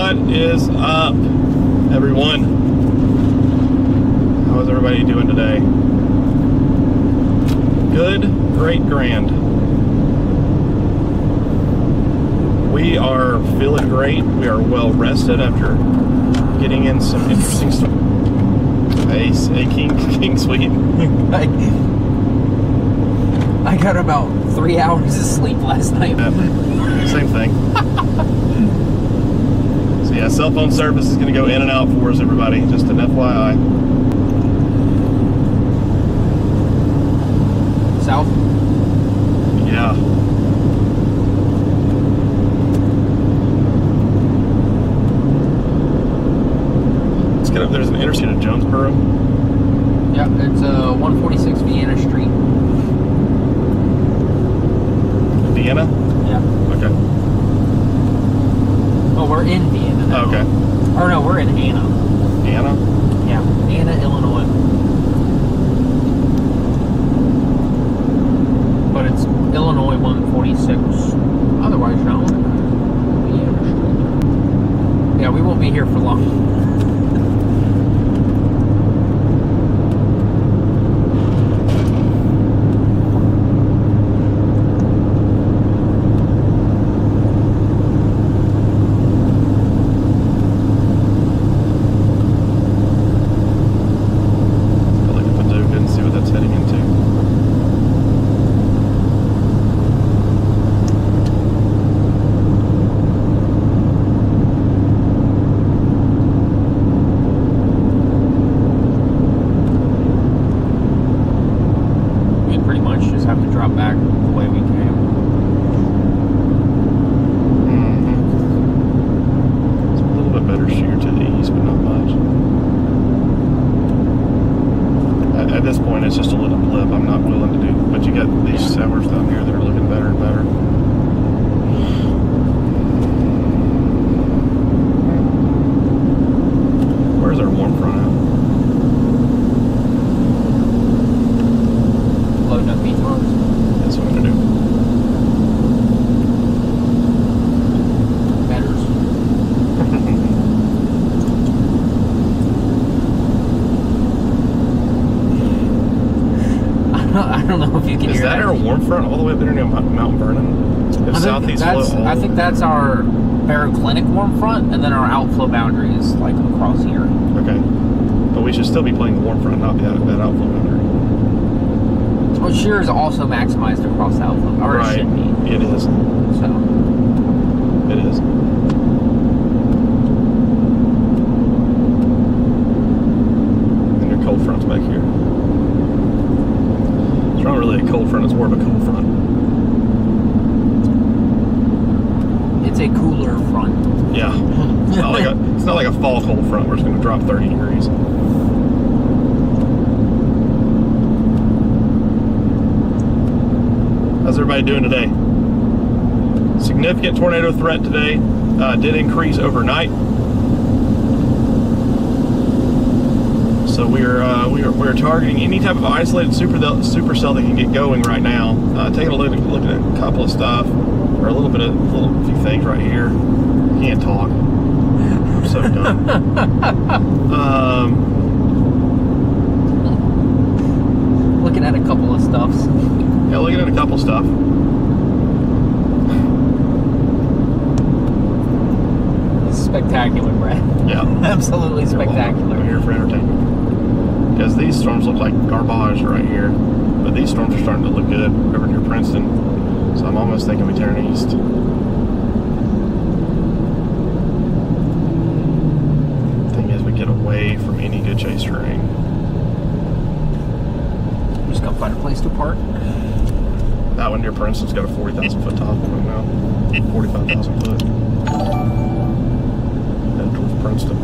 What is up, everyone? How is everybody doing today? Good, great, grand. We are feeling great. We are well rested after getting in some interesting stuff. Hey, King Sweet. I got about 3 hours of sleep last night. Same thing. So yeah, cell phone service is going to go in and out for us, everybody. Just an FYI. South? Yeah. Let's get up. There's an interstate at Jonesboro. Yeah, it's 146 Vienna Street. Vienna? Yeah. Okay. Oh, we're in Vienna now. Okay. Or no, we're in Anna. Anna? Yeah, Anna, Illinois. But it's Illinois 146. Otherwise known as Vienna Street. Yeah, we won't be here for long. Have to drop back the way we came. It's a little bit better sheer to the east, but not much. At this point, it's just a little blip. I'm not willing to do, but you got these towers down here that are looking better and better. Where's our warm front at? Loading up beach. That's what I'm gonna do. Matters. I don't know if you can Is hear that our warm front all the way up there near Mount Vernon? If southeast flow I think that's our baroclinic warm front, and then our outflow boundary is like across here. Okay. But we should still be playing the warm front, not that outflow boundary. Well, shear is also maximized across the outflow, or right. It should be. It is. So. It is. And your cold front's back here. It's not really a cold front, it's more of a cool front. It's a cooler front. Yeah. It's not like a fall cold front where it's going to drop 30 degrees. How's everybody doing today? Significant tornado threat today. Did increase overnight. So we're targeting any type of isolated supercell that can get going right now. Taking a look at a couple of stuff, or a few things right here. Can't talk. I'm so done. Looking at a couple of stuffs. Yeah, looking at a couple stuff. It's spectacular, Brad. Yeah. Absolutely spectacular. I'm here for entertainment. Because these storms look like garbage right here. But these storms are starting to look good over near Princeton. So I'm almost thinking we turn east. Thing is, we get away from any good chase terrain. I'm just gonna find a place to park. That one near Princeton's got a 40,000 foot top on it now. 45,000 foot. Head towards Princeton.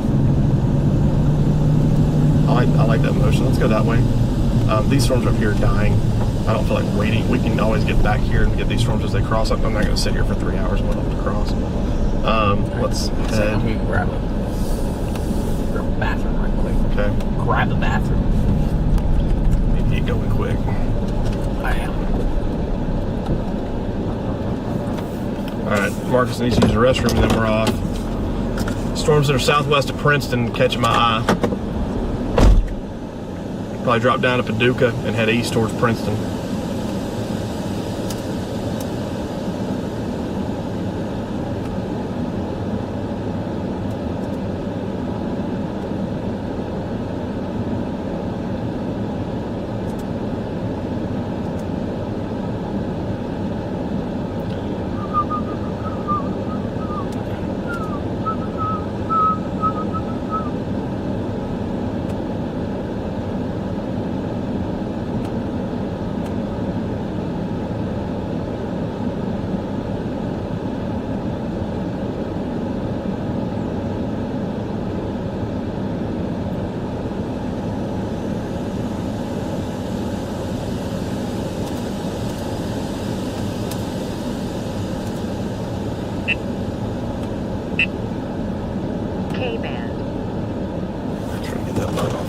I like that motion. Let's go that way. These storms up here are dying. I don't feel like waiting. We can always get back here and get these storms as they cross up. I'm not going to sit here for 3 hours and wait for them to cross. Let's head. Let me grab a bathroom right quick. Okay. Grab a bathroom. Need to get going quick. I am. Alright, Marcus needs to use the restroom and then we're off. Storms that are southwest of Princeton catching my eye. Probably drop down to Paducah and head east towards Princeton. K-band. I'm trying to get that bug off.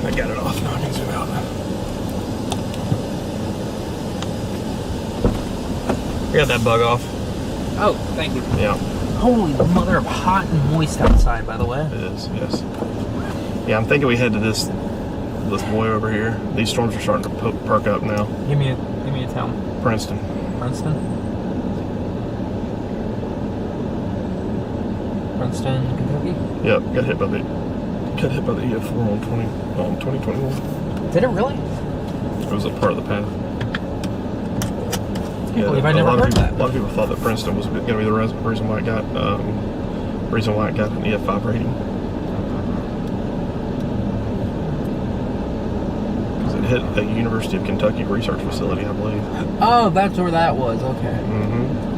I got it off now. I can zoom out. I got that bug off. Oh, thank you. Yeah, Holy mother of hot and moist outside, by the way. it is. Yes. Yeah, I'm thinking we head to this boy over here. These storms are starting to perk up now. Give me a town. Princeton. Princeton, Kentucky. Yep, got hit by the EF4 on 2021. Did it really? It was a part of the path. I can't believe I never heard that. A lot of people thought that Princeton was going to be the reason why it got an EF5 rating. Because it hit a University of Kentucky research facility, I believe. Oh, that's where that was. Okay. Mm-hmm.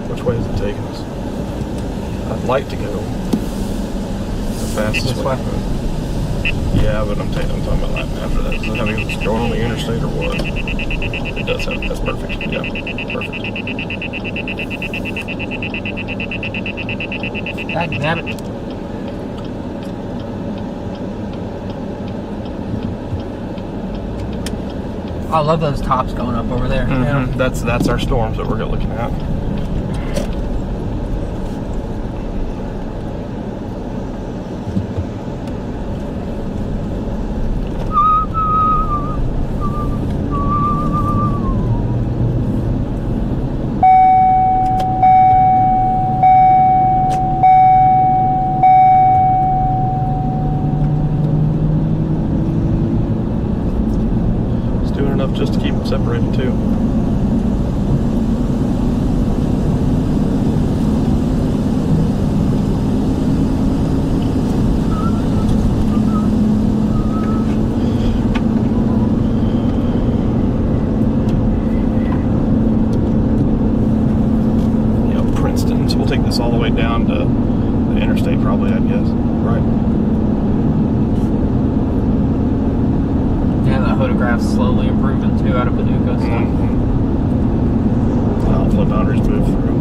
Which way is it taking us? I'd like to go the fastest This way. way? Yeah, but I'm talking about like after that. Does it have me going on the interstate or what? It does have. That's perfect. Yeah, perfect. Damn it. I love those tops going up over there. Mm-hmm. Yeah. That's our storms that we're looking at. Just to keep them separated too. Yeah, Princeton. So we'll take this all the way down to the interstate probably, I guess. Right. Yeah, the photograph's slowly improving too out of Paducah. So. Mm-hmm. Outflow boundaries move through.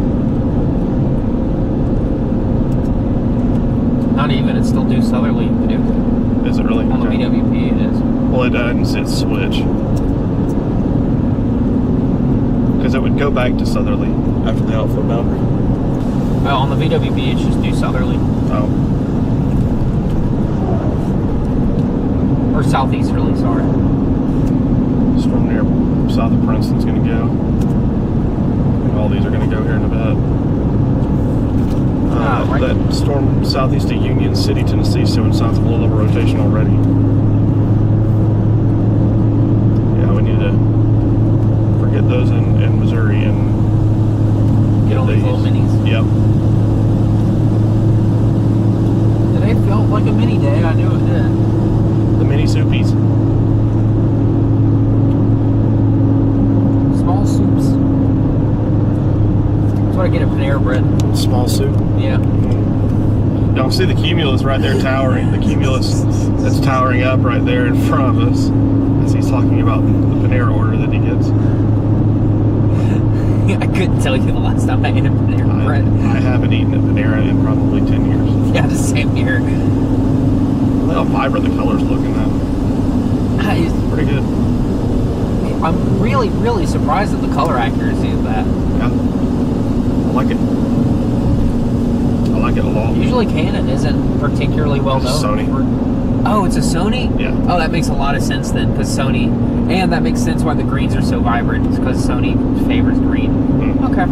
Not even, it's still due southerly in Paducah. Is it really? On the Okay. BWP it is. Well, it didn't switch. Because it would go back to southerly after the outflow boundary. Well, on the BWP it's just due southerly. Oh. Or southeasterly, sorry. Storm near south of Princeton's going to go. And all these are going to go here in a bit. Right. That storm southeast of Union City, Tennessee, showing signs of a low-level rotation already. Yeah, we need to forget those in Missouri and Get all these little minis. Yep. Do they feel like a mini? soupies. Small soups. That's what I get at Panera Bread. Small soup. Yeah. Y'all see the cumulus right there towering. The cumulus that's towering up right there in front of us as he's talking about the Panera order that he gets. I couldn't tell you the last time I ate a Panera Bread. I haven't eaten at Panera in probably 10 years. Yeah, the same here. Look how vibrant the colors look in that. It's pretty good. I'm really, really surprised at the color accuracy of that. Yeah. I like it. I like it a lot. Usually Canon isn't particularly well known. Sony. Oh, it's a Sony? Yeah. Oh, that makes a lot of sense then, because Sony, and that makes sense why the greens are so vibrant. It's because Sony favors green. Okay.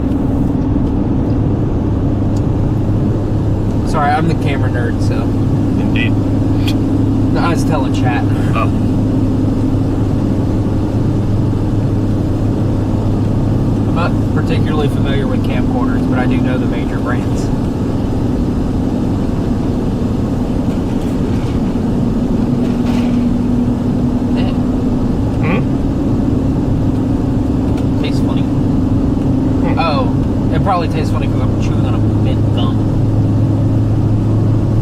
Sorry, I'm the camera nerd, so. Indeed. No, I was telling chat. Oh. I'm not particularly familiar with camcorders, but I do know the major brands. Tastes funny. Oh, it probably tastes funny because I'm chewing on a mint gum.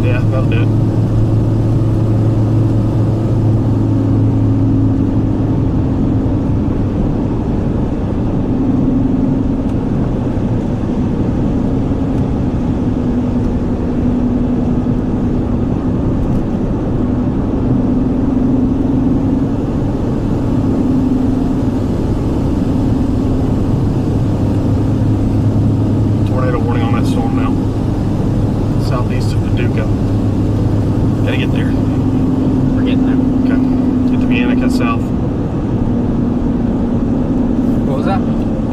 Yeah, that'll do it. Tornado warning on that storm now. Southeast of Paducah. Gotta get there. We're getting there. Okay. Get to Vienna, cut south. What was that?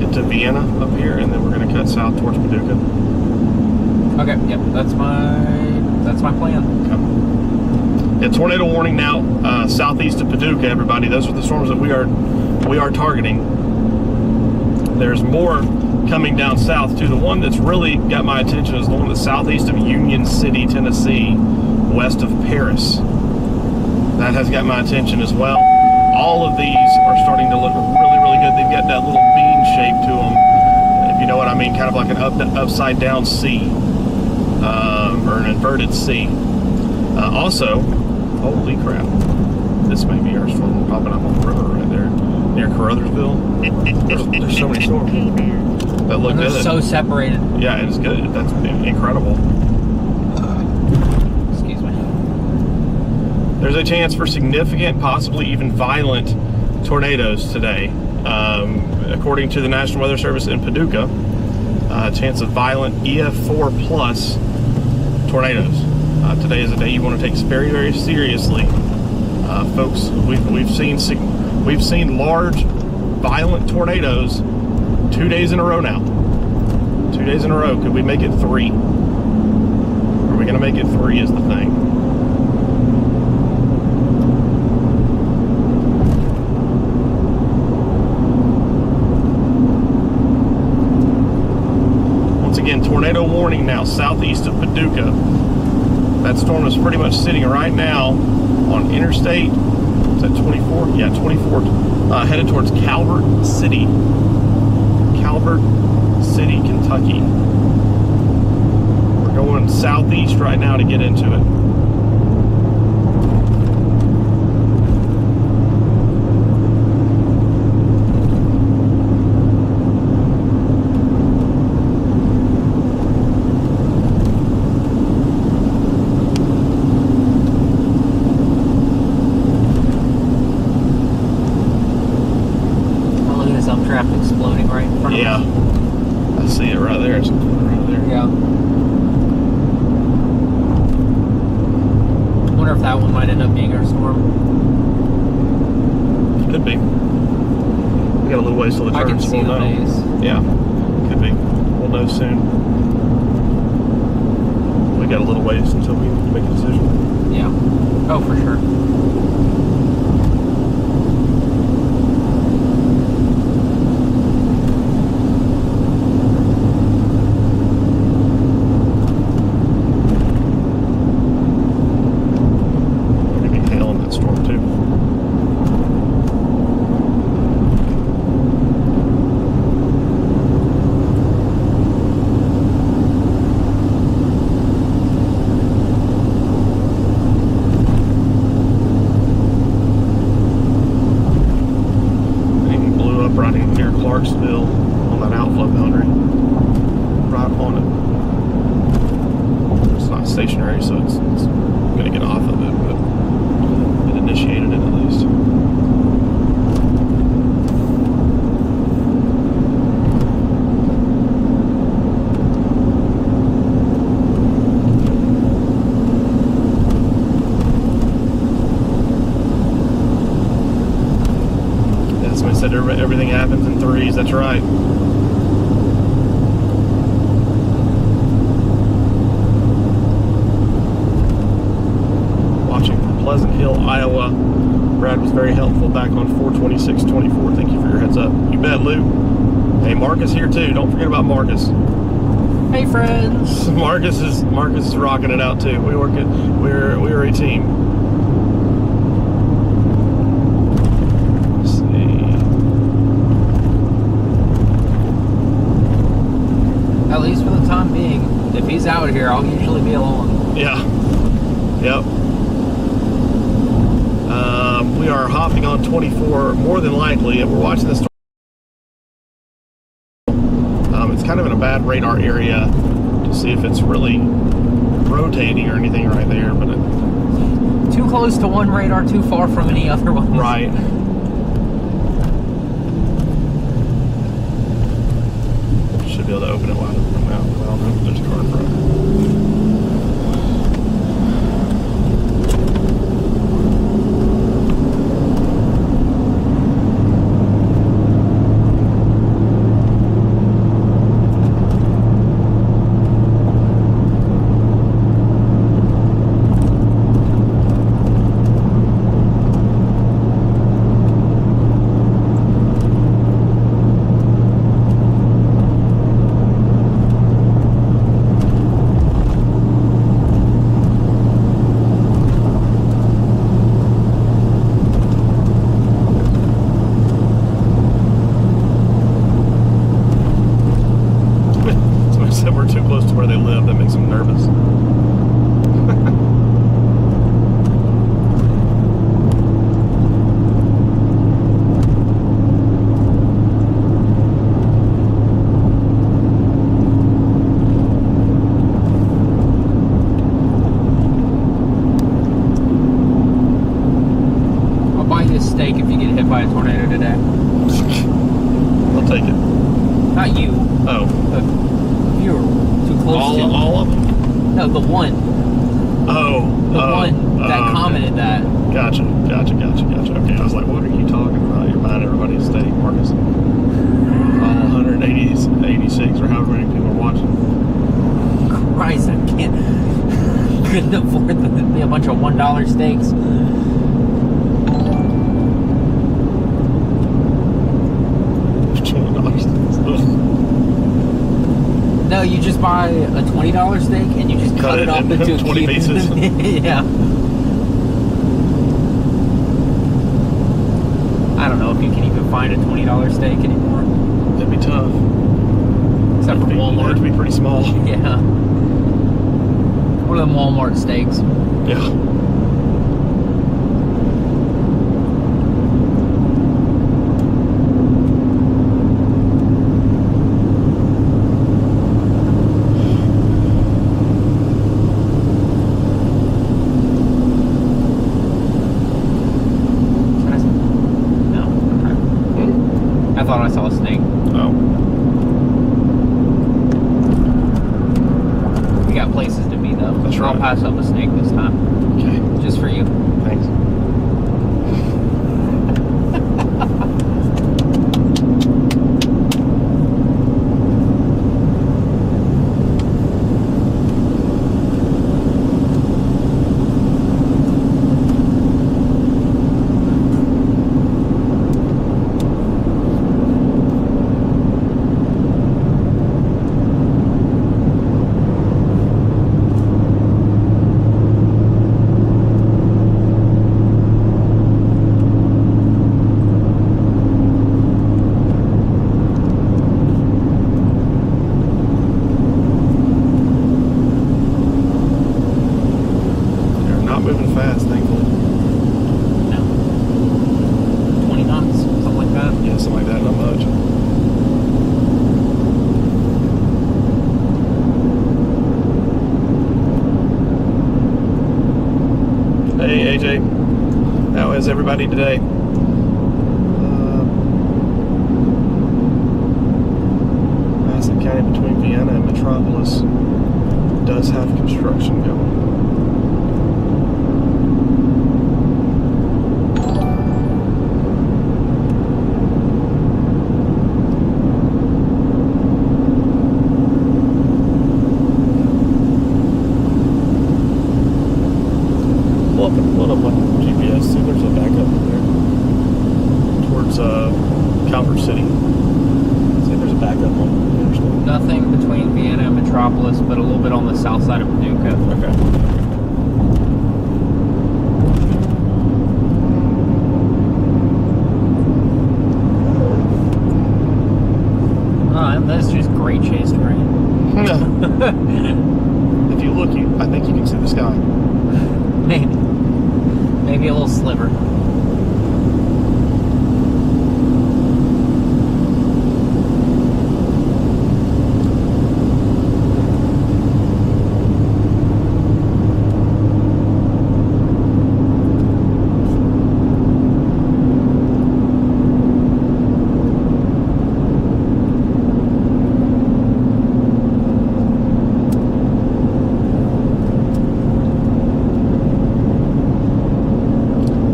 Get to Vienna up here, and then we're gonna cut south towards Paducah. Okay, yep, that's my plan. Okay. Yeah, tornado warning now, southeast of Paducah, everybody. Those are the storms that we are targeting. There's more coming down south too. The one that's really got my attention is the one that's southeast of Union City, Tennessee, west of Paris. That has got my attention as well. All of these are starting to look really, really good. They've got that little bean shape to them, if you know what I mean, kind of like an upside down C, or an inverted C. Also, holy crap, this may be our storm popping up on the river right there near Caruthersville. There's so many storms that look They're good. so separated. Yeah, it's good. That's incredible. Excuse me. There's a chance for significant, possibly even violent tornadoes today. According to the National Weather Service in Paducah, a chance of violent EF4 plus tornadoes. Today is a day you want to take very, very seriously, folks. We've seen large, violent tornadoes 2 days in a row now. 2 days in a row. Could we make it 3? Are we going to make it 3 is the thing. Once again, tornado warning now southeast of Paducah. That storm is pretty much sitting right now on Interstate, is that 24? Yeah, 24, headed towards Calvert City, Kentucky. We're going southeast right now to get into it. Traffic exploding right in front of Yeah, us. I see it right there. It's right there. Yeah. I wonder if that one might end up being our storm. Could be. We got a little ways till the I turn, can so see we'll the know. days. Yeah, could be. We'll know soon. We got a little ways until we make a decision. Yeah. Oh, for sure. Maybe hail in that storm too. Clarksville on that outflow boundary. Right on it. It's not stationary, so it's going to get off of it, but it initiated it at least. Said everything happens in threes. That's right. Watching from Pleasant Hill, Iowa. Brad was very helpful back on 4/26/24. Thank you for your heads up. You bet, Lou. Hey, Marcus here too. Don't forget about Marcus. Hey, friends. Marcus is rocking it out too. We're a team. At least for the time being, if he's out here, I'll usually be along. Yeah. Yep. We are hopping on 24 more than likely, and we're watching this. It's kind of in a bad radar area to see if it's really rotating or anything right there, but too close to one radar, too far from any other one. Right. Should be able to open it wide open now. Well, no, there's a car in front. Said we're too close to where they live. That makes them nervous. I'll buy you a steak if you get hit by a tornado today. I'll take it. Not you. Oh. You were too close to all of them? No, the one. Oh. The one that commented that. Gotcha. Okay, I was like, what are you talking about? You're buying everybody a steak, Marcus. 186 or however many people are watching. Christ, I couldn't afford to be a bunch of $1 steaks. No, you just buy a $20 steak and you just cut it up into 20 pieces. Yeah. I don't know if you can even find a $20 steak anymore. That'd be tough. Except for Walmart. It'd be pretty small. Yeah. One of them Walmart steaks. Yeah. I thought I saw a snake. Oh. We got places to be though. That's right. I'll pass up a snake this time. Okay. Just for you. Thanks. is everybody today? Madison County between Vienna and Metropolis does have construction going. Pull up on GPS. See, there's a backup there towards Calvert City. See, there's a backup on the interstate. Nothing between Vienna and Metropolis, but a little bit on the south side of Paducah. Okay. That's just great chase terrain. If you look, I think you can see the sky. Maybe a little sliver.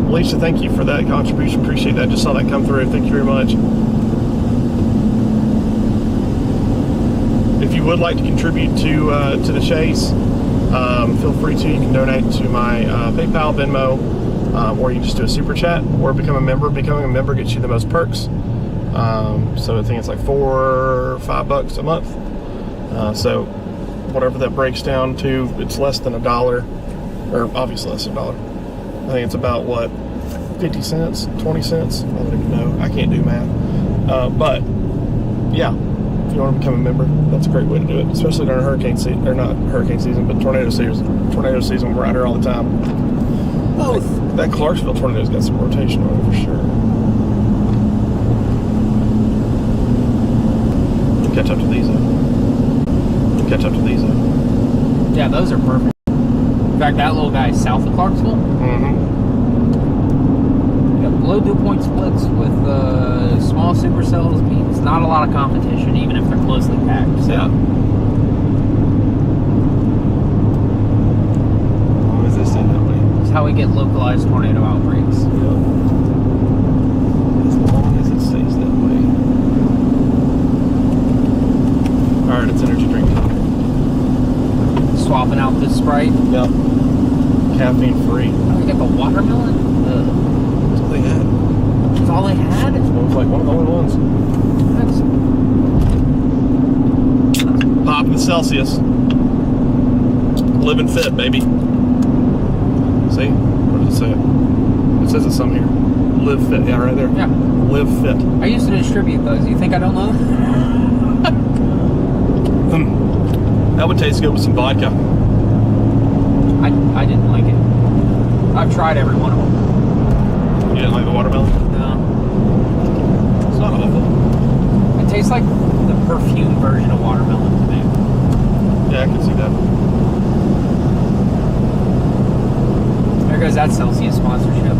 Alicia, thank you for that contribution. Appreciate that. Just saw that come through. Thank you very much. If you would like to contribute to the chase, feel free to. You can donate to my PayPal, Venmo, or you can just do a super chat or become a member. Becoming a member gets you the most perks. So I think it's like $4 or $5 a month. So whatever that breaks down to, it's less than $1, or obviously less than $1. I think it's about what, 50 cents, 20 cents? I don't even know. I can't do math. But yeah, if you want to become a member, that's a great way to do it, especially during hurricane season, or not hurricane season, but tornado season. Tornado season, we're out here all the time. Both. That Clarksville tornado's got some rotation on it for sure. We'll catch up to these though. Catch up to these though. Yeah, those are perfect. In fact, that little guy south of Clarksville. Mm-hmm. Low dew point splits with small supercells means not a lot of competition, even if they're closely packed. So. Yeah. Why is this in that way? It's how we get localized tornado outbreaks. Yeah. As long as it stays that way. Alright, it's energy drink time. Swapping out this Sprite. Yep. Caffeine free. Oh, we got the watermelon. That's all they had. That's all they had? It was like one of the only ones. Popping the Celsius. Living fit, baby. See? What does it say? It says it some here. Live fit. Yeah, right there. Yeah. Live fit. I used to distribute those. You think I don't know? That would taste good with some vodka. I didn't like it. I've tried every one of them. You didn't like the watermelon? No. It's not awful. It tastes like the perfume version of watermelon to me. Yeah, I can see that. There goes that Celsius sponsorship.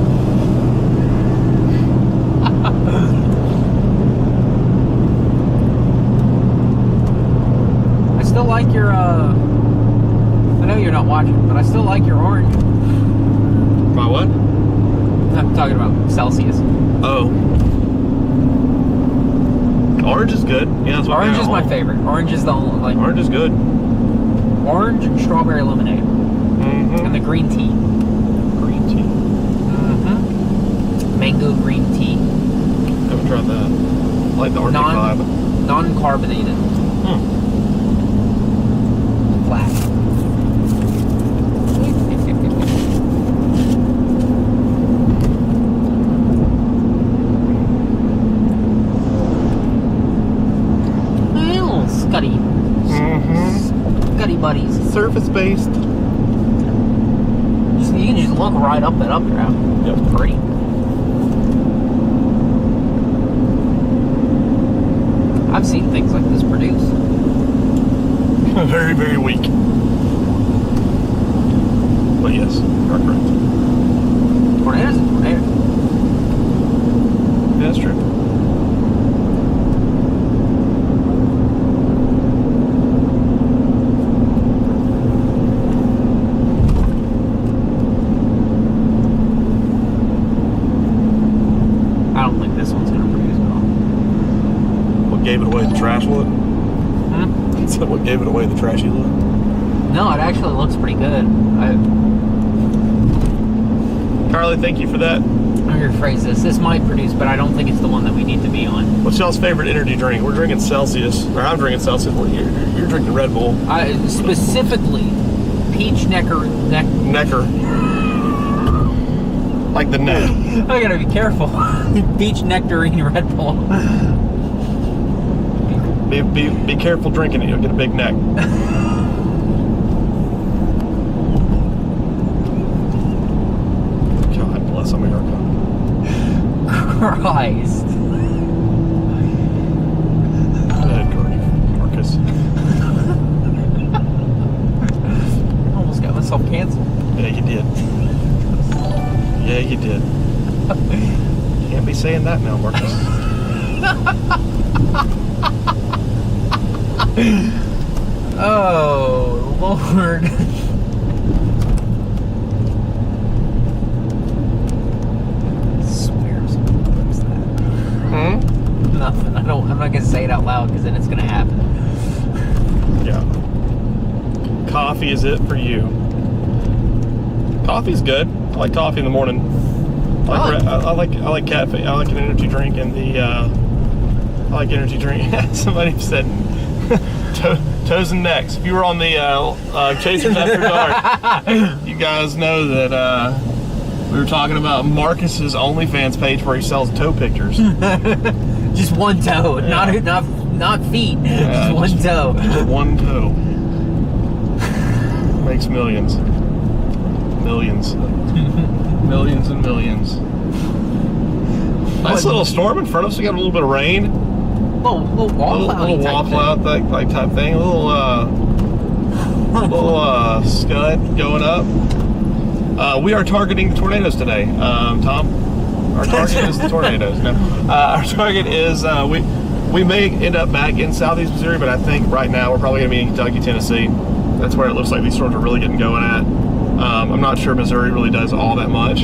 I still like your, I know you're not watching, but I still like your orange. My what? I'm talking about Celsius. Oh. Orange is good. Yeah, that's what Orange is my favorite. Orange is the only, like... Orange is good. Orange and strawberry lemonade. Mm-hmm. And the green tea. Green tea. Mm-hmm. Mango green tea. Haven't tried that. I like the Arctic vibe. Non-carbonated. Flat. Well, Scuddy. Mm-hmm. Scuddy buddies. Surface-based. You can just look right up that updraft. Yep. It's pretty. I've seen things like this produced. Very, very weak. But yes, you are correct. Tornadoes and tornadoes. gave it away, the trash look? Hmm? Is that what gave it away, the trashy look? No, it actually looks pretty good. Carly, thank you for that. I'm going to rephrase this. This might produce, but I don't think it's the one that we need to be on. What's y'all's favorite energy drink? We're drinking Celsius, or I'm drinking Celsius. Well, you're drinking Red Bull. Specifically, peach necker. Necker. Like the neck. I gotta be careful. Peach nectarine Red Bull. Be careful drinking it. You'll get a big neck. God bless America. Christ. Good grief, Marcus. Almost got myself canceled. Yeah, you did. Yeah, you did. Can't be saying that now, Marcus. Oh, Lord. Swears. What's that? Hmm? Nothing. I'm not gonna say it out loud because then it's gonna happen. Yeah. Coffee is it for you. Coffee's good. I like coffee in the morning. I like caffeine. I like an energy drink and I like energy drink. Somebody said toes and necks. If you were on the Chasers After Dark, you guys know that we were talking about Marcus's OnlyFans page where he sells toe pictures. Just one toe, Yeah. not feet. Yeah, just one toe. Just one toe. Makes millions. Millions. Millions and millions. Nice little storm in front of us. We got a little bit of rain. Little wall Little wall cloud type thing. A little scud going up. We are targeting tornadoes today, Tom. Our target is the tornadoes. No, our target is we may end up back in southeast Missouri, but I think right now we're probably going to be in Kentucky, Tennessee. That's where it looks like these storms are really getting going at. I'm not sure Missouri really does all that much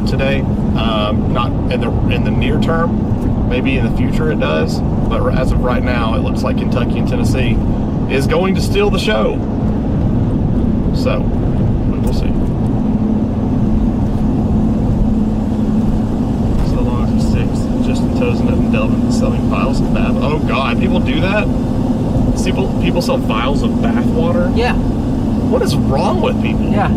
today. Not in the near term. Maybe in the future it does, but as of right now, it looks like Kentucky and Tennessee is going to steal the show. So, we'll see. So long as it sticks, just toes and doesn't delve into selling vials of bath. Oh God, people do that? People sell vials of bath water? Yeah. What is wrong with people? Yeah.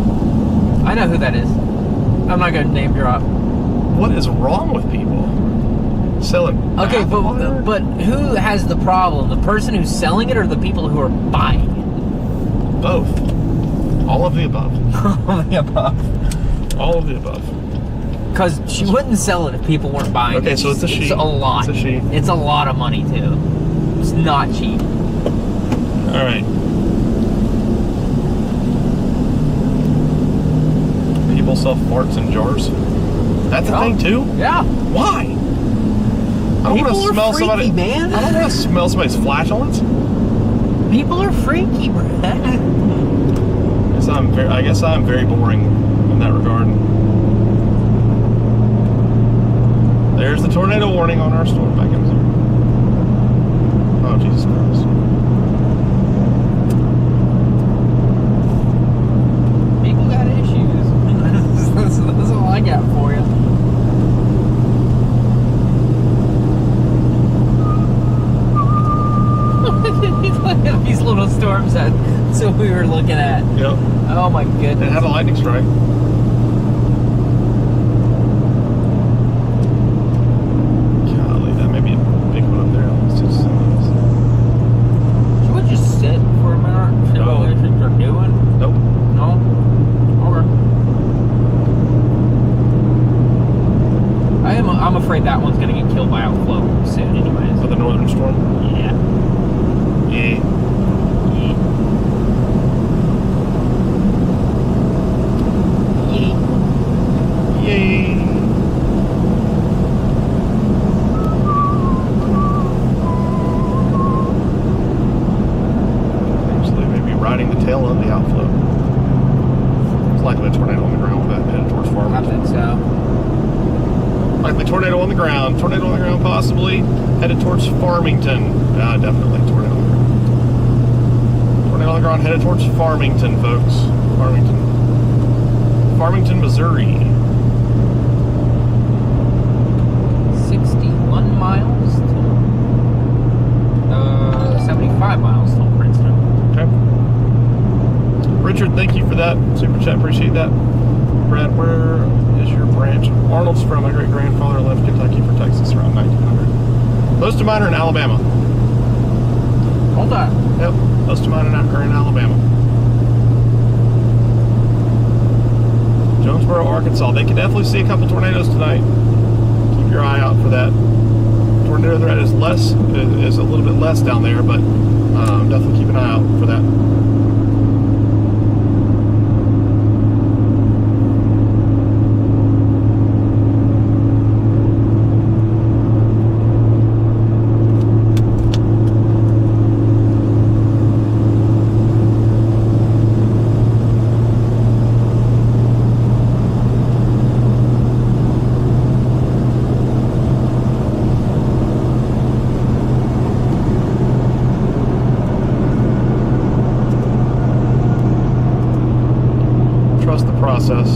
I know who that is. I'm not going to name drop. What is wrong with people? Selling Okay, bath water? but who has the problem? The person who's selling it or the people who are buying it? Both. All of the above. All of the above. All of the above. Because she wouldn't sell it if people weren't buying it. Okay, so it's a she. It's a lot. It's a she. It's a lot of money, too. It's not cheap. All right. People sell farts in jars. That's a thing too. Yeah. Why? I don't want to smell somebody. Man. I don't want to smell somebody's flatulence. People are freaky, Brad. I guess I'm very boring in that regard. There's the tornado warning on our storm back in Missouri. Oh Jesus Christ. People got issues. That's all I got for you. Look at these little storms that we were looking at. Yep. Oh my It goodness. had a lightning strike. Golly, that may be a big one up there. Let's just Should we just sit for a minute? See No. what things are doing? nope. No? Okay. I'm afraid that one's gonna get killed by outflow soon anyways. For the northern storm. Yeah. Yeah. Yay. Actually, maybe riding the tail of the outflow. It's likely a tornado on the ground with that headed towards I farmers. think so. Likely tornado on the ground. Tornado on the ground, possibly. Headed towards Farmington. Definitely tornado on the ground. Tornado on the ground, headed towards Farmington, folks. Farmington, Missouri. 61 miles to 75 miles till Princeton. Okay. Richard, thank you for that super chat. Appreciate that. Brad, where is your branch? Arnold's from. My great grandfather left Kentucky for Texas around 1900. Most of mine are in Alabama. Hold on. Yep, most of mine are in Alabama. Jonesboro, Arkansas. They can definitely see a couple tornadoes tonight. Keep your eye out for that. Tornado threat is a little bit less down there, but definitely keep an eye out for that. Trust the process.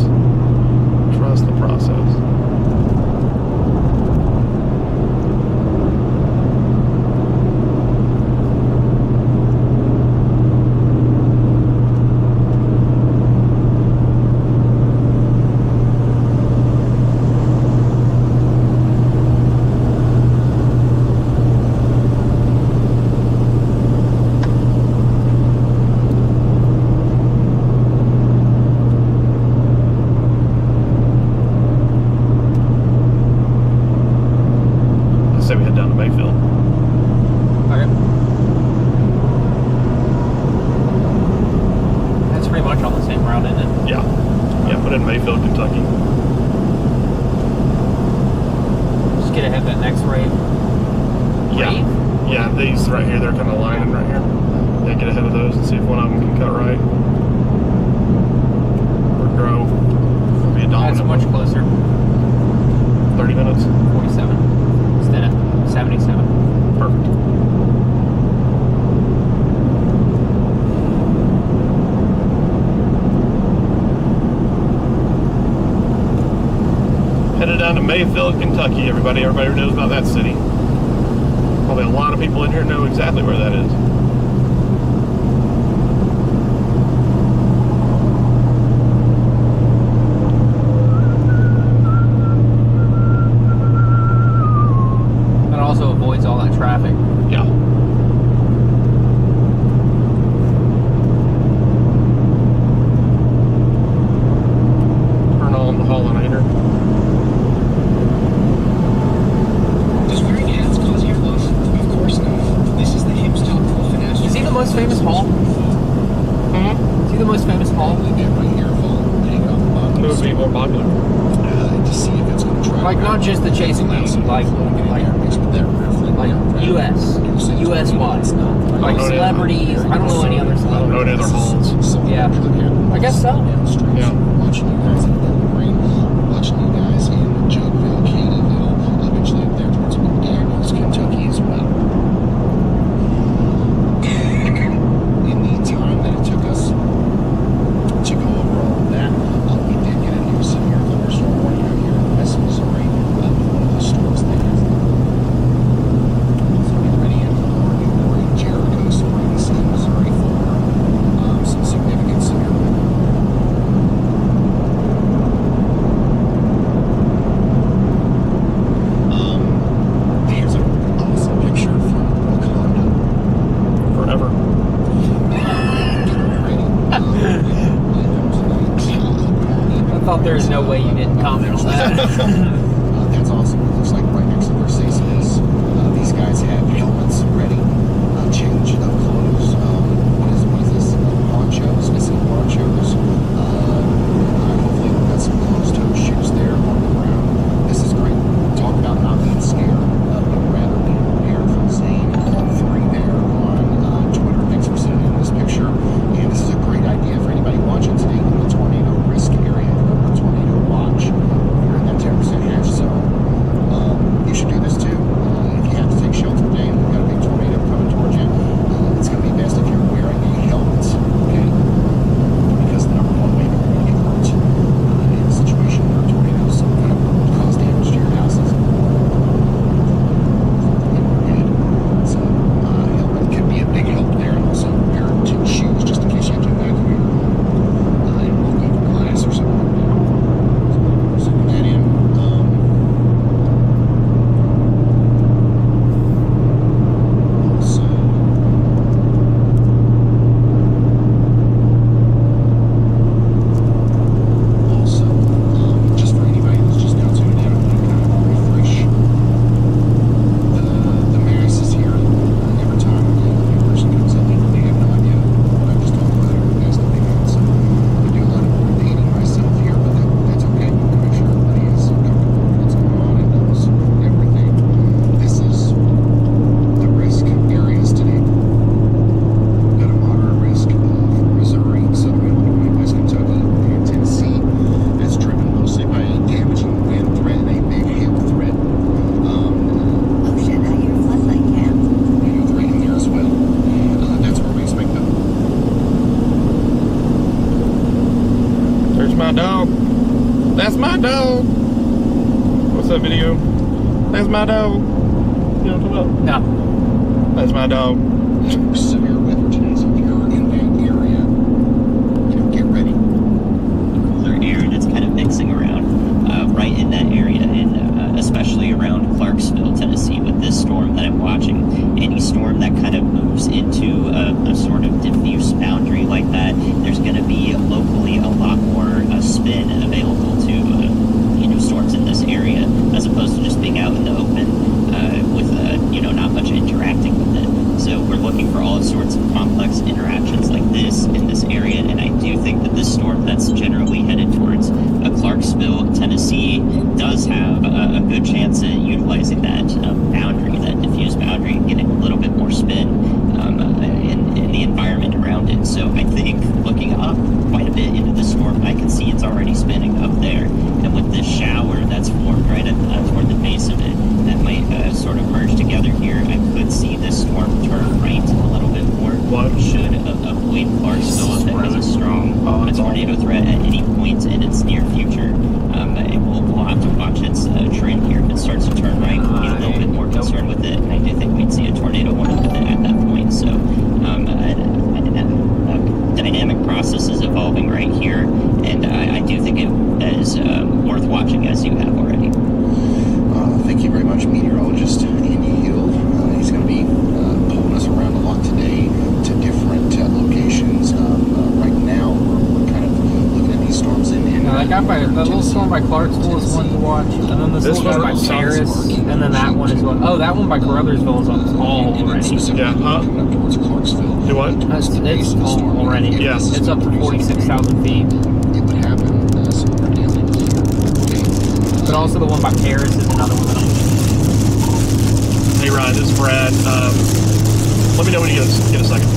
Say we head down to Mayfield. Okay. That's pretty much on the same route, isn't it? Yeah, put in Mayfield, Kentucky. Just get ahead of that next rave. Rave? Yeah, these right here, they're kind of lining right here. Yeah, get ahead of those and see if one of them can cut right. Or grow. It'll be a dominant. That's much closer. 30 minutes. 47 instead of 77. Perfect. Headed down to Mayfield, Kentucky, everybody. Everybody knows about that city. Probably a lot of people in here know exactly where that is. That also avoids all that traffic. Yeah. Turn on the Hollinator. Does wearing hats cause hair loss? Of course not. This is the hip's top finesse. Is he the most famous Paul? Is he the most famous Paul? Get my hair fall. Hang on the bottom. Who would be more popular? To see if it's going to try. Like not just the chasing game, like US wise. Like no, celebrities. I don't know any other No celebrities. other halls. Yeah. I guess so. Yeah. Watching you guys in Bowling Green, watching you guys in Jokeville, Caneyville, eventually up there towards McDaniels, Kentucky as well. In the time that it took us to go over all of that, we did get a new severe thunderstorm warning out here in West Missouri with one of the storms there. So get ready in New Warren, Jericho Springs in Missouri for some significant severe weather. Here's an awesome picture from Wakanda. Forever. I thought there was no way you didn't comment on that. That's awesome. It looks like right next to where Stacy is. These guys have helmets ready, change of clothes. What is this? Ponchos, missing ponchos. Hopefully we've got some closed-toe shoes there on the ground. This is great. Talk about not being scared, but rather being prepared from Zane 3 there on Twitter. Thanks for sending in this picture. And this is a great idea for anybody watching today in the tornado risk area or tornado watch. If you're in that 10% hatch zone, that video? That's my dog. You know what I'm talking about? No. That's my dog. Severe weather today, so if you're in that area, get ready. Cooler air that's kind of mixing around right in that area, and especially around Clarksville, Tennessee, with this storm that I'm watching. Any storm that kind of moves into a sort of diffuse boundary like that, there's going to be locally a lot more spin available to storms in this area, as opposed to just being out in the open with not much interacting with it. So we're looking for all sorts of complex interactions like this in this area, and I do think that this storm that's generally headed towards Clarksville, Tennessee, does have a good chance at utilizing that boundary, that diffuse boundary, and getting a little bit more spin in the environment around it. So I think looking up quite a bit into the storm, I can see it's already spinning up there, and with this shower that's formed right toward the base of it, that might sort of merge together here. I could see this storm turn right a little bit more. What? Should avoid Clarksville if it has a strong tornado threat at any point in its near future. We'll have to watch its trend here. If it starts to turn right, we'll be a little bit more concerned with it, and I do think we'd see a tornado warning with it at that point. So a dynamic process is evolving right here, and I do think it is worth watching, as you have already. Thank you very much, meteorologist Andy Hill. He's going to be pulling us around a lot today to different locations. Right now, we're kind of looking at these storms in. That little storm by Clarksville is one to watch, and then this little one by Paris, and then that one is one. Oh, that one by Caruthersville is on all already. Yeah, huh? Towards Clarksville. Do what? It's all already. Yeah. It's up to 46,000 feet. It would happen somewhere down in here. But also the one by Paris is another one that I'm Hey Ryan, this is Brad. Let me know when you get a second.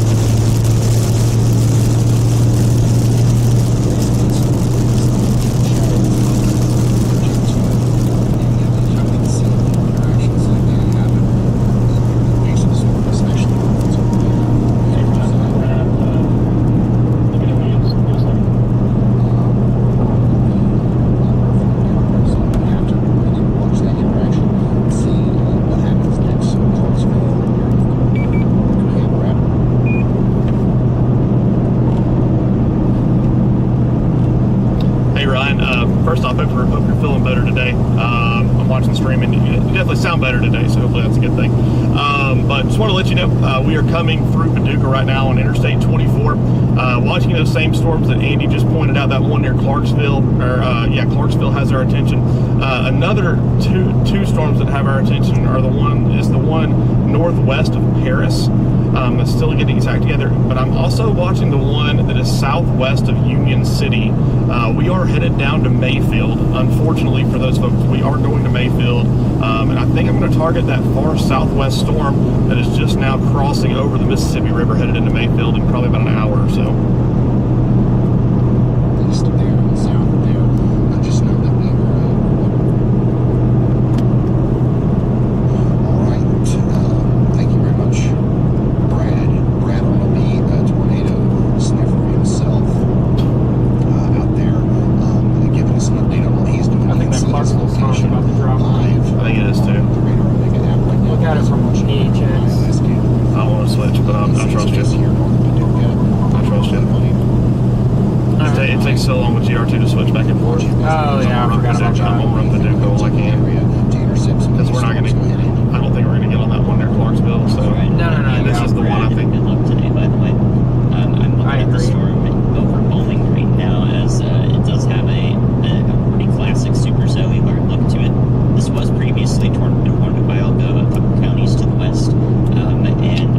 First off, hope you're feeling better today. I'm watching the stream, and you definitely sound better today, so hopefully that's a good thing. But just want to let you know, we are coming through Paducah right now on Interstate 24, watching those same storms that Andy just pointed out. That one near Clarksville, Clarksville has our attention. Another two storms that have our attention are the one northwest of Paris. It's still getting its act together, but I'm also watching the one that is southwest of Union City. We are headed down to Mayfield. Unfortunately for those folks, we are going to Mayfield, and I think I'm going to target that far southwest storm that is just now crossing over the Mississippi River, headed into Mayfield in probably about an hour or so. East of there and south of there. I just know that we were. All right. Thank you very much, Brad. Brad will be a tornado sniffer himself out there, giving us an update on what he's doing. I think that Clarksville storm's about to drop. Live. I think it is too. The Radar Omega app right now. Look at it from PHX. I want to switch, but I trust you. I trust you. It takes so long with GR2 to switch back and forth. Oh, yeah, I forgot about that. I'm gonna run Paducah all I can, because we're not gonna. I don't think we're gonna get on that one near Clarksville. So No. this is the one I think. Good luck today, by the way. I'm looking at the storm over Bowling Green now, as it does have a pretty classic supercellular look to it. This was previously warned by a couple counties to the west, and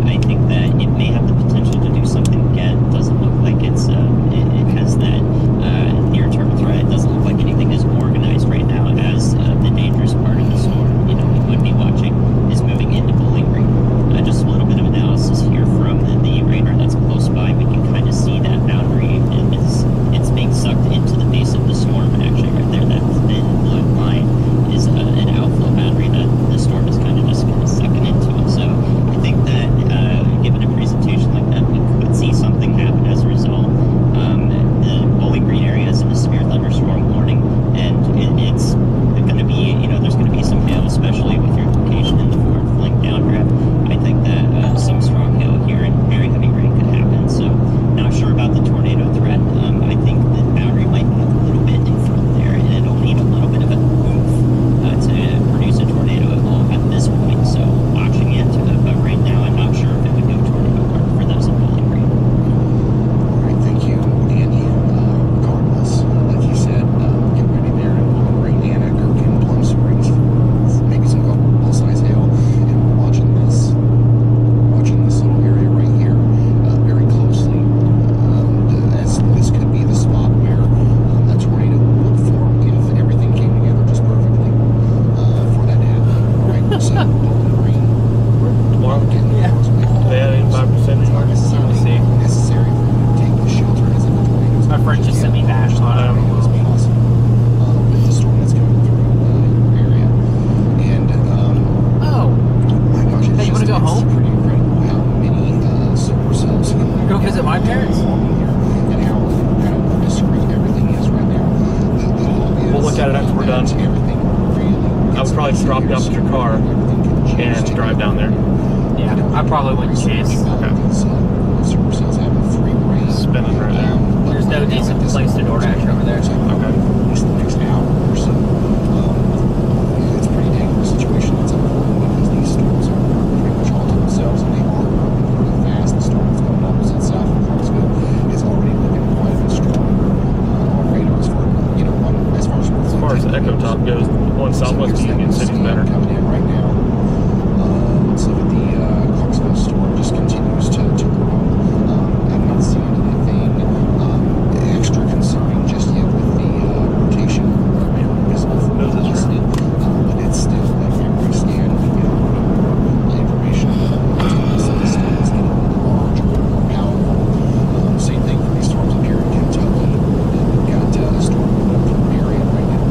I think that it may have the potential to do something again. It doesn't look like it has that near-term threat. It doesn't look like anything is organized right now, as the data probably just drop you off at your car and drive down there. Yeah, I probably wouldn't chance. Spinning right there. There's no decent place to DoorDash over there. Okay. At least the next hour or so. It's a pretty dangerous situation that's unfolding because these storms are pretty much all to themselves and they are growing pretty fast. The storm that's coming opposite south of Clarksville is already looking quite a bit strong on radars for, as far as Echo Top goes, going southwest to Union City's better. Coming in right now. Let's look at the Clarksville storm. Just continues to grow. I'm not seeing anything extra concerning just yet with the rotation visible from the west. But it's still every scan we get information. So the storm is getting larger, more powerful. Same thing for these storms up here in Kentucky. We've got a storm going up from Marion right now.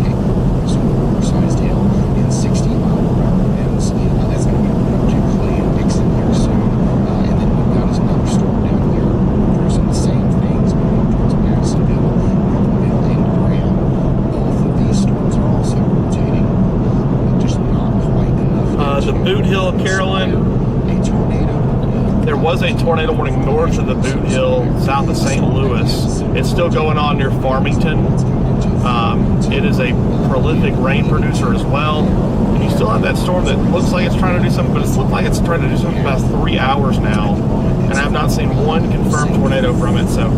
So oversized hail in 60-mile-per-hour winds. That's going to be moving up to Clay and Dixon here soon. And then we've got another storm down here producing the same things moving up towards Madisonville, Northville, and Graham. Both of these storms are also rotating, but just not quite enough. The Boot Hill, Carolyn. A tornado. There was a tornado warning north of the Boot Hill, south of St. Louis. It's still going on near Farmington. It is a prolific rain producer as well. And you still have that storm that looks like it's trying to do something, but it's looked like it's trying to do something for about 3 hours now. And I have not seen one confirmed tornado from it. So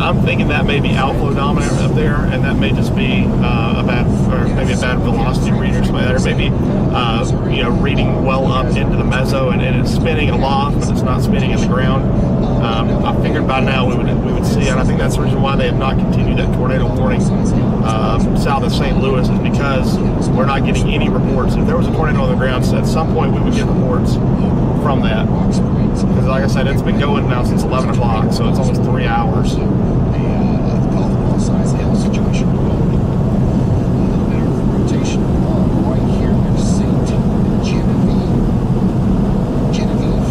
I'm thinking that may be outflow dominant up there, and that may just be maybe a bad velocity reader or something like that, or maybe reading well up into the meso and it's spinning aloft, but it's not spinning in the ground. I figured by now we would see, and I think that's the reason why they have not continued that tornado warning south of St. Louis, is because we're not getting any reports. If there was a tornado on the ground, at some point we would get reports from that. Because like I said, it's been going now since 11 o'clock, so it's almost 3 hours. A golf ball size hail situation. A little bit of rotation right here near St. Genevieve,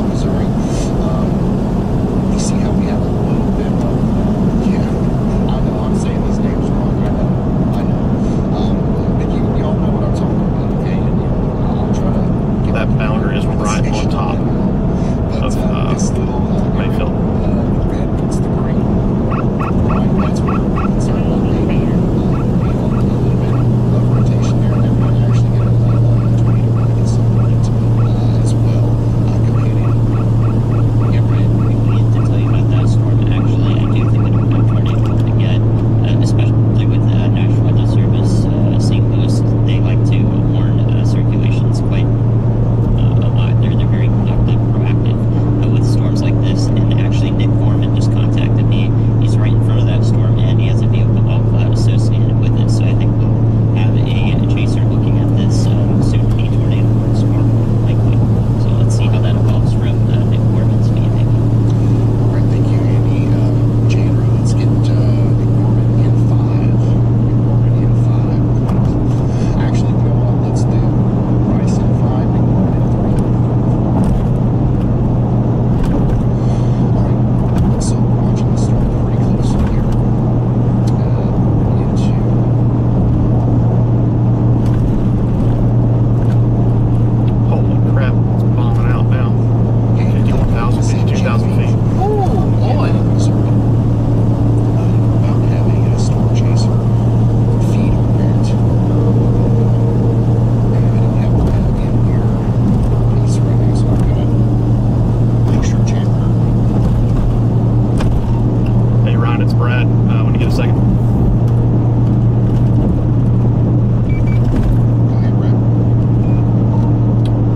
Missouri. You see how we have a little bit of, I know I'm saying these names wrong, I know. But you all know what I'm talking about, okay? And I'll try to get that boundary is right on top of this little Mayfield. Red puts the green. Right, that's what we're concerned about. Maybe a little bit of rotation there, and then we might actually get a tornado running at some point as well. Go ahead and Yeah, Brian, to tell you about that storm, actually, I do think that a tornado again, especially with National Weather Service, St. Louis, they like to warn circulations quite a lot. They're very productive, proactive with storms like this. And actually, Nick Gorman just contacted me. He's right in front of that storm, and he has a vehicle ball cloud associated with it. So I think we'll have a chaser looking at this soon-to-be tornado storm, likely. So let's see how that evolves from Nick Gorman's view. All right, thank you, Andy. Chandra, let's get Nick Gorman in 5. Nick Gorman in 5. Actually, you know what? Let's do Bryce in 5, Nick Gorman in 3. All right, so we're watching the storm pretty closely here. Holy crap, it's bombing out now. 51,000 feet, 2,000 feet. Oh, boy. About having a storm chaser feed on that. And I don't have one in here piece right now, so I've got to make sure Chandler. Hey Ryan, it's Brad. When you get a second. Go ahead, Brad.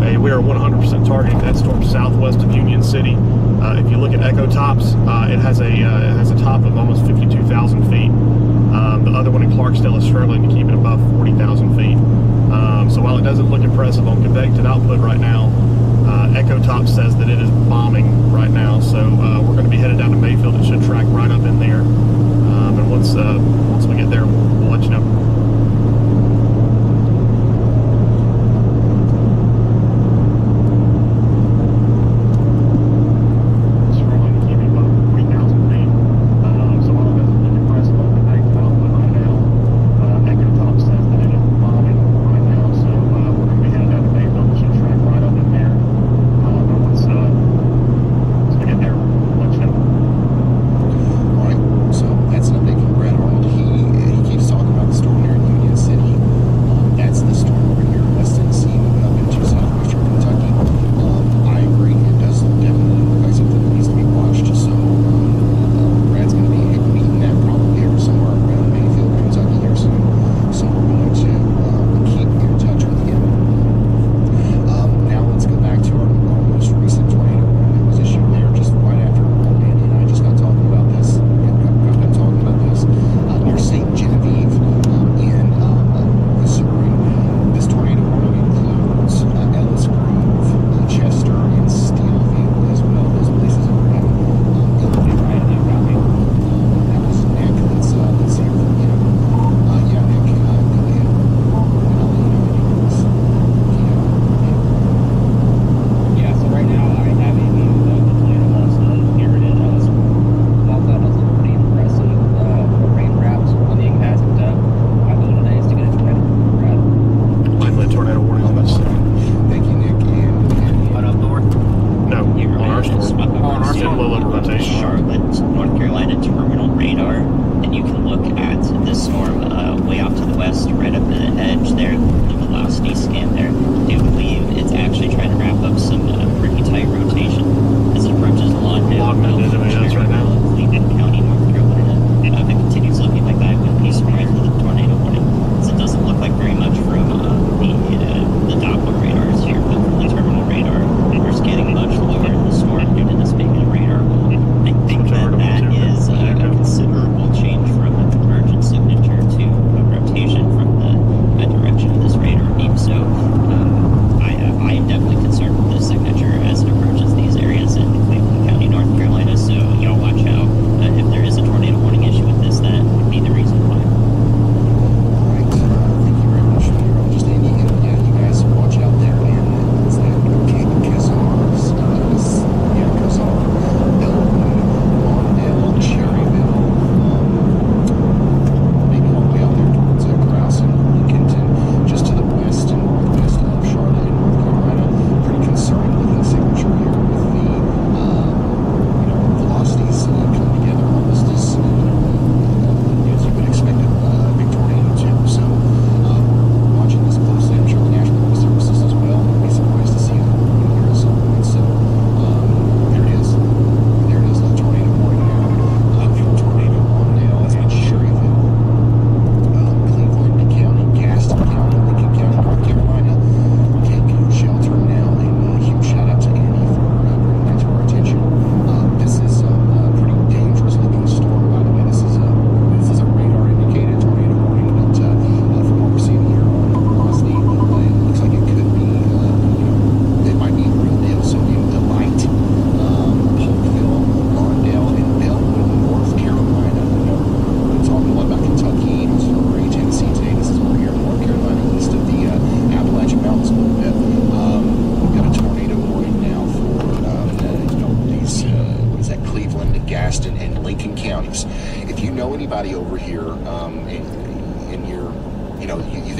Hey, we are 100% targeting that storm southwest of Union City. If you look at Echo Tops, it has a top of almost 52,000 feet. The other one in Clarksdale is struggling to keep it above 40,000 feet. So while it doesn't look impressive on convective output right now, Echo Top says that it is bombing right now. So we're going to be headed down to Mayfield. It should track right up in there. And once we get there, we'll let you know.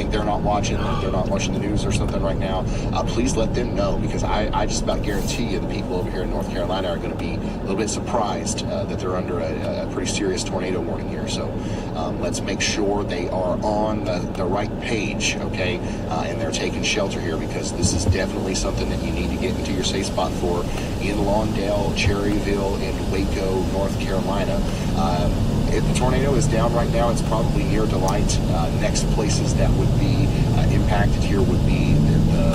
think they're not watching the news or something right now, please let them know, because I just about guarantee you the people over here in North Carolina are going to be a little bit surprised that they're under a pretty serious tornado warning here. So let's make sure they are on the right page, okay, and they're taking shelter here, because this is definitely something that you need to get into your safe spot for in Lawndale, Cherryville, and Waco, North Carolina. If the tornado is down right now, it's probably near Delight. Next places that would be impacted here would be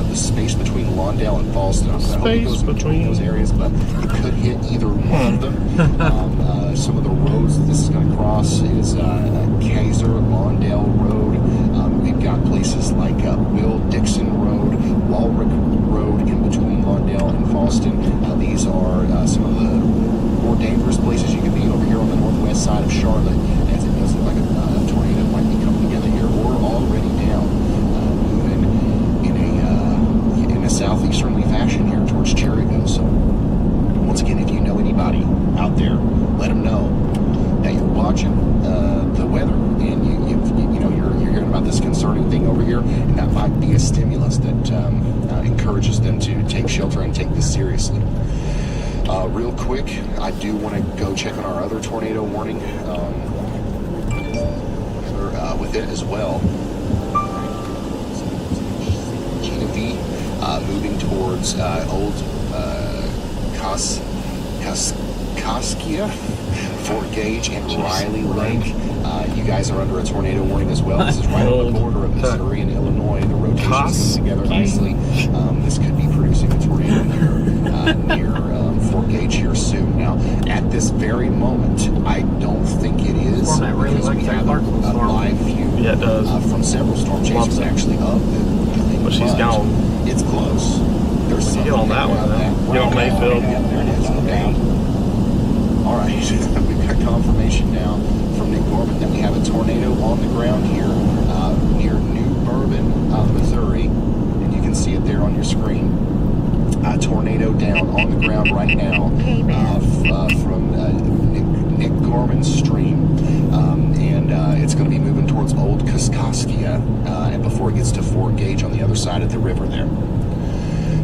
the space between Lawndale and Fallston. I hope it goes between those areas, but it could hit either one of them. Some of the roads that this is going to cross is Kaiser, Lawndale Road. We've got places like Will Dixon Road, Walrick Road in between Lawndale and Fallston. These are some of the more dangerous places you can be over here on the northwest side of Charlotte, as it does look like a tornado might be coming together here, or already down, moving in a southeasterly fashion here towards Cherryville. So once again, if you know anybody out there, let them know that you're watching the weather, and you're hearing about this concerning thing over here, and that might be a stimulus that encourages them to take shelter and take this seriously. Real quick, I do want to go check on our other tornado warning with it as well. Gina V moving towards Old Koskia, Fort Gage, and Riley Lake. You guys are under a tornado warning as well. This is right on the border of Missouri and Illinois. The rotations come together nicely. This could be producing a tornado near Fort Gage here soon. Now, at this very moment, I don't think it is, because we have a live view from several storm chasers actually of the thing. But she's gone. It's close. There's something get on that one, though. Get on Mayfield. Yeah, there it is. Okay. All right. We've got confirmation now from Nick Gorman that we have a tornado on the ground here near New Bourbon, Missouri, and you can see it there on your screen. A tornado down on the ground right now from Nick Gorman's stream, and it's going to be moving towards Old Kaskaskia, and before it gets to Fort Gage on the other side of the river there.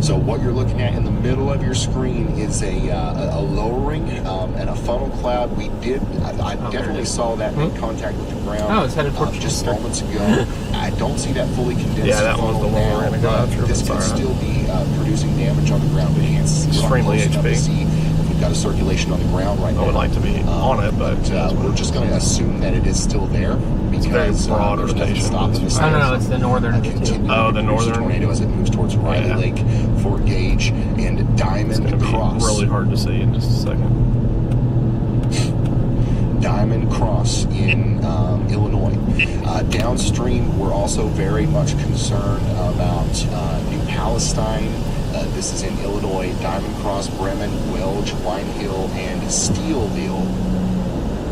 So what you're looking at in the middle of your screen is a lowering and a funnel cloud. I definitely saw that in contact with the ground. Oh, it's headed towards just moments ago. I don't see that fully condensed. Yeah, that one's the one we're going to go after. This could still be producing damage on the ground. We can't see. Extremely HP. We've got a circulation on the ground right now. I would like to be on it, but we're just going to assume that it is still there, because very broad there's nothing rotation. stopping this. No, it's the northern. The northern tornado as it moves towards Riley Lake, Fort Gage, and Diamond Cross. Really hard to see in just a second. Diamond Cross in Illinois. Downstream, we're also very much concerned about New Palestine. This is in Illinois. Diamond Cross, Bremen, Welch, Wine Hill, and Steelville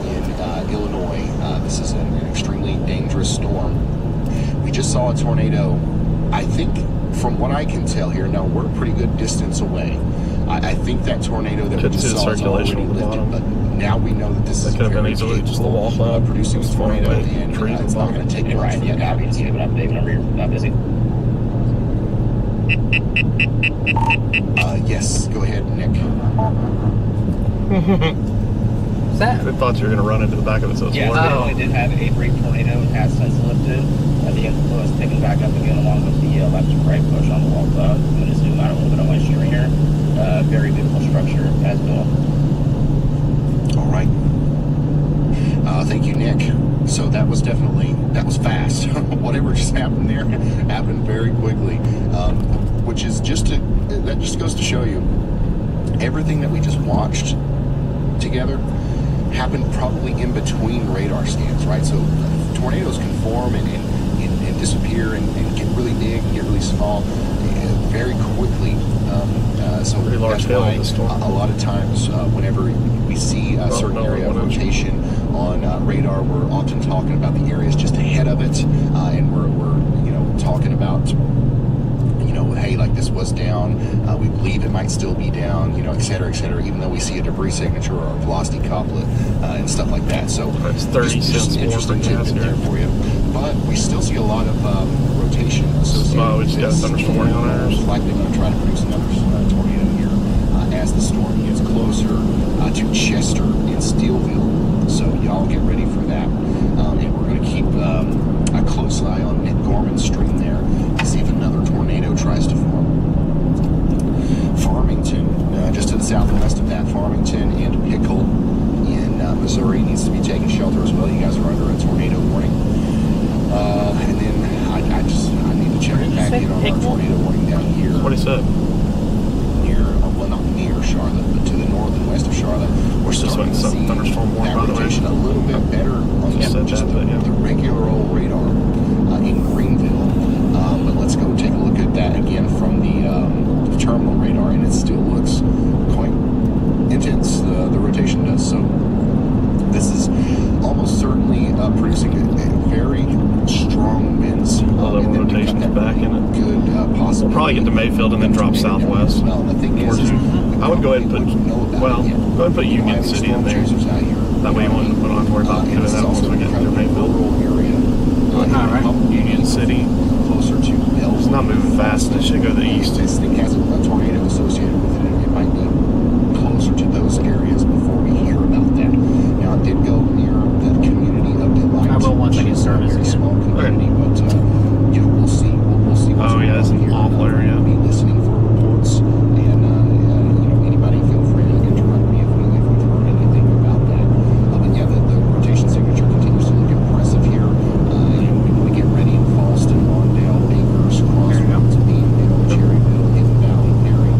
in Illinois. This is an extremely dangerous storm. We just saw a tornado. I think, from what I can tell here, now we're a pretty good distance away. I think that tornado that we just saw is already lifted, but now we know that this is could have been very easily just the capable wall cloud of producing a tornado, and it's not going to take much for that. Not busy. Yes, go ahead, Nick. What's that? I thought you were going to run into the back of it, so it's Yeah, warm. they only did have a brief tornado and has since lifted. The inflow is picking back up again along with the left to right push on the wall cloud. I'm going to zoom out a little bit on my stream here. Very beautiful structure as well. All right. Thank you, Nick. So that was fast. Whatever just happened there happened very quickly, that just goes to show you everything that we just watched together happened probably in between radar scans, right? So tornadoes can form and disappear and get really big and get really small very quickly. So Pretty large that's scale why of the storm. a lot of times whenever we see a certain area of rotation on radar, we're often talking about the areas just ahead of it, and we're talking about, hey, like this was down, we believe it might still be down, et cetera, even though we see a debris signature or a velocity couplet and stuff like that. So It's 30 just cents an more interesting for gas tidbit there here. for you. but we still see a lot of rotation associated Oh, we with just got a this. thunderstorm warning on ours. Likely going to try to produce another tornado here as the storm gets closer to Chester and Steelville. So y'all get ready for that. And we're going to keep a close eye on Gorman Stream there to see if another tornado tries to form. Farmington, just to the southwest of that, Farmington and Pickle in Missouri needs to be taking shelter as well. You guys are under a tornado warning. And then I need to check back in on our tornado warning down here. That's what he said. Well, not near Charlotte, but to the north and west of Charlotte. We're starting to see thunderstorm warning, that by the way. rotation a little bit better on Just said just that, but yeah. the regular old radar in Greenville. But let's go take a look at that again from the terminal radar, and it still looks quite intense. The rotation does. So this is almost certainly producing a very strong winds. Although and then we've got rotation's that back in it. Good possibility. We'll probably get to Mayfield and then drop southwest. Well, the thing is, I would go ahead and put, well, go ahead and put Union City in there. That way you won't have to worry about doing that once we get through Mayfield. Right. Union City. Closer to It's not moving fast. It should go to the east. This thing has a tornado associated with it. It might be closer to those areas before we hear about that. Now, it did go near the community of Delight. I will once I get service Very again. small community, but we'll see. We'll see. What's Oh, yeah, that's going an on awful here. area. Be listening for reports, and anybody feel free to interrupt me if we've heard anything about that. But yeah, the rotation signature continues to look impressive here, and we get ready in Falston, Mondale, Acres, Crossroads, Beanville, Cherryville, Hidden Valley, Perry,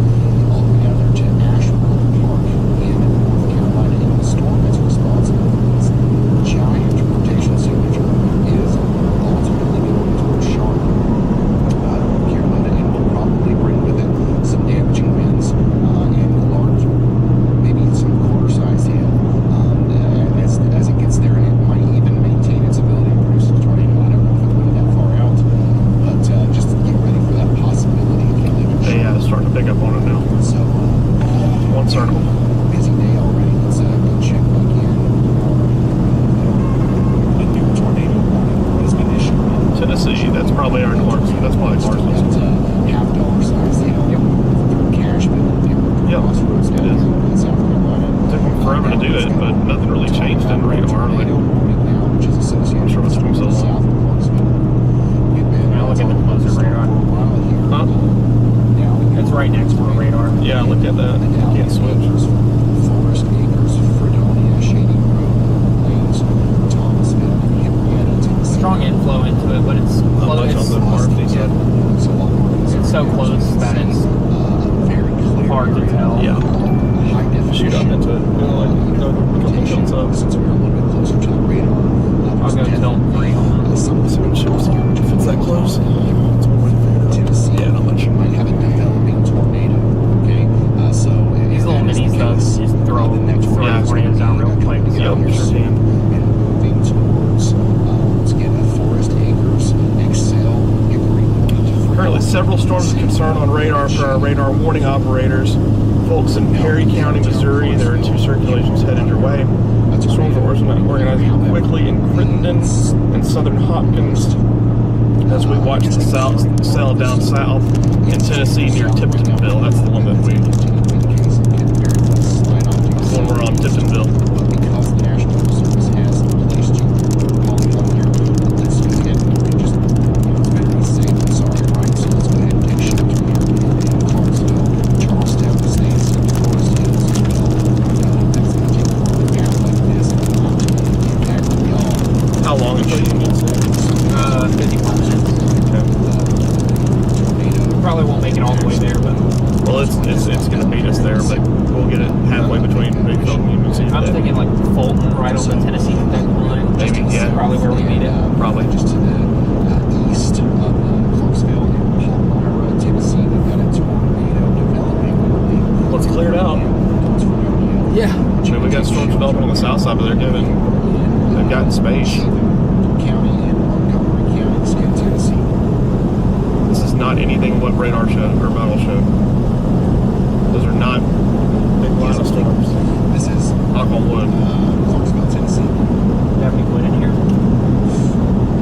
all the way down there to Asheville Park in North Carolina. And the storm that's responsible for this giant rotation signature is ultimately going towards Charlotte, North Carolina, and will probably bring with it some damaging winds and large, maybe some quarter-sized hail as it gets there, and it might even maintain its ability to produce a tornado. I don't know if it'll go that far out, but just get ready for that possibility if you live in Charlotte. Yeah, it's starting to pick up on it now. So, One circle. busy day already. Let's go check back in. A new tornado warning has been issued. Tennessee, that's probably our Clarksville. That's probably Clarksville. That's $50 size hail through Cashville, Yep, Crossroads it down is. here in South Carolina. Took them forever to do it, but nothing really changed in radar. Tornado warning now, which is associated I'm sure it took them so with long. south of Clarksville. We've been Now look at the closer radar. for a while here. Huh? Now we It's right next to our radar. Yeah, look at that. Can't switch. Forest Acres, Fredonia, Shady Grove, Plains, Thomasville, and Henrietta, Tennessee. Strong inflow into it, but it's Not much close. on the northeast side. It's a lot more in this It's so area. close that it's very clear hard to area. tell. Yeah. High definition. Shoot up into it. Go like, go a couple tilts up. Since we're a little bit closer to the radar, I'll go tilt 3 on that. some of the If it's that close. It's one way to figure it out. Tennessee Yeah, not much. might have a developing tornado. Okay, so These little minis, though, just throw tornadoes out real quick. Yeah, sure can. And moving towards, let's get Forest Acres, Excel, Hickory. Currently, several storms of concern on radar for our radar warning operators. Folks in Perry County, Missouri, there are 2 circulations headed your way. Storms are organizing quickly in Crittenden and southern Hopkins as we watch the cell down south in Tennessee near Tiptonville. That's the one that we, when we're on Tiptonville. But because the National Service has placed you calling on here, let's go ahead and just, it's better to be safe than sorry, right? So let's go ahead and take shelter here in Clarksville, Charlestown, the States, and Forest Hills as well. That's going to take a path like this and not impact y'all. How long until you need to? 54 minutes. Tornado. Probably won't make it all the way there, but Well, it's going to beat us there, but we'll get it halfway between Mayfield and Union City. I'm thinking like Fulton, right on the Tennessee-Kentucky line. Maybe, yeah. Probably where we meet it. Probably. Just to the east of Clarksville and Palmyra, Tennessee. We've got a tornado developing. Let's clear it out. Yeah. I mean, we got storms developing on the south side, but they've gotten space. County and Montgomery counties in Tennessee. This is not anything what radar showed or model showed. Those are not big line of storms. This is Knock on wood. Clarksville, Tennessee. Do you have any wood in here?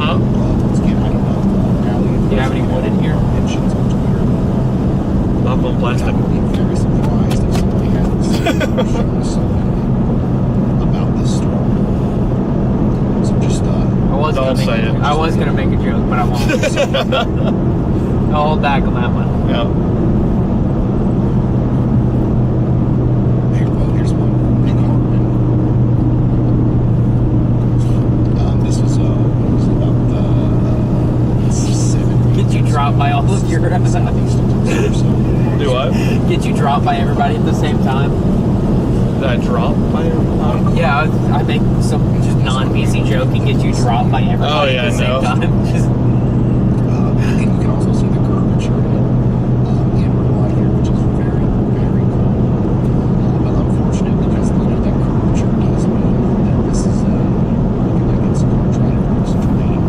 Huh? Once again, I don't know. Allie, Do you have any wood in here? mentions on Twitter. Up on I plastic. would be very surprised if somebody hadn't shown us something about this storm. So just Don't say it. I was gonna make a joke, but I won't. I'll hold back on that one. Yeah. here's one in Hartman. This was about 7. Get you dropped by all of your. Southeast of Texas or so. Do what? Get you dropped by everybody at the same time. Did I drop my Yeah, I think some just non-BC joke can get you dropped by everybody Oh, yeah, at the same I know. time. Just, And you can also see the curvature in real life here, which is very, very cool. But unfortunate because that curvature does mean that this is looking like it's going to try to produce a tornado.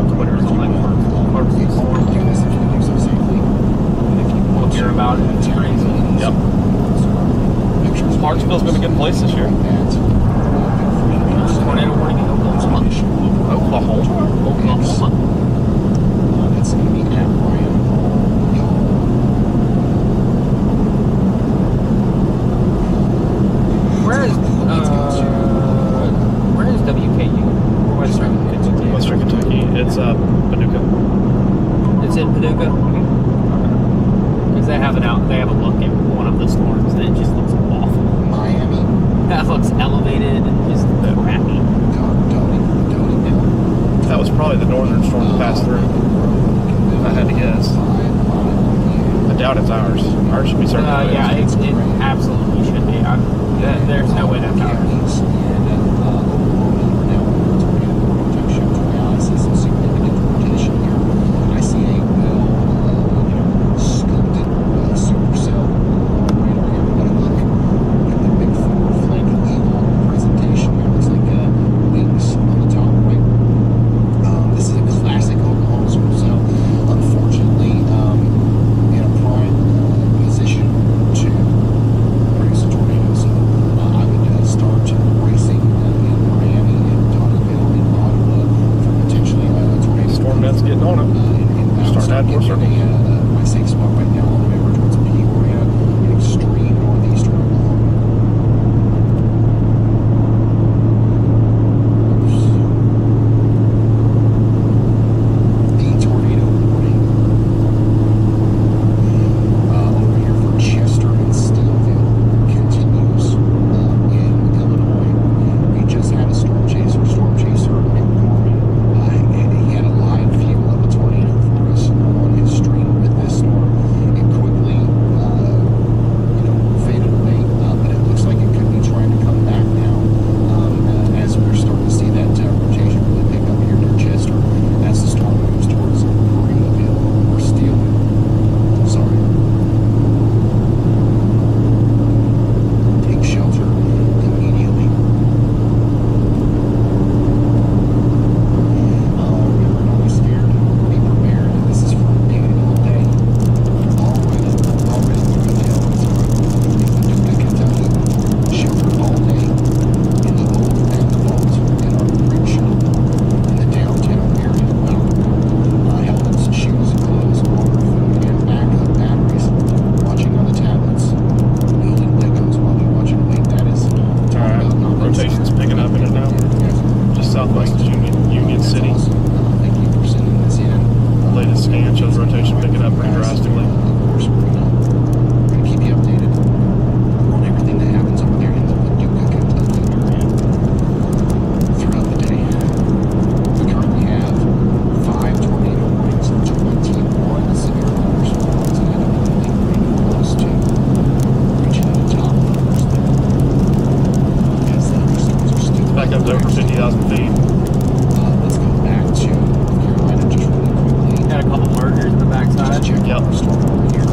Twitter's on that part If you can do so safely, and if you want hear about it, it's crazy. Yep. Pictures. Clarksville's been a good place this year. Tornado warning in Oklahoma. Oklahoma. That's going to be at Ryan. Where is WKU? Western Kentucky. Western Kentucky. It's Paducah. It's in Paducah. Because they have it out. They have a look at one of the storms, and it just looks awful. Miami. That looks elevated and just crappy. Don't down. That was probably the northern storm that passed through. I had to guess. I doubt it's ours. Ours should be certainly. Yeah, it absolutely should be. There's no way that's ours. I see a sculpted supercell radar here. We're gonna look at the big forward flanking eagle presentation here. Looks like wings on the top right. This is a classic Oklahoma supercell. Unfortunately, in a prime position to produce a tornado. So I would start racing in Miami and Donovan and Ottawa for potentially a tornado. Storm net's getting on it. Start adding more circles. My safe spot right now, all the way over towards Peoria, in extreme northeastern Oklahoma. The tornado warning over here for Chester and Steelville continues in Illinois. We just had a storm chaser, Nick Norman. He had a live view of a tornado for us on his stream with this storm. It quickly, faded away, but it looks like it could be trying to come back now as we're starting to see that rotation really pick up here near Chester as the storm moves towards Greenville or Steelville. Sorry. Take shelter immediately. Remember, don't be scared. Be prepared. This is for day to day. Already moving down in Paducah, Kentucky. Shelter all day in the old and the vault in our bridge in the downtown area. Helmets, shoes, clothes, water, food, and backup batteries. Watching on the tablets. Building Legos while we watch and wait. That is It's alright. Rotation's picking up in it now. Just southwest of Union City. Thank you for sending this in. Latest scan shows rotation picking up pretty drastically. Of course, we're gonna keep you updated on everything that happens over there in the Paducah, Kentucky area throughout the day. We currently have 5 tornado warnings and 21 severe thunderstorms, and I don't think we're even close to reaching the top numbers there. As thunderstorms are still Back up to over 50,000 feet. Let's go back to North Carolina just really quickly. Got a couple mergers in the backside. Check Yep. out our storm over here.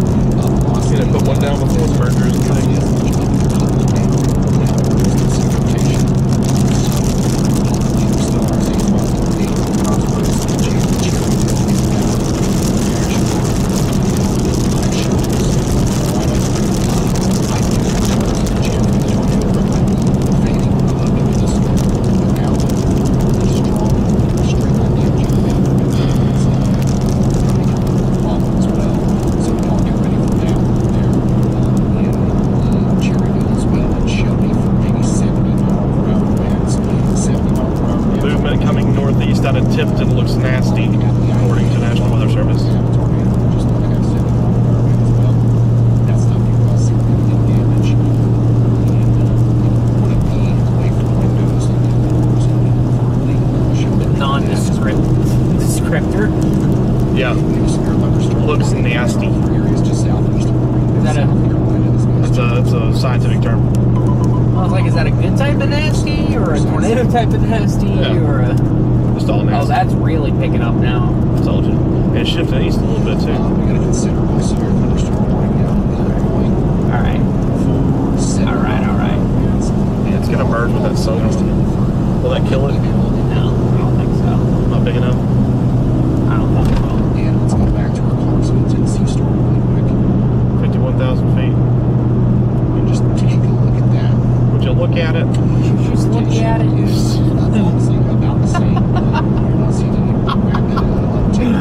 Gonna put one down before the mergers and things. heading northeast out of Tipton looks nasty, according to National Weather Service. Non-descriptor. Yeah, looks nasty. Is that It's a scientific term. I was like, is that a good type of nasty, or a tornado type of nasty, Yeah. or a... Just all nasty. Oh, that's really picking up now. I told you. And it's shifting east a little bit too. We got a considerable severe thunderstorm right now. Alright. Alright. It's gonna merge with that sonar. Will that kill it? No, I don't think so. Not big enough. I don't think so. And let's go back to our Clarksville, Tennessee storm really quick. 51,000 feet. And just take a look at that. Would you look at it? Just look at it. Is honestly about the same. You're not seeing any rapid uptake in the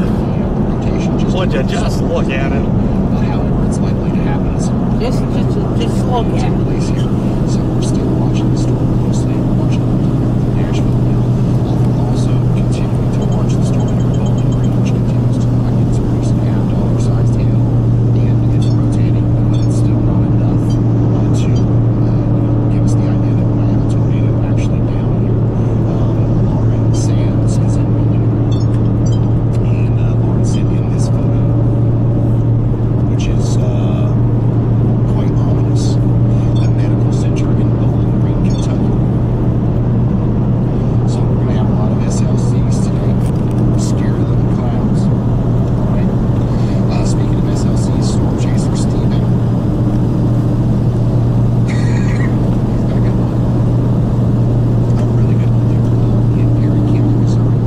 rotation. Would you just look at it? However, it's likely to happen. So Just look at it. place here. So we're still watching the storm closely. We're watching it from Nashville now. We're also continuing to watch the storm here in Bowling Green, which continues to like it's producing $1/2 sized hail, and it's rotating, but it's still not enough to give us the idea that we might have a tornado actually down here. Lauren Sands is in Bowling Green, and Lauren sent in this photo, which is quite ominous. A medical center in Bowling Green, Kentucky. So we're going to have a lot of SLCs today. Scary looking clouds. Alright. Speaking of SLCs, Storm Chaser Steven. He's got a good one. A really good one there in Perry County, Missouri.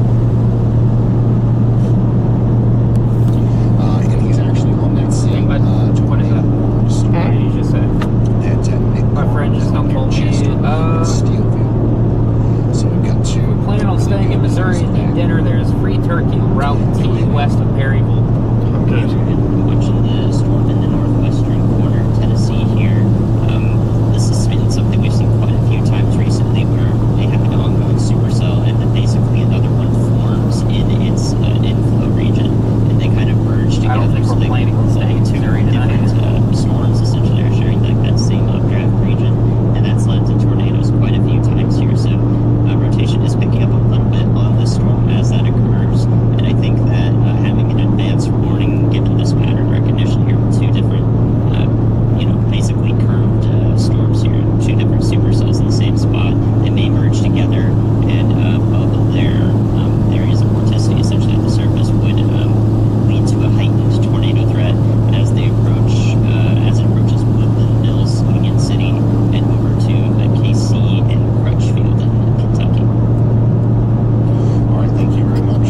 And he's actually on that same What is that? storm What did you just say? that Nick My friend just Carter told me, Chester Steelville. So we've got two. Plan on staying in Missouri and eat dinner. There's free turkey route T west of Perryville. Okay. Watching the storm in the northwestern corner of Tennessee here. This has been something we've seen quite a few times recently, where they have an ongoing supercell and then basically another one forms in its inflow region, and they kind of merge together. I don't think So we're they planning on staying in two Missouri tonight. different storms essentially are sharing that same updraft region, and that's led to tornadoes quite a few times here. So rotation is picking up a little bit on this storm as that occurs, and I think that having an advance warning, given this pattern recognition here with two different, basically curved storms here, two different supercells in the same spot, they may merge together, and both of their areas of vorticity essentially at the surface would lead to a heightened tornado threat as they approach, as it approaches Woodland Mills, Union City, and over to KC and Crutchfield in Kentucky. All right, thank you very much.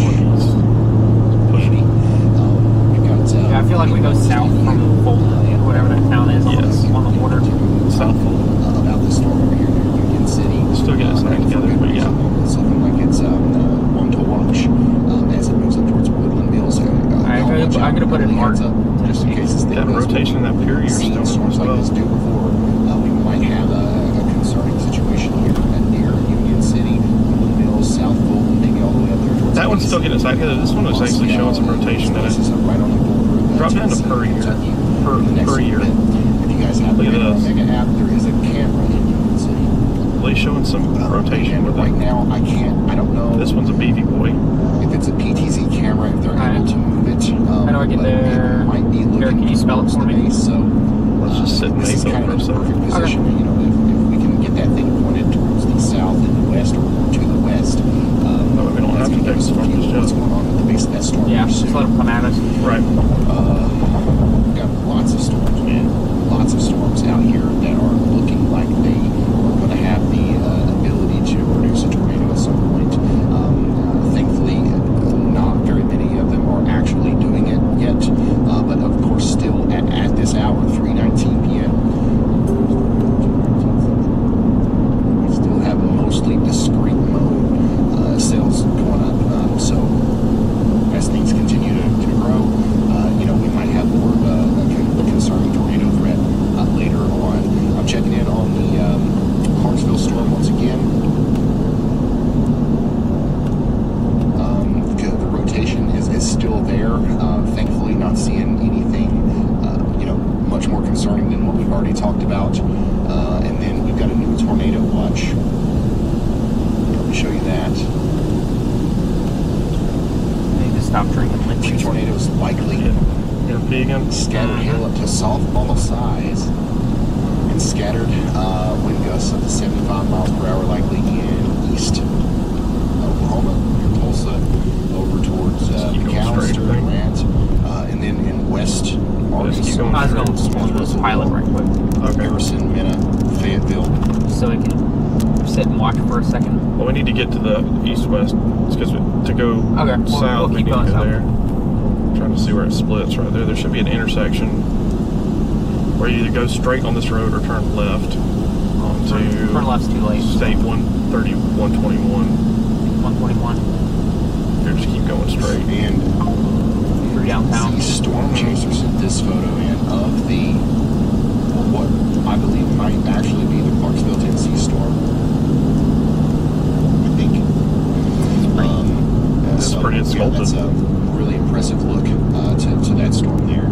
Andy, we've got. Yeah, I feel like we go south from Fulton, whatever that town is Yes. on the water. South. About this storm over here near Union City. Still getting its act together, but yeah. It's looking like it's one to watch as it moves up towards Woodland Mills. I'm gonna put it in March. Just in case it's That rotation in that period seen still storms like this do before. We might have a concerning situation here near Union City, Woodland Mills, South Fulton, maybe all the way up there towards That one's still getting its act together. This one was actually showing some rotation in it. This is right on the border of Drop down to Tennessee, per year. Kentucky. Per- In the next per year. bit. If you guys have the Look at this. Mega app, there is a camera in Union City. Well, he's showing some rotation And with right it. now, I don't know This one's a beefy boy. if it's a PTZ camera, if they're Alright. able to move it. How do I get but there? it might be Eric, looking can you spell it towards for the me? base, so Let's just sit in this is Mayfield kind for of a the perfect second. position. You know, if we can get that thing pointed towards the south and the west, or to the west, No, we don't have to that's take gonna give us a storm view just of what's yet. going on at the base of that storm. Yeah, here just soon. let them come at us. Right. We've got lots of storms, man. Lots of storms out here that are looking like they are going to have the ability to produce a tornado at some point. Thankfully, not very many of them are actually doing it yet. But of course, still at this hour, 3:19 p.m. capturing in Two Lindsay. tornadoes likely. MP again. Scattered hail up to softball size. And scattered wind gusts up to 75 miles per hour likely in east Oklahoma, near Tulsa, over towards Keep going straight, McAllister, right? Grant, and then in west keep Arkansas, going I was going Small to Russell, pilot right quick, Okay. Harrison, Mena, Fayetteville. so we can sit and watch for a second. Well, we need to get to the east-west because to go Okay, we'll south, we keep need to going go south. there. Trying to see where it splits right there. There should be an intersection where you either go straight on this road or turn left onto Turn left's too late. State 130, 121. 121 Here, just keep going straight. And through downtown. the storm chaser sent this photo in of the, what I believe might actually be the Clarksville, Tennessee storm. I think. It's pretty sculpted. That's a really impressive look to that storm there,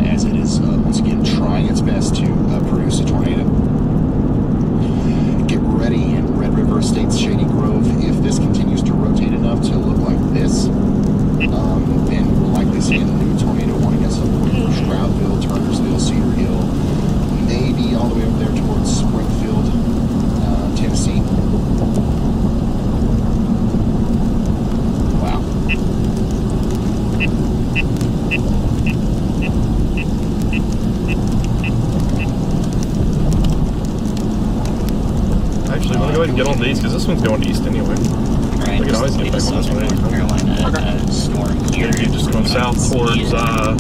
as it is once again trying its best to produce a tornado. Get ready in Red River Estates, Shady Grove. If this continues to rotate enough to look like this, then we'll likely see a new tornado warning at some point for Stroudville, Turnersville, Cedar Hill, maybe all the way over there towards Springfield, Tennessee. Wow. Actually, I'm going to go ahead and get on these because this one's going east anyway. Right, We can always get back on this one North anytime. Carolina storm here. You're just going south towards the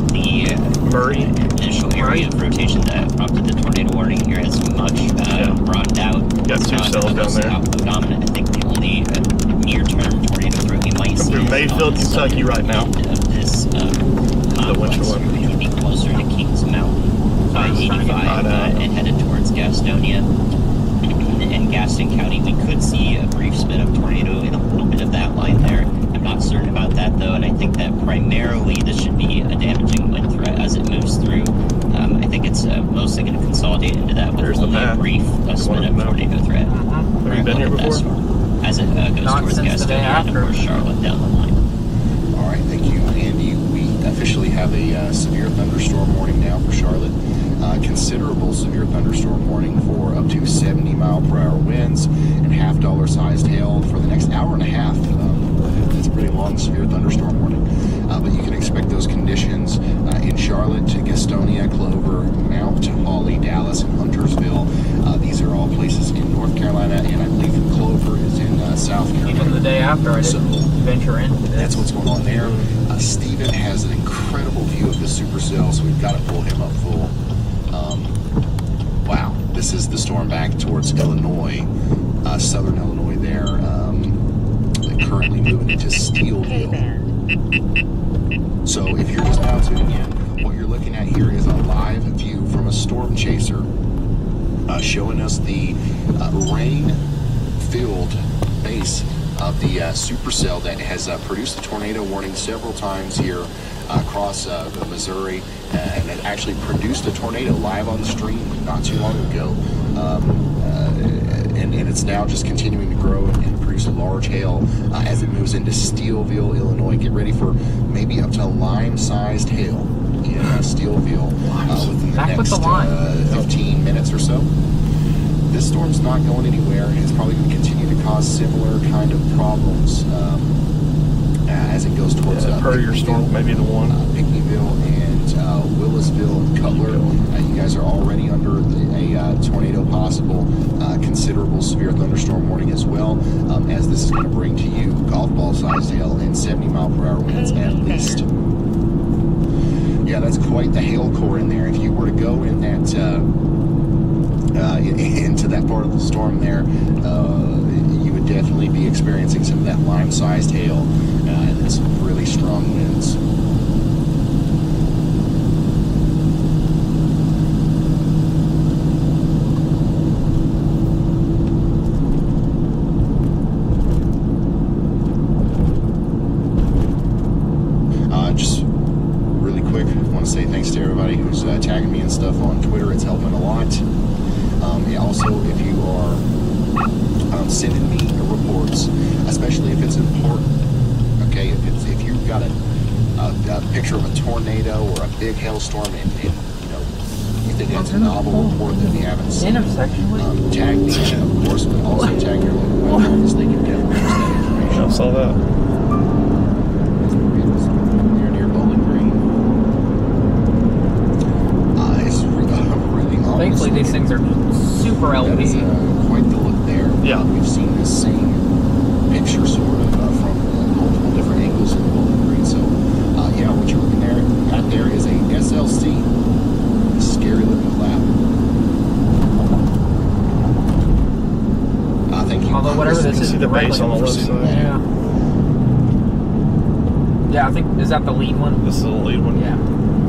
Murray. initial area of rotation that prompted the tornado warning here has much broadened out. Got two cells down there. Dominant. I think the only near-term tornado threat we might see through is Mayfield, on the Kentucky southern right now. end of this complex, winter one. which would be closer to Kings Mountain by 85 and headed towards Gastonia. In Gaston County, we could see a brief spin-up tornado in a little bit of that line there. I'm not certain about that though, and I think that primarily this should be a damaging wind threat as it moves through. I think it's mostly going to consolidate into that with There's the only a path. brief wanna spin-up know? tornado threat. Have you been here before? As it goes Not towards since the day Gastonia and of after. course Charlotte down the line. All right, thank you, Andy. We officially have a severe thunderstorm warning now for Charlotte. Considerable severe thunderstorm warning for up to 70 mile per hour winds and $50 sized hail for the next hour and a half. That's a pretty long severe thunderstorm warning. But you can expect those conditions in Charlotte, Gastonia, Clover, Mount, Hawley, Dallas, and Huntersville. These are all places in North Carolina, and I believe Clover is in South Carolina. Even the day after, I didn't venture into this. That's what's going on there. Steven has an incredible view of the supercell, so we've got to pull him up full. Wow, this is the storm back towards Illinois, southern Illinois there. Currently moving into Steelville. K-band. So if you're just now tuning in, what you're looking at here is a live view from a storm chaser showing us the rain-filled base of the supercell that has produced a tornado warning several times here across Missouri, and it actually produced a tornado live on the stream not too long ago. And it's now just continuing to grow and produce a large hail as it moves into Steelville, Illinois. Get ready for maybe up to lime-sized hail in Steelville within the Back with next the lime. 15 minutes or so. This storm's not going anywhere, and it's probably going to continue to cause similar kind of problems as it goes towards Courier storm may be the one. Pinckneyville and Willisville and Cutler. You guys are already under a tornado possible, considerable severe thunderstorm warning as well, as this is going to bring to you golf ball sized hail and 70 mile per hour winds at least. Yeah, that's quite the hail core in there. If you were to go in that into that part of the storm there, you would definitely be experiencing some of that lime-sized hail and then some really strong winds. Just really quick, I want to say thanks to everybody who's tagging me and stuff on Twitter. It's helping a lot. Also, if you are sending me reports, especially if it's important okay? If you've got a picture of a tornado or a big hailstorm, and you think that's a novel report that we haven't seen, Intersection. tag me, of course, but also tag your local weather office. They can get that information. I saw that. Near Bowling Green. It's really awesome. Thankfully, these things are super That is LP. quite the look there. Yeah. We've seen this same picture sort of from multiple different angles in Bowling Green. So, yeah, what you're looking at there is a SLC. Scary looking cloud. Thank you. Although whatever Chris, this You is, see the base on the left Precision. side. Yeah. Yeah, I think, is that the lead one? This is the lead one. Yeah.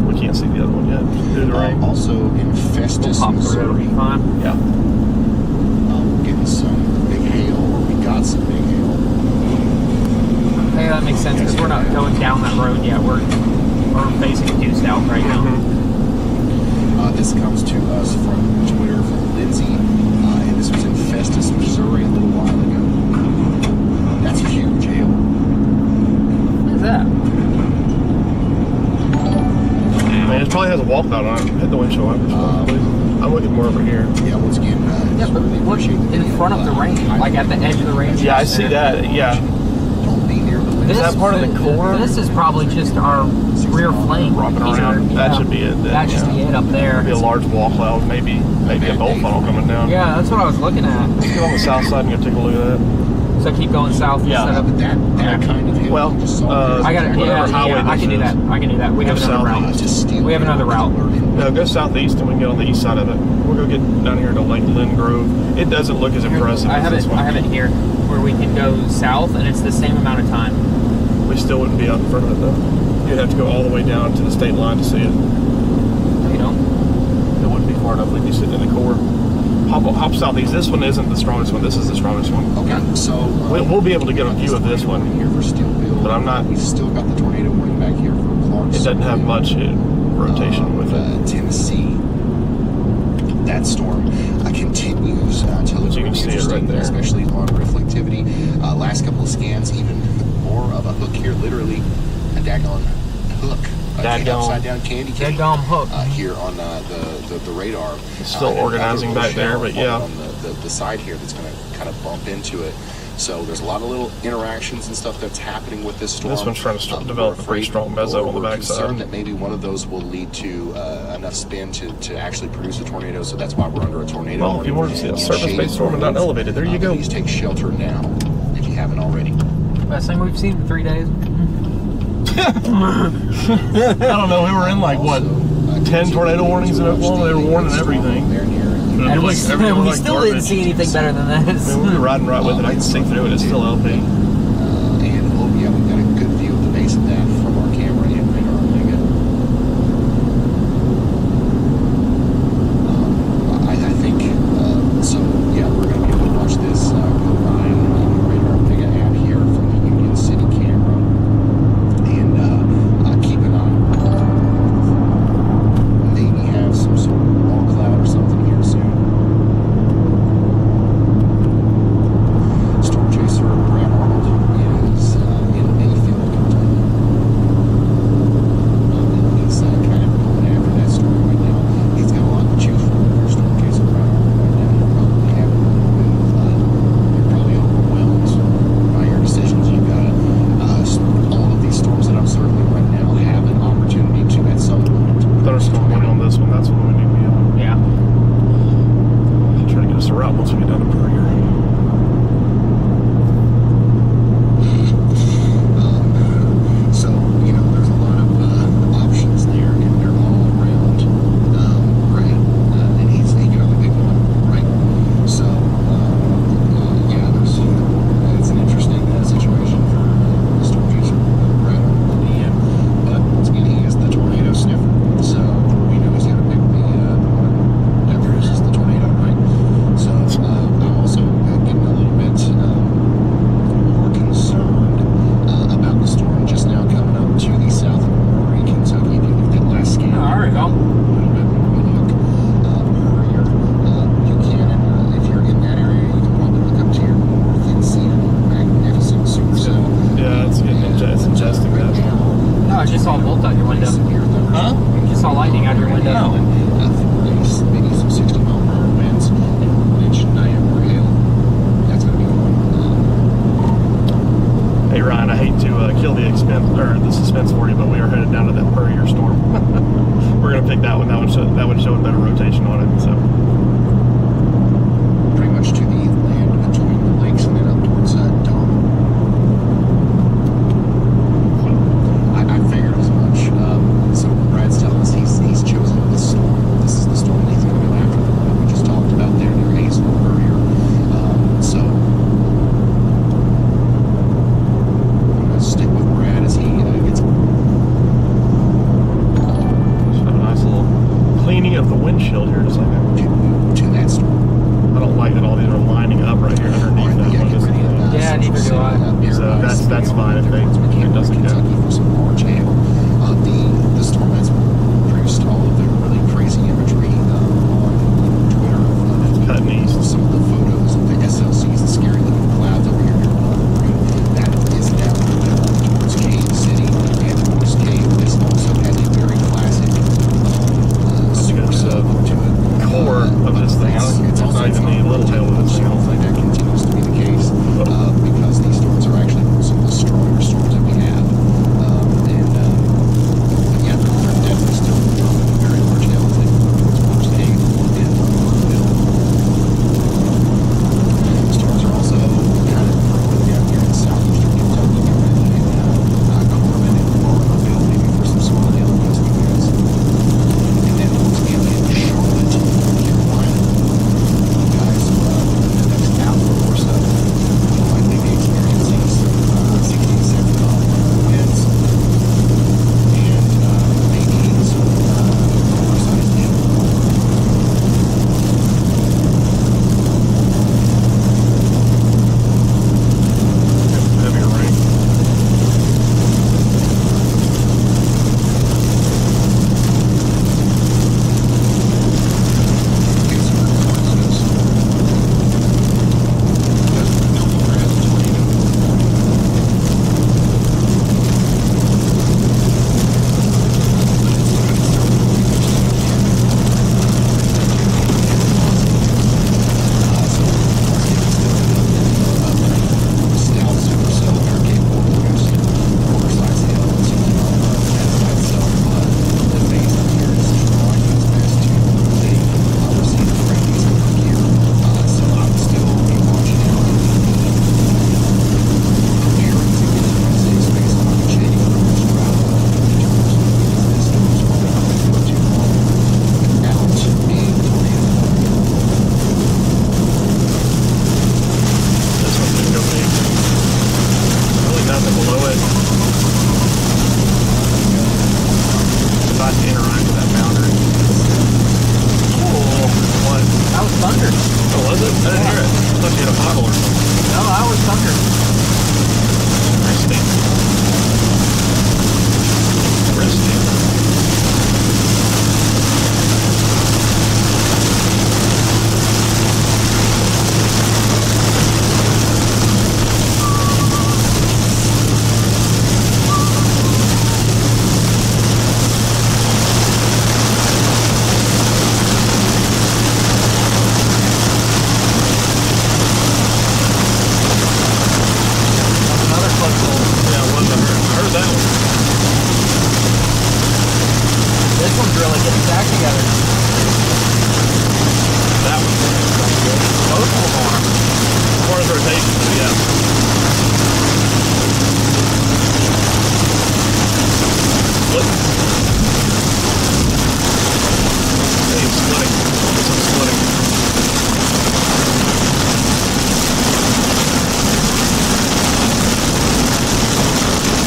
We can't see the other one yet due to the rain. Also in Festus, Pop through, it'll Missouri, be fine. Yeah. we're getting some big hail. We got some big hail. Hey, that makes sense because we're not going down that road yet. We're facing due south right now. This comes to us from Twitter from Lindsay, and this was in Festus, Missouri a little while ago. That's huge hail. What is that? I mean, it probably has a wall cloud on it. Hit the windshield wipers. I'm looking more over here. Yeah, once again, Yeah, but really we're appreciate the in video. front of the rain, like at the edge of the rain. Yeah, I see that. Yeah. Don't be near the window. Is that part of the core? This is probably just our rear flame. Rocking around. That should be it then, That should yeah. be it up there. Be a large wall cloud, maybe a bolt funnel coming down. Yeah, that's what I was looking at. Let's go on the south side and go take a look at that. So keep going south Yeah. instead of. But that kind of hail. Well, we just saw I got it. whatever highway Yeah, I this can do is. that. I can do that. We have Go another south. route. to steal We have another route. No, go southeast and we can get on the east side of it. We'll go get down here to Lake Lynn Grove. It doesn't look as impressive I as have this it. one. I have it here, where we can go south, and it's the same amount of time. We still wouldn't be out in front of it though. You'd have to go all the way down to the state line to see it. No, you don't. It wouldn't be far enough. We'd be sitting in the core. Hop southeast. This one isn't the strongest one. This is the strongest one. Okay, so We'll be able to get a view of this one. Here for Steelville, But I'm not- We've still got the tornado warning back here for Clarksville. It doesn't have much rotation with it. Tennessee. That storm continues to look But you can really see it right interesting, there. especially on reflectivity. Last couple of scans, even more of a hook here, literally a daggone hook. Daggone. Upside down candy cane. Daggone hook. Here on the radar. It's still And organizing another back there, shell but yeah. on the side here that's going to kind of bump into it. So there's a lot of little interactions and stuff that's happening with this storm. This one's trying to develop a pretty strong We're meso on the backside. concerned that maybe one of those will lead to enough spin to actually produce a tornado. So that's why we're under a tornado. Well, if you wanted to see a surface-based storm and not elevated, there you go. Please take shelter now if you haven't already. Best thing we've seen in 3 days. I don't know. We were in like what? 10 tornado warnings in Oklahoma. They were warning everything. And we, Everything we like still garbage. didn't see anything better than this. I mean, we were riding right with it. I can see through it. It's still LP. And oh yeah, we've got a good view of the base of that from our camera and radar. I think so. Yeah, we're going to be able to watch this go by on the Radar Omega app here from the Union City camera, and keep an eye. Maybe have some sort of wall cloud or something here soon. Storm chaser Brad Arnold saw a bolt out your window. Huh? You just saw lightning out your window. Maybe some 60-mile-per-hour winds and 1-inch diameter hail. That's going to be going Hey Ryan, I hate to kill the suspense for you, but we are headed down to that Purrier storm. We're gonna pick that one. That one showed better rotation on it. So pretty much to the land between the lakes and then up towards Dom. I figured as much. So Brad's telling us he's chosen this storm. This is the storm that he's going to go after. The one that we just talked about there near Hazel and Purrier. So I'm going to stick with Brad as he gets a nice little cleaning of the windshield here in a second. to that storm. I don't like that all these are lining up right here underneath that one. Yeah, neither do I. So that's fine if it doesn't go. Kentucky for some large hail. The storm has produced all of the really crazy imagery on Twitter. Cutting east. Some of the photos of the SLCs, the scary looking clouds over here near Walmart. That is down towards Cave City and towards Cave. This also has a very classic source to it. Core of this thing. It's also not even the little tail of this thing. Hopefully that continues to be the case because these storms are actually some of the stronger storms that we have. Yeah, they're definitely still dropping very large hail as they move towards Cave and Bill. Storms are also kind of growing down here in southeastern Kentucky, Corbin and Barberville, maybe for some small hail against you guys. And then once again in Charlotte, Carolina, guys, the next hour or so will likely be experiencing some 60 to 70 mile per hour winds and maybe some oversized hail. Heavier rain. This one's gonna go big. Really nothing below it. It's about to interact with that boundary. Oh, what? That was thunder. Oh, was it? I didn't hear it. I thought you had a pothole or something. No, that was thunder. Interesting. Interesting. Another close one. Yeah, it was. I heard that one. This one's really getting stacked together. That one. Both of them are. As far as rotation, yeah. Split. Hey, it's splitting. This one's splitting.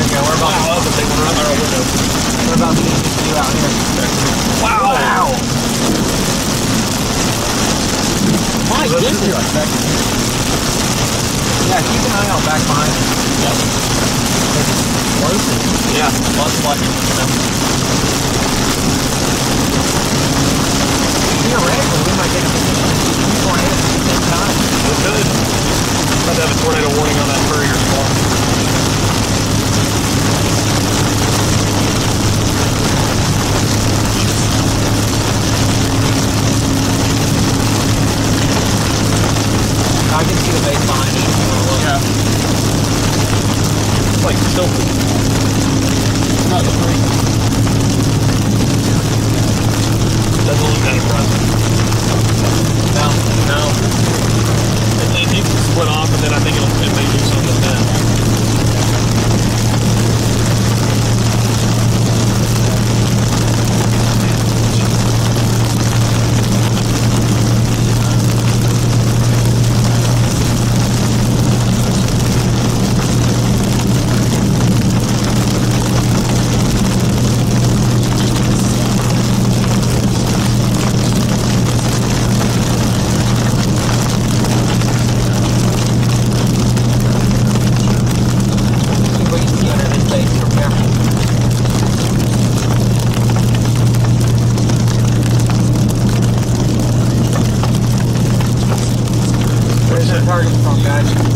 Okay, we're about Wow, that's a big one right there. Window. we're about to do out here. Wow. My goodness. Yeah, keep an eye out back behind us. Yep. Explosive. Yeah. Lots of luck. Theoretically, we might get a tornado at the same time. We could. About to have a tornado warning on that Purrier storm. like tilted. Not the three. Doesn't look that impressive. No. It needs to split off, and then I think it may do something then.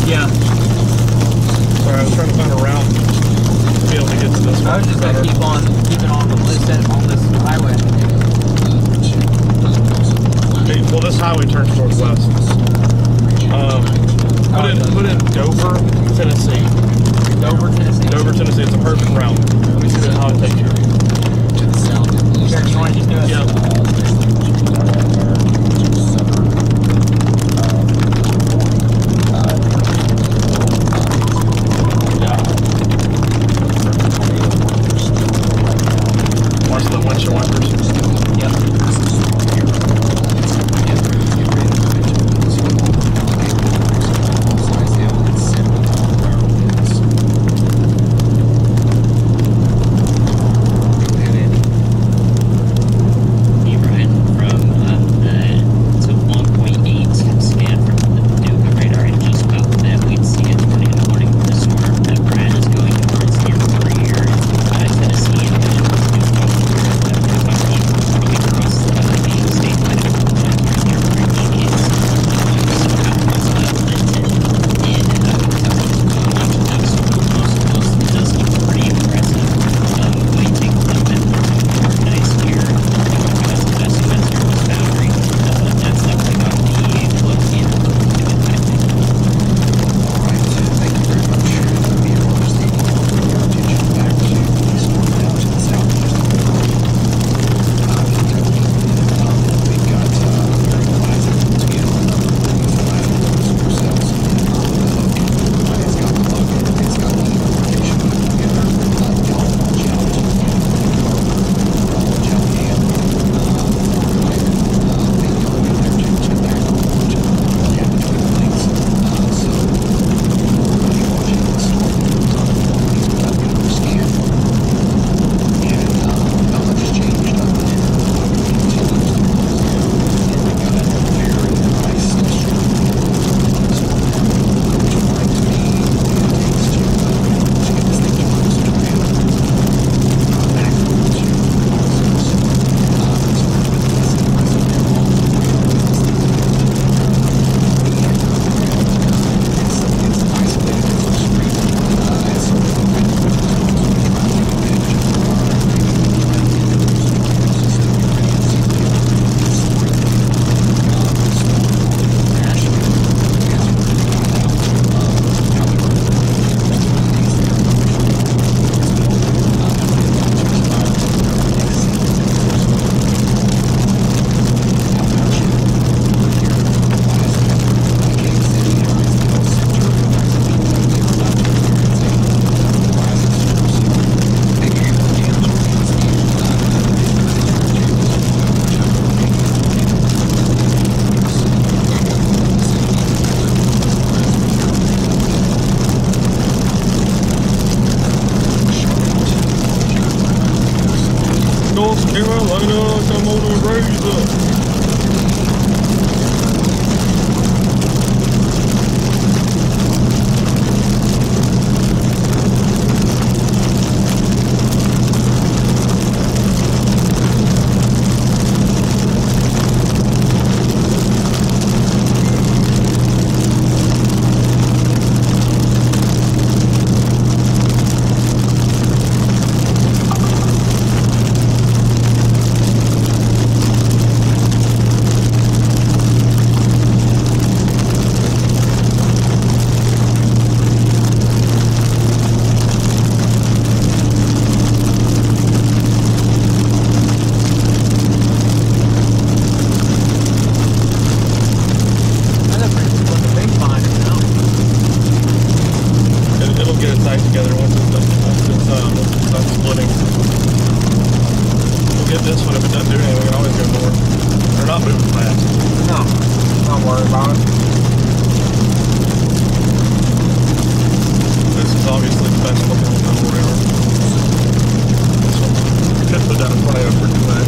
Yeah. Sorry, I was trying to find a route to be able to get to this one. I was just gonna keeping on the list on this highway. Well, this highway turns northwest. Put in Dover, Tennessee. Dover, Tennessee. Dover, Tennessee. It's a perfect route. Let me see how it takes you. To the south and east. Sure, you want to just do it? Yeah. Watch the windshield wipers. Yep. Hey, Brian, from to 1.8 span from the Paducah radar, and just about that we'd see a tornado warning for the storm that Brian is going towards the interior into Tennessee and then probably across the state line of Georgia, where he is somehow Clinton in most of it does look pretty impressive. When you take a look at the organized here, that's the boundary. That's definitely got the look into it, I think. All right, thank you very much. We are understanding your attention back to the storm down to the southeast. We've got very classic scale number 35 cells. It's got the look, it's got the information together. Y'all watch out. Watch out, and they go in there to back to between things. So be watching the storm. Please do not understand. And knowledge has changed up and continues to close down. And we've got a very nice storm. So would you like to be takes to get this thing to close to back to North Carolina, come on and raise up. get it tight together once it's done splitting. We'll get this one. If it doesn't do anything, we can always go more. They're not moving fast. No, don't worry about it. This is obviously the best looking one on the radar. This one. We could put that in front of it for today.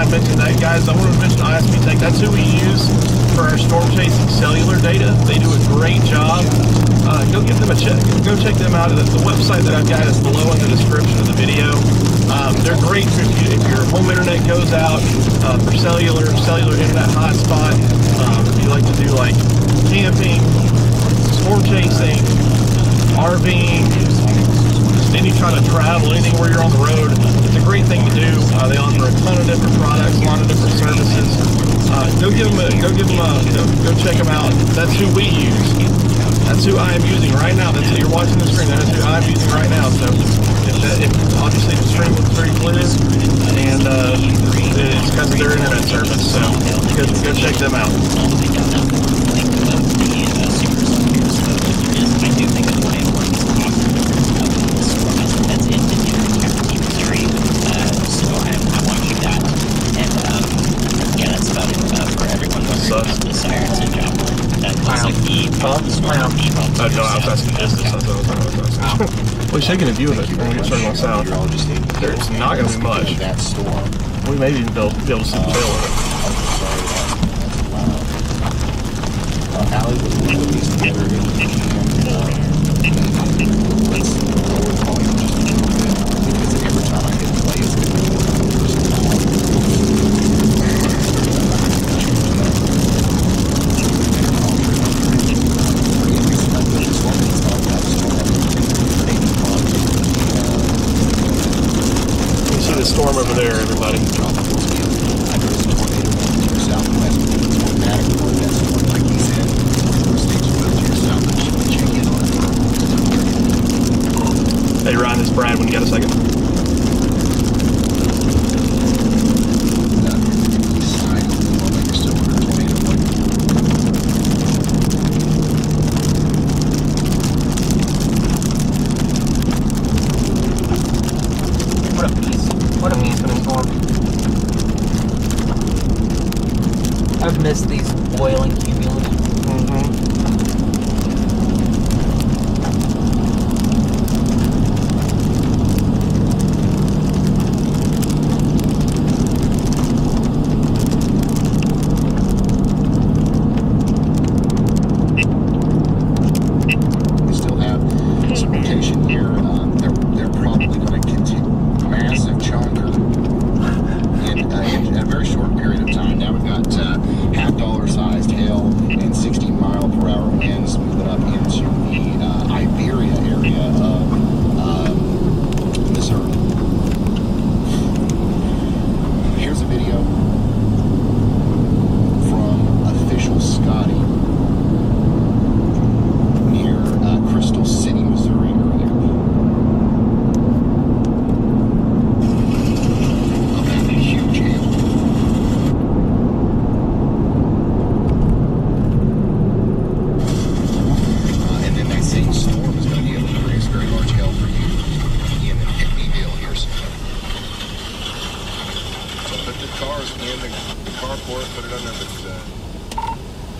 Mention that, guys. I wanted to mention ISP Tech. That's who we use for our storm chasing cellular data. They do a great job. Go give them a check. Go check them out. The website that I've got is below in the description of the video. They're great if your home internet goes out for cellular internet hotspot. If you like to do like camping, storm chasing, RVing, any kind of travel, anything where you're on the road, it's a great thing to do. They offer a ton of different products, a lot of different services. Go check them out. That's who we use. That's who I am using right now. That's you're watching the screen. That's who I'm using right now. So, if obviously the stream looks very clear, and it's because of their internet service. So, go check them out. Oh, no, I was asking distance. That's what I was asking. Well, he's taking a view of it when we get started on south. There's not going to be much. We may even be able to see the tail of it. Allie was one of these together let's lower the volume just a little bit because every time I hit play it's going to be the first You see the storm over there, everybody. Hey Ryan, it's Brad when you got a second. What a peaceful storm. I've missed these boiling cumulus.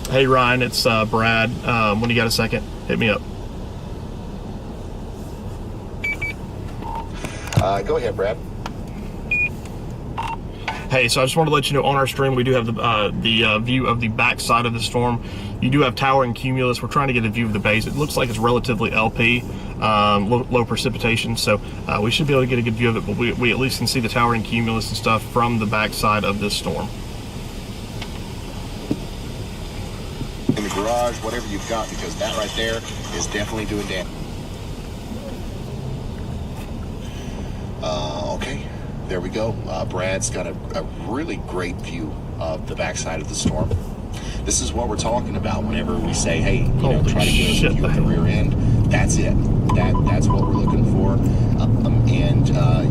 Hey Ryan, it's Brad. When you got a second, hit me up. Go ahead, Brad. Hey, so I just wanted to let you know on our stream we do have the view of the back side of the storm. You do have towering cumulus. We're trying to get a view of the base. It looks like it's relatively LP, low precipitation, so we should be able to get a good view of it, but we at least can see the towering cumulus and stuff from the back side of this storm. In the garage, whatever you've got, because that right there is definitely doing damage. Okay, there we go. Brad's got a really great view of the backside of the storm. This is what we're talking about whenever we say, hey, try to get us a view of the rear end. That's it. That's what we're looking for. And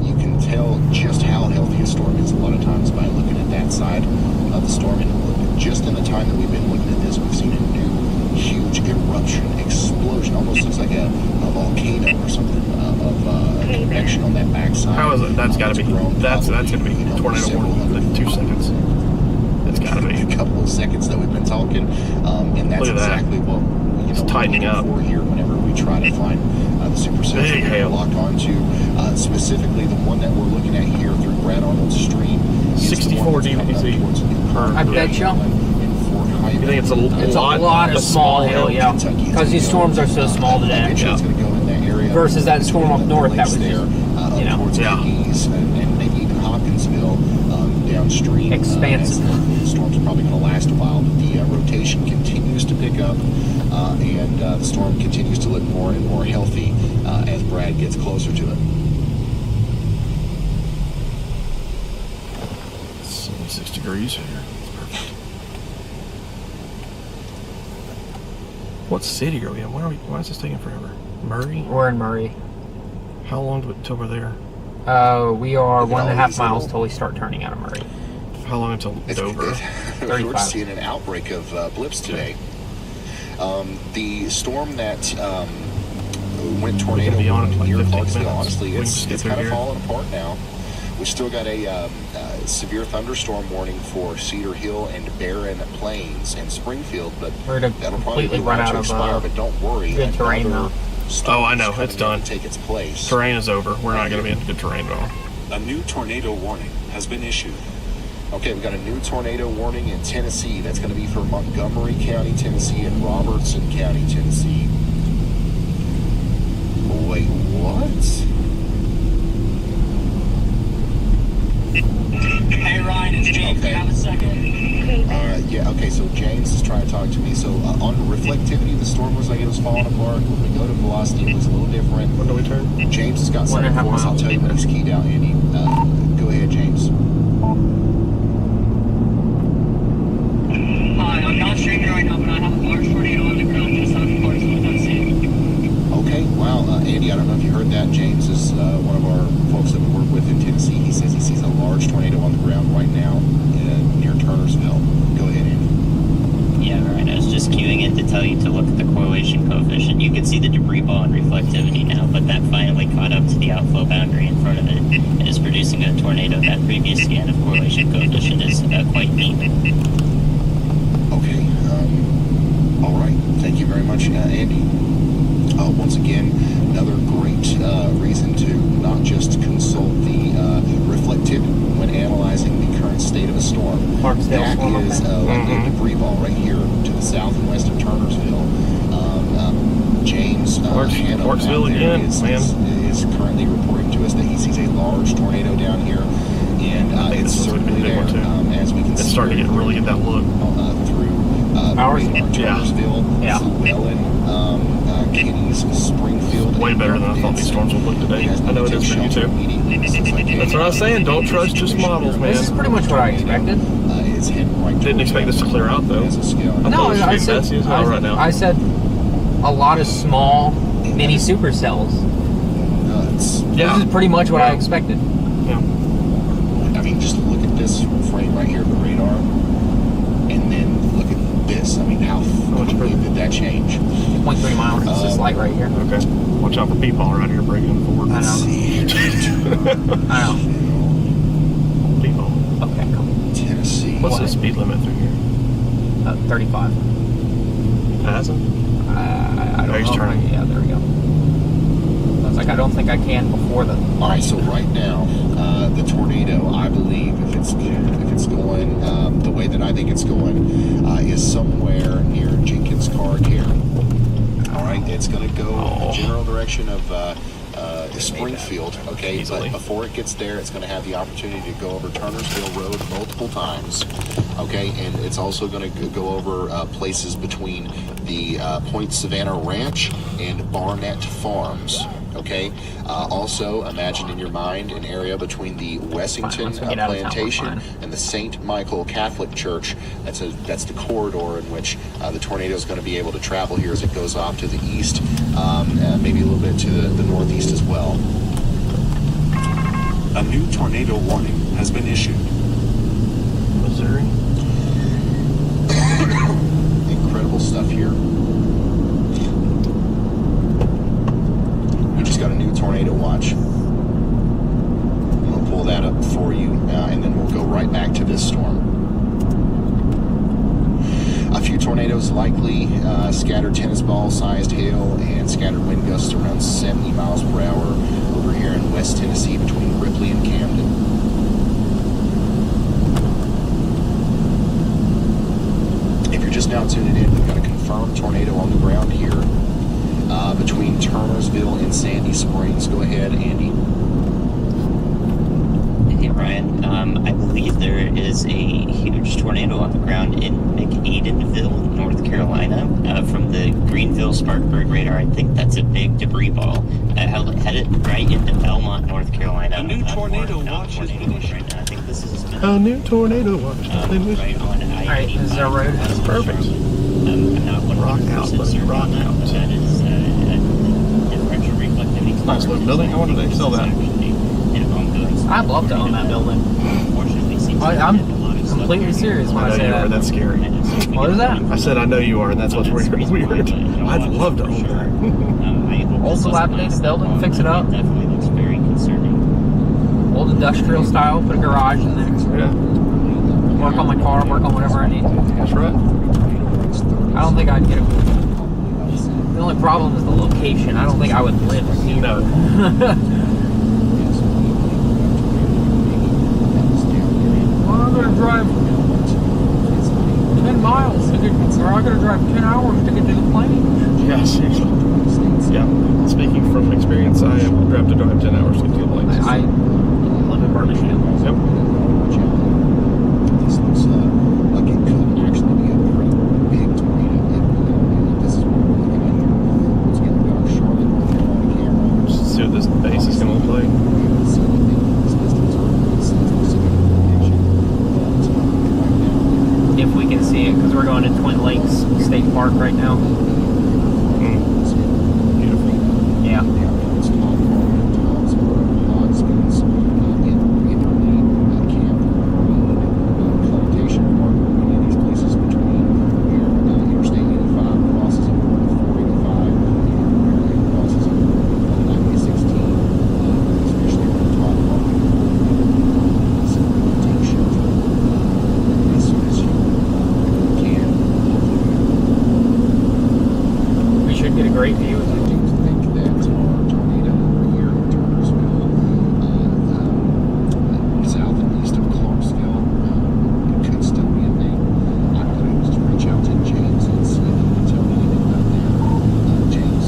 you can tell just how healthy a storm is a lot of times by looking at that side of the storm. And just in the time that we've been looking at this, we've seen a new huge eruption, explosion. Almost looks like a volcano or something of convection on that backside. How is it? That's got to be. That's going to be tornado warning in 2 seconds. It's got to be a couple of seconds that we've been talking, and that's exactly what it's tightening up for here. Whenever we try to find the supercells that we're locked onto, specifically the one that we're looking at here through Brad Arnold's stream, 64 dBz. I bet you. You think it's a lot of small hail, yeah, because these storms are so small today. Versus that storm up north that was just, and maybe even Hopkinsville downstream. Expansive. The storm's probably going to last a while, but the rotation continues to pick up, and the storm continues to look more and more healthy as Brad gets closer to it. 76 degrees here. That's perfect. What city are we in? Why is this taking forever? Murray? We're in Murray. How long until we're there? We are 1.5 miles till we start turning out of Murray. How long until Dover? We're seeing an outbreak of blips today. The storm that went tornado near Clarksville, honestly, it's kind of falling apart now. We still got a severe thunderstorm warning for Cedar Hill and Barren Plains and Springfield, but that'll probably be run out to of expire. But don't worry, good terrain though. Oh, I know, it's done. Take its place. Terrain is over. We're not going to be in good terrain at all. A new tornado warning has been issued. Okay, we've got a new tornado warning in Tennessee. That's going to be for Montgomery County, Tennessee, and Robertson County, Tennessee. Wait, what? Hey Ryan, it's James. Okay. You have a second? Yeah, okay, so James is trying to talk to me. So on the reflectivity, the storm was like it was falling apart. When we go to velocity, it looks a little different. When do we turn? James has got something for us. I'll tell you when he's keyed out, Andy. Go ahead, James. Hi, I'm not streaming right now, but I have a large tornado on the ground just out of Clarksville, Tennessee. Okay, wow. Andy, I don't know if you heard that. James is one of our folks that we work with in Tennessee. He says he sees a large tornado on the ground right now near Turnersville. Go ahead, Andy. Yeah, right. I was just queuing in to tell you to look at the correlation coefficient. You can see the debris ball and reflectivity now, but that finally caught up to the outflow boundary in front of it and is producing a tornado. That previous scan of correlation coefficient is quite neat. Okay. All right. Thank you very much, Andy. Once again, another great reason to not just consult the reflectivity when analyzing the current state of a storm. That is like a debris ball right here to the south and west of Turnersville. James Clarksville again, is currently reporting to us that he sees a large tornado down here, and it's certainly there. As we can see, it's starting to really get that look through Turnersville, Llewellyn, Kitties, Springfield. Way better than I thought these storms would look today. I know it is for you too. That's what I was saying. Don't trust just models, man. This is pretty much what I expected. Didn't expect this to clear out though. I said a lot of small mini supercells. Yeah. This is pretty much what I expected. Yeah. I mean, just look at this frame right here of the radar, and then look at this. I mean, how quickly did that change? 0.3 miles. It's this light right here. Okay. Watch out for Peepaw right here breaking forward. I know. I know. Peepaw. Okay, cool. Tennessee. What's the speed limit through here? 35. Hasn't? I don't He's know. turning. Yeah, there we go. I was like, I don't think I can before the. All right, so right now, the tornado, I believe, if it's that I think it's going is somewhere near Jenkins Car Care. All right, it's going to go in the general direction of Springfield, okay? Easily. But before it gets there, it's going to have the opportunity to go over Turnersville Road multiple times, okay? And it's also going to go over places between the Point Savannah Ranch and Barnett Farms, okay? Also, imagine in your mind an area between the Wessington Once we get out of town, we're Plantation fine. and the St. Michael Catholic Church. That's the corridor in which the tornado is going to be able to travel here as it goes off to the east, maybe a little bit to the northeast as well. A new tornado warning has been issued. Missouri. Incredible stuff here. We just got a new tornado watch. We'll pull that up for you, and then we'll go right back to this storm. A few tornadoes likely, scattered tennis ball sized hail and scattered wind gusts around 70 miles per hour over here in West Tennessee between Ripley and Camden. If you're just now tuning in, we've got a confirmed tornado on the ground here between Turnersville and Sandy Springs. Go ahead, Andy. Hey Ryan, I believe there is a huge tornado on the ground in McAdenville, North Carolina, from the Greenville Spartanburg radar. I think that's a big debris ball headed right into Belmont, North Carolina. A new tornado watch has been issued. Right now. I think this is A new tornado watch. right on I-85. Alright, this is our road. That's perfect. I'm not 100% Rock out, buddy, certain rock on that, out. but that is a differential reflectivity. Nice little building. I wonder if they sell that. I'd love to own that building. I'm completely serious when I I know say you are. that. That's scary. What is that? I said I know you are, and that's what's weird. I'd love to own that. Old dilapidated building, fix it up. Definitely looks very concerning. Old industrial style, put a garage in there. Yeah, Work on my car, work on whatever I need. that's right. I don't think I'd get it. The only problem is the location. I don't think I would live here. No. Well, I'm gonna drive 10 miles to get, or I'm gonna drive 10 hours to get to the plane. Yeah, seriously. Yeah. Speaking from experience, I have to drive 10 hours to get to the place. I live in Birmingham. Yep. This looks like it could actually be a pretty big tornado. This is what we're looking at here. Once again, we've got our Charlotte on camera. Just see what this base is going to look like. If we can see it, because we're going to Twin Lakes State Park right now. Beautiful. Yeah. We should get a great view. South and east of Clarksville, it could still be a thing. I don't know, just reach out to James and see if he can tell me anything about that. James,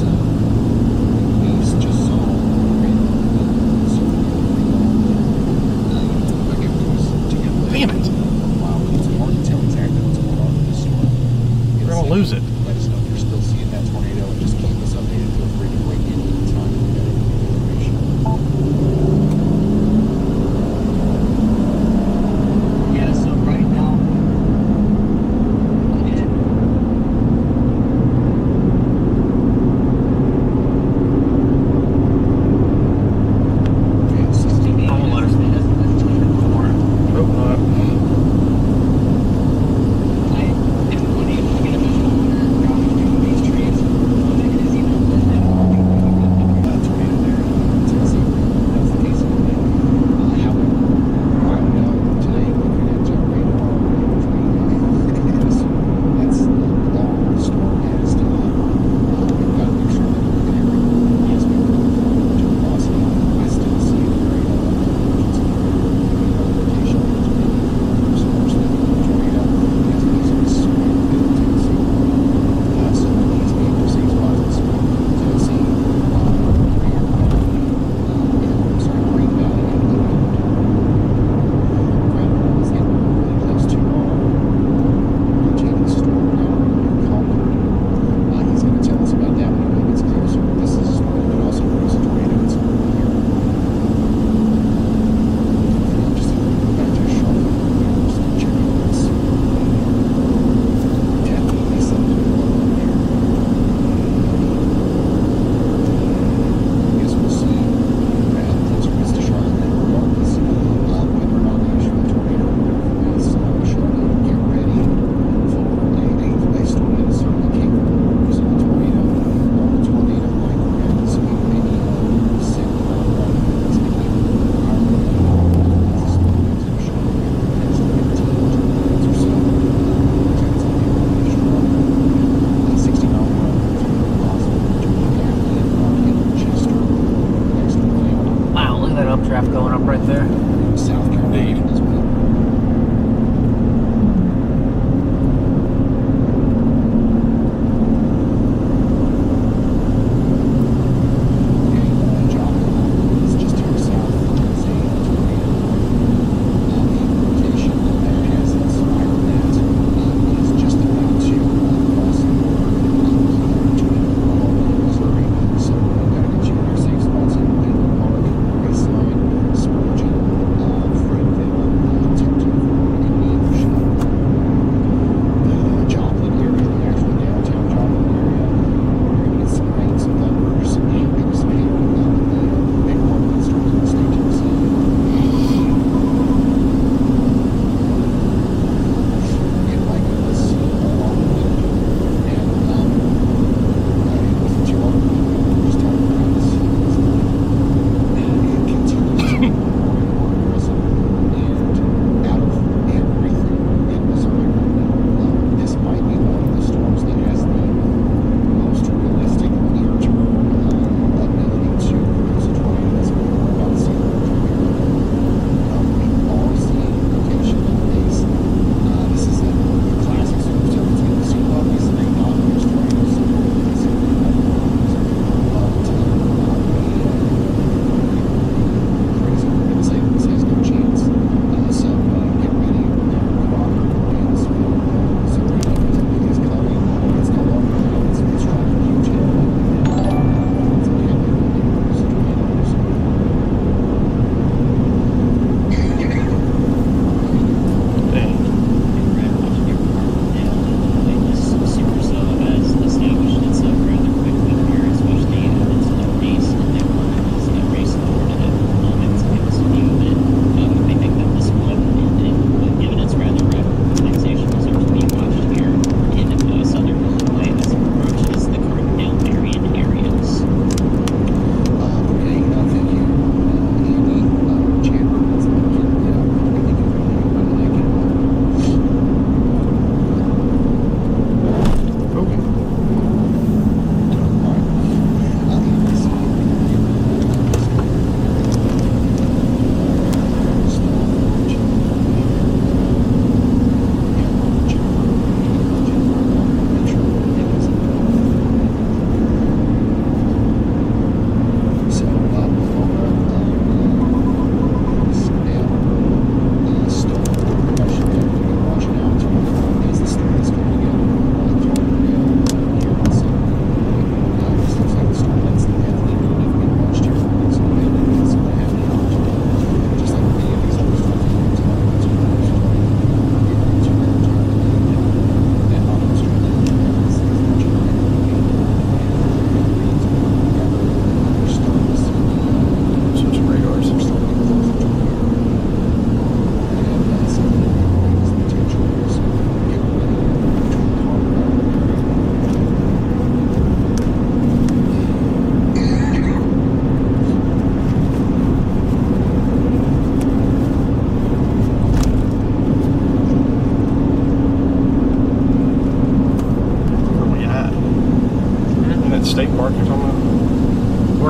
we just saw Damn it. Wow, it's hard to tell exactly what's going on with this storm. We're going to lose it. Let us know if you're still seeing that tornado and just keep us updated. Feel free to break in anytime if you've got any information. Yeah, so right now, I won't let us do this. Hope not. I am unable to get a visual on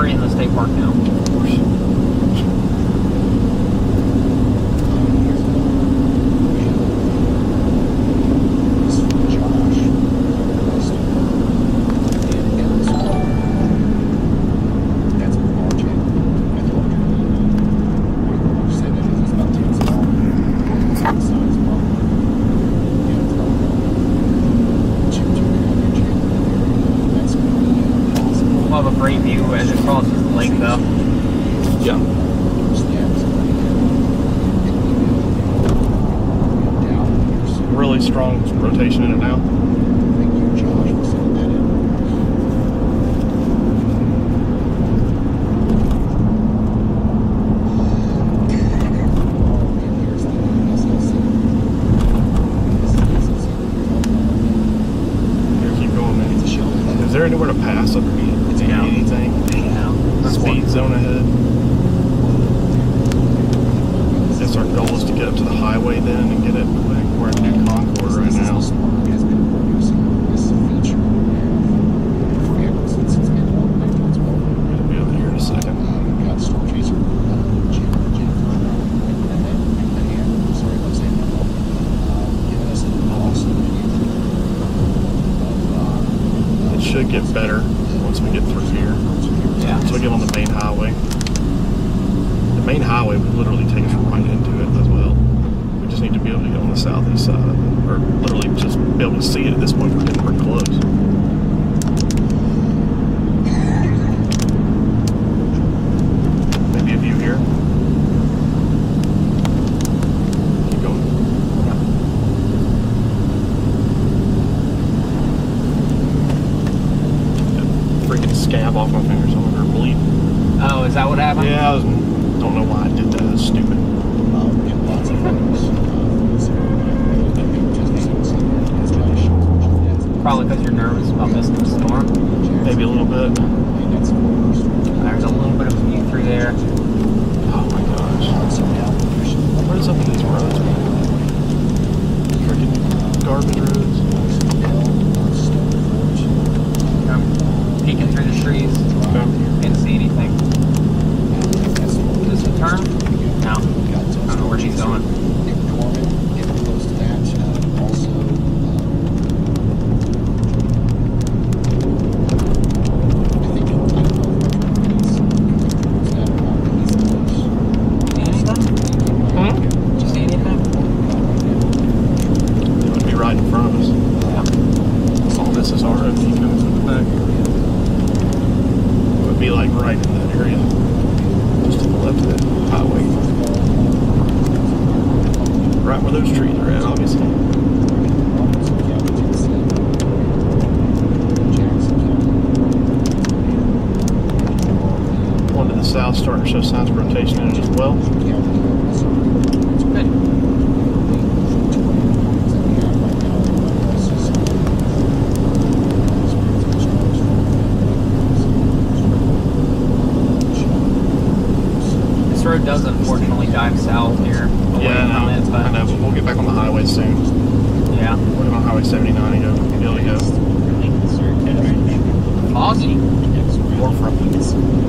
we're in the state park now. We'll have a great view as it crosses the lake, though. Yeah. Really strong rotation in it now. Thank you, Josh, for sending that in. Here, keep going, man. Is there anywhere to pass underneath? Yeah. Anything? Speed zone ahead. Guess our goal is to get up to the highway then and get it. We're in New Concord right now. Has been producing this feature forever since it's been Outbreak. We'll be over here in a second. We've got Storm Chaser, Jennifer, and then Leanne, sorry if I'm saying that wrong, giving us an awesome view of It should get better once we get through here. Yeah. So we get on the main highway. The main highway would literally take us right into it as well. We just need to be able to get on the southeast side of it. Or literally just be able to see it at this point. We're getting pretty close. Maybe a view here. Keep going. That freaking scab off my fingers. I'm over bleeding. Oh, is that what happened? Yeah, I don't know why I did that. That's stupid. get lots of photos. Probably because you're nervous about missing the storm. Maybe a little bit. There's a little bit of view through there. Oh my gosh. What is up with these roads, man? Freaking garbage roads. I'm peeking through the trees. Okay. Can't see anything. Is this a turn? No. I don't know where she's going. Getting close to that. Also, I think I don't know See anything? Did you see anything? It would be right in front of us. Yeah. All this is RFD coming from the back. It would be like right in that area. Just to the left of the highway. Right where those trees are at, obviously. One to the south starting to show signs of rotation in it as well. Good. This road does unfortunately dive south here. Away Yeah, from it, but I know, but we'll get back on the highway soon. yeah. We're on Highway 79 and go, be able to go. Really concerned that right now. Foggy. Or from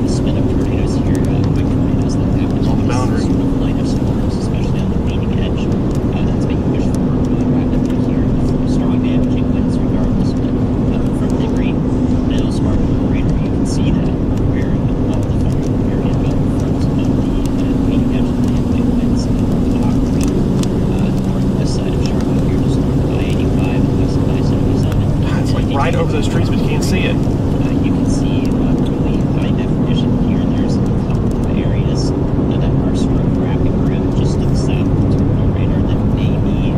Spin up tornadoes here, quick tornadoes that happen On the boundary. Sort of line of storms, especially on the leading edge. That's being pushed forward really rapidly here. Strong damaging winds regardless, but from the green middle smart radar, you can see that where all the federal area got in front of the leading edge of the landway winds in the hot green northwest side of Charlotte here, just north of I-85 and west of I-77. It's like right over those trees, but you can't see it. You can see really high definition here. There's a couple of areas that are sort of wrapping around just to the south of the terminal radar that may be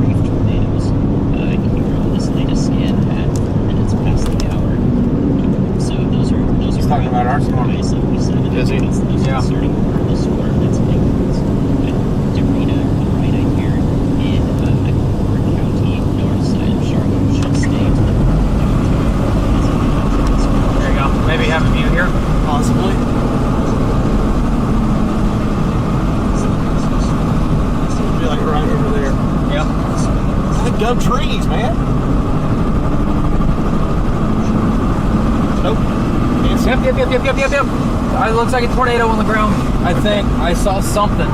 brief tornadoes here on this latest scan at 4 minutes past the hour. So those are He's talking about our storm. I-77. Is he? That's the most Yeah. concerning part of the storm. That's making Dorita right in here in Ward County, north side of Charlotte, should stay to the There you go. Maybe have a view here. Possibly. Be like right over there. Yep. Like gum trees, man. Nope. Can't see Yep. It looks like a tornado on the ground. I think I saw something.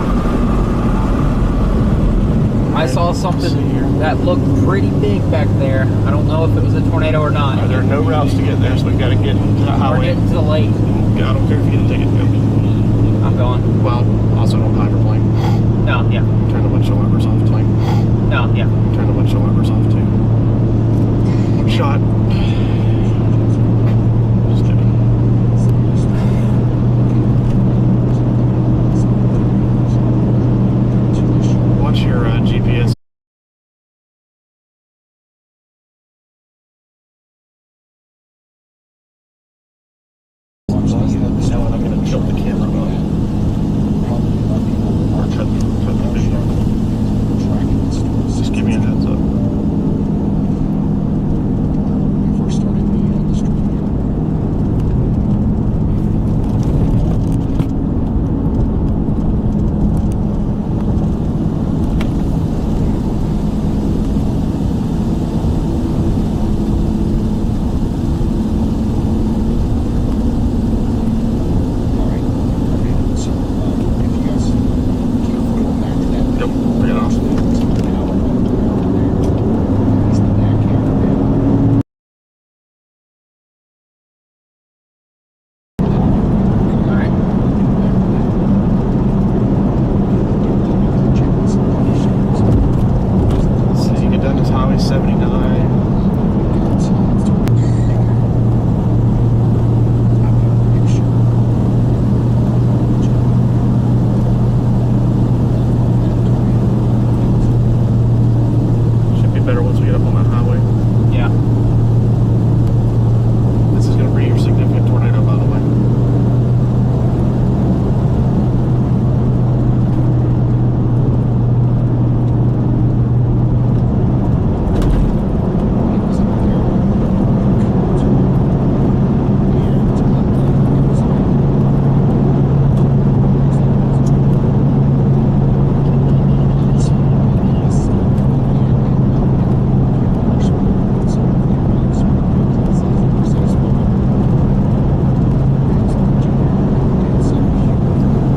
I saw something that looked pretty big back there. I don't know if it was a tornado or not. There are no routes to get there, so we've got to get to the We're highway. getting to the lake. I don't care if you get a ticket. I'm going. Well, also don't hydroplane. No, yeah. Turn the windshield wipers off, Twain. No, yeah. Turn the windshield wipers off too. Shot. Just kidding. Watch your GPS. I'm going to tilt the camera up. Or cut the video. Just give me a heads up. Before starting the stream here. All right. Okay. So, if you guys keep going back to that. Yep, bring it off. He's the back camera. All right. So you get down this highway 79. Should be better once we get up on that highway. Yeah. This is going to be your significant tornado, by the way.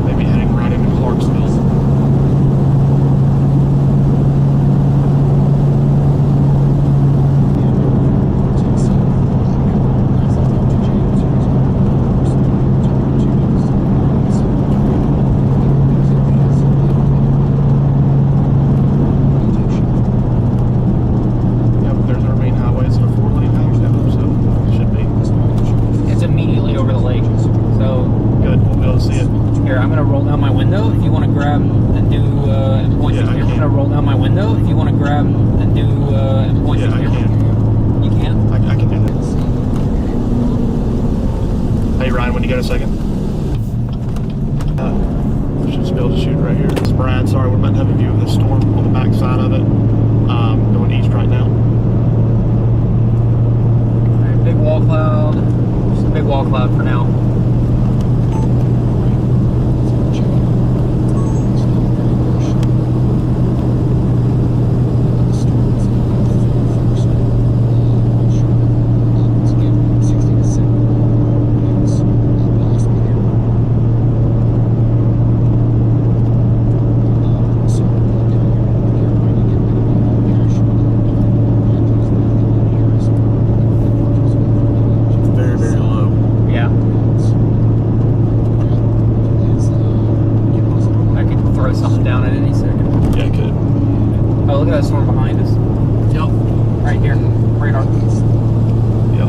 Maybe heading right into Clarksville. Yep, there's our main highway. It's a 4-lane highway, so it should be. It's immediately over the lake. So Good, we'll be able to see it. here, I'm gonna roll down my window. If you want to grab and do and point Yeah, the I camera, I'm can. gonna roll down my window. If you want to grab and do and point Yeah, the I camera, can. you can. I can do that. Hey Ryan, when you got a second? Should be able to shoot right here. It's Brad. Sorry, we're about to have a view of the storm on the back side of it. Going east right now. All right, big wall cloud. Just a big wall cloud for now. Very, very low. Yeah. I could throw something down at any second. Yeah, I could. Oh, look at that storm behind us. Yep. Right here. Radar. Yep.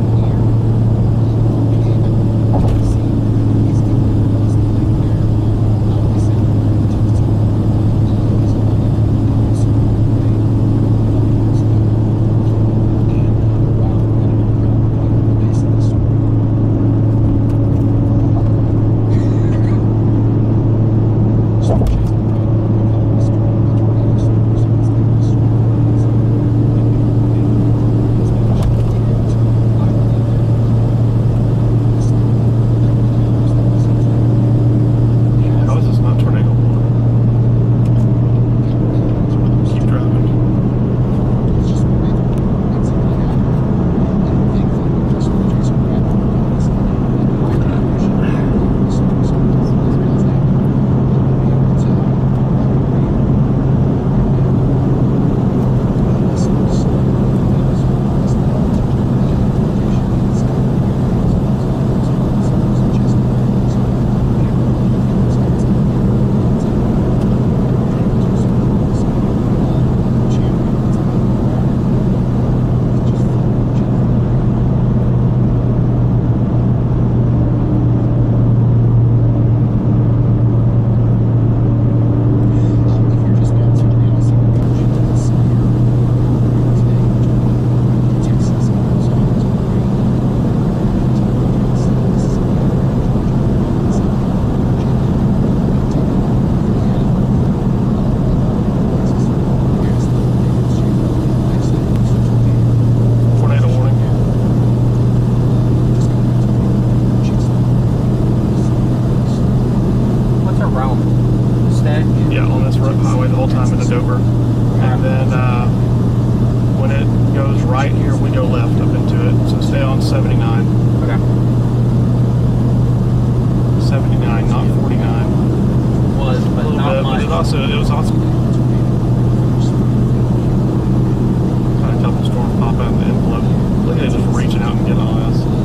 And then when it goes right here, we go left up into it. So stay on 79. Okay. 79, not 49. Was, but A little not bit, much. but it was also had a couple storms pop out in the envelope. Look at it just reaching out and getting on us.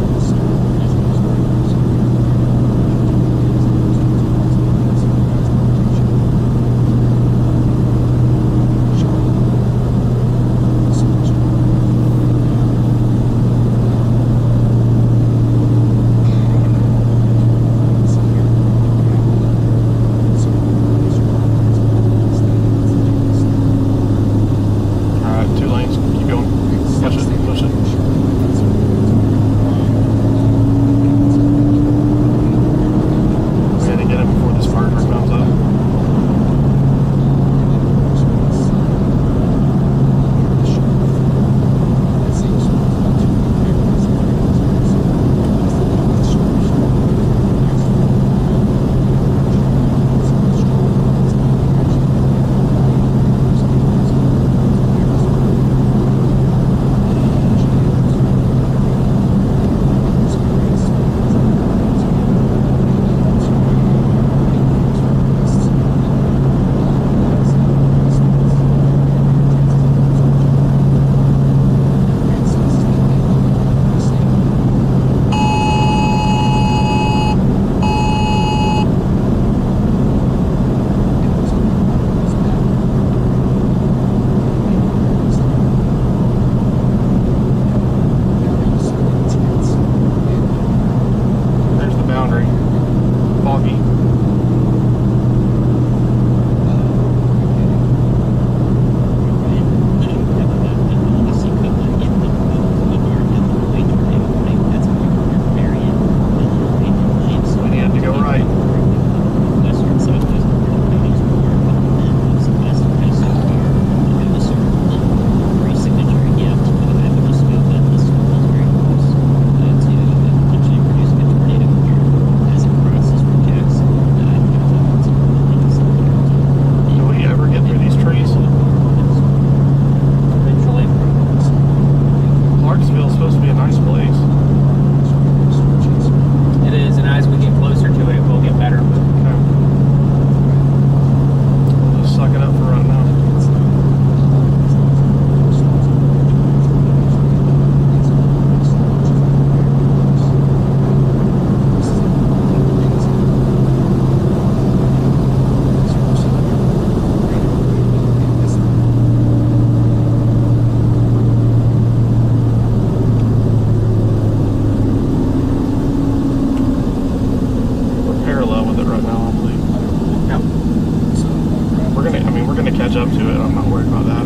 catch up to it. I'm not worried about that.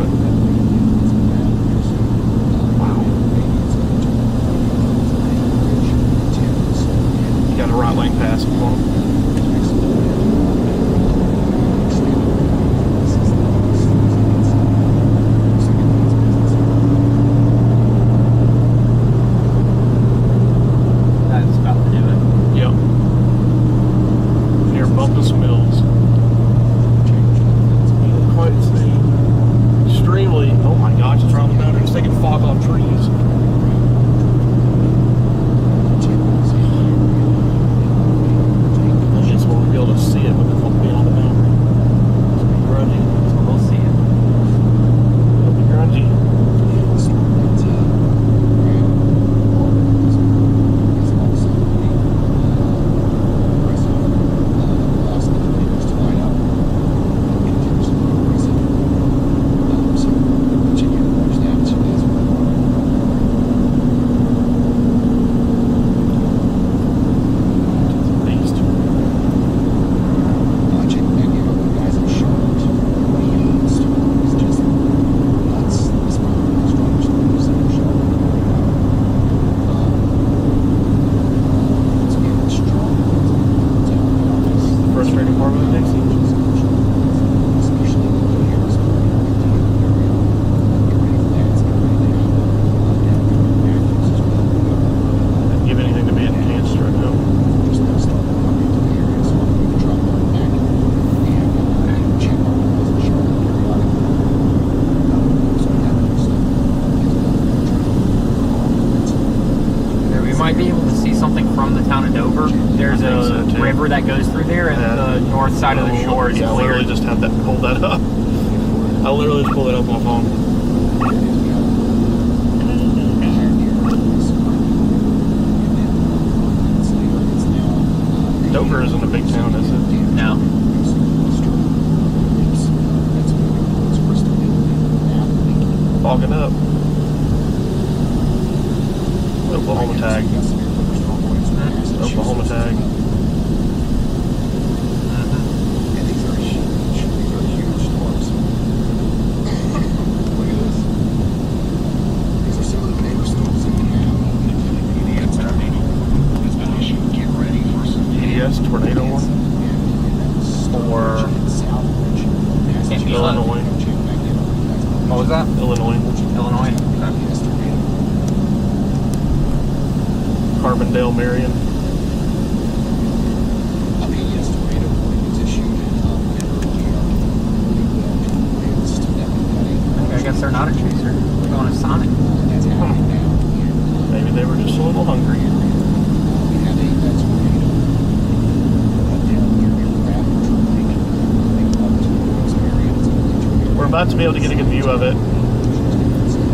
Wow. You got a right lane pass if you want. side of the shore is Yeah, I clear. literally just had that pulled that up. I literally just pulled it up on my phone. Dover isn't a big town, is it? No. Fogging up. Oklahoma tag. Oklahoma tag. And these are huge storms. Look at this. These are some of the bigger storms that we have. PDS tornado has been issued. Get ready for some PDS tornado one. Or Illinois. What was that? Illinois. Illinois. Carbondale, Marion. A PDS tornado warning is issued. I guess they're not a chaser. They're going to Sonic. That's happening now. Maybe they were just a little hungry. We have a tornado down near We're about to be able to get a good view of it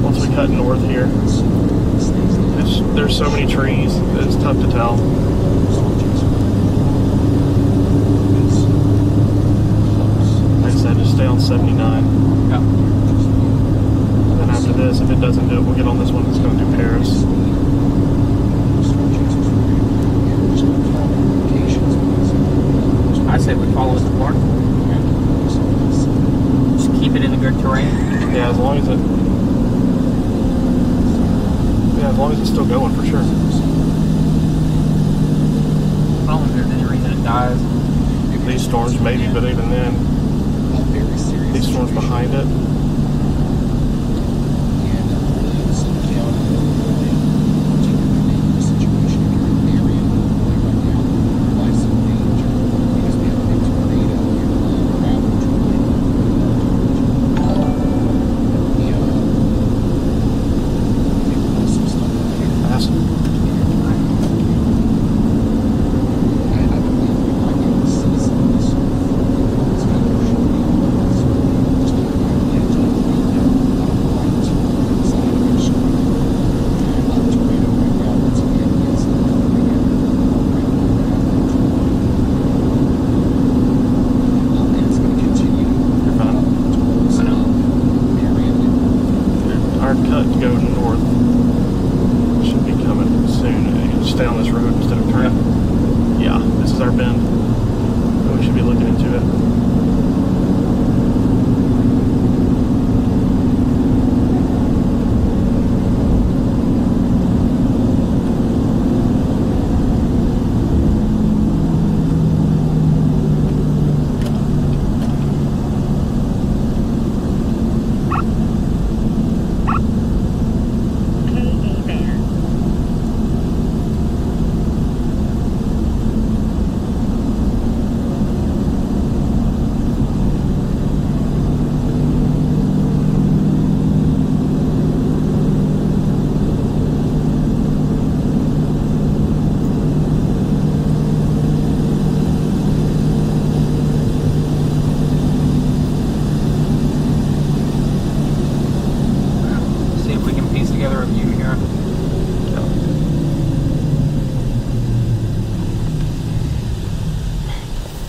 once we cut north here. There's so many trees that it's tough to tell. Like I said, just stay on 79. Yeah. And after this, if it doesn't do it, we'll get on this one that's going to do Paris. I say we follow the park. Just keep it in the good terrain. Yeah, as long as it's still going, for sure. I don't think there's any reason it dies. These storms maybe, but even then, these storms behind it.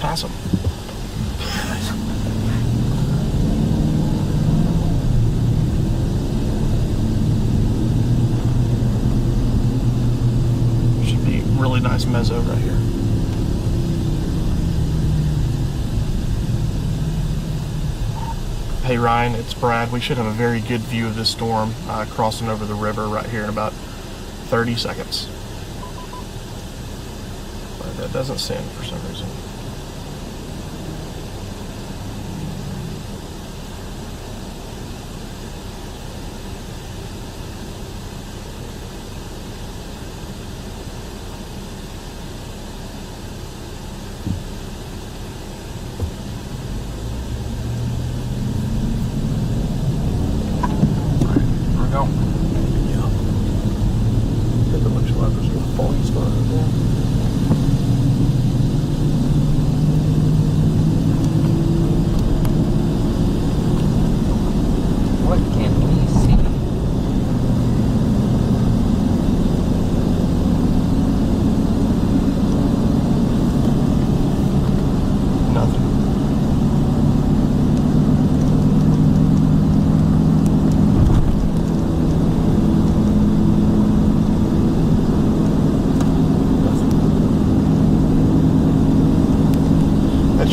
Awesome. Should be really nice mezzo right here. Hey Ryan, it's Brad. We should have a very good view of this storm crossing over the river right here in about 30 seconds. But that doesn't send for some reason.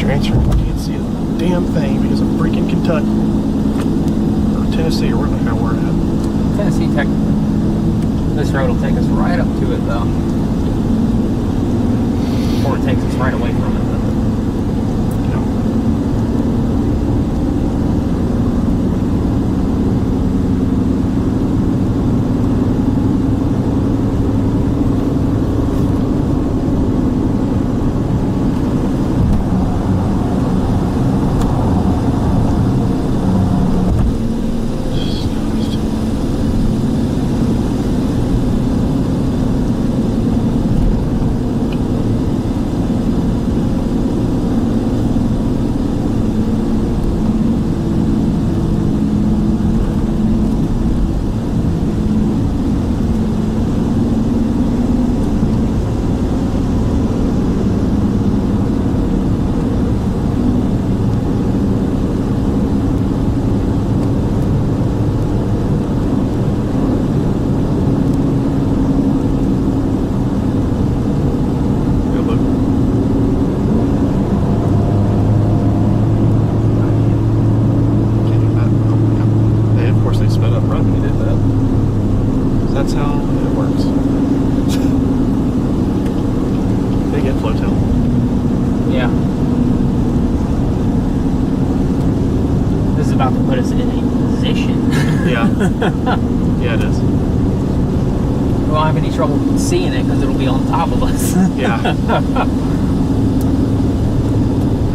your answer. You can't see a damn thing because of freaking Kentucky. Or Tennessee, or where the hell we're at. Tennessee, technically. This road will take us right up to it, though. Or it takes us right away from it, though. That's how it works. They get floatel. Yeah. This is about to put us in a position. Yeah. Yeah, it is. We won't have any trouble seeing it because it'll be on top of us. Yeah.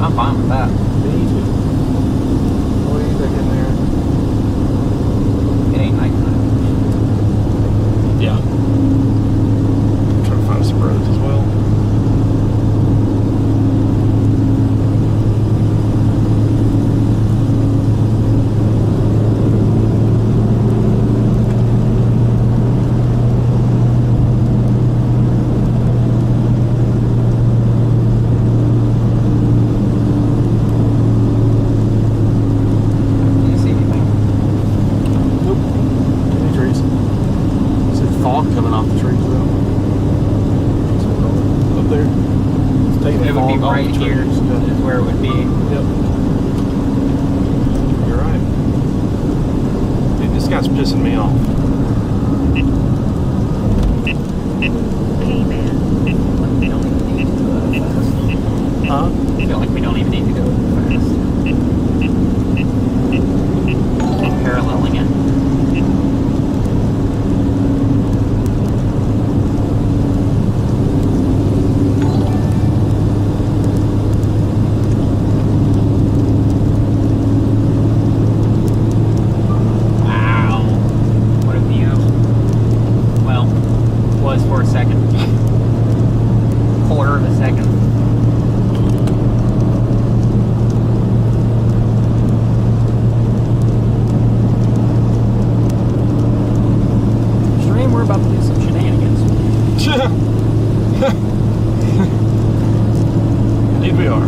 I'm fine with that. Way back in there. It ain't nighttime. Yeah. I'm trying to find some roads as well. Do you see anything? Nope. Any trees? See fog coming off the trees though. Up there. It's taking the It would be fog off right the here trees. is where it would be. Yep. You're right. Dude, this guy's pissing me off. We don't even need to go that fast. Huh? I feel like we don't even need to go that fast. Paralleling it. Wow. What a view. Well, was for a second. Quarter of a second. Stream, we're about to do some shenanigans. Indeed we are.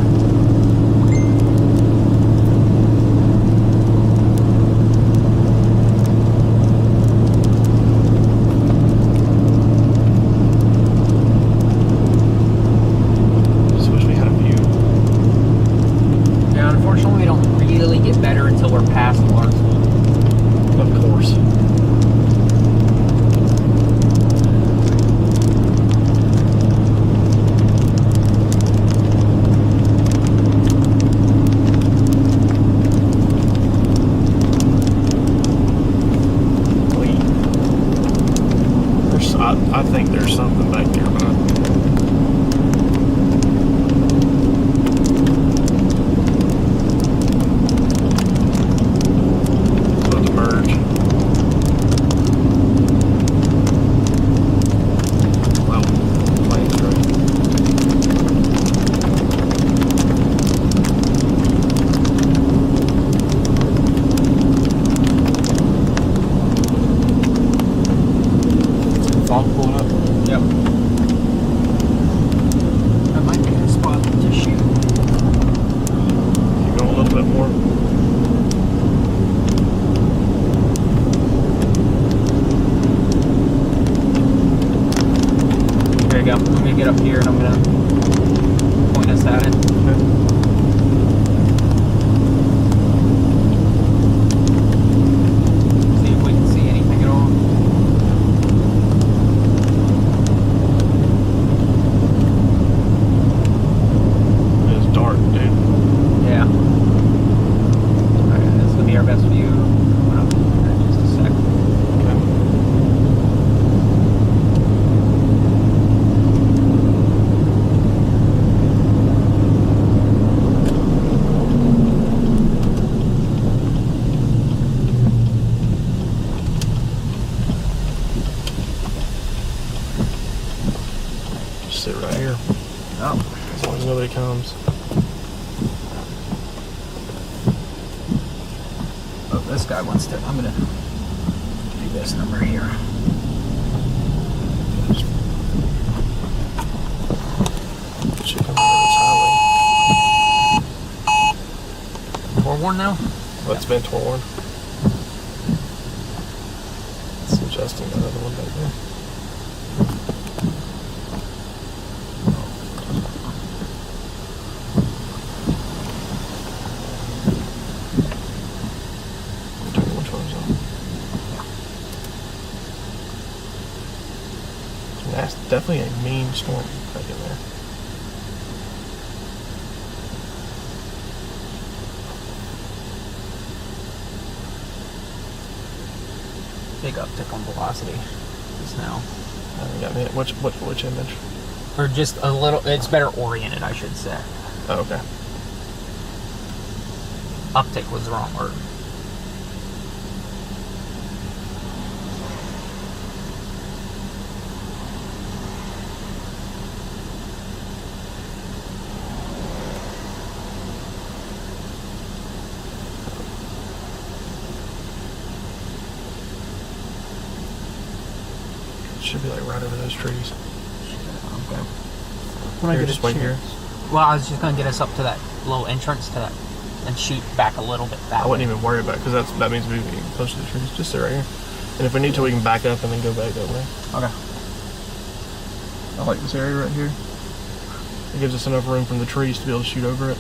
Just wish we had a view. Yeah, unfortunately, we don't really get better until we're past Clarksville. Of course. I think there's something back there, but it's about to merge. Wow, plane's great. Fog pulling up. Yep. That might be a spot to shoot. Keep going a little bit more. There you go. Let me get up here and I'm gonna point us at it. Okay. comes. Oh, this guy wants to. I'm gonna do this number here. Should come out of this highway. Forewarned now? Well, it's been torn. It's adjusting that other one back there. Turn which one's on. That's definitely a mean storm back in there. Big uptick on velocity just now. I haven't gotten hit. Which image? Or just a little, it's better oriented, I should say. Oh, okay. Uptick was the wrong word. Should be like right over those trees. Okay. When I Here, get just a wait here. chance. Well, I was just gonna get us up to that little entrance to that and shoot back a little bit that I wouldn't even worry about it because that means moving close to the trees. Just sit right here. And if we need to, we can back up and then go back that way. Okay. I like this area right here. It gives us enough room from the trees to be able to shoot over it.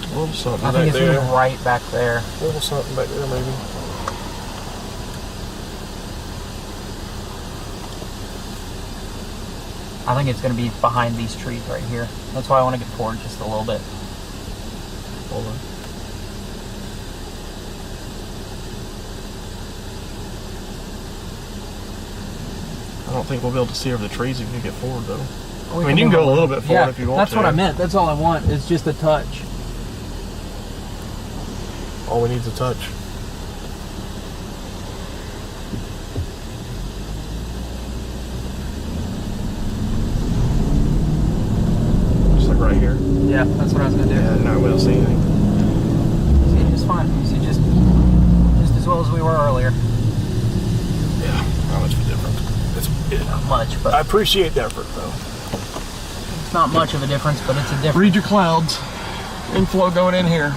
A little something I back think it's there. moving right back there. A little something back there, maybe. I think it's gonna be behind these trees right here. That's why I want to get forward just a little bit. Hold on. I don't think we'll be able to see over the trees if you get forward, though. I mean, you can go a little bit forward if you want that's to. what I meant. That's all I want. It's just a touch. All we need is a touch. Just like right here. Yeah, that's what I was gonna do. Yeah, no, we don't see anything. See, just fine. See, just as well as we were earlier. Yeah, not much of a difference. Not much, but I appreciate the effort, though. it's not much of a difference, but it's a difference. Read your clouds. Inflow going in here.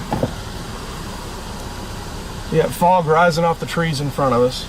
Yeah, fog rising off the trees in front of us.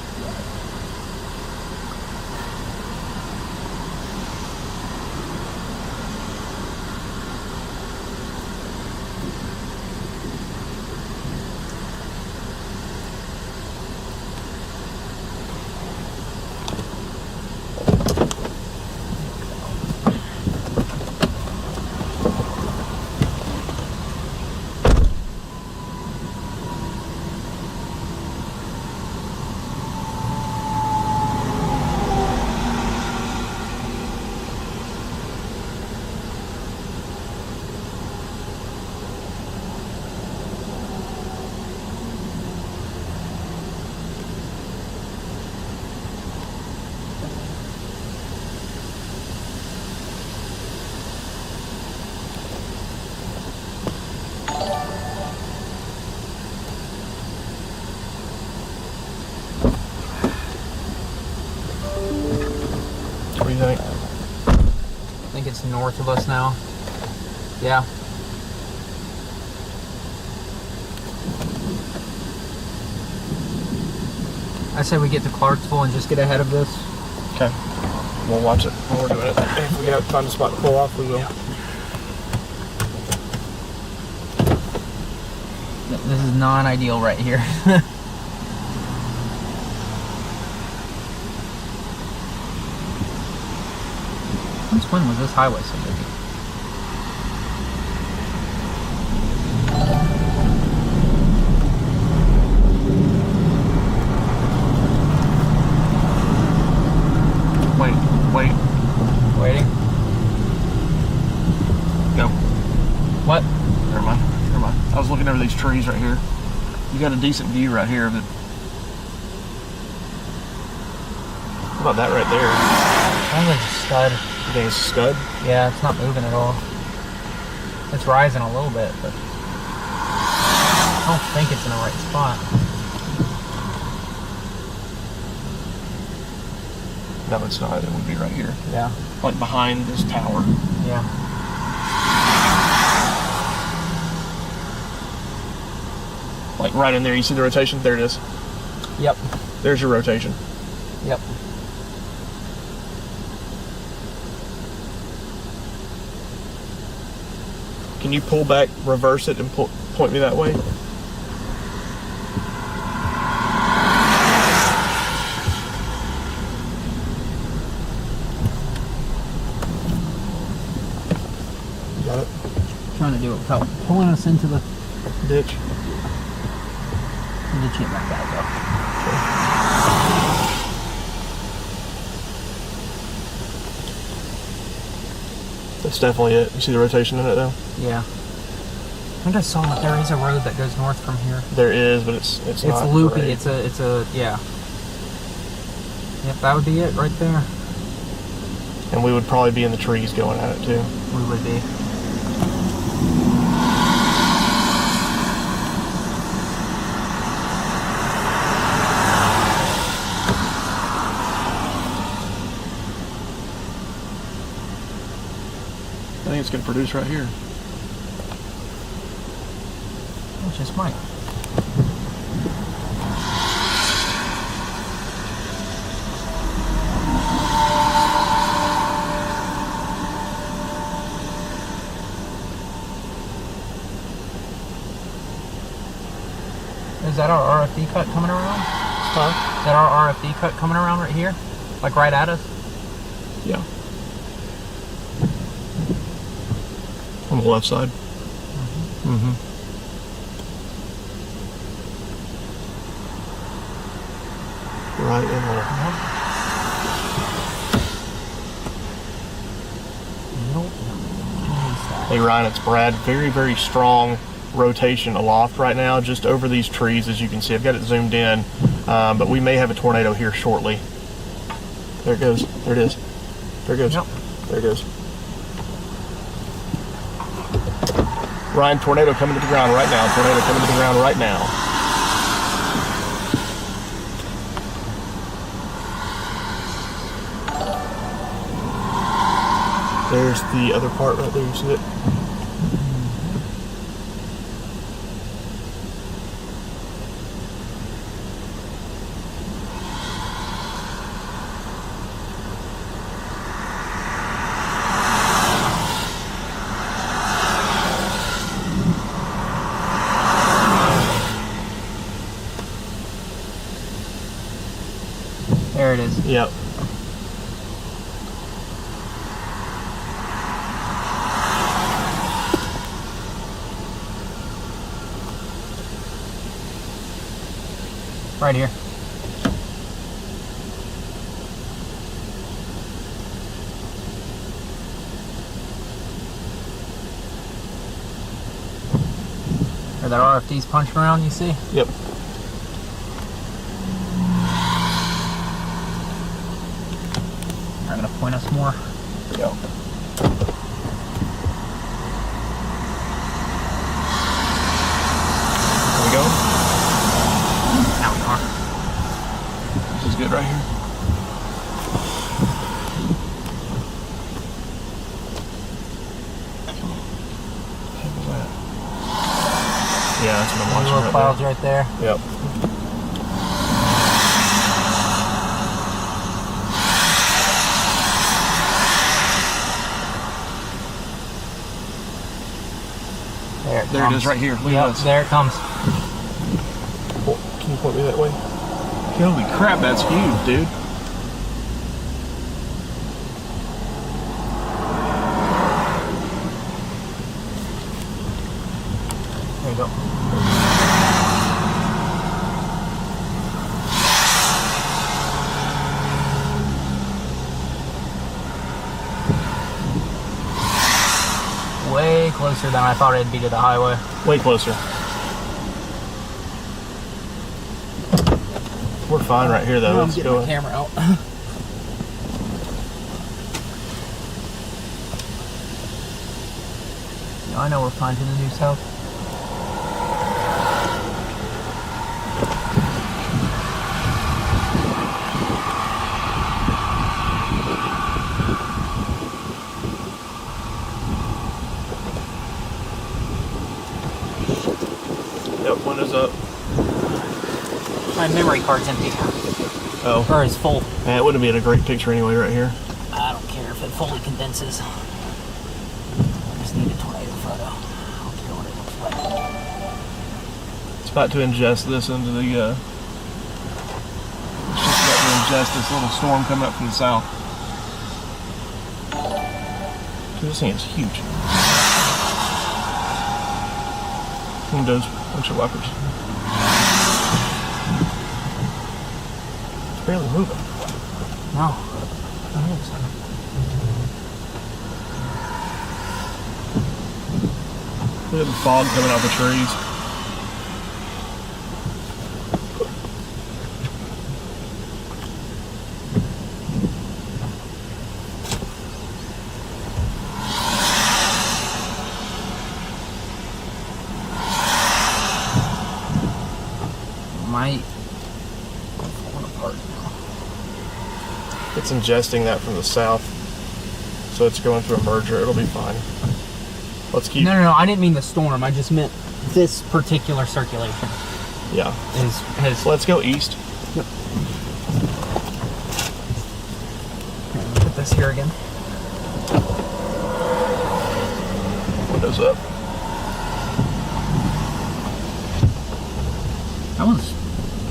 What do you think? I think it's north of us now. Yeah. I say we get to Clarksville and just get ahead of this. Okay. We'll watch it while we're doing it. If we have to find a spot to pull off, we will. This is non-ideal right here. Since when was this highway so busy? Wait. Waiting. Go. What? Never mind. I was looking over these trees right here. You got a decent view right here of it. How about that right there? Sounds like a stud. You think it's a scud? Yeah, it's not moving at all. It's rising a little bit, but I don't think it's in the right spot. No, it's not. It would be right here. Yeah. Like behind this tower. Yeah. Like right in there. You see the rotation? There it is. Yep. There's your rotation. Yep. Can you pull back, reverse it, and point me that way? Got it? Trying to do it without pulling us into the Ditch. ditch it back out though. That's definitely it. You see the rotation in it though? Yeah. I think I saw that there is a road that goes north from here. There is, but it's not loopy. great. It's a yeah. Yep, that would be it right there. And we would probably be in the trees going at it too. We would be. I think it's going to produce right here. It just might. Is that our RFD cut coming around? Huh? Is that our RFD cut coming around right here? Like right at us? Yeah. On the left side. Mm-hmm. Right in there. Hey Ryan, it's Brad. Very, very strong rotation aloft right now, just over these trees, as you can see. I've got it zoomed in, but we may have a tornado here shortly. There it goes. There it is. There it goes. Yep. There it goes. Ryan, tornado coming to the ground right now. Tornado coming to the ground right now. There's the other part right there. You see it? There it is. Yep. Right here. Are there RFDs punching around, you see? Yep. They're gonna point us more. Yep. There we go. Now we are. This is good right here. What was that? Yeah, that's what I'm watching Little right clouds there. right there. Yep. There it is right here. Look at Yep, this. there it comes. Can you point me that way? Holy crap, that's huge, dude. There you go. Way closer than I thought it'd be to the highway. Way closer. We're fine right here, though. I'm Let's getting go. my camera out. I know we're fine to the due south. Yep, windows up. My memory card's empty. Oh. Or is full. Yeah, it wouldn't be in a great picture anyway right here. I don't care if it fully condenses. I just need a tornado photo. I don't care what it looks like. It's about to ingest this into the, it's just about to ingest this little storm coming up from the south. Dude, this thing is huge. Windows, bunch of wipers. It's barely moving. No. I don't think so. Look at the fog coming out the trees. Might fall apart now. It's ingesting that from the south, so it's going through a merger. It'll be fine. Let's keep. No. I didn't mean the storm. I just meant this particular circulation. Yeah. Has. Let's go east. Yep. Here, let me put this here again. Windows up. That was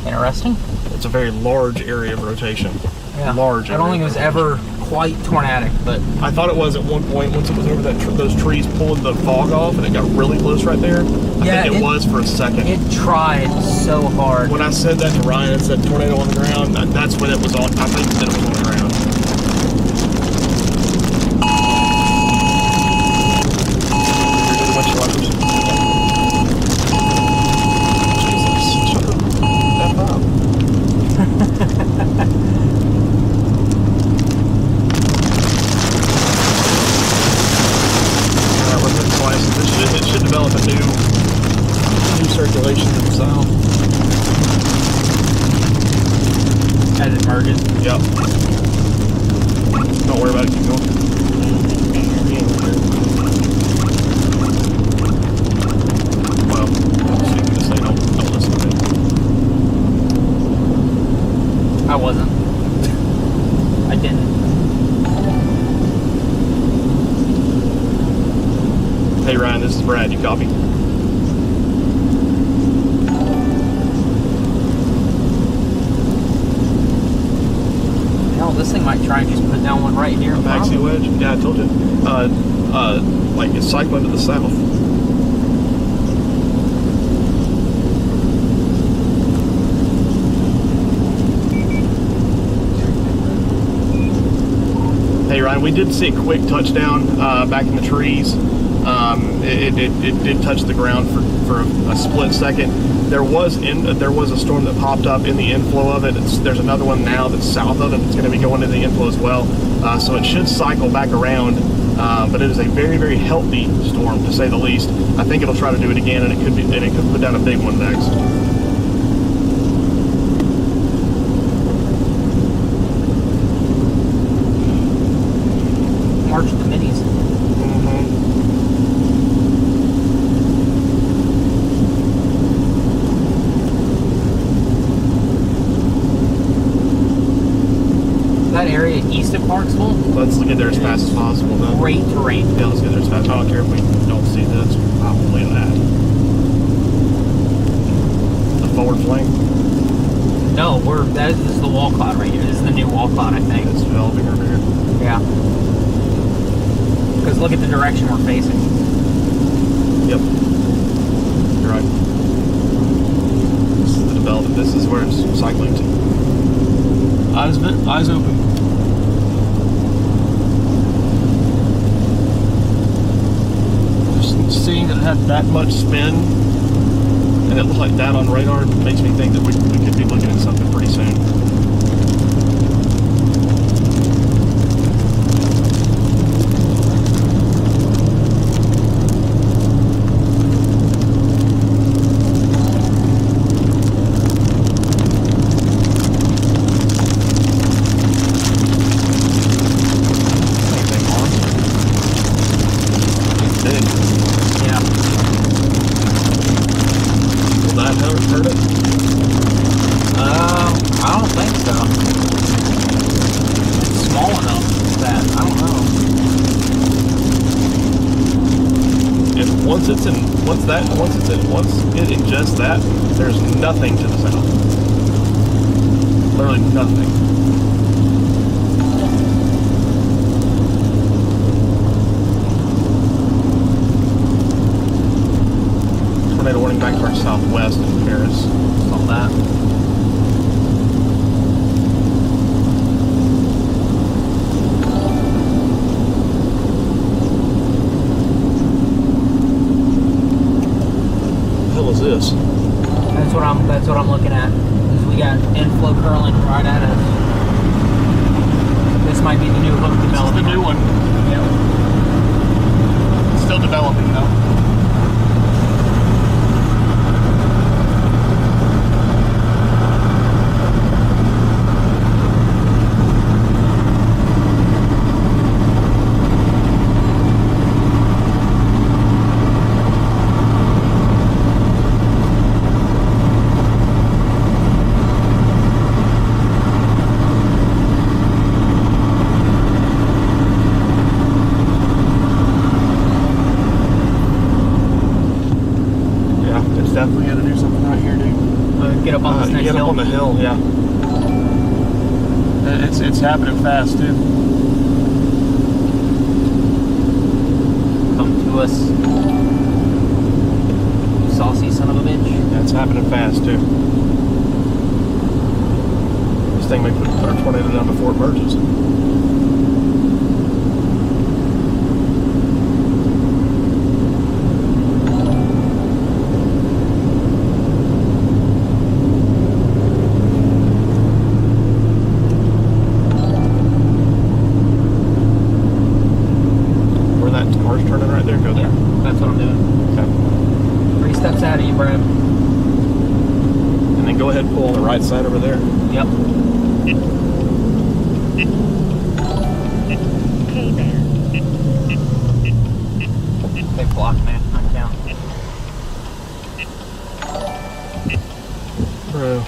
interesting. It's a very large area of rotation. Yeah. Large. I don't think it was ever quite tornadic, but I thought it was at one point once it was over that those trees pulling the fog off and it got really close right there. I think it was for a second. It tried so hard. When I said that to Ryan and said tornado on the ground, that's when it was on. I think that it was on the ground. Jesus, shut the F up. It should develop a new circulation to the south. As it merges. Yep. Don't worry about it, keep going. Well, so you can just say don't listen to me. I wasn't. I didn't. Hey Ryan, this is Brad, you copy? Hell, this thing might try and just put down one right here. Maxi wedge? Yeah, I told you. Like it's cycling to the south. Hey Ryan, we did see a quick touchdown back in the trees. It did touch the ground for a split second. There was a storm that popped up in the inflow of it. There's another one now that's south of it. It's going to be going into the inflow as well. So it should cycle back around. But it is a very, very healthy storm to say the least. I think it'll try to do it again, and it could put down a big one next. March the minis. That area east of Clarksville. Let's get there as fast as possible, though. Great terrain. Yeah, let's get there as fast. I don't care if we don't see this. Probably that. The forward flank. No, this is the wall cloud right here. This is the new wall cloud, I think. It's developing over here. Yeah. Because look at the direction we're facing. Yep. You're right. This is the development. This is where it's cycling to. Eyes open. Just seeing that it had that much spin and it looked like that on radar makes me think that we could be looking at something pretty soon. that hurt it? I don't think so. It's small enough that I don't know. And once it ingests that, there's nothing to the south. Literally nothing. Tornado warning back to our southwest in Paris. Saw that. This. That's what I'm looking at. Is we got inflow curling right at us. This might be the new hook development. The new one. Yeah. It's still developing though. Definitely got to do something right here, dude. Get up on this next get hill. up on the hill, yeah. It's happening fast too. Come to us, saucy son of a bitch. Yeah, it's happening fast too. This thing may put our tornado down before it merges. Turning right there, go there. Yeah, that's what I'm doing. Okay. 3 steps out of you, Brad. And then go ahead and pull on the right side over there. Yep. Big block, man. I'm down. Bro.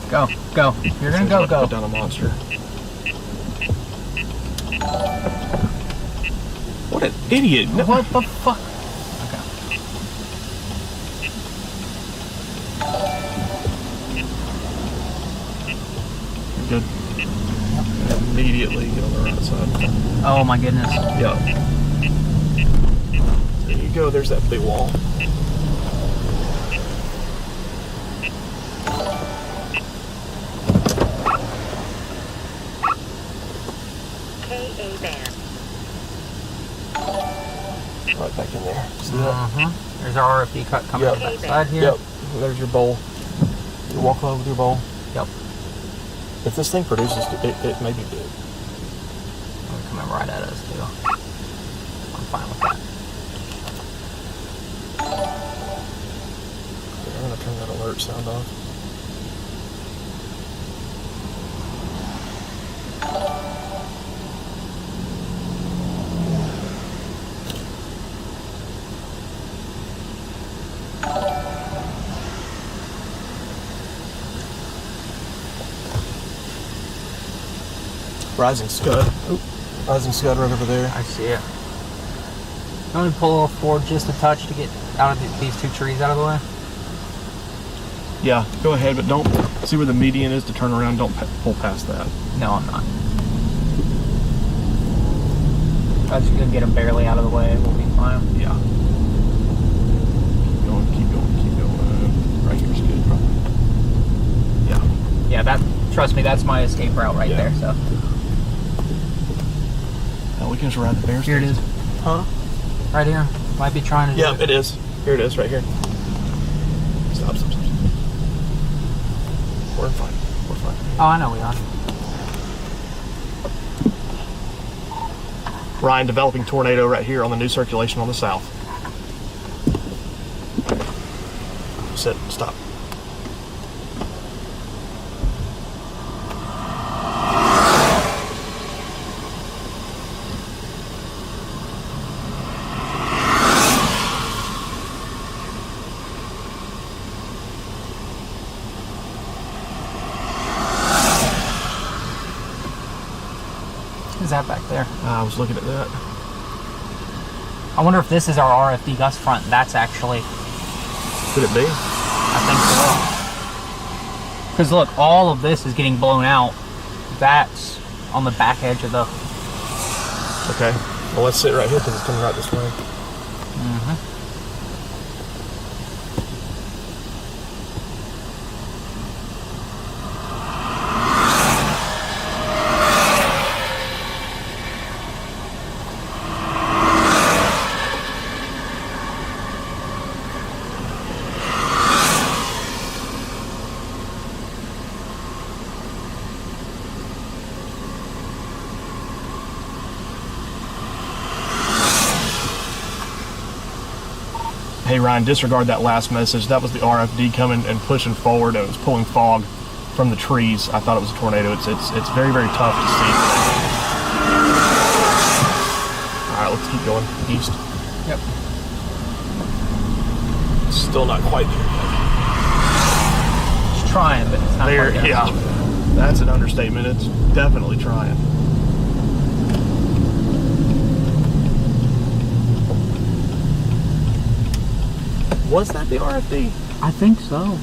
Go, go. You're gonna go, go. Put down a monster. What an idiot. No. What the fuck? Okay. Good. Immediately get on the right side. Oh my goodness. Yeah. There you go. There's that big wall. Right back in there. See that? There's our RFD cut coming from that side here. Yep. There's your bowl. You walk over with your bowl. Yep. If this thing produces, it may be big. They're coming right at us too. I'm fine with that. I'm gonna turn that alert sound off. Rising Scud. Oop. Rising Scud right over there. I see it. I'm gonna pull forward just a touch to get out of these 2 trees out of the way. Yeah, go ahead, but don't see where the median is to turn around. Don't pull past that. No, I'm not. I'm just gonna get them barely out of the way. We'll be fine. Yeah. Keep going, keep going, keep going. Right here's good, probably. Yeah. Yeah, that. Trust me, that's my escape route right there. So. Now we can just ride the bear. Here it is. Huh? Right here. Might be trying to. Yeah, do it is. Here it is, right here. Stop, stop, stop. We're fine. We're fine. Oh, I know we are. Ryan, developing tornado right here on the new circulation on the south. Sit, stop. is that back there? I was looking at that. I wonder if this is our RFD gust front. That's actually, Could it be? I think so. Because look, all of this is getting blown out. That's on the back edge of the... Okay. Well, let's sit right here because it's coming right this way. Mm-hmm. Hey Ryan, disregard that last message. That was the RFD coming and pushing forward. It was pulling fog from the trees. I thought it was a tornado. It's very, very tough to see. All right, let's keep going east. Yep. Still not quite there yet. It's trying, but it's not There, quite there. yeah. That's an understatement. It's definitely trying. Was that the RFD? I think so.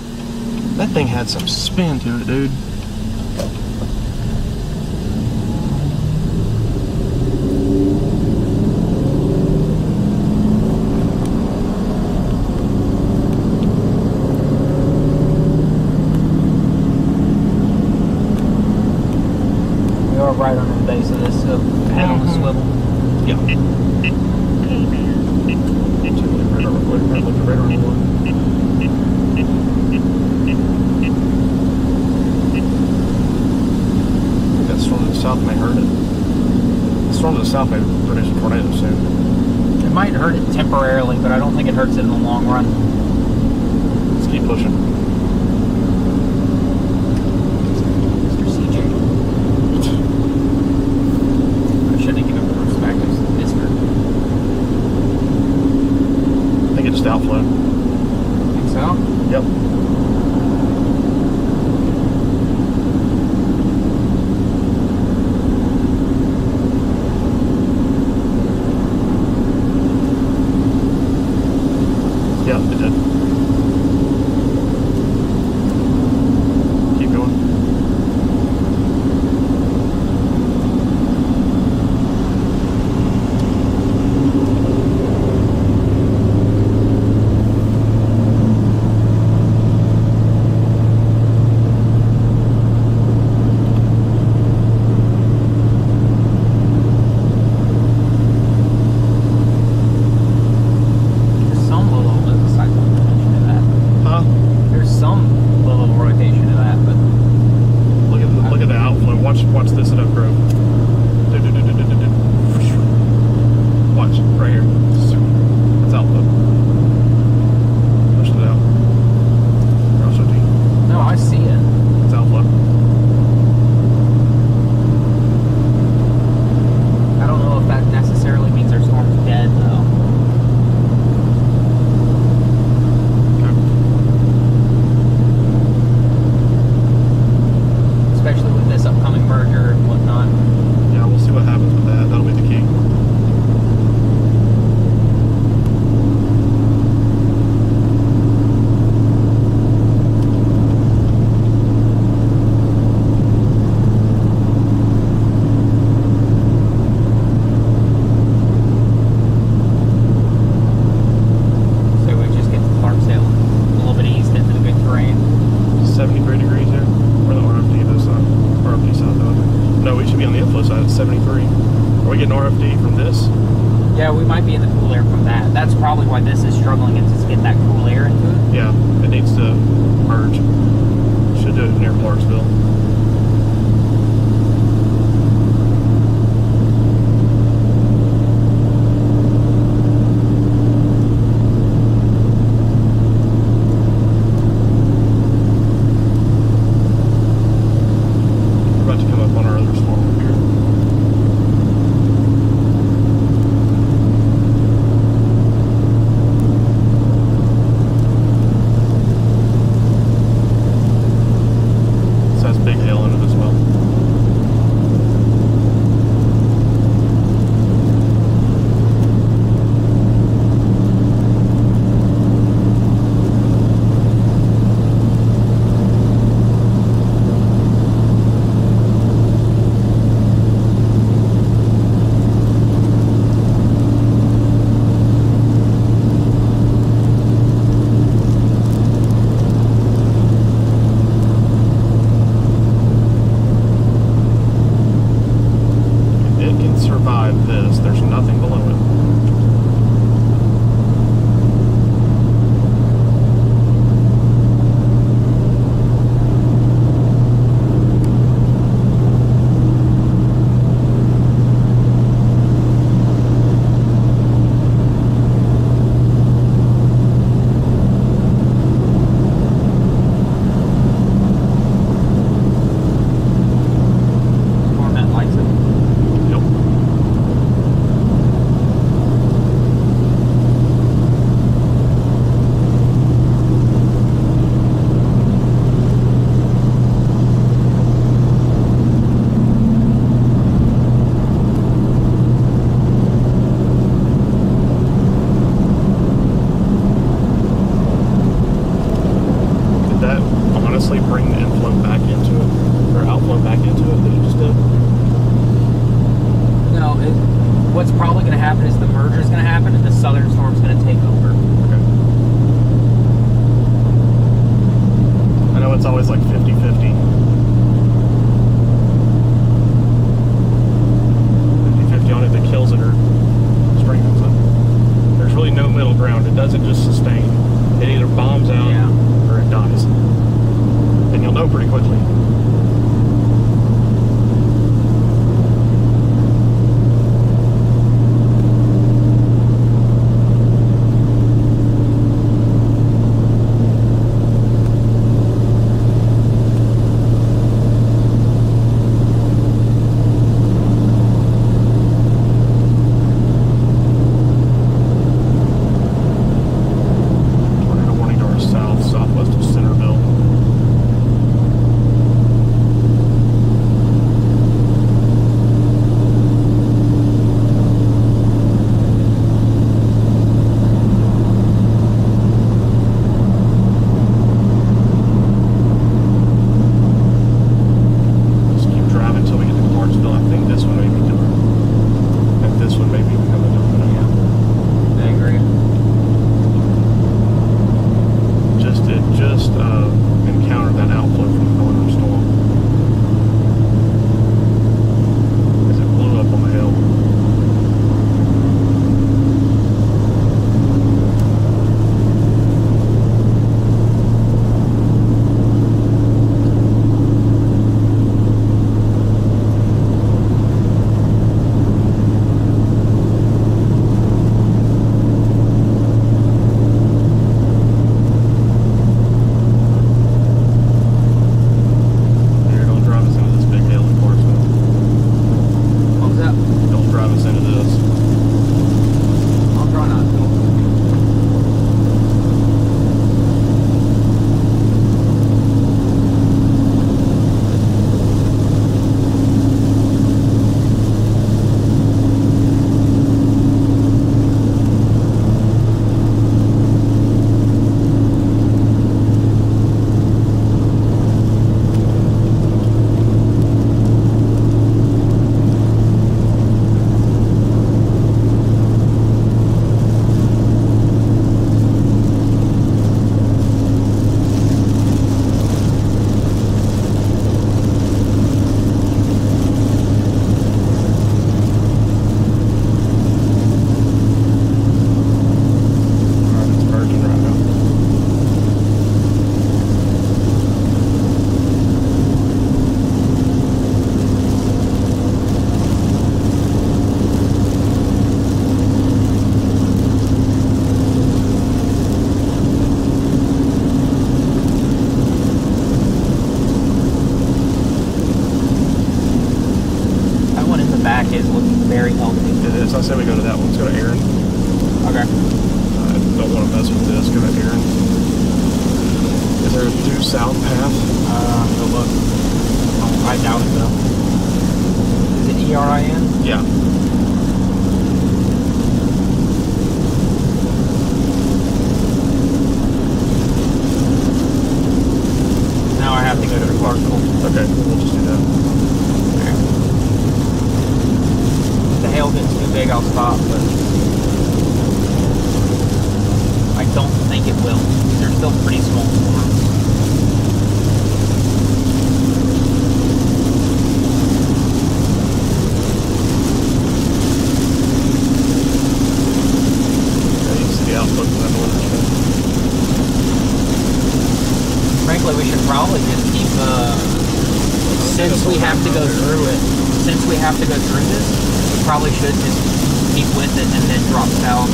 That thing had some spin to it, dude. We are right on the base of this head on the swivel. Yeah. Look at radar one. That storm to the south may hurt it. The storm to the south may produce a tornado soon. It might hurt it temporarily, but I don't think it hurts it in the long run. Let's keep pushing. Mr. CJ. I shouldn't give him the respect. It's hurt. I think it just outflowed. Think so? Yep. Yep, it did. Keep going. There's some little cycle rotation to that. Huh? There's some little rotation to that, but Look at the outflow. Watch this at Oak Grove. Watch right here. That's outflow. Push it out. Here, I'll show it to you. no, I see it. It's outflow. I don't know if that necessarily means their storm's dead, though. Especially with this upcoming merger and whatnot. Yeah, we'll see what happens with that. That'll be the key. So we just get to Clarksdale, a little bit east into the good terrain. 73 degrees here. We're the RFD this side. RFD side though. No, we should be on the inflow side. It's 73. Are we getting RFD from this? Yeah, we might be in the cool air from that. That's probably why this is struggling, is just getting that cool air into it. Yeah, it needs to merge. Should do it near Clarksville. We're about to come up on our other storm over here. purposely bring the inflow back into it, or outflow back into it that it just did? No, what's probably going to happen is the merger is going to happen and the southern storm's going to take over. Okay. I know it's always like 50-50. 50-50 on it that kills it or strengthens it. There's really no middle ground. It doesn't just sustain. It either bombs out or it dies. And you'll know pretty quickly. I say we go to that one. Let's go to Aaron. Okay. I don't want to mess with this. Go to Aaron. Is there a due south path? Go look. Oh, I doubt it though. Is it ERIN? Yeah. Now I have to go to the Clarksville. Okay, we'll just do that. If the hail gets too big, I'll stop, but I don't think it will. They're still pretty small storms. Yeah, you see the outlook from that northern shore. Frankly, we should probably just keep, since we have to go through it, since we have to go through this, we probably should just keep with it and then drop south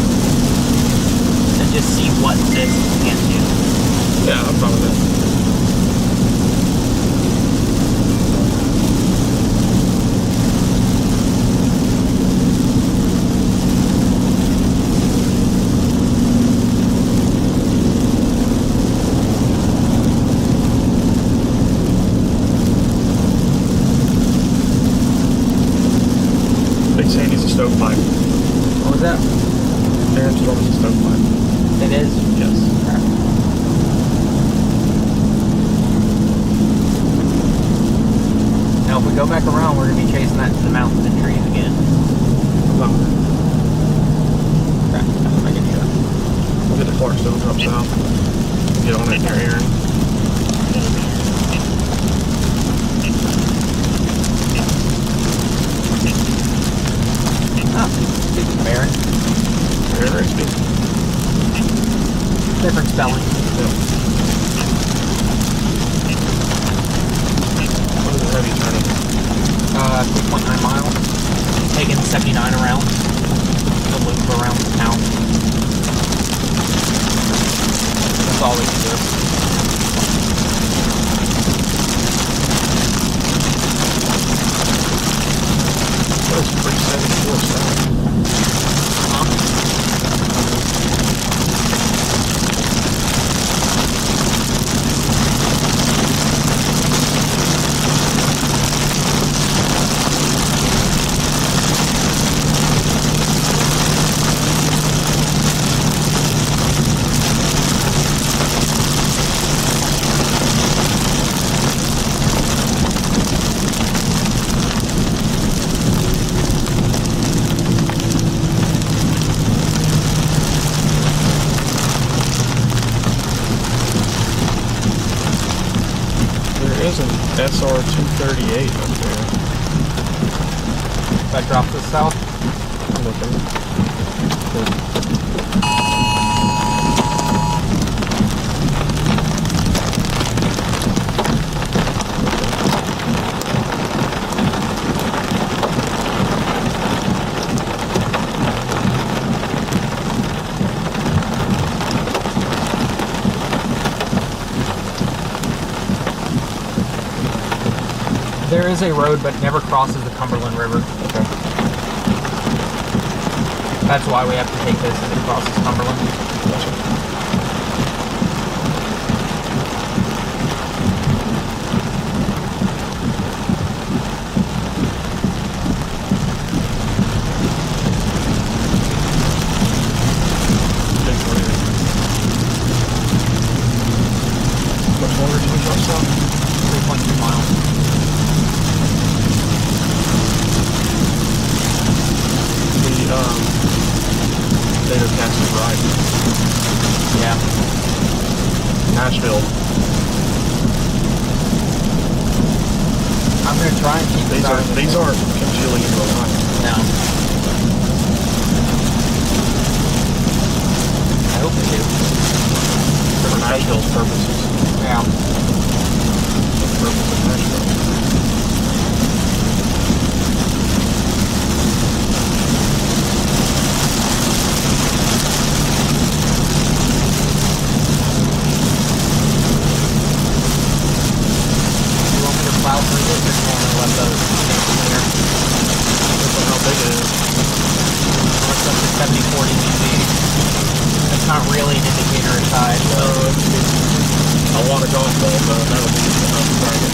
and just see what this can do. Yeah, I'm fine with that. Big Sandy's a stovepipe. What was that? Aaron Storm is a stovepipe. It is? Yes. Okay. go back around, we're gonna be chasing that to the mountains and trees again. Okay, I'm making sure. We'll get the Clarksville drop south. Get on it near Aaron. Ah, speaking of Aaron. Aaron speed. Different spelling. Yep. What is the heavy turning? 3.9 miles. Taking 79 around. The loop around the town. That's all we can do. That was pretty 74 stuff. SR 238 up there. That drops us south. I'm looking. There is a road, but it never crosses the Cumberland River. Okay. That's why we have to take this as it crosses Cumberland. Gotcha. Much longer do we drop south? 3.2 miles. Data cast is right. Yeah. Nashville. I'm gonna try and keep These aren't congealing in real life. No. I hope they do. For Nashville's purposes. Yeah. For the purpose of Nashville. Plow through this and let those clear. Depends on how big it is. Looks up to 70-40 dB. That's not really an indicator of size. No, it's a lot of golf balls, though. That would be enough to target.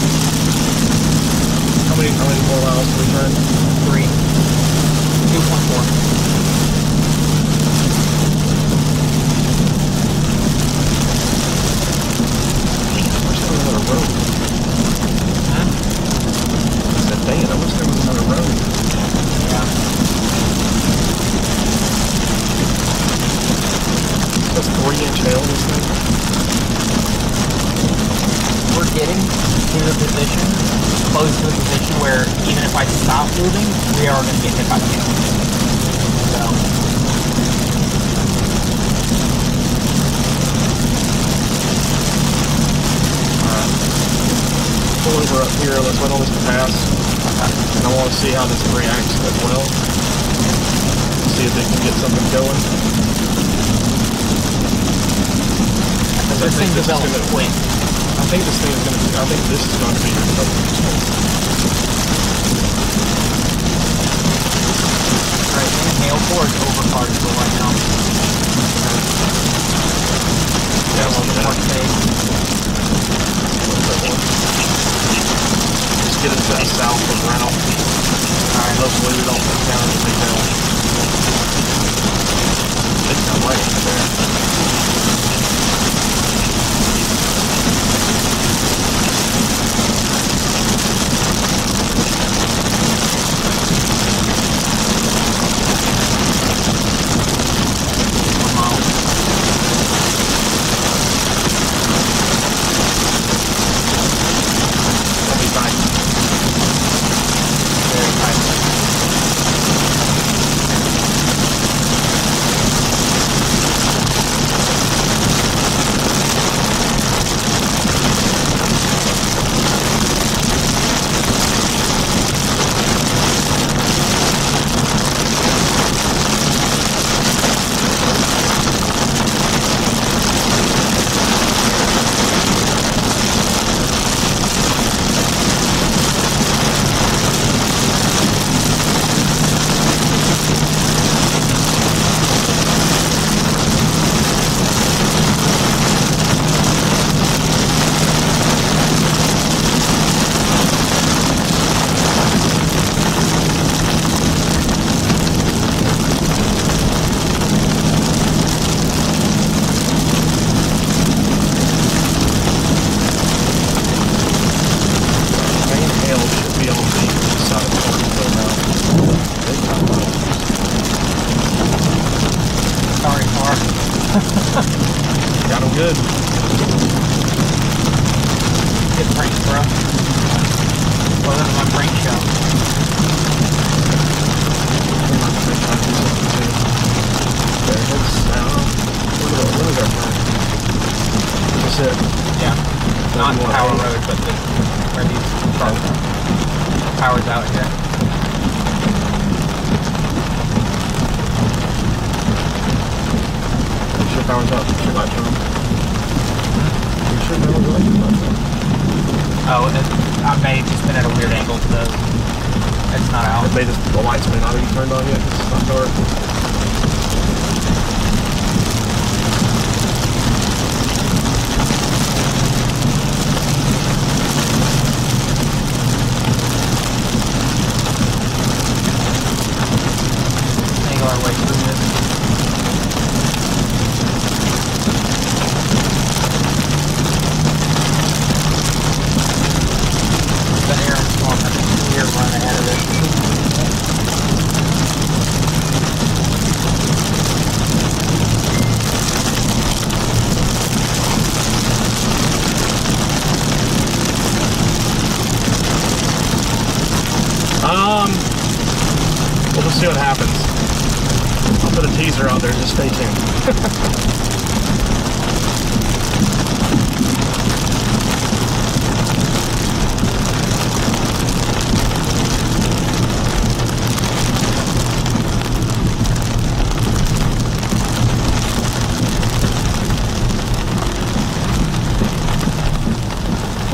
How many more miles do we turn? 3. 2.4. Where's another road? Dang it, I wish there was another road. Yeah. That's 40-inch hail, this thing. We're getting to the position, close to the position where even if I stop moving, we are going to get hit by the hail. So. Alright. Pull over up here, let's let all this pass. And I want to see how this reacts as well. See if they can get something going. This thing develops quick. I think this thing is going to be, I think this is going to be your cover. Alright, inhale forward over particle right now. Yeah, a little bit more space. Just get into that southward route. Alright, hopefully we don't encounter the big hill. It's not right there. bro. Wasn't my brain show. There, head south. What is our plan? That's it. Yeah. Not Power Road, but where these cars are. Power's out here. You sure power's up? Your lights are on? You sure no one's lights on? Oh, I may have just been at a weird angle to those. It's not out. The lights may not be turned on yet. It's not dark. Angle our way through this. Been here on a 2-year run ahead of it. We'll just see what happens. I'll put a teaser out there, just stay tuned.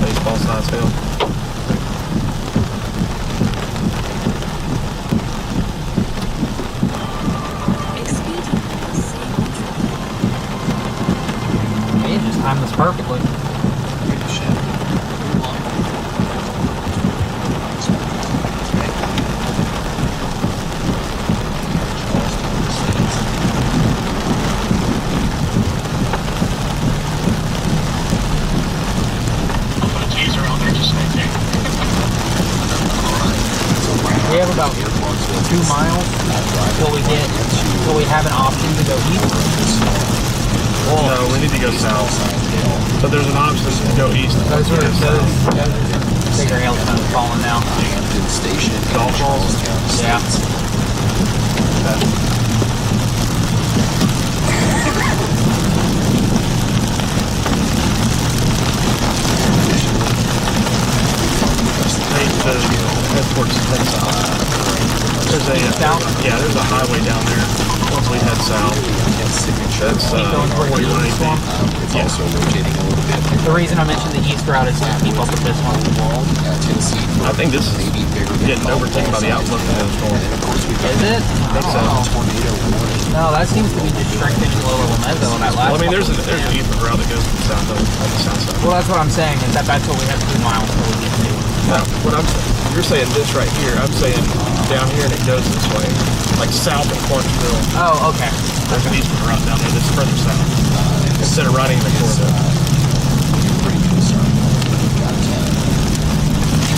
Baseball size field. Hey, just timed this perfectly. I'll put a teaser out there, just stay tuned. We have about 2 miles till we have an option to go east. No, we need to go south. But there's an option to go east. Those are those bigger hailstones falling now. Station in Golf balls? Charlestown. Yeah. Head towards head south. There's a highway down there. Once we head south, that's Keep going towards the 4180. east one. It's also rotating a little bit. The reason I mentioned the east route is to keep up with this one. Tennessee. I think this is Maybe bigger than getting overtaken by the outlook of the storm. And of course we've got Is it? I think so. don't know. tornado warning. No, that seems to be just strengthening a little mezzo on that last Well, I mean, there's couple. an eastern route that goes to the south of the south side. Well, that's what I'm saying, is that's what we have 2 miles till we get to. Now, you're saying this right here. I'm saying down here and it goes this way, like south of Clarksville. Oh, okay. There's an eastern route down there that's further south. Instead of running in the corridor. Pretty concerned. We've got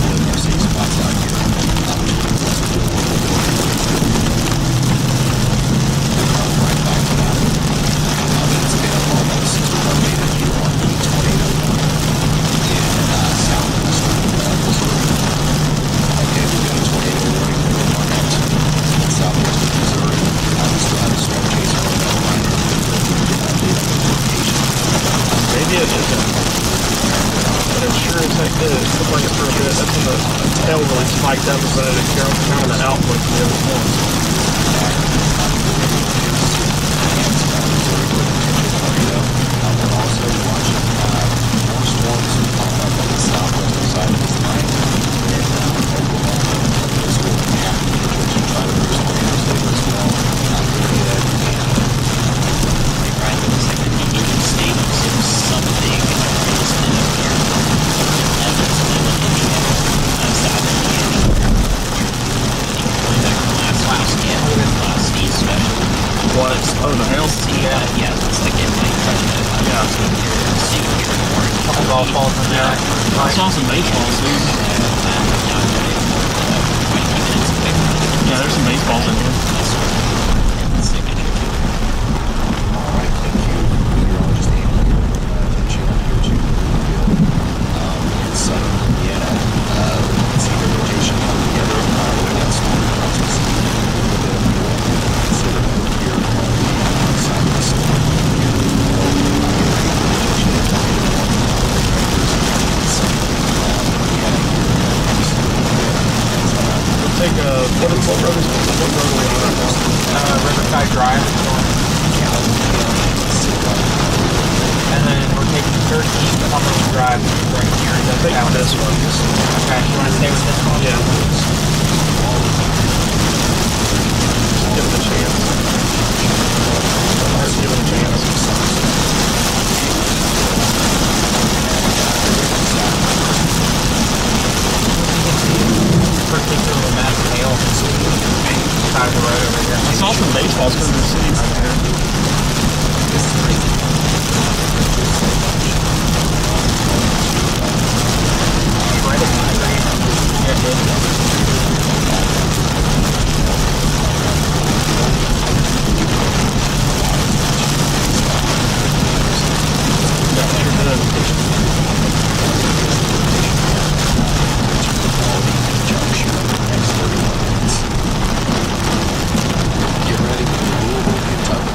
really our safe spots out here. Right back to that. It's been almost a minute here on the tornado in southwestern Missouri. Okay, we've got a tornado warning on that in southwestern Missouri. We still have a storm chaser on that line. Maybe it isn't. But it sure as heck did. It looked like it for a bit. That's when the tail really spiked up and started to go kind of the outlook the other morning. We're also watching more storms pop up on the southwestern side of this line in Oklahoma. This will happen to try to boost tornadoes later as well. Not very good. Right, it looks like the Indian State was something is in here. And that's what I'm looking at. South Indiana. Going back to last week's scan, last Steve special. What? Oh, the hail? Yeah, it looks like it might try to see what you're warning. Couple golf balls in there. I saw some baseballs too. Yeah, there's some baseballs in here. All right, thank you. Meteorologist Amy here. Attention here to Louisville. In southern What road are we on right now? Riverside Drive. And then we're taking 13th Cumberland Drive right here in Take Douglas. this one. Okay, you want to stay with this one? Yeah. Just give it a chance. Let's give it a chance. Particularly massive hail side of the road over here. I saw some baseballs coming to the city right there. This is crazy. Right at my grade. Yeah, it did. Get ready for Louisville, Kentucky.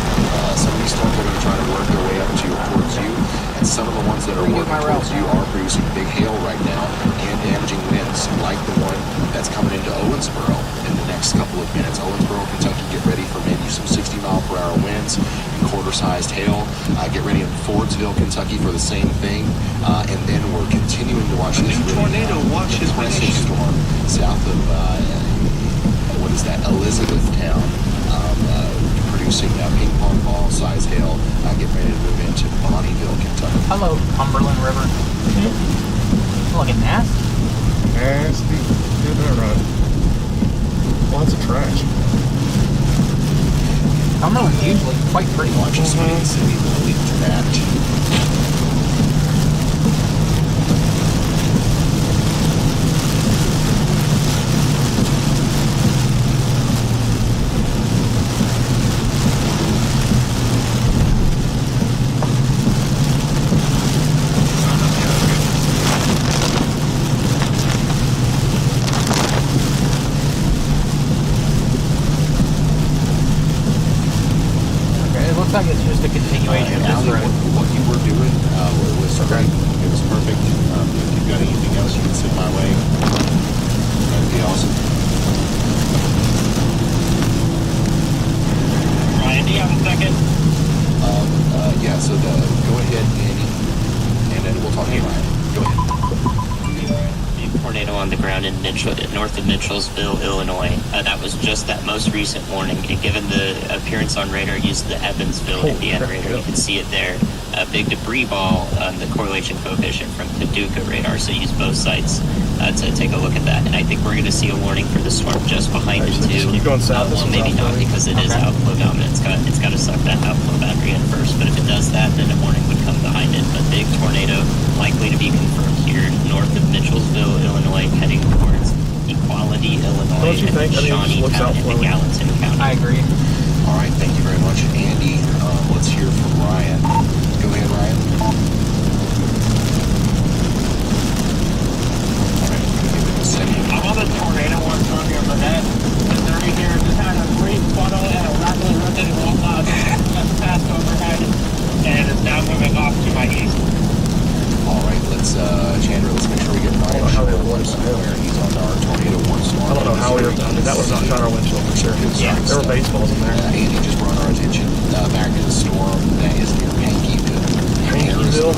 Some of these storms are going to try to work their way up towards you, and some of the ones that are working towards you are producing big hail right now and damaging winds, like the one that's coming into Owensboro in the next couple of minutes. Owensboro, Kentucky, get ready for maybe some 60-mile-per-hour winds and quarter-sized hail. Get ready in Fordsville, Kentucky for the same thing, and then we're continuing to watch this tornado watch has been depressing issued. storm south of what is that, Elizabethtown, producing ping pong ball size hail. Get ready to move into Bonneville, Kentucky. Hello, Cumberland River. Looking nasty. Nasty. Get that right. Lots of trash. Cumberland's usually quite pretty. Watch us Main City will lead to that. Looks like it's just a continuation of Allie, this road. what you were doing was great. It was perfect. If you've got anything else you can send my way, that'd be awesome. Ryan, do you have a second? Yeah, so go ahead, Andy, and then we'll talk to Ryan. Go ahead. Tornado on the ground in north of Mitchellsville, Illinois. That was just that most recent warning. And given the appearance on radar, used the Evansville, Indiana radar. You can see it there. A big debris ball on the correlation coefficient from Paducah radar. So use both sites to take a look at that. And I think we're going to see a warning for the storm just behind it too. Keep going south. Well, maybe not because it is outflow dominant. It's got to suck that outflow battery in first. But if it does that, then a warning would come behind it. But big tornado likely to be confirmed here north of Mitchellsville, Illinois, heading towards Equality, Illinois, Don't you and think? I mean, it just looks Shawneetown into outflowing. Gallatin County. I agree. All right, thank you very much, Andy. Let's hear from Ryan. Go ahead, Ryan. All right, give it a second. I'm on the tornado one from here, but that is right here. Just had a brief puddle and a rapidly rotating wall cloud just passed overhead, and it's now moving off to my east. All right, Chandra, let's make sure we get Ryan. I don't know how they Shore were somewhere. He's on our tornado warning storm. I don't know how we were. I mean, that was not shot our windshield for sure. Yeah. There were baseballs in there. Andy just brought our attention back to the storm that is near Pankeyville, Pankeyville?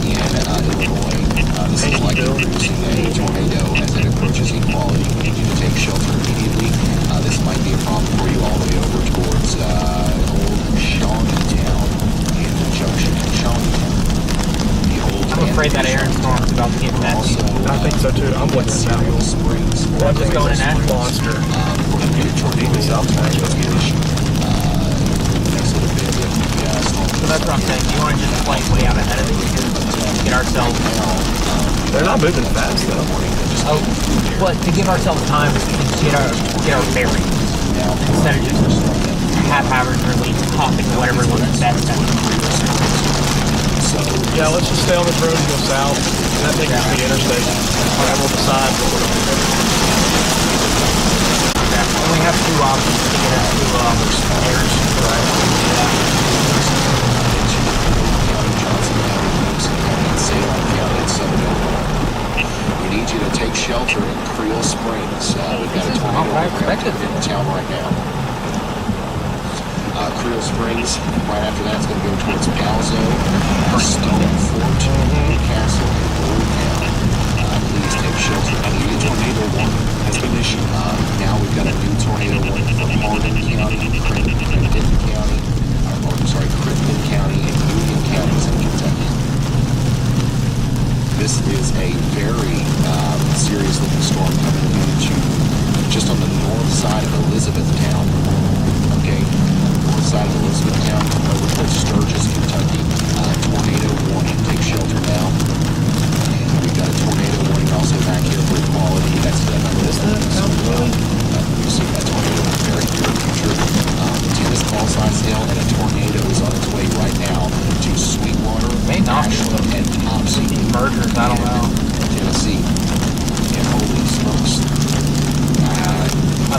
in Illinois. This is likely producing a tornado as it approaches Equality. We need you to take shelter immediately. This might be a problem for you all the way over towards old Shawneetown in the junction in Shawneetown. I'm afraid that Aaron storm's about to get messy. I think so too. I'm looking at that. Springs. I'm just going in that monster. We're going to get a tornado south to next little bit with the storm. So that's what I'm saying. You want to just like way out ahead of it here, get ourselves. They're not moving fast though. Oh, but to give ourselves time to get our bearings instead of just haphazardly hopping to whatever looks best. Yeah, let's just stay on this road and go south. And that takes us to the interstate. And we'll decide what we're going to do. And we have two options to get us to Ayers. We need you to take shelter in Creel Springs. Springs. We've got a tornado what I expected. in town right now. Creel Springs. Right after that, it's going to go towards Palzo, Stone Fort, Newcastle, and Boardtown. Please take shelter. A tornado warning has been issued. Now we've got a new tornado warning for Hardin County, Crittenden County, Crittenden County, and Union counties in Kentucky. This is a very serious looking storm coming into just on the north side of Elizabethtown. Okay, north side of Elizabethtown, over towards Sturgis, Kentucky. Tornado warning. Take shelter now. And we've got a tornado warning also back here for Equality. That's we've seen that tornado in the very near future. Tennis ball size hail, and a tornado is on its way right now to Sweetwater, May not be Ashland, and Topsy. Mergers, I don't know. Tennessee. And holy smokes. I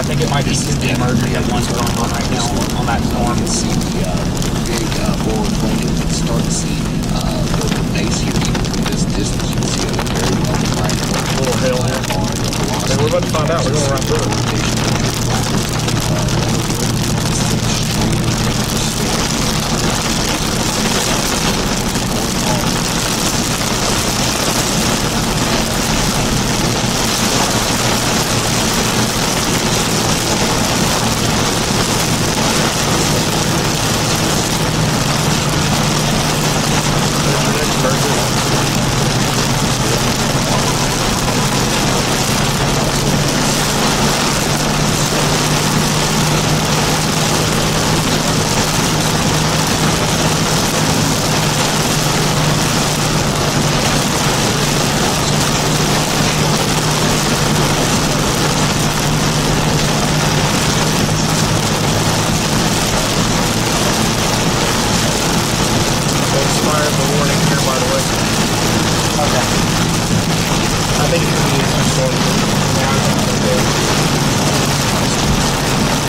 think it might be two mergers at once going on right now on that storm. You can see the big forward plane. You can start to see the base here. Even from this distance, you can see a very well defined little hail here. Hey, we're about to find out. We're going right through it.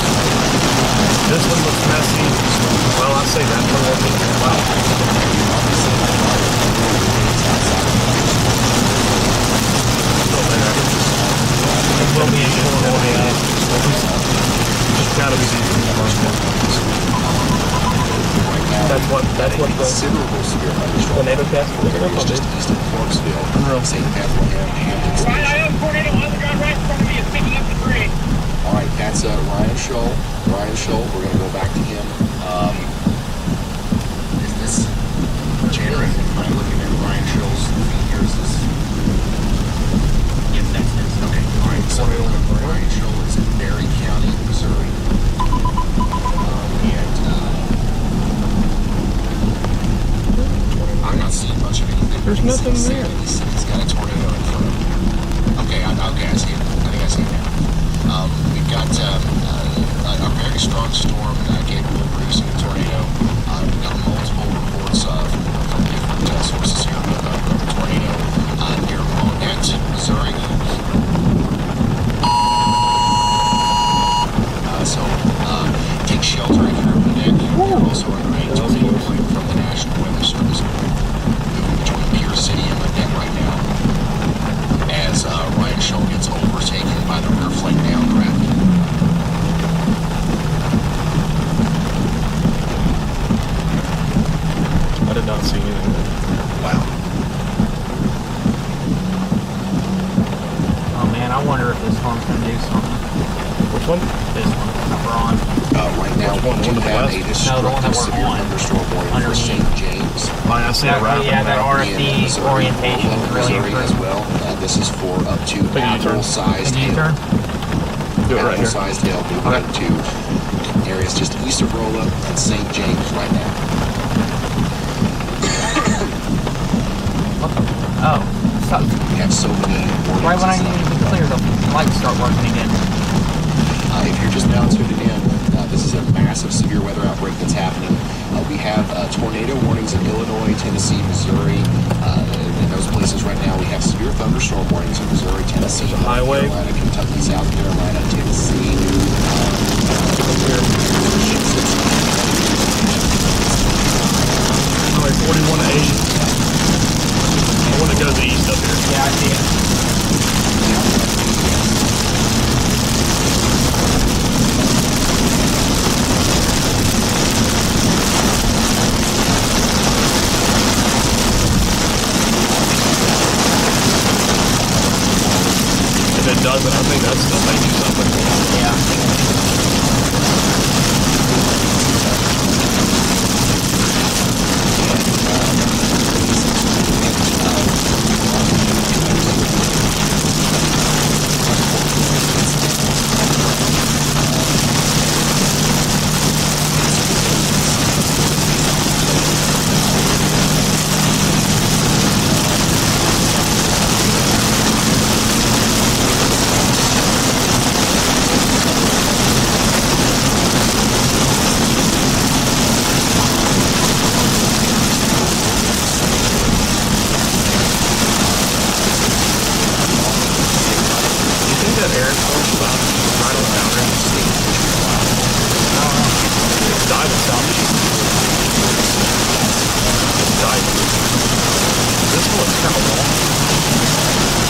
This one looks messy. Well, I'd say that one won't be wow. It will be a short one. It's gotta be decent. That's what the tornado test was just east of Clarksville, St. Bethlehem, Hampton. Right, I have a tornado on the ground right in front of me. It's picking up debris. All right, that's Ryan Scholl. Ryan Scholl, we're going to go back to him. Is this generated? Am I looking at Ryan Scholl's feed here? Is this? Yes, that's it. Okay, all right. So Ryan Scholl is in Berry County, Missouri. I'm not seeing much of anything. There's nothing there. He's got a tornado in front of him. Okay, I see it. I think I see it now. We've got a very strong storm capable of producing a tornado. We've got multiple reports from different sources here of a tornado near Monette, Missouri. So take shelter if you're in Monette. You're also under a tornado warning from the National Weather Service. Moving between Pierce City and Monette right now as Ryan Scholl gets overtaken by the rear flight downdraft. I did not see anything. Wow. Oh man, I wonder if this storm's gonna do something. Which one? This one that we're on. Right now, Which one? we do One to the have west? a No, the one that destructive we're severe on. thunderstorm warning for Underneath. St. James. I see it right Yeah, that RFD Missouri, orientation is really Missouri as improved. well. This is for up to Take a U-turn. apple-sized Can you hail. turn? Do it right here. Apple-sized hail moving Okay. up to areas just east of Rolla and St. James right now. Oh, stop. We have so many warnings. Right when I and need stuff. to be clear, the lights start working again. If you're just now tuning in, this is a massive severe weather outbreak that's happening. We have tornado warnings in Illinois, Tennessee, Missouri. In those places right now, we have severe thunderstorm warnings in Missouri, Tennessee, There's a highway. North Carolina, Kentucky, South Carolina, Tennessee. Highway 4180. The one that goes east up here. Yeah, I see it. doesn't, I think that's still may do something. Yeah. That air force right on the boundary. It's diving southeast. It's diving. This one's kind of long.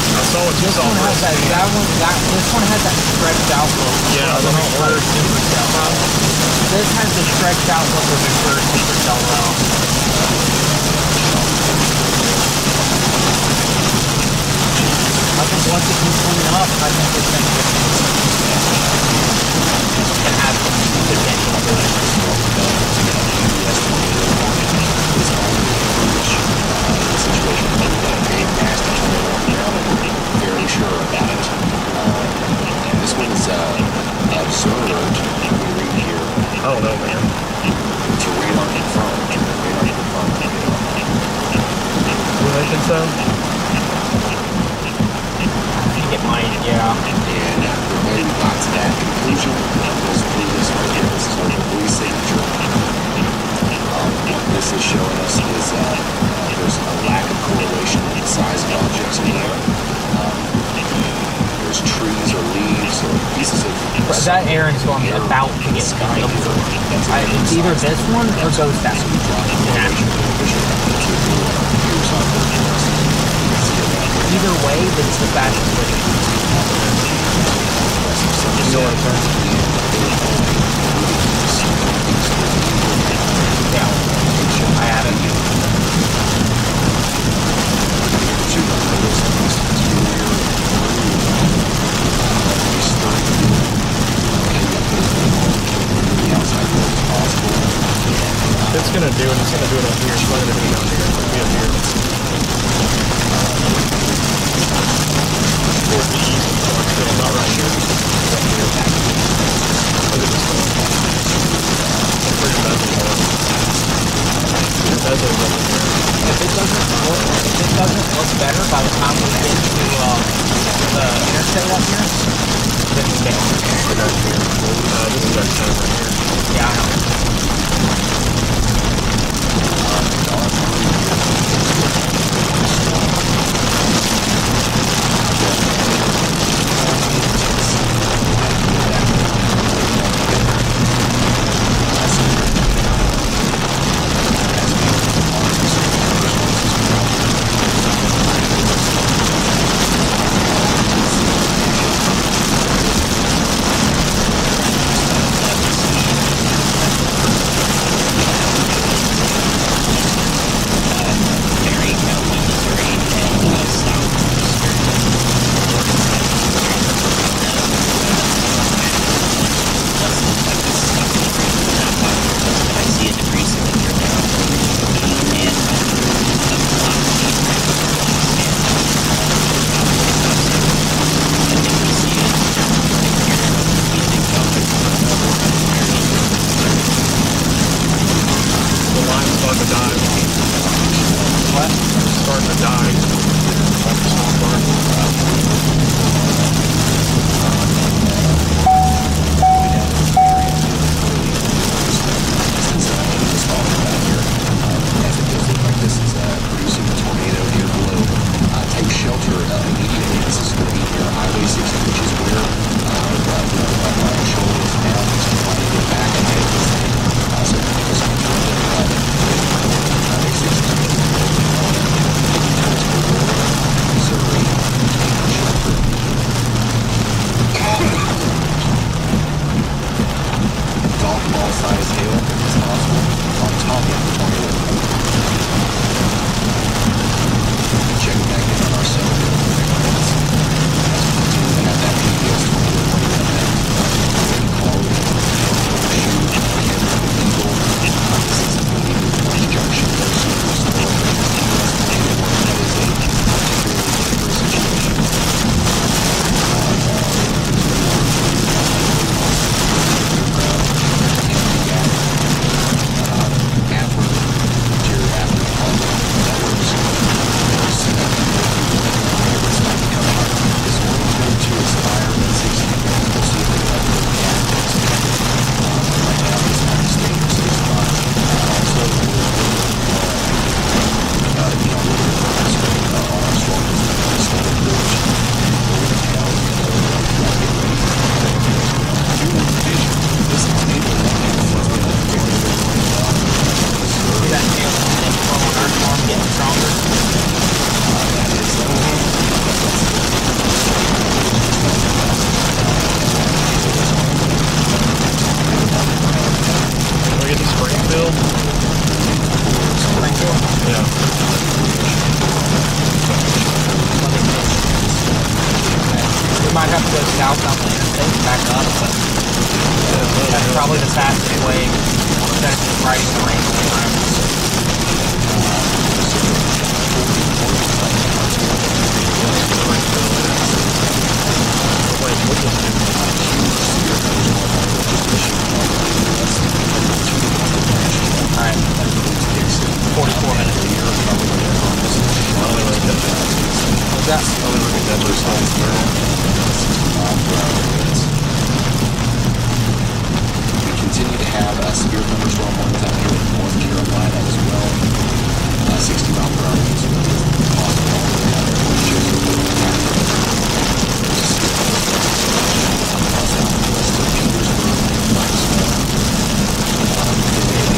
I saw what you This saw one has first. this one has that stretched out look. Yeah, of the a whole mature order. supercell. This has the stretched out look of a mature supercell though. I think once it keeps cleaning up, I think it's going to have some potential to it. Very sure about it. And this one is observed, we read here, I don't know, man. to radar confirmed. You think so? I think it might, yeah. And the way we got to that conclusion was through this right here. This is our debris signature. What this is showing us is there's a lack of correlation with the size of objects in the air. There's trees or leaves or pieces of... That Aaron's going to be about to get done. It's either this one or goes that one. Either way, but it's the fastest way. You know what I'm saying? Yeah, I have it. It's gonna do it. It's gonna do it up here. It's not gonna be down here. It's gonna be up here. Towards the east, still not right here. Right here. Look at this one. Where's your bezel going? Your bezel over there. If it doesn't look better by the time we get to the interstate up here, then we can. This is our time right here. Yeah, I know. Check back in on our cell. south on the interstate and back up, but that's probably the fastest way instead of just riding the lane all the time. Alright, 44 minutes. What's that? We continue to have severe thunderstorm warnings out here in North Carolina as well. 60 mile per hour winds is possible all the way out there. Wind chills are really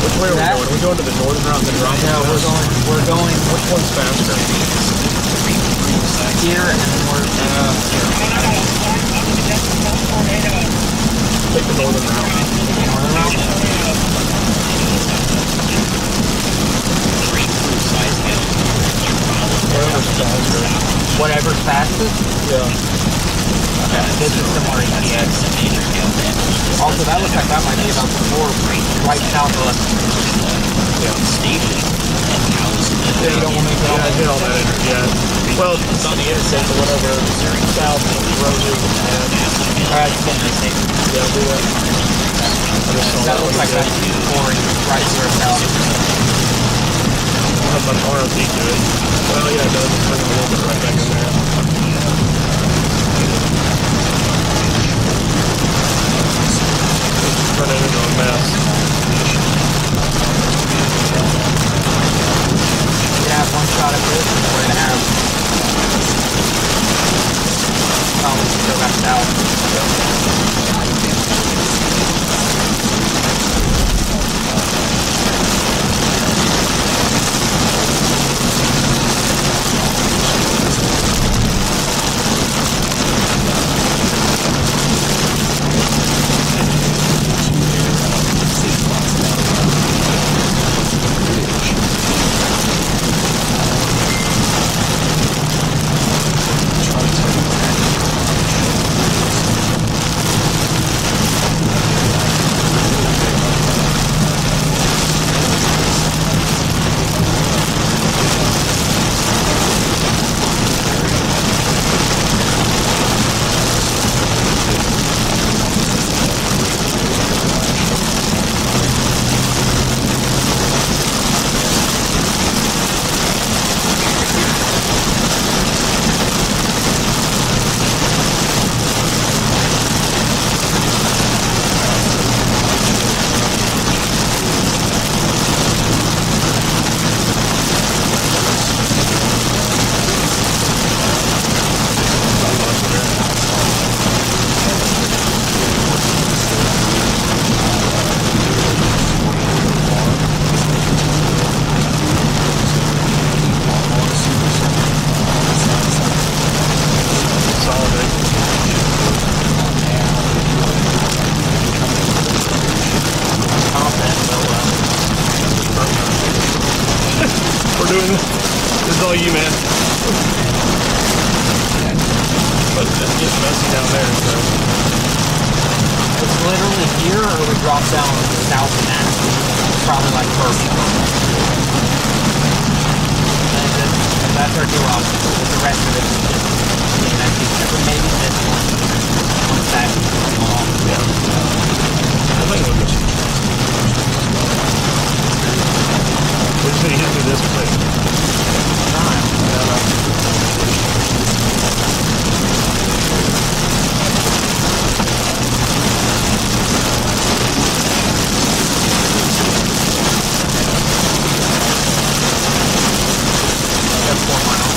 Which way are we going? Are we going to the northern route and then right No, we're going Which one's faster? here and then we're Take the northern route. Whatever's fastest. Yeah. This is similar to the X. Also, that looks like that might be about 4 right south of us. Yeah, you don't want to hit all that energy. Yeah. Well, it's on the interstate, but whatever south of the road is. Alright, Yeah, do that. I just saw that looks like that's pouring right to our south. I don't have much ROT to it. Well, yeah, it does. It's bringing a little bit right back in there. Running into a mess. We have one shot at this, and we're gonna have probably go back south. This is all you, man. But it gets messy down there, so. It's literally here, or we drop down south of that. It's probably like perfect. And that's our two options. The rest of it is just being empty. Except for maybe this one. Once that comes along. Yeah. I think we'll just. We just need to get through this place. That's 4 miles.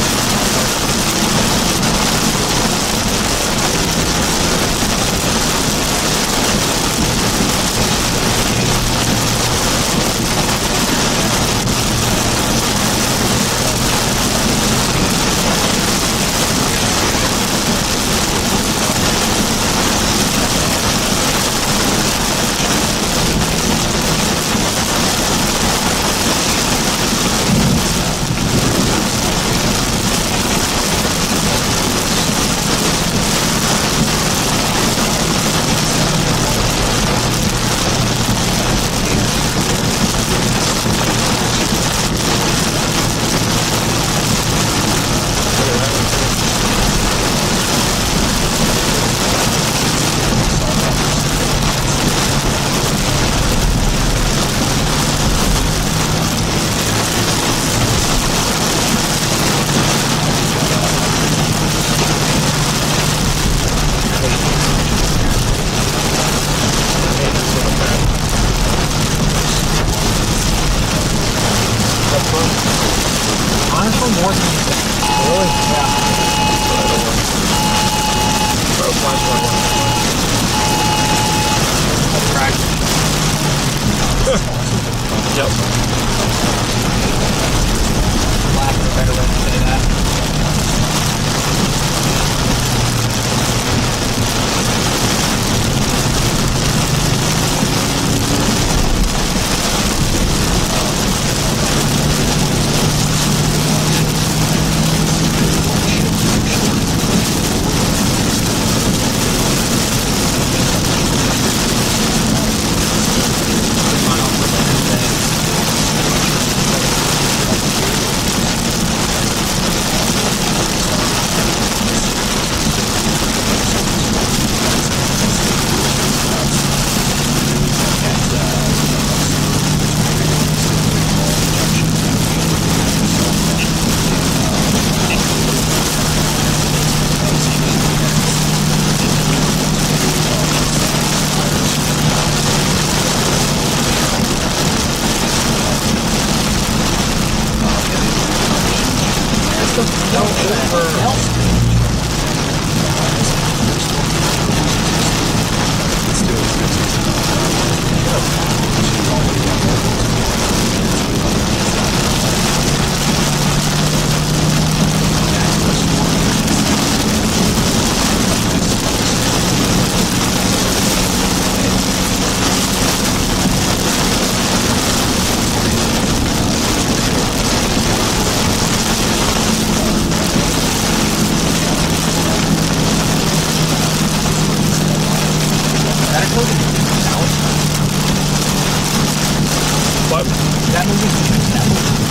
That movie.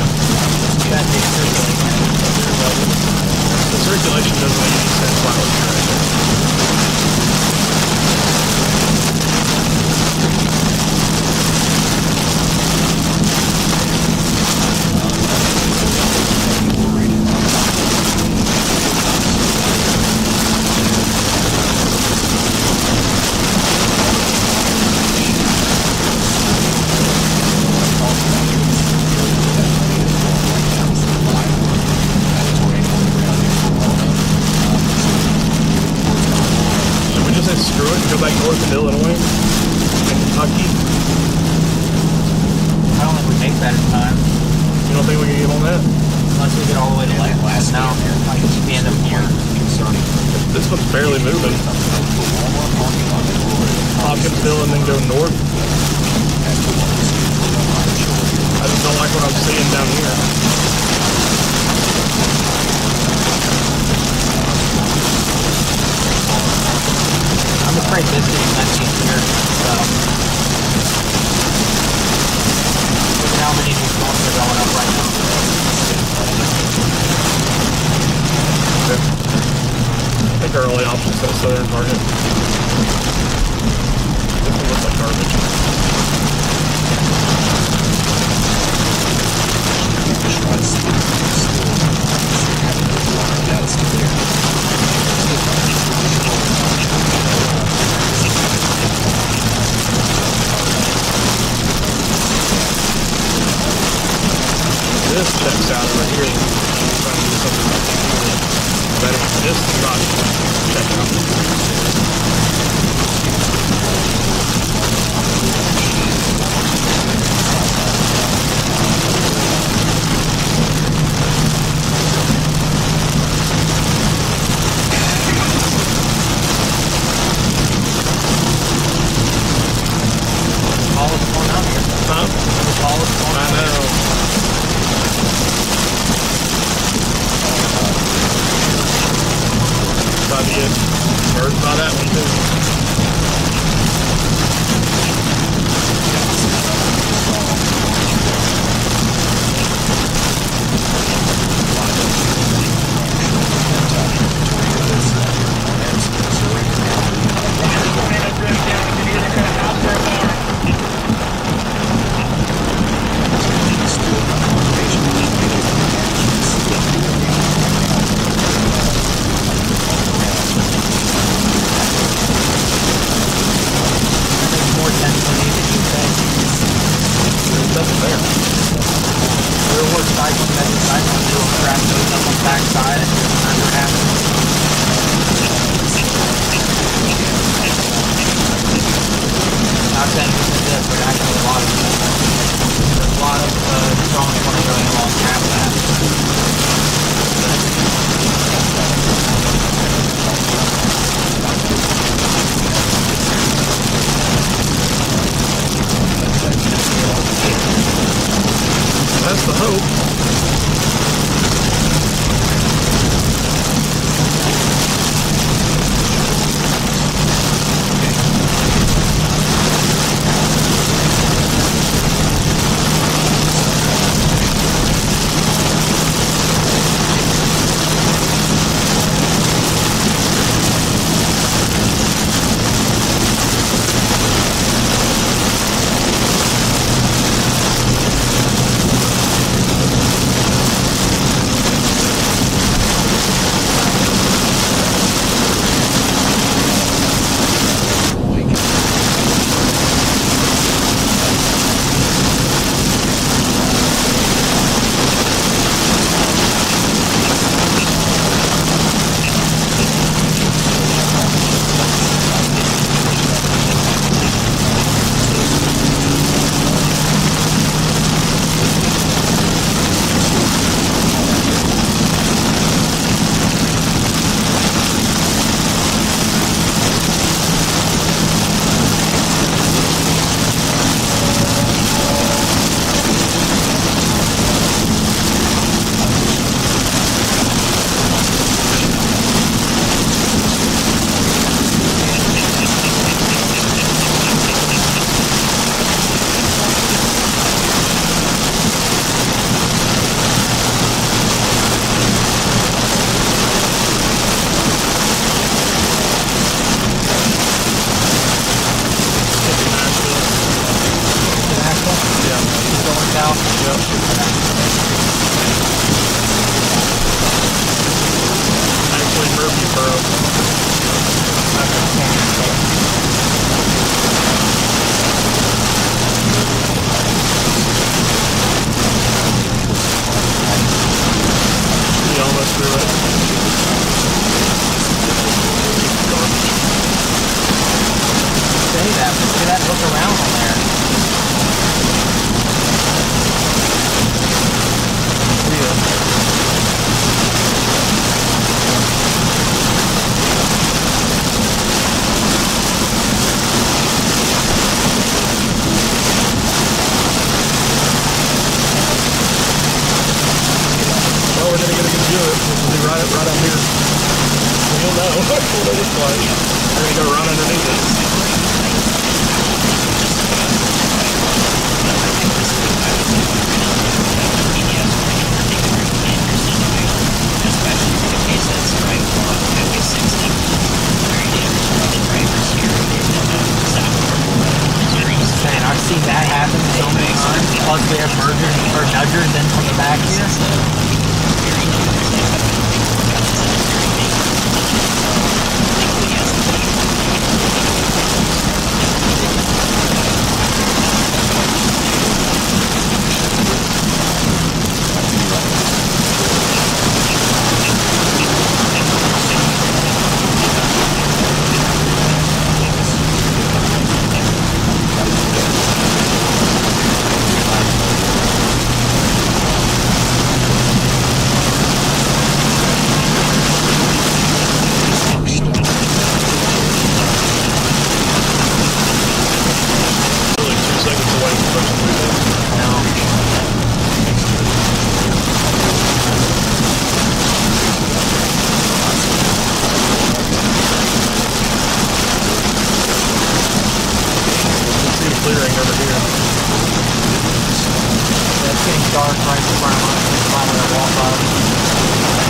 That big circulation. The circulation doesn't make any sense why it would be right there. Should we just say screw it and go back north into Illinois and Kentucky? I don't think we make that in time. You don't think we can get on that? Unless we get all the way to last now. Like the end of here. This one's barely moving. Hopkinsville and then go north. I just don't like what I'm seeing down here. I'm afraid this is messy here. So. Look at how many new storms are going up right now. I think our only option is southern target. This one looks like garbage. This checks out over here. I'm trying to do something better. This is not checking out. Tallest one out here. Huh? The tallest one. I know. Probably get birds by that one too. We'll know. We'll know this place. We're gonna go run underneath it. Especially for the case that's right along Highway 60. Very dangerous for the drivers here in South Missouri. Man, I've seen that happen so many times. Plus, we have mergers or nudgers in from the back here. Very dangerous. Thankfully, yes. Really 2 seconds away from pushing through this. See the clearing over here. Yeah, it's getting dark right before I'm going to walk up.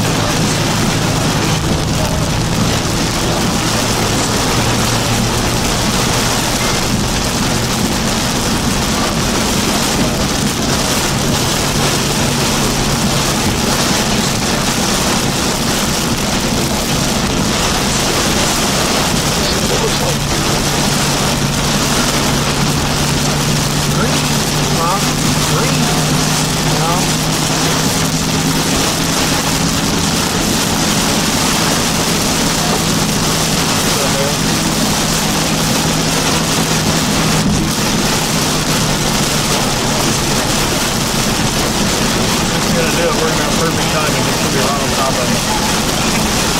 We're gonna do it. We're gonna have perfect timing. It's gonna be right on top of it.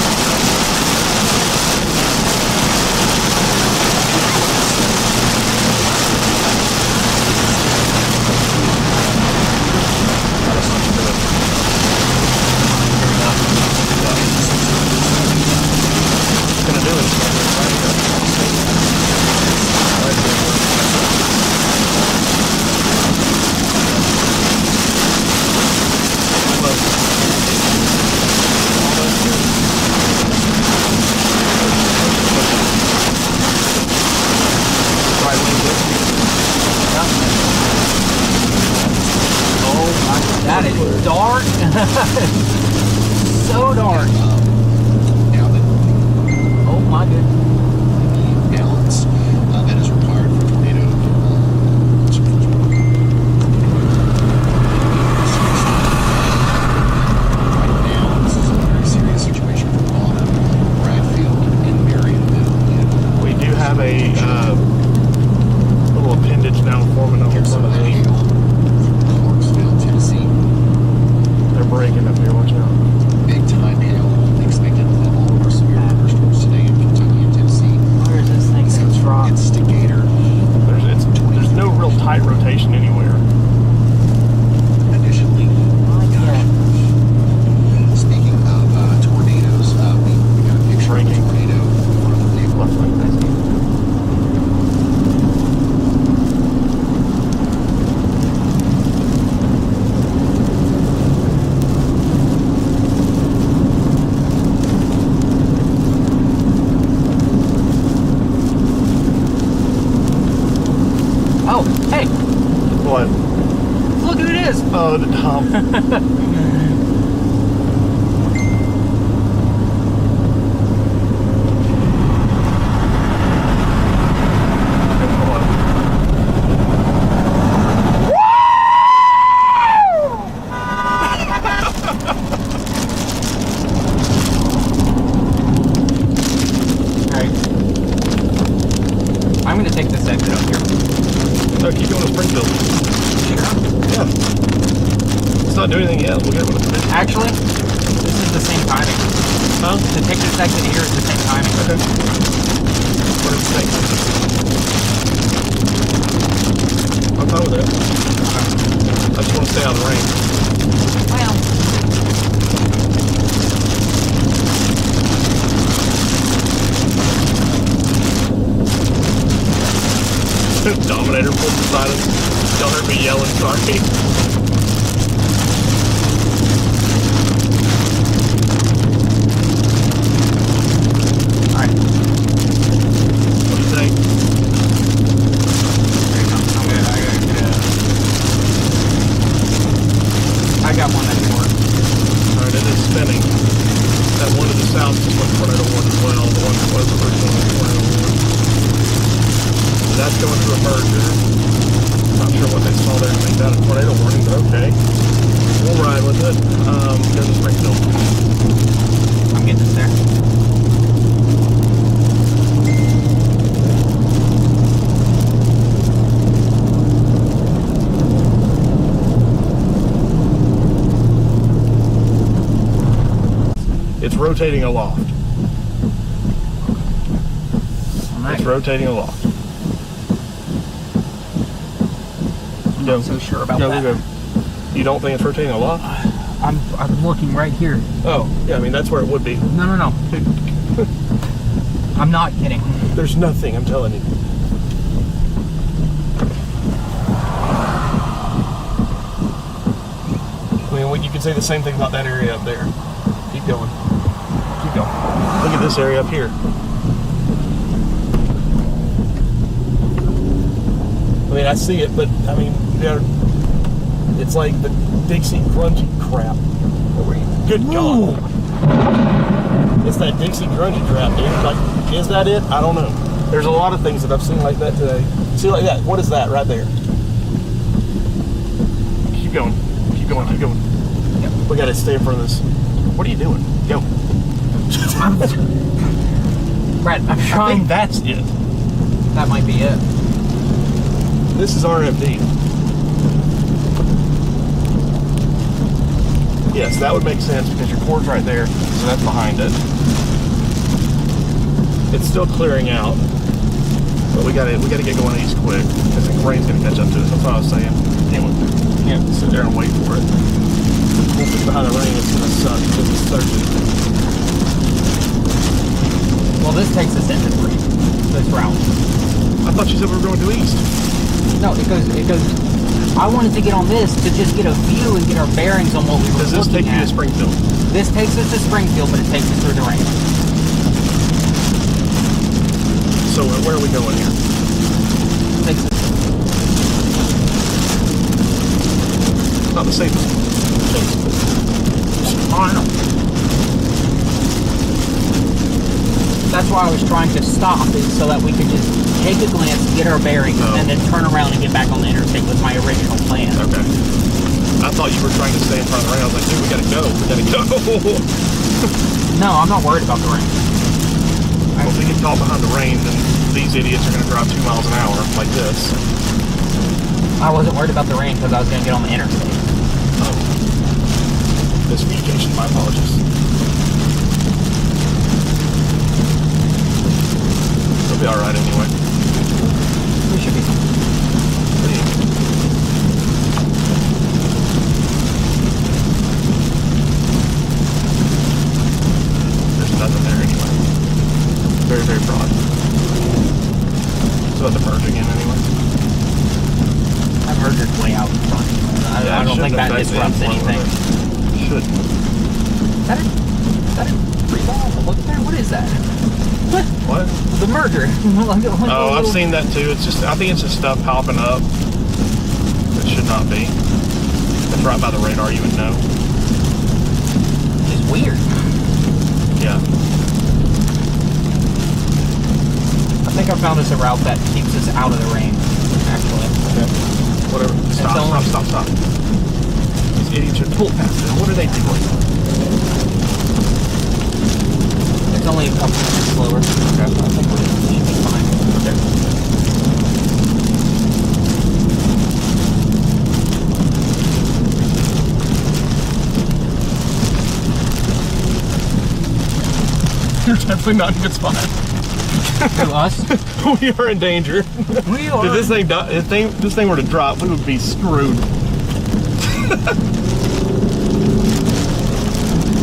It's gonna do it. Right Oh my, that is dark. So dark. Now that Oh my goodness. the balance that is required for tornado right now, this is a very serious situation for Bonham, Bradfield, and Marionville. We do have a little appendage now forming over Here's front some of of that me. hail from Clarksville, Tennessee. They're breaking up here. Watch out. Big time hail expected all of our severe thunderstorms today in Kentucky and Tennessee. Where is this thing This going comes to from drop? There's Instigator. no real tight rotation anywhere. Additionally, Yeah. speaking of tornadoes, we got a picture of a tornado in front of the vehicle. Left leg, I see. Oh, hey, What? look who it is. Oh, the dump. Alright. I'm going to take this exit up here. No, keep going to Springfield. Sure. Yeah. It's not doing anything yet. We'll get it when it's finished. Actually, this is the same timing. Huh? To take this exit here is the same timing. Okay. What does it take? I'm fine with that. I just want to stay out of the rain. Well, Dominator pulled beside us. Y'all heard me yelling, sorry. Alright. What do you think? I got one that work. Alright, it is spinning. That one to the south is what Tornado 1 as well. The one that was originally Tornado 1. That's going through a merger. Not sure what they saw there to make that a tornado warning, but okay. We'll ride with it. Go to Springfield. I'm getting us there. It's rotating aloft. It's rotating aloft. I'm not so sure about that. Go. You don't think it's rotating aloft? I'm looking right here. Oh, yeah, I mean, that's where it would be. No. I'm not kidding. There's nothing, I'm telling you. I mean, you could say the same thing about that area up there. Keep going. Keep going. Look at this area up here. I mean, I see it, but, I mean, it's like the Dixie grungy crap. Good God. It's that Dixie grungy crap, dude. Like, is that it? I don't know. There's a lot of things that I've seen like that today. See, like that. What is that right there? Keep going. Keep going. Keep going. Yep. We got to stay in front of this. What are you doing? Go. Brad, I'm I trying. think that's it. That might be it. This is RFD. Yes, that would make sense because your cord's right there, so that's behind it. It's still clearing out, but we gotta get going east quick because the rain's gonna catch up to us. That's what I was saying. Can't sit there and wait for it. We'll be behind the rain. It's gonna suck because it's Thursday. Well, this takes us into this route. I thought you said we were going due east. No, it goes. I wanted to get on this to just get a view and get our bearings on what we were Does this take looking you to at. Springfield? This takes us to Springfield, but it takes us through the rain. So where are we going here? Takes us. Not the safest. Oh, I know. That's why I was trying to stop, is so that we could just take a glance, get our bearings, and then turn around and get back on the interstate with my original plan. Okay. I thought you were trying to stay in front of the rain. I was like, dude, we gotta go. We gotta go. No, I'm not worried about the rain. Well, if we get caught behind the rain, then these idiots are gonna drive 2 miles an hour like this. I wasn't worried about the rain because I was going to get on the interstate. Oh. Miscommunication, my apologies. It'll be alright anyway. We should be. There's nothing there anyway. Very, very broad. So at the merge again anyway. That merger's way out in front. I don't think that disrupts anything. Shouldn't. Is that a free ball? Look at there. What is that? What? The merger. Oh, I've seen that too. It's just, I think it's just stuff popping up that should not be. It's right by the radar, you would know. It's weird. Yeah. I think I found us a route that keeps us out of the rain, actually. Okay. Whatever. Stop. These idiots are pull past them. What are they doing? It's only a couple minutes slower. Okay. I think we should be fine. Okay. You're definitely not in a good spot. To us? We are in danger. We are. If this thing were to drop, we would be screwed.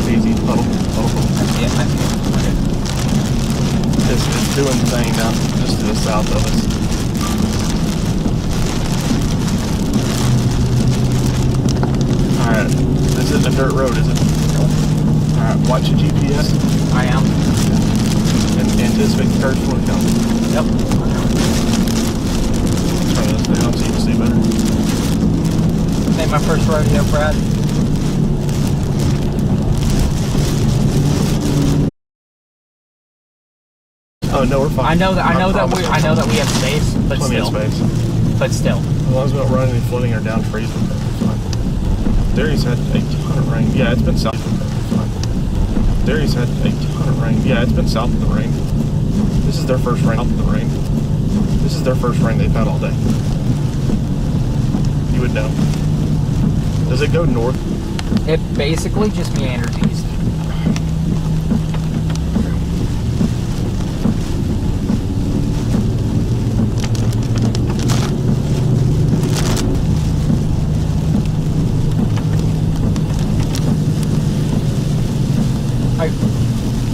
Easy, puddle. Yeah, okay. It's doing the thing now, just to the south of us. This isn't a dirt road, is it? Alright, watch your GPS I am. and anticipate the curves when it comes. Yep. Try this down so you can see better. Ain't my first rodeo, Brad. Oh no, we're fine. I know that we have space, but Plenty still. of space. But still. As long as we don't run any flooding or down freezing, it's fine. Dairy's had a ton of rain. Yeah, it's been south. It's fine. Dairy's had a ton of rain. Yeah, it's been south of the rain. This is their first rain. South of the rain. This is their first rain they've had all day. You would know. Does it go north? It basically just meanders east.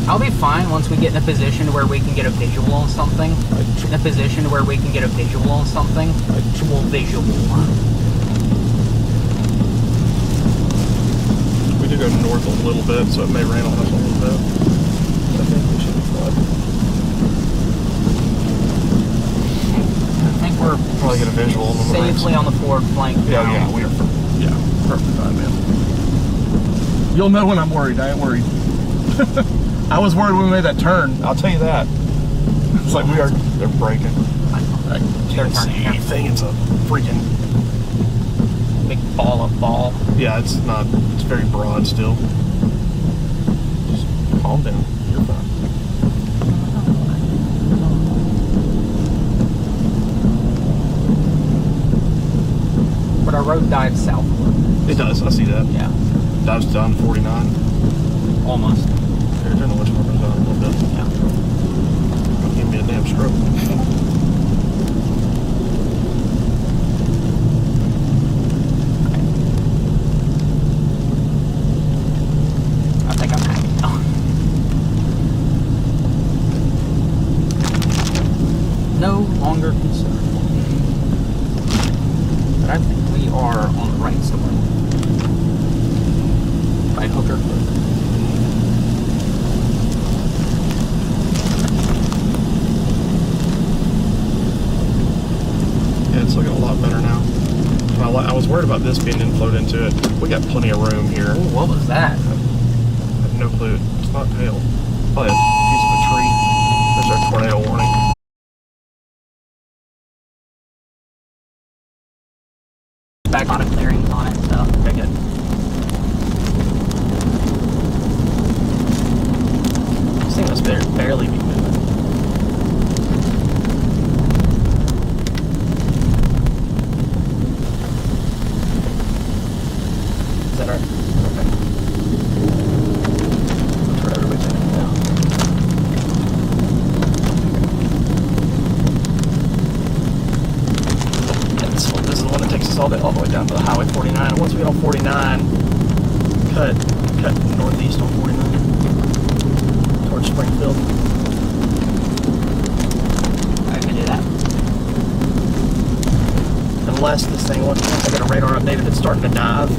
I'll be fine once we get in a position where we can get a visual on something. In a position where we can get a visual on something. Actual visual. We do go north a little bit, so it may rain on us a little bit. I think we should be fine. I think we're Probably get a visual on the safely on the forward flank. Yeah, now. yeah, we are. Yeah, perfect fine, man. You'll know when I'm worried. I ain't worried. I was worried when we made that turn. I'll tell you that. It's like they're braking. I can't see anything. It's a freaking Big ball of ball. yeah. It's not. It's very broad still. Just calm down. You're fine. But our road dives southward. It does. I see that. Yeah. Dives down to 49. Almost. Here, turn the winch wipers on a little bit. Yeah. Give me a damn stroke. I think I'm happy now. No longer concerned. But I think we are on the right story. By hook or crook. Yeah, it's looking a lot better now. I was worried about this being inflowed into it. We got plenty of room here. Ooh, what was that? I have no clue. It's not hail. Probably a piece of a tree. There's our tornado warning. Back on a clearing on it, so. Okay, good. This thing must barely be moving. Is that right? Okay. That's what everybody's thinking now. Yeah, this is the one that takes us all the way down to the Highway 49. And once we get on 49, cut northeast on 49 towards Springfield. I can do that. Unless this thing, once I get a radar updated, it's starting to dive.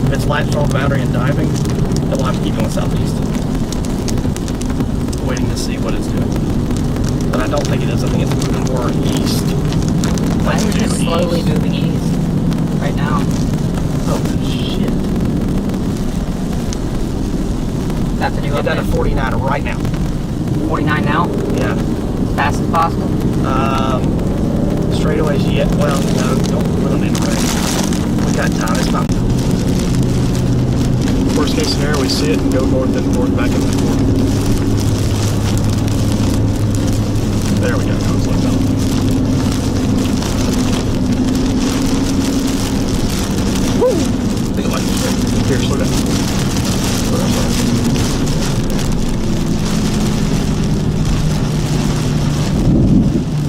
If it's latched on the boundary and diving, then we'll have to keep going southeast. Waiting to see what it's doing. But I don't think it is. I think it's moving more east. Why is it just slowly moving east? Right now. Oh, shit. That's a new Get down to update. 49 right now. 49 now? Yeah. As fast as possible? Straightaways yet. Well, no, we don't need to rain. We got time. It's not. Worst case scenario, we see it and go north and north back into the corner. There we go. Now it's like that. Woo! I think I like this thing. Here, slow down. Slow down, slow down.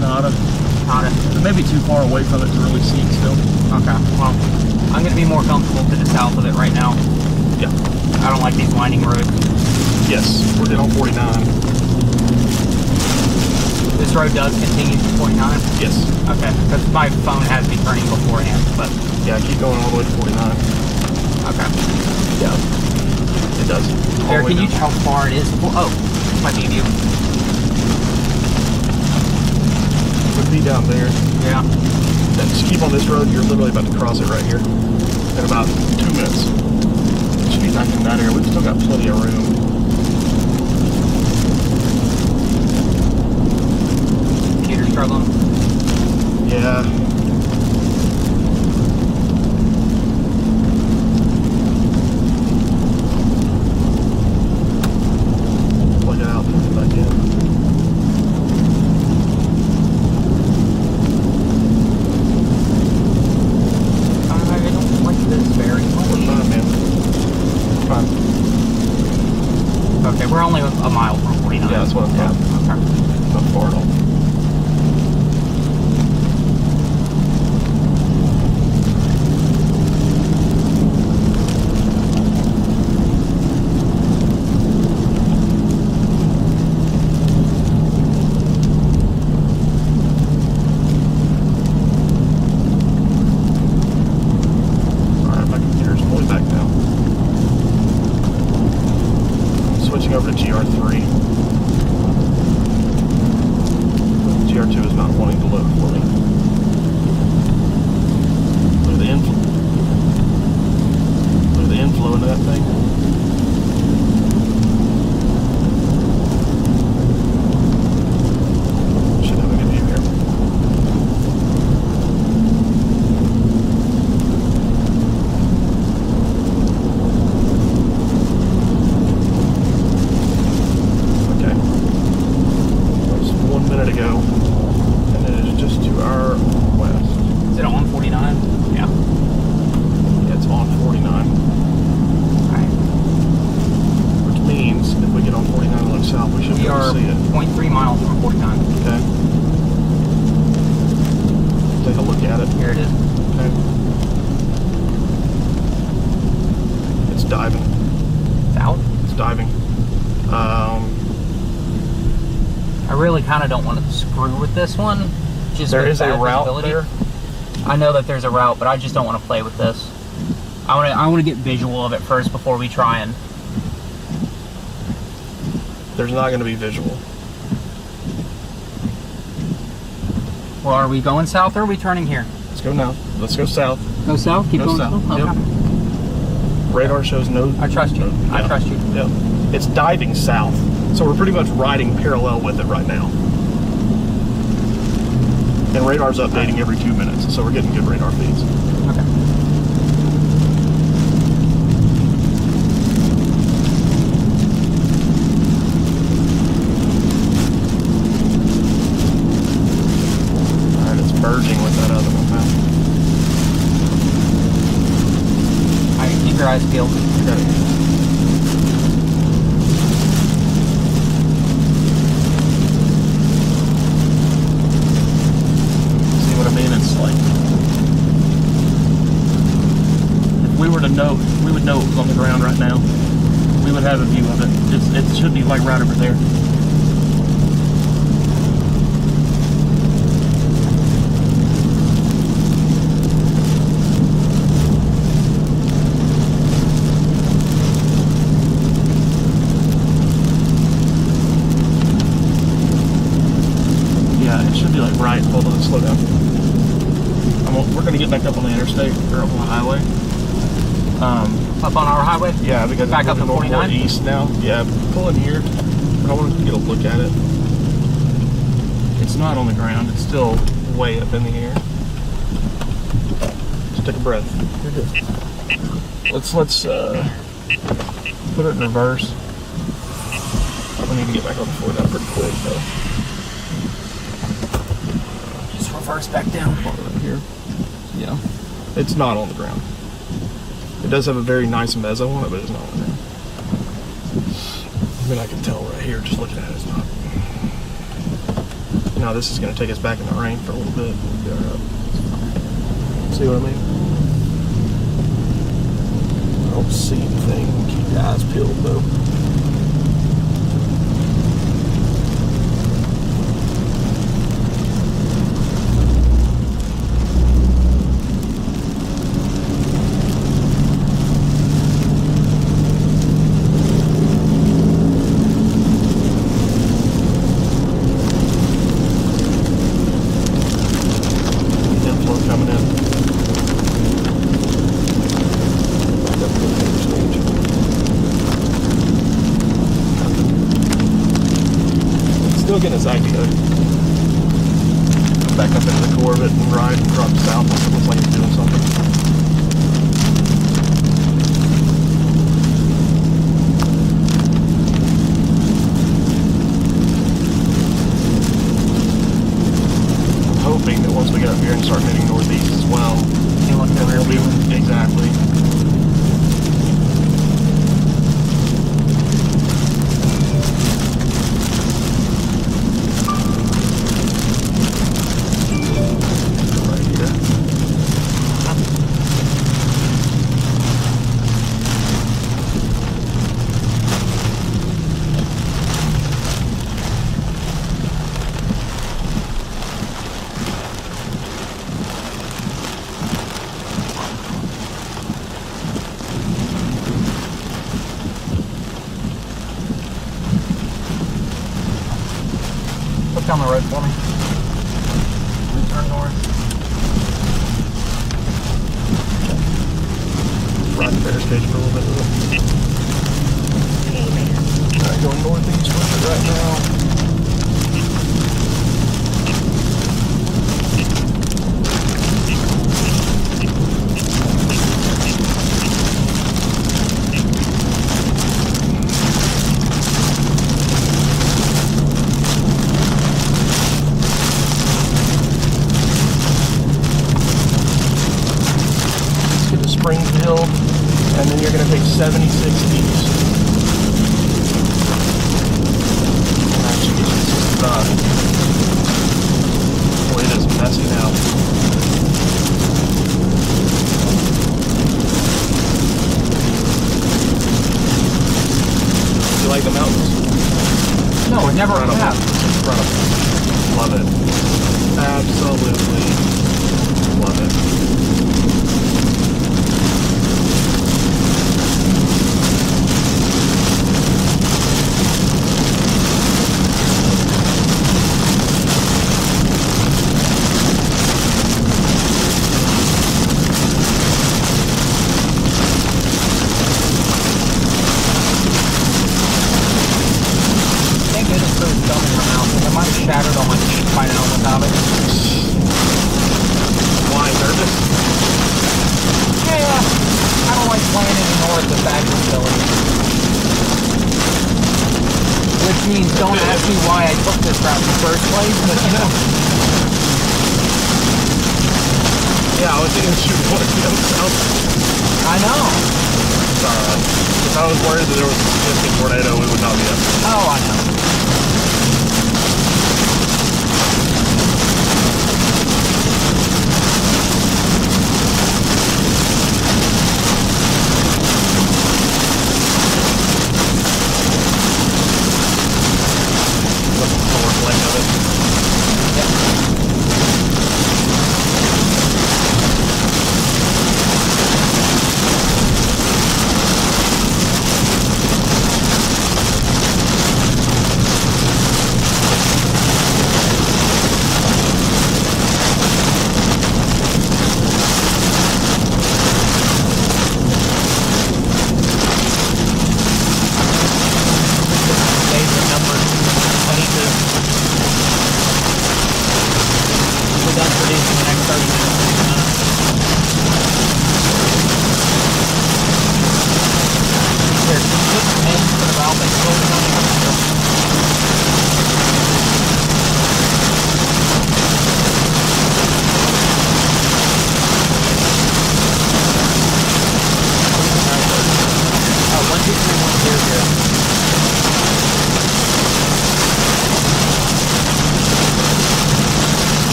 Nada. It may be too far away from it to really see it still. Okay, well, I'm going to be more comfortable to the south of it right now. Yeah. I don't like these winding roads. Yes, we're getting on 49. This road does continue to 49? Yes. Okay, because my phone has me turning beforehand, but Yeah, keep going all the way to 49. Okay. Yeah, it does. All Eric, the way can you down. tell how far it is? Oh, this might be you. It would be down there. Yeah. And just keep on this road. You're literally about to cross it right here in about 2 minutes. It should be back in that area. We've still got plenty of room. Computer struggling. Yeah. Plug it out. Put it back in. I don't like this very much. We're fine, man. We're fine. Okay, we're only a mile from 49. Yeah, that's what I thought. Okay. Not far at all. Alright, my computer's fully back now. Switching over to GR3. GR2 is not wanting to load for me. Look at the inflow. Look at the inflow into that thing. Should have a good view here. Okay. That was 1 minute ago, and it is just to our west. Is it on 49? Yeah. Yeah, it's on 49, Alright. which means if we get on 49 and look south, we should be We able are to see it. 0.3 miles from 49. Okay. Take a look at it. Here it is. Okay. It's diving. South. It's diving. I really kind of don't want to screw with this one. Just There with is a bad route visibility. there. I know that there's a route, but I just don't want to play with this. I want to get visual of it first before we try and. There's not going to be visual. Well, are we going south or are we turning here? Let's go now. Let's go south. Go south. Keep Go going south. south. Okay. Yep. Radar shows no. I trust you. I Yeah. trust you. Yep. It's diving south, so we're pretty much riding parallel with it right now. And radar's updating every 2 minutes, so we're getting good radar feeds. Okay. Alright, it's merging with that other one now. All right, keep your eyes peeled. Okay. See what I mean? It's like, if we were to know, we would know it was on the ground right now. We would have a view of it. It should be like right over there. Yeah, it should be like right. Hold on, slow down. We're going to get back up on the interstate or on the highway. Up on our highway. Yeah, because Back it's up to moving more 49? east now. Yeah, pull in here. I want to get a look at it. It's not on the ground. It's still way up in the air. Just take a breath. You're good. Let's put it in reverse. I need to get back on the 49 pretty quick though. Just reverse back down. Right here. Yeah, it's not on the ground. It does have a very nice mezzo on it, but it's not on the ground. I mean, I can tell right here, just looking at it, it's not. Now this is going to take us back in the rain for a little bit. We'll be all right. See what I mean? I don't see anything. Keep your eyes peeled though. We'll get in a side together. Come back up into the core of it and ride and drop south once it looks like it's doing something. Hoping that once we get up here and start heading northeast as well, it'll be exactly. Right here. Look down the road for me. Turn north. Ride the bear stage for a little bit with it. Alright, going northeast with it right now. Springfield, and then you're going to take 76 east. Actually, boy, it is messy now. You like the mountains? No, we never have. Incredible. Love it. Absolutely love it. Shattered on my feet by now without it. Why, nervous? Yeah, I don't like playing any north of that facility. Which means don't ask me why I took this route in the first place, but you know. Yeah, I was thinking shoot one of them south. I know. Sorry. If I was worried that there was a significant tornado, we would not be up here. Oh, I know.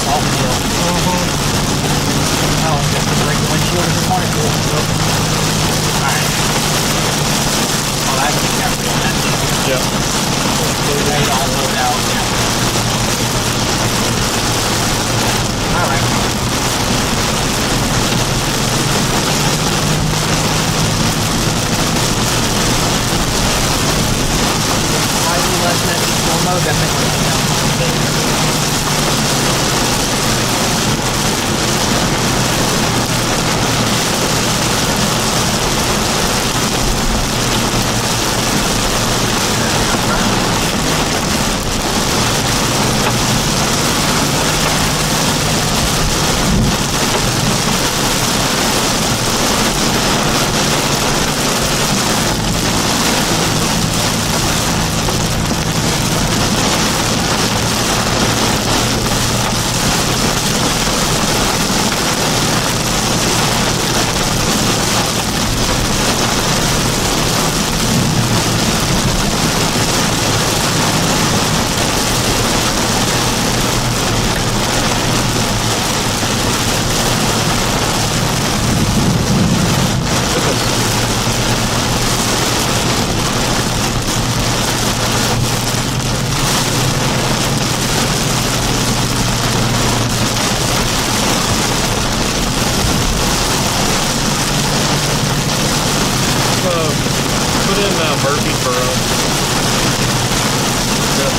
salt deal. Oh, just to break the windshield if you wanted to. Alright. Oh, that's careful on that thing. Yep. They all load out. Alright. Slightly less than slow mo, definitely. Put in Murfreesboro. Yep.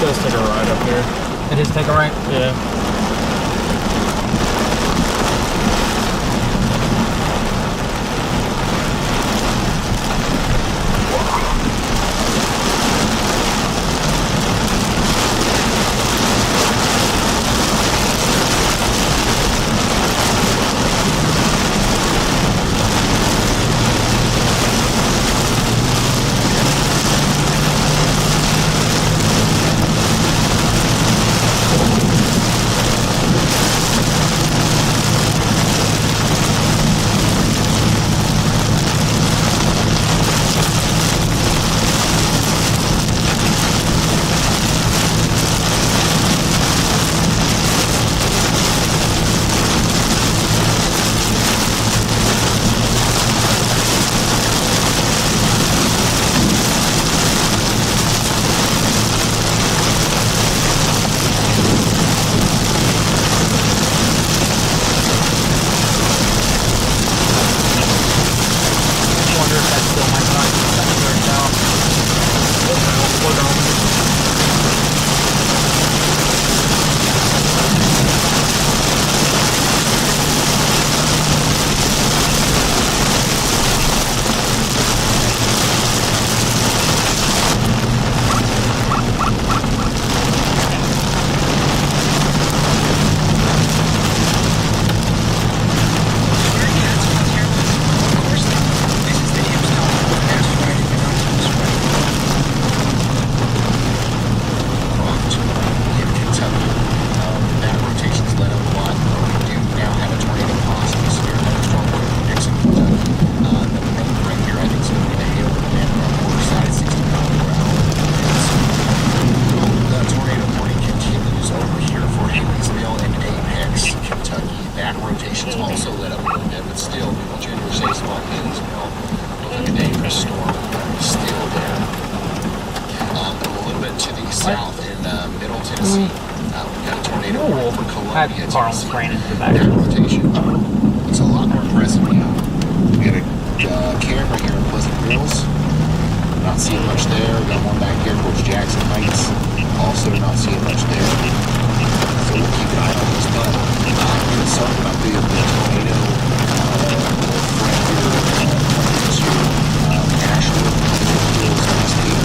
So let's take a ride up here. It is take a right. Yeah. south in middle Tennessee. We've got a tornado over Columbia, Carl's Tennessee. ran into that. That rotation. It's a lot more impressive now. We got a camera here in Pleasant Hills. Not seeing much there. We got one back here towards Jackson Heights. Also not seeing much there. So we'll keep an eye on this. But I'm concerned about the tornado right here to Ashland, Hills, Tennessee.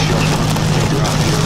Show up. You're out here.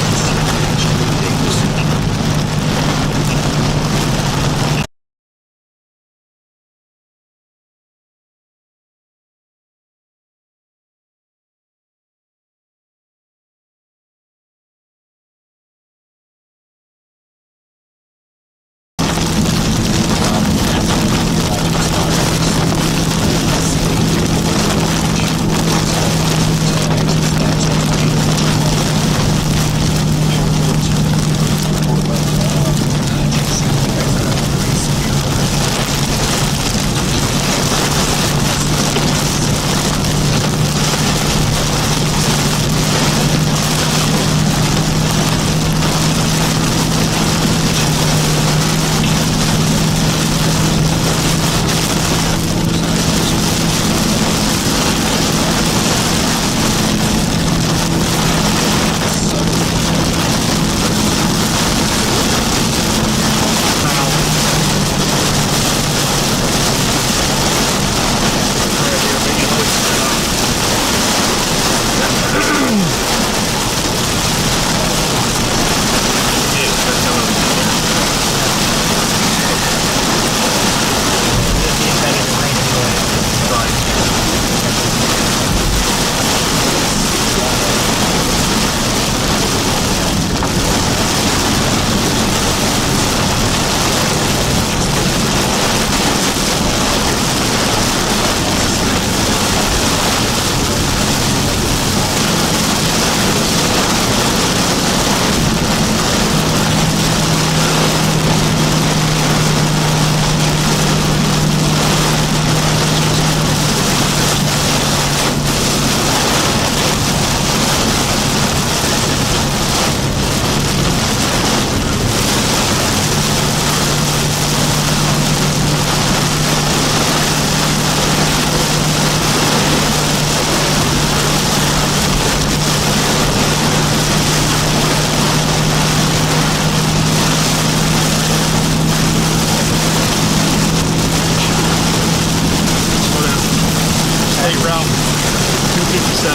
State Route 257.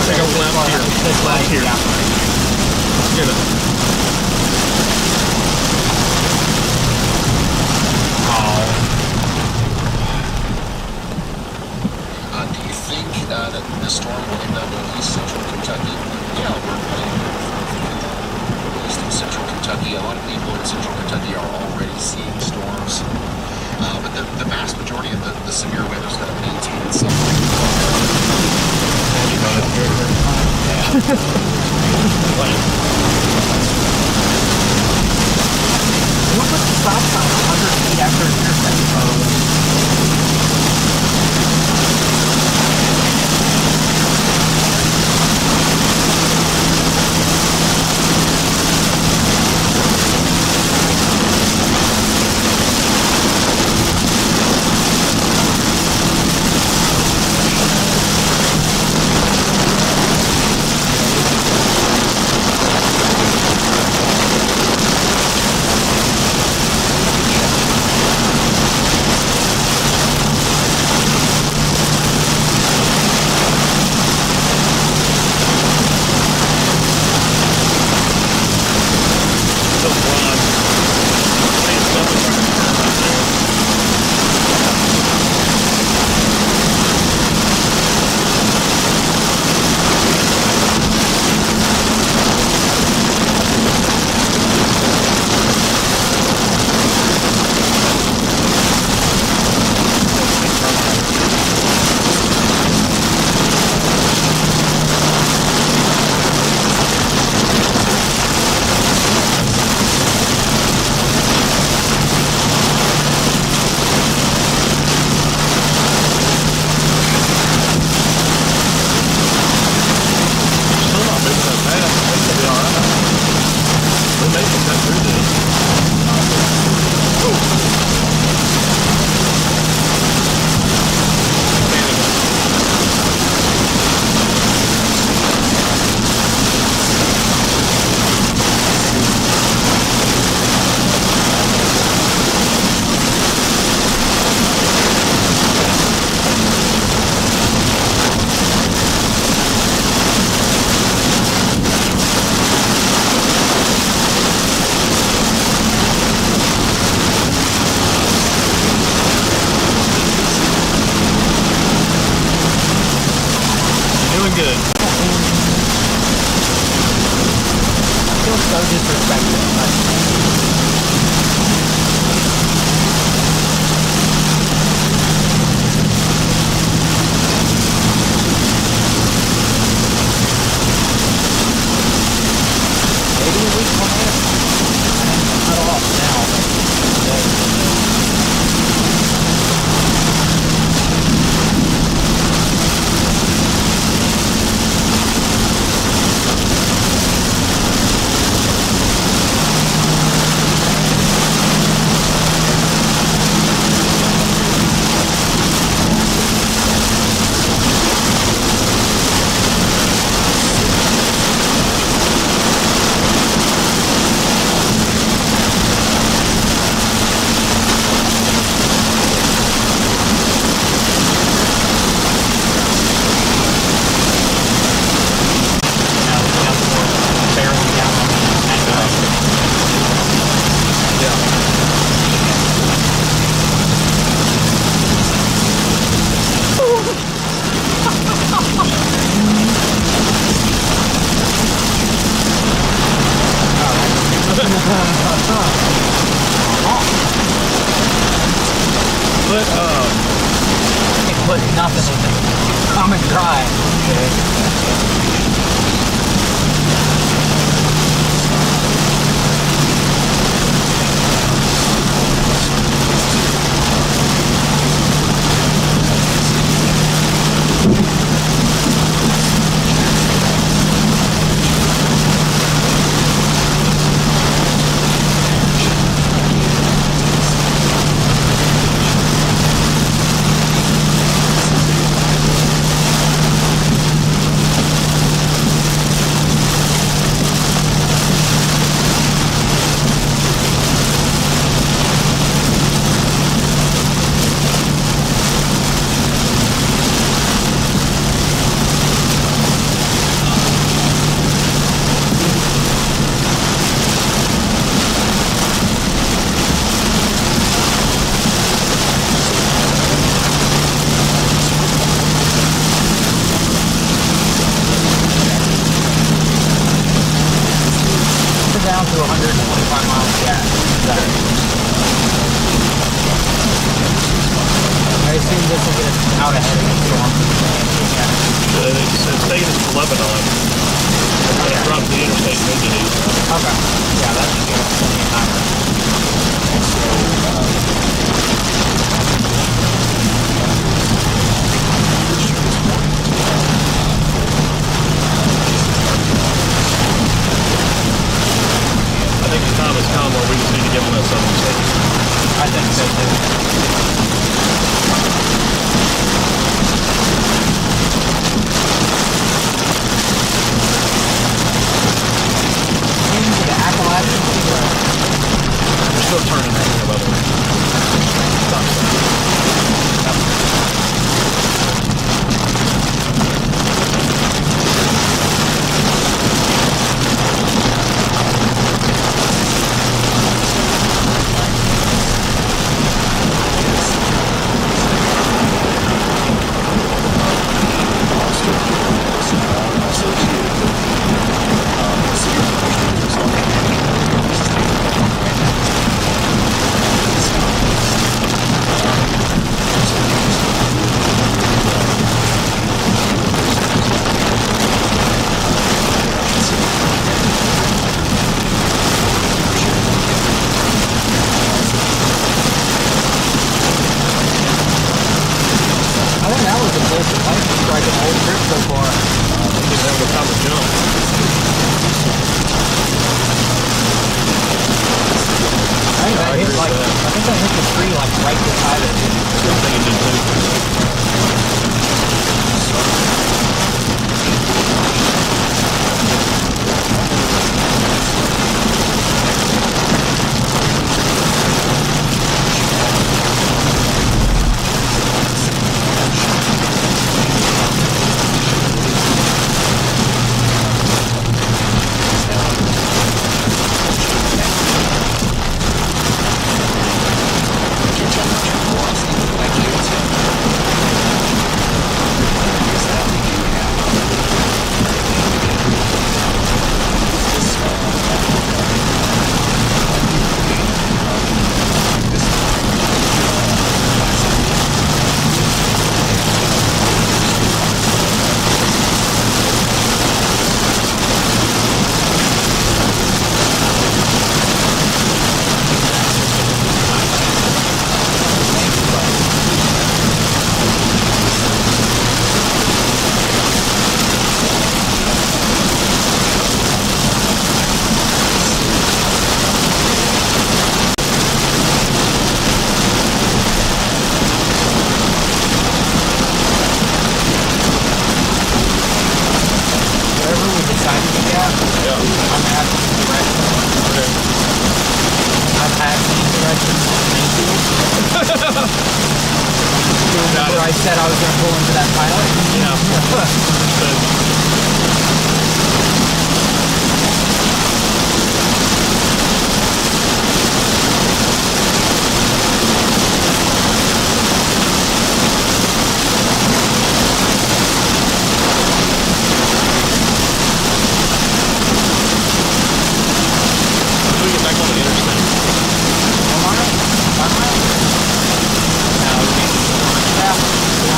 Take a left here. Left here. Yeah. Let's get it. Do you think that this storm will end up in East Central Kentucky? Yeah, we're playing East and Central Kentucky. A lot of people in Central Kentucky are already seeing storms. But the vast majority of the severe weather is going to maintain itself. What was the stop sign 100 feet after an intersection? Doing good. I feel so disrespected. Maybe a week from now. Cut off now. But It put nothing in it. Common drive. 25 miles of gas. So. I assume this will get us out ahead of the storm. It's taking us to Lebanon. It's going to drop the interstate into these. Okay. Yeah, that should give us plenty of time. And so, I think the time has come where we just need to give them a southern state. I think so too. Into the Appalachian Trail. We're still turning right here, by the way. Stop sign. I think that was the closest lightning strike in the whole trip so far. Didn't have the time to jump. I think that hit like, I think that hit the tree like right beside it. I think it did too. Remember I said I was going to pull into that pilot? We get back on the interstate.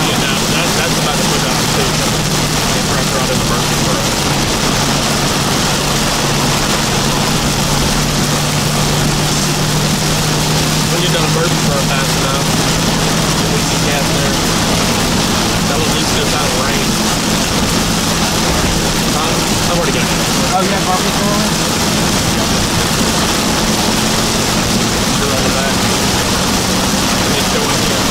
Yeah, now that's about to put out the station. Get pressure out in the Murfreesboro. When you're done Murfreesboro fast enough, we can gas there. That'll at least get us out of the rain. I've already got it. Oh, you have Murfreesboro? Sure on the back. It's going here.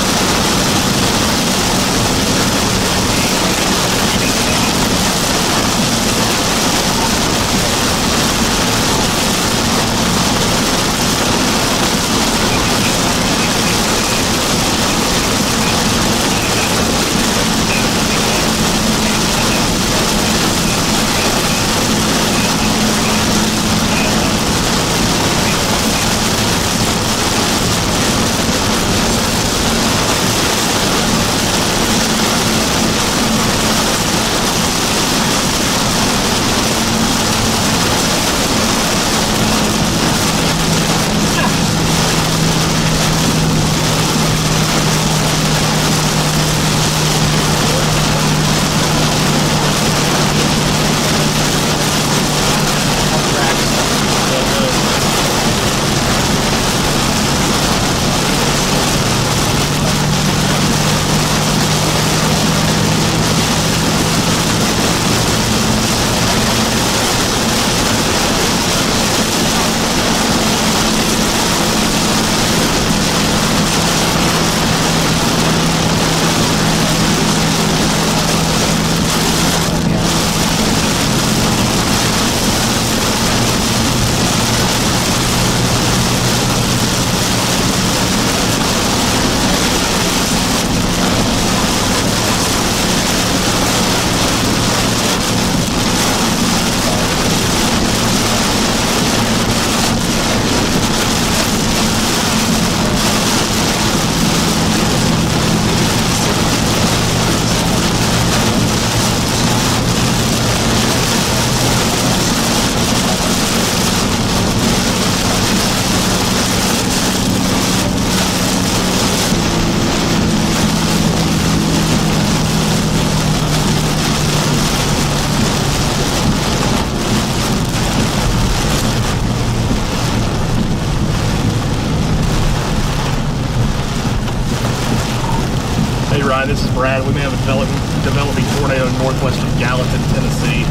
This is Brad. We may have a developing tornado northwest of Gallatin, Tennessee,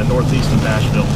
northeast of Nashville.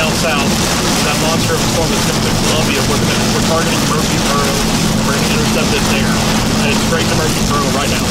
down south. That monster of a storm that's coming through Columbia. We're targeting Murfreesboro. We're going to intercept it there. Headed straight to Murfreesboro right now.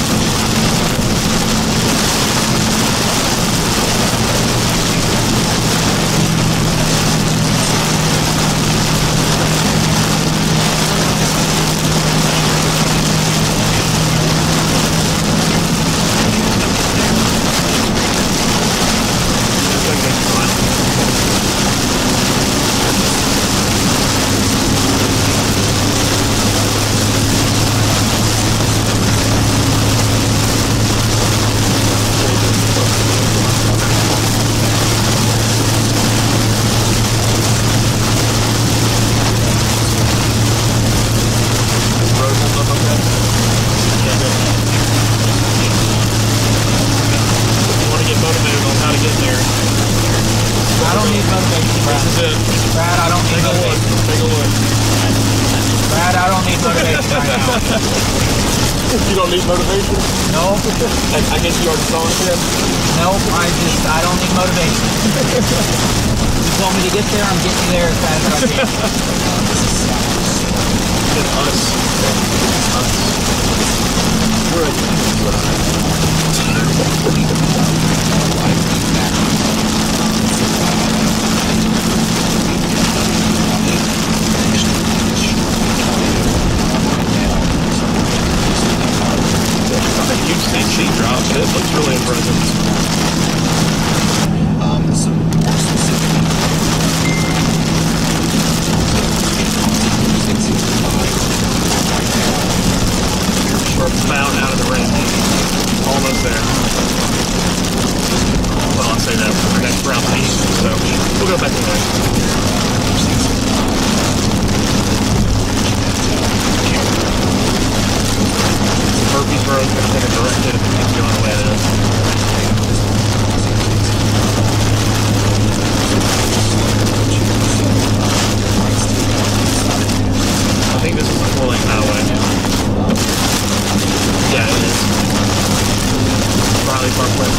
You don't need motivation? No. I guess you already saw it then? Nope, I don't need motivation. You told me to get there, I'm getting there as fast as I can. It's us. It's us. We're a huge sheet drops. It looks really impressive. So more specifically, we're about out of the range. Almost there. Well, I'll say that for the next round east, so we'll go back anyway. Murfreesboro is going to take a direct hit if it keeps going the way it is. I think this is a 4-lane highway. Yeah, it is. Riley Parkway.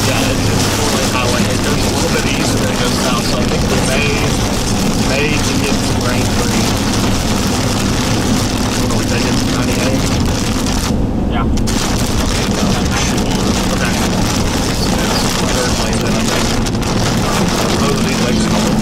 Yeah, it's a 4-lane highway. It goes a little bit east and then it goes south, so I think we may to get some rain free. What are we taking? 98? Yeah. Okay. That's the third lane that I'm taking. Both of these lanes are cold.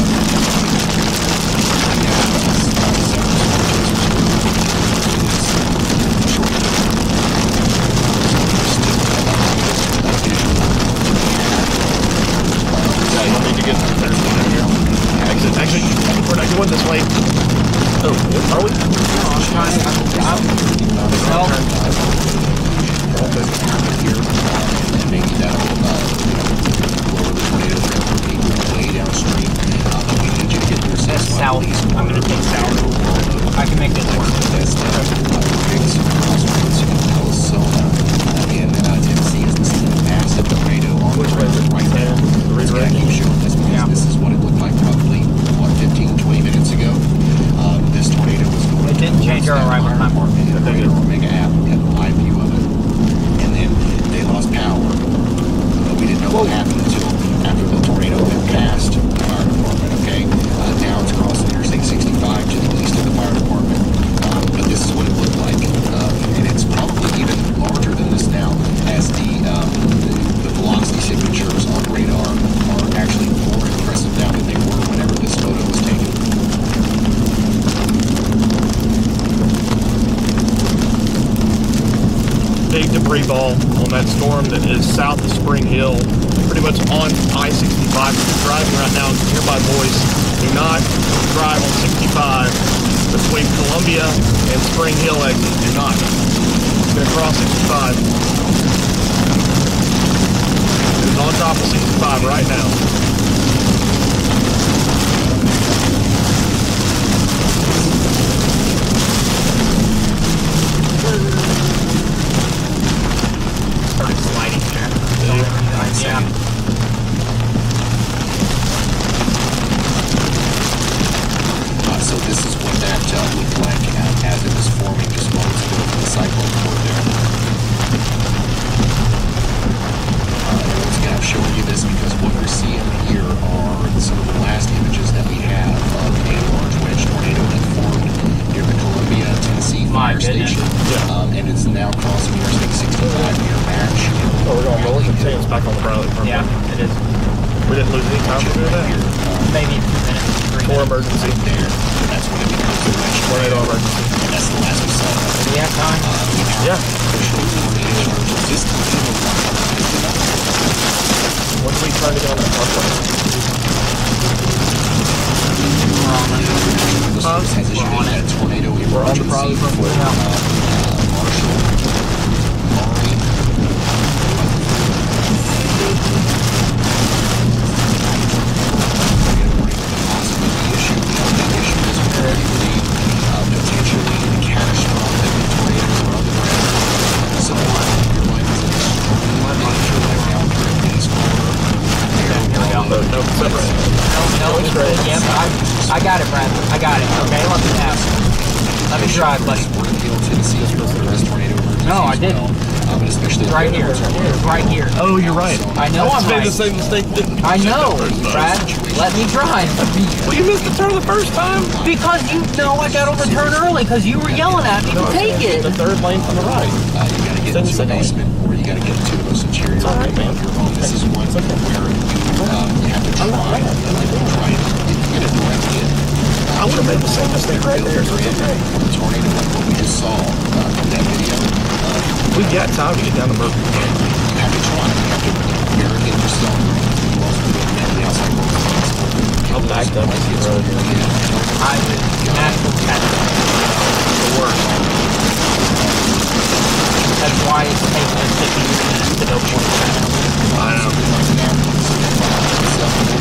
Yeah, you need to get some third lane here. Actually, we're not going this way. Oh, are we? No, I'm trying and maybe that'll lower the tornado threat for people way downstream. But we need you to get your That's south. I'm going to take south. I can make this work. That's again, Tennessee is this massive tornado on the road right now. It's going to keep showing this because this is what it looked like probably, 15, 20 minutes ago. This tornado was going. It didn't change our arrival time. Mega app, we had a live view of it. And then they lost power. We didn't know what happened until after the tornado had passed the fire department, okay? Now it's crossing Interstate 65 to the east of the fire department. But this is what it looked like. And it's probably even larger than this now, as the velocity signatures on radar are actually more impressive now than they were whenever this photo was taken. Big debris ball on that storm that is south of Spring Hill, pretty much on I-65. If you're driving right now, nearby boys, do not drive on 65 between Columbia and Spring Hill exit. Do not. It's going to cross 65. It's on top of 65 right now. Started sliding there. Yeah. So this is what that looked like as it was forming just moments ago from the cyclone core there. back on the Bradley front. Yeah, it is. We didn't lose any time for doing that. Maybe 2 minutes, 3 For minutes. emergency. There, that's when it becomes the emergency. Tornado emergency. And that's the last we saw. Do we have time? Yeah. Official tornado alert. This tornado When do we try to get on that parkway? We're on it. the service has issued We're on a tornado emergency. We're on the Bradley front. for Marshall, Maury, potentially catastrophic tornadoes are on the ground. So your mind is extremely danger right now during this corner. No, separate. No, it's good. Yep, I got it, Brad. I got it. Okay, let me have. Let me drive, buddy. Springfield, Tennessee is reported as tornado emergency. No, I as didn't. well. Especially It's right here. It's right here. Oh, you're right. I know I'm made right. the same mistake. I know, Brad. Let me drive. Well, you missed the turn the first time. Because you know I got overturned early because you were yelling at me to take it. The third lane from the right. You gotta get into the basement, or you gotta get into the most interior alright, area man. of your home. This is one where you have to try and get it directly. I would have made the same mistake right there. So it's okay. The tornado, like what we just saw from that video, We got time to get down the Murphy. you have to try. You have to barricade yourself. You also do it on the outside road as possible. I'm backed up. I was natural catastrophe. The worst. That's why it's taking us 50 minutes to go point that.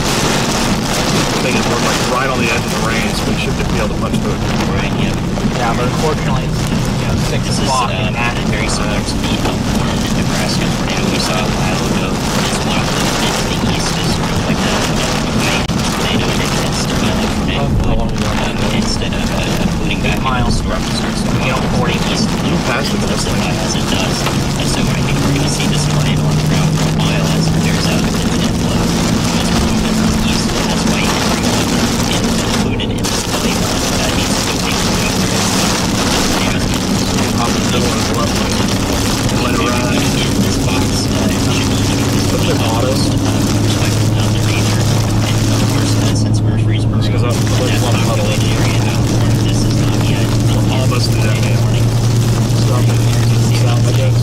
I think it's more like right on the edge of the range, so we should be able to punch through it. Right, yeah. Yeah, but unfortunately, it's 6 This is o'clock and that very similar to the Elkhorn in Nebraska tornado we saw a while ago. It's wafted into the east as sort of like a white tornado, and it hits the tornado instead of putting back into the storm, it starts to You know, 40 east You passed it, that's like as it does. And so I think we're going to see this tornado on the ground for a while as it clears out of its inflow. It's moving east, and that's why everyone included in this play needs to go take a look at I'll just go on the left lane. Let it ride. in this box. Put it in auto. Respecting the nature. And of course, since Murfreesboro, Just 'cause I'm that looking on the huddle. populated area out there, this is not yet Almost to that, tornado man. warning. Stop it. Stop, I guess.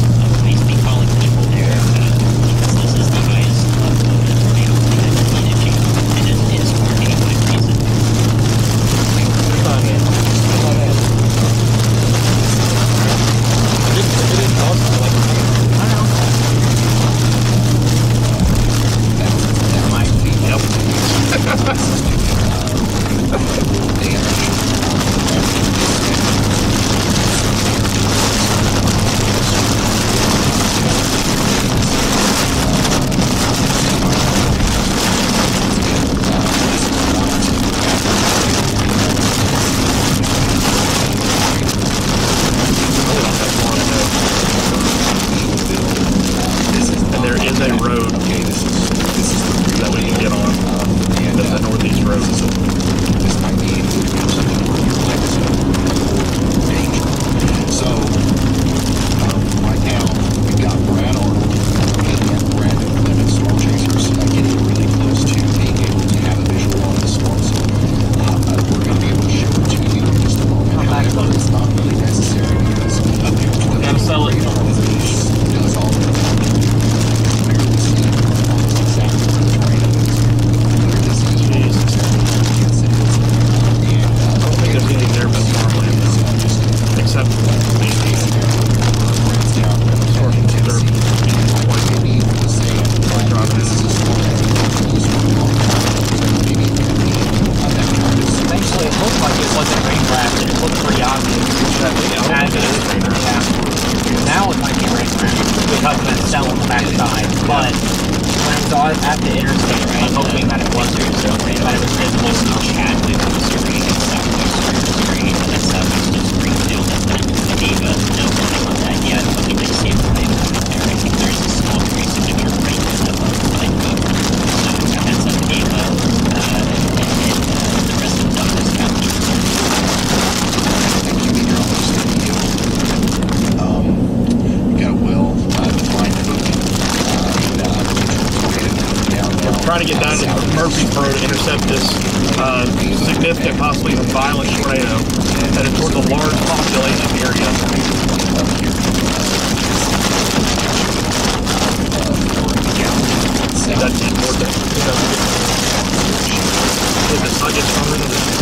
Please be calling people there because this is the highest level of tornado warning that's needed to, and it is for any good reason. And there is a road that we can get on. That's the northeast road. This might be something where your life is in danger. So, right now, we've got Brad Arnold and Brad Lemon Storm Chasers getting really close to being able to have a visual on the storm. So, we're going to be able to show it to you in just a moment. However, it's not really necessary because Gotta sell it. does all the clearly see almost exactly where the tornado is. Clearly see Jesus. yes, it is. And I don't think there's anything there but farmland, though. Except me. Brand's down in Tennessee. And like maybe was saying, this is a storm that was for a long time. Maybe it could be that kind of Eventually, it looked like it wasn't rain craft, and it looked pretty obvious that we had it. Yeah. Now it might be rain craft because of that cell on the backside. But when I saw it at the interstate, I was hoping that it wasn't, that it was visible enough. Chadwick, Missouri, and southwestern Missouri, and that's southwest of Springfield, and then Ava, no warning on that yet, but we did see a tornado coming there. I think there's a small tree signature right in the line cover. So that's up Ava, and the rest of Douglas County. Thank you, Meteor Office Studio. You got a well defined movement. And trying to get down to Murfreesboro to intercept this significant, possibly even violent tornado headed towards a large population area. That's it, more than the sun gets stronger than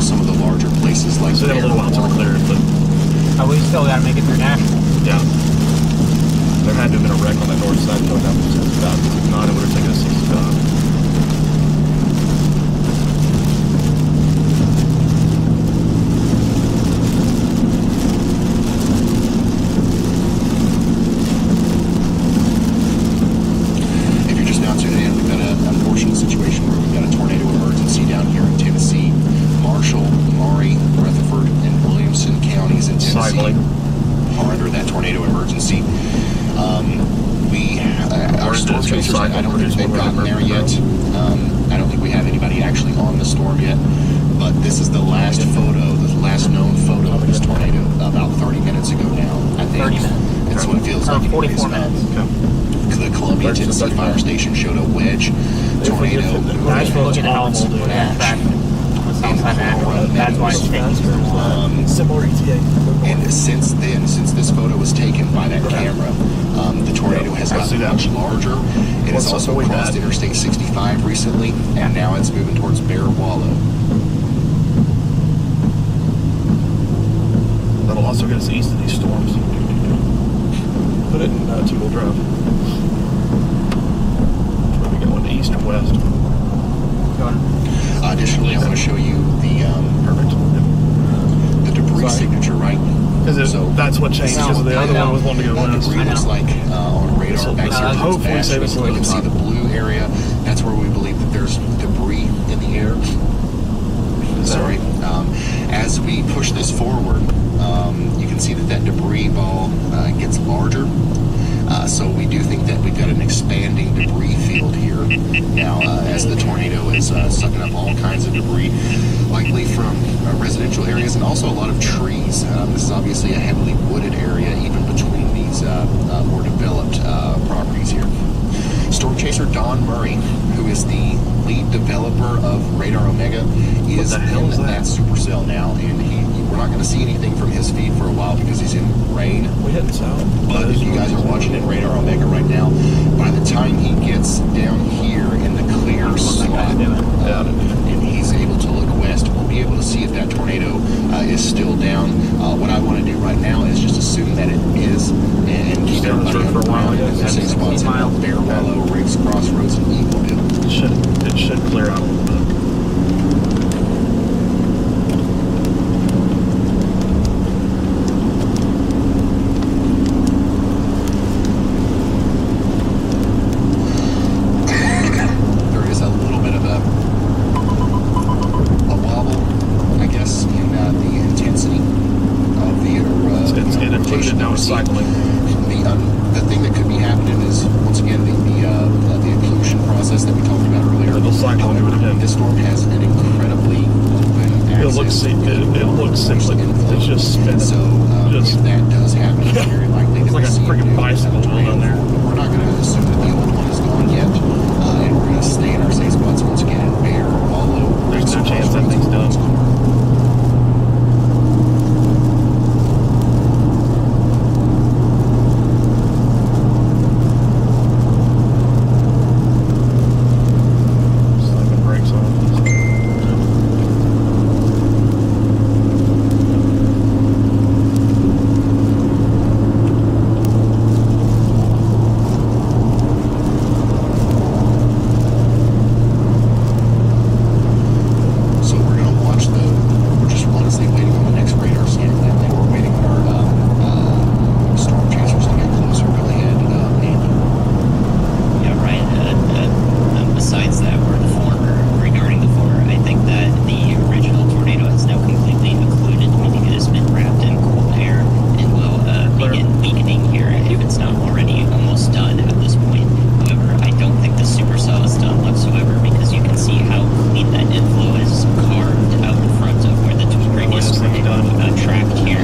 some of the larger places like so a little while until we clear it, but we still got to make it through Nashville. yeah, there had to have been a wreck on that north side going down to 65. If not, it would have taken us 65. I don't think they've gotten there yet. I don't think we have anybody actually on the storm yet. But this is the last photo, the last known photo of this tornado about 30 minutes ago now, I think. 30 minutes. That's what it feels like. 44 minutes. The Columbia, Tennessee Fire Station showed a wedge tornado. Nashville's awful, dude. Back outside Nashville. That's why it's taking so long. Similar ETA. And since then, since this photo was taken by that camera, the tornado has gotten has also way crossed bad. Interstate 65 recently, and now it's moving towards Bear Wallow. That'll also get us east of these storms. Put it in two-wheel drive. Where we going, east or west? Additionally, I want to show you the Perfect. the debris Sorry. signature, right? Because So- that's what changed. Because the other one was wanting to go What west. debris looks like on radar So back this here. will towards hopefully Bash. save us a You little can see time. the blue area. That's where we believe that there's debris in the air. Sorry. As we push this forward, you can see that debris ball gets larger. So we do think that we've got an expanding debris field here. Now, as the tornado is sucking up all kinds of debris, likely from residential areas and also a lot of trees. This is obviously a heavily wooded area, even between these more developed properties here. Storm chaser Don Murray, who is the lead developer of Radar Omega, is the hell in is that? that supercell now, and we're not going to see anything from his feed for a while because he's in rain. We heading south. But if you guys are watching in Radar Omega right now, by the time he gets down here in the clear slot, and he's able to look west, we'll be able to see if that tornado is still down. What I want to do right now is just assume that it is, and keep Stay on the everybody road for a while, on the I guess. same spots in Bear Wallow, Riggs Crossroads, and Eagleville. It should clear out a little bit. There is a little bit of a wobble, I guess, in the intensity of the It's getting included now. It's cycling. The thing that could be happening is, once again, the occlusion process that we talked about earlier. It'll cycle and do it again. This storm has an incredibly open It access. looks simply. It's just spinning. So Just- if that does happen, it's very likely It's that like we'll a see freaking new bicycle wheel down there. But we're not going to assume that the old one is gone yet, and we're going to stay in our safe spots once again in Bear, Wallow. There's no chance that thing's done. Slamming brakes on. So we're going to watch we're just honestly waiting on the next radar scan, and we're waiting on our storm chasers to get closer. Go ahead, Andy. Yeah, Ryan, besides that, regarding the former, I think that the original tornado is now completely occluded, meaning it has been wrapped in cold air and will begin weakening here if it's not already almost done at this point. However, I don't think the supercell is done whatsoever because you can see how clean that inflow is carved out in front of where the previous tornado tracked here.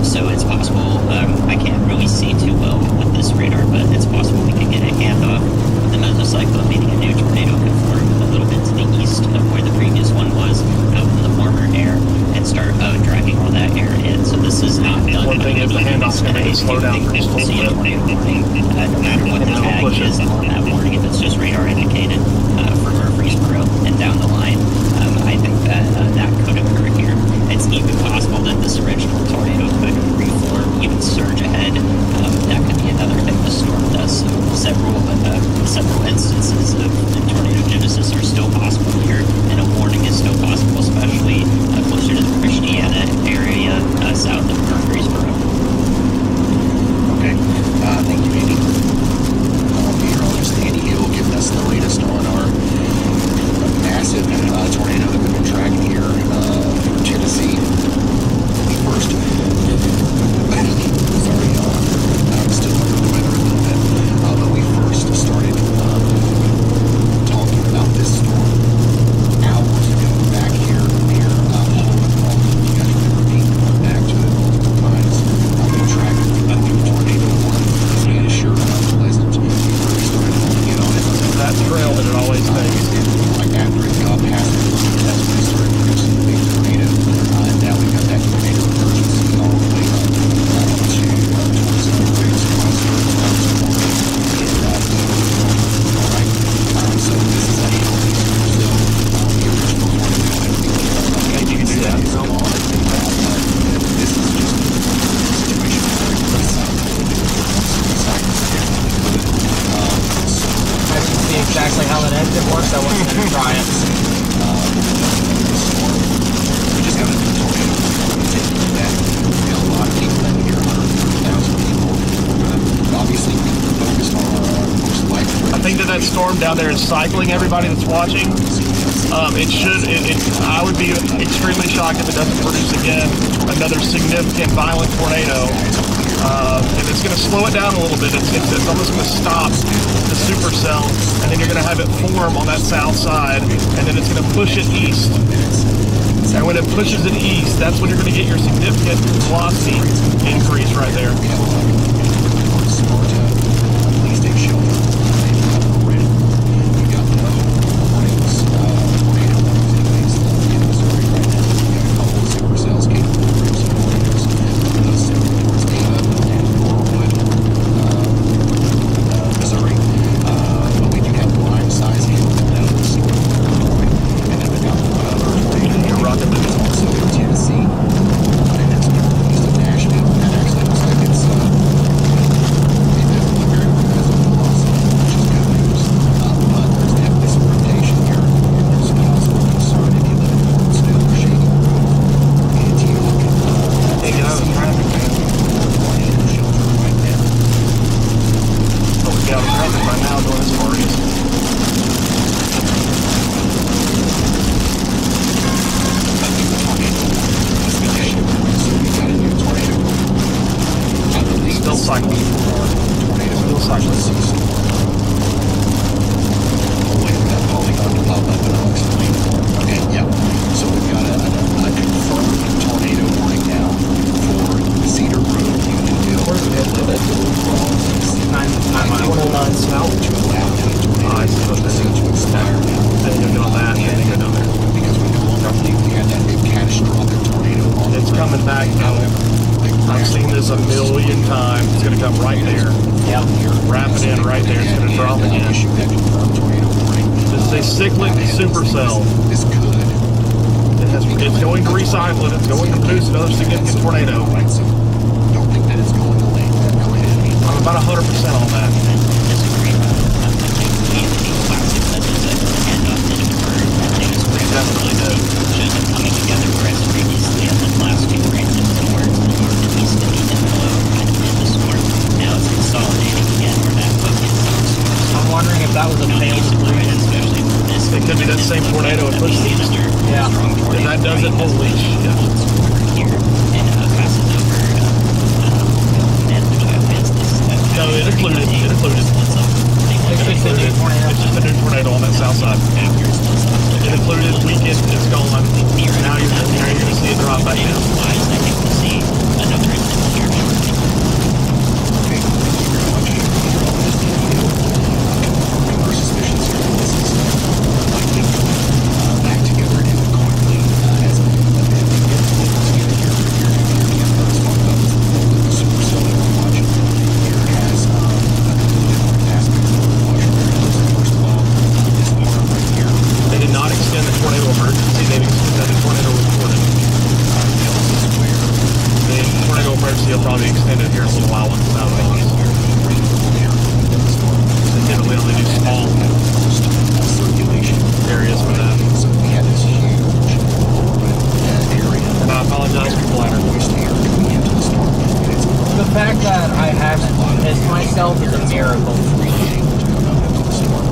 So it's possible, I can't really see too well with this radar, but it's possible we could get a handoff with the mesocyclone, meaning a new tornado could form a little bit to the east of where the previous one was, out in the warmer air, and start driving all that air in. So this is not done. One thing is the handoff's going to make it slow down for just a See a little bit. tornado moving, no matter what the And then it'll tag push it. is on that warning, if it's just radar indicated for Murfreesboro and down the line. I think that that could occur here. It's even possible that this original tornado could reform, even surge ahead. That could be another thing the storm does. So several instances of tornado genesis are still possible here, and a warning is still possible, especially closer to the Christiana area south of Murfreesboro. Okay. Thank you, Andy. Meteorologist Andy Hill giving us the latest on our massive tornado that we've been tracking here through Tennessee. First, sorry, y'all. I'm exactly how that exit works, I wasn't going to try it. We just got a new tornado taking that. We got a lot of people in here, 100,000 people. We're gonna obviously be focused on most likely. I think that storm down there is cycling everybody that's watching. It should. I would be extremely shocked if it doesn't produce again another significant violent tornado. And it's going to slow it down a little bit. It's almost going to stop the supercell, and then you're going to have it form on that south side, and then it's going to push it east. And when it pushes it east, that's when you're going to get your significant velocity increase right there. Please take shelter. We've got no warnings, tornado warnings anyways in Missouri right now. We've got a couple of supercells capable of producing tornadoes. Those similar towards Ada and Norwood, Missouri. But we do have prime-size hail down in the storm of Illinois. And then we've got one other tornado that's also in Tennessee. And it's east of Nashville. That actually looks like it's it doesn't look very visible velocity, which is good news. But there's definitely some rotation here. And there's cause for concern if you live in Portsville or Shady Grove. And you look at tornado shelter right now. But we've got traffic right now doing this for you. Still cycling. Still cycling. I'll wait for that polygon to pop up and I'll explain. Okay, yeah. So we've got a confirmed tornado warning now for Cedar Road, Unionville. Where's it? 9 south. To allow any I see what tornado that is. to expire now. Then you go on that, and then you go down there. Because we no longer believe we had that big catastrophic tornado on the It's road. coming back now. I've seen this a million times. It's going to come right there. Yep. Wrap it in right there. It's going to drop again. Issue that confirmed tornado warning. This is a cyclic supercell. This could. It's going to recycle it. It's going to produce another significant tornado. Right, so don't think that it's going to land. I'm about 100% on that. Disagree about classic such as a handoff that occurred. Definitely did. Shows them coming together, whereas previously on the last few branches towards the north and east of Ethan below kind of in the storm. Now it's consolidating again where that focus is. I'm wondering if that was a failed solution. Especially for this. It could be that same tornado it pushed east. Yeah. If that does it, holy shit. Here and passes over and against this. No, it included. It included. It's just a new tornado. It's just a new tornado on that south side. It included weekend. It's gone. Now you're going to see it drop back down. I think we'll see another instance here shortly. Okay, thank you very much. Confirming our suspicions here. This is likely back together and quickly as a supercell that we're watching here has different aspects of the watch. First of all, this arm right here. They did not extend the tornado emergency. They extended the tornado reporting. The tornado emergency will probably extend it here in a little while once it's out of the box. They typically only do small circulation areas for that. So we had this huge area. And I apologize for bladder. Moist air coming into the storm. And it's The fact that I haven't pissed myself is a miracle.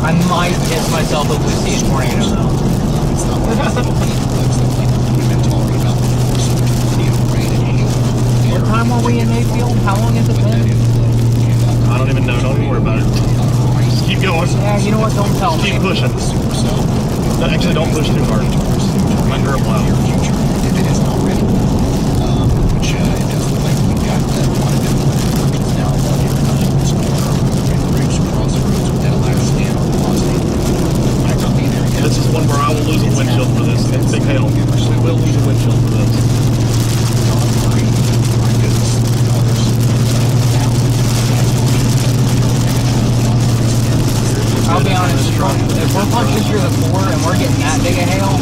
I might piss myself if we see a tornado though. It's not one of those little clips that we've been talking about before. So there's plenty of rain and hail. What time are we in Mayfield? How long has it been? I don't even know. Don't even worry about it. Just keep going. Yeah, you know what? Don't tell me. Keep pushing. Actually, don't push too hard. Might grip loud. Future, if it isn't already, which it does look like we've got a lot of different versions now on here. This corner, bridge, crossroads with that last stand on velocity. Might not be there yet. This is one where I will lose a windshield for this. It's big hail. We will lose a windshield for this. Don't worry. My goodness. I'll be honest, if we're punching through the floor and we're getting that big of hail,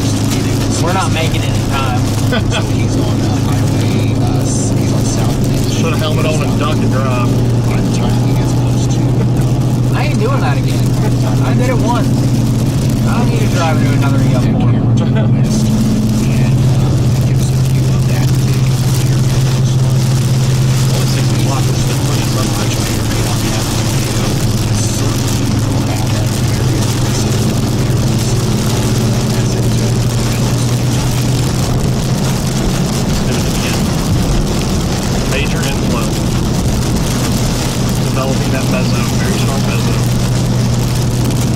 we're not making it in time. So he's on highway, he's on South Main Street. Put a helmet on and duck and drive. By the time he gets close to I ain't doing that again. I did it once. I don't need to drive into another That EF4. camera to the west, and it gives a view of that big clear coastline. Well, it seems to block us from putting Much sunlight. bigger than on that video. Certainly will have that very impressive appearance as it develops. Do it again. Major inflow. Developing that meso, very strong meso.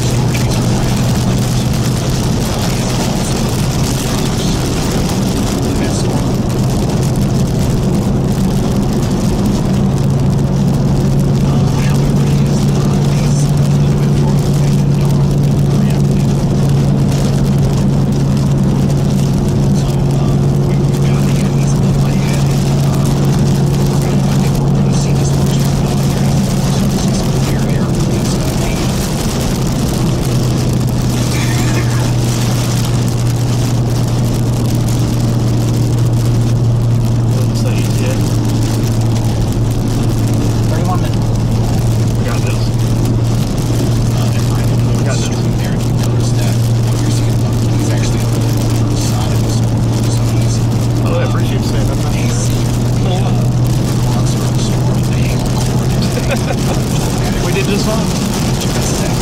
Stories are right at the levels. And also the best one. However, he is he's a little bit farther away than Dawn. Reacting. So we've got the he's a little ahead. I think we're going to see this most here. So this is some clear air. It's Let's say ETA. 31 minutes. We got this. and right in the Got this. stream there, you notice that what you're seeing, he's actually on the side of the storm. So he's Oh, I appreciate you saying that. he's the monster of the storm, the hail coordinate. We did just fine. Just that.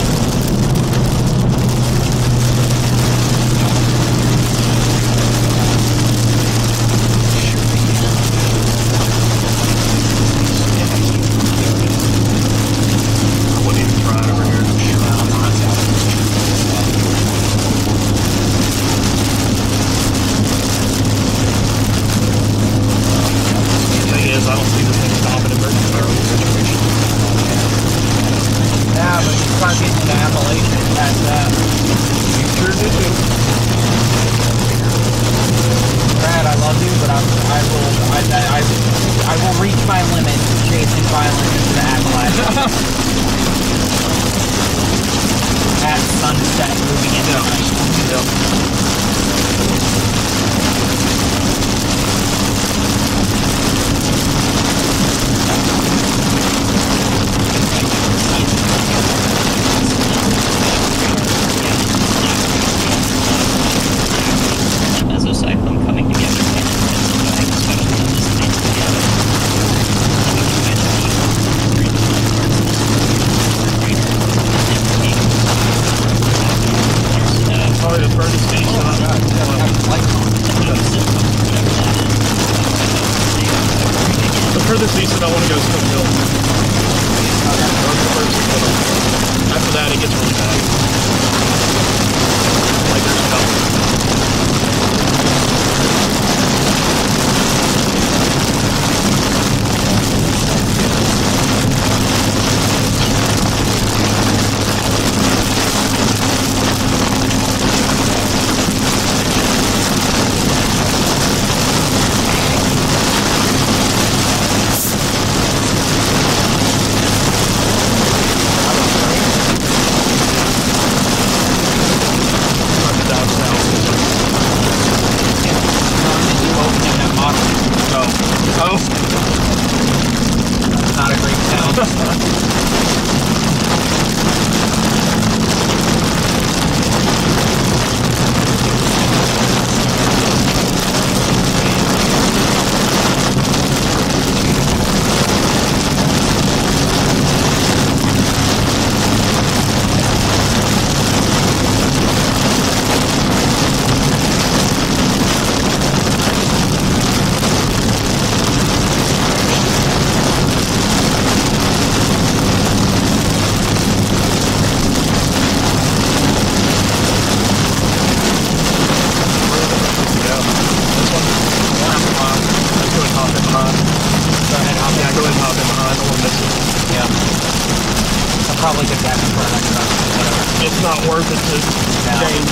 I wouldn't even try it over here. The thing is, I don't see this thing stopping in emergency situation. Yeah, but you start getting into Appalachian past that. You sure do. Brad, I love you, but I will reach my limit chasing violence into the Appalachian. At sunset, moving into night. Mesocyclone coming together, especially in this time together. Sorry to burn the station up. The furthest east that I want to go is Cookville. After that, it gets really bad. Like there's a couple. Down south. Oh. Not a great sound. Probably get that in front of that truck. It's not worth it to No. change.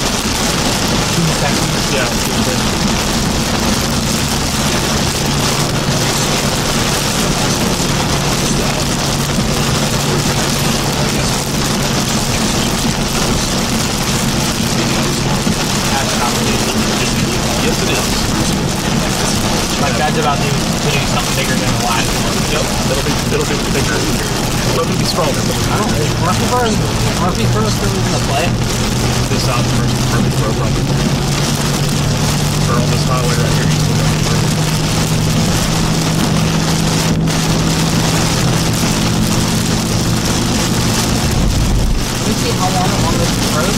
2 seconds. Yeah. That's not really. Yes, it is. Like that's about to do something bigger than the last one. Yep, it'll be bigger. It'll be stronger. Is Murfreesboro still even a play? This south of Murfreesboro, probably. Or on this highway right here, east of Murfreesboro. Let me see how long along this road,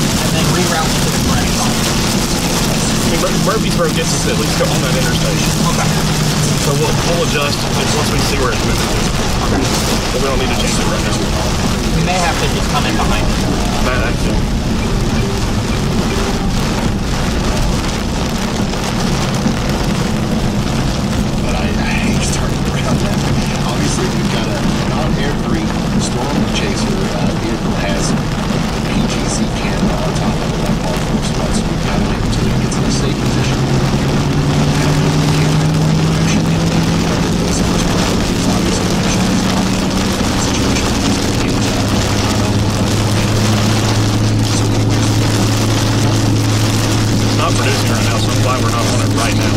and then reroute to the correct side. I mean, Murfreesboro gets us at least on that interstate. Okay. So we'll adjust once we see where it's moving to. Okay. But we don't need to change it right now. We may have to just come in behind it. Bad accident. But I hate starting around that. Obviously, we've got not every storm chaser vehicle has a PGC camera on top of it, like all four spots. So we've got to wait until it gets in a safe position. Have the camera in the right direction, and then those first priorities, obviously, make sure it's not in a situation where it's going to get so anyways, It's not producing right now, so I'm glad we're not on it right now.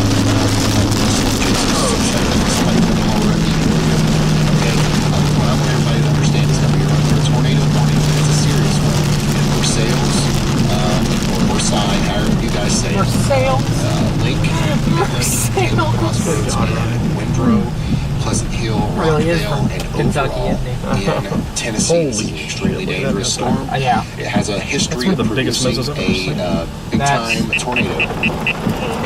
What I want everybody to understand is that we are under a tornado warning. It's a serious one. Or sales, or sign, however you guys say it. For sale. Lake, Crossroads, Windrow, Pleasant Hill, Really is Rockdale, from and Kentucky, overall isn't in Tennessee. It's an Holy extremely shit, dangerous look at storm. that. Yeah. It has a history That's of one of the biggest producing misses I've ever a big-time tornado,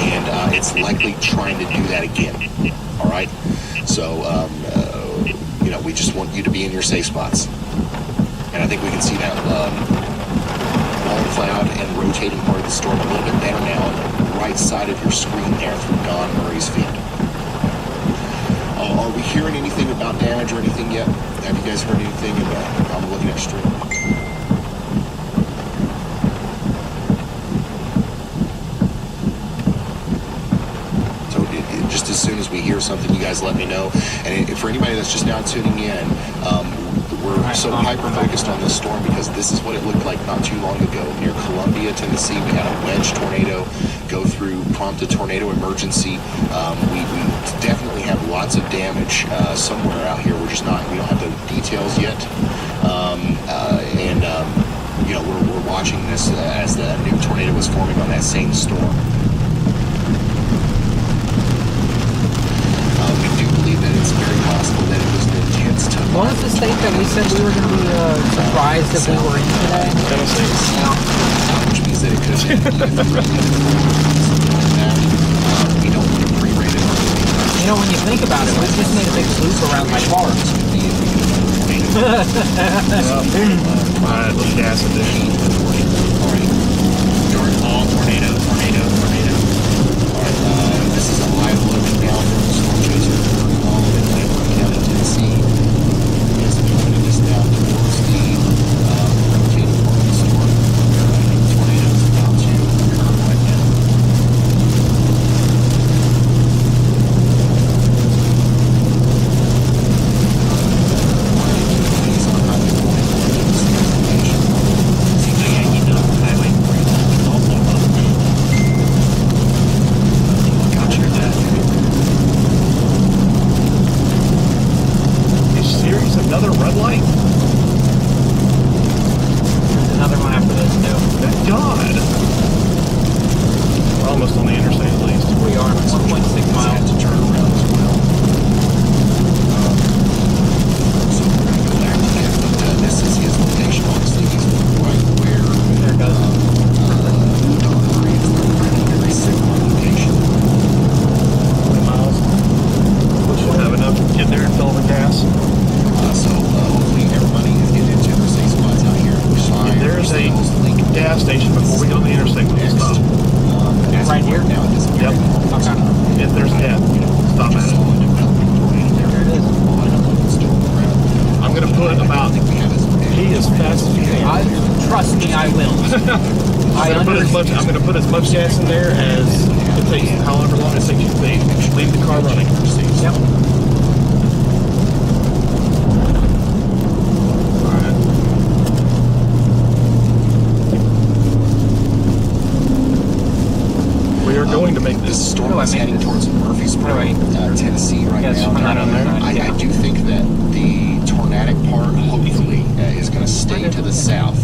and it's likely trying to do that again. All right, so we just want you to be in your safe spots, and I think we can see that long cloud and rotating part of the storm a little bit better now on the right side of your screen there through Don Murray's feed. Are we hearing anything about damage or anything yet? Have you guys heard anything? I'm looking at stream. So just as soon as we hear something, you guys let me know. And for anybody that's just now tuning in, we're so hyper-focused on this storm because this is what it looked like not too long ago. Near Columbia, Tennessee, we had a wedge tornado go through, prompt a tornado emergency. We definitely have lots of damage somewhere out here. We don't have the details yet. We're watching this as the new tornado is forming on that same storm. We do believe that it's very possible that it was an intense to. What was the state that we said we were going to be surprised if we were in today? Tennessee. Which means that it could have been something like that. We don't want to pre-rate it. You know, when you think about it, we just made a big loop around my car. Alright, let's gas it in. Alright. All tornado. Alright, this is a live look now from the storm chaser all in Atlantic County, Tennessee. It's pointing us down towards the rotating part of the storm. The tornado is about to occur right now. Another red light? There's another one after this, too. Good God. We're almost on the interstate at least. We are 1.6 miles. To turn around as well. So we're going to go back to that, but this is his location. Obviously, he's right where There it goes. Don Murray is very similar location. 20 miles. We should have enough to get there and fill the gas. So hopefully everybody is getting into their safe spots out here. There's a gas station before we go to the interstate. We'll stop. Right here? Now, it doesn't Yep. Okay. If there's a gas, stop at it. There it is. I'm going to put about, he is fast as you can. Trust me, I will. I'm going to put as much gas in there as it takes, however long it takes you to leave the car running. Yep. We are going to make This this. storm is heading towards Murphy. Murfreesboro, Right. Tennessee right Yes, now. I'm not on there. I do think that the tornadic part, hopefully, is going to stay to the south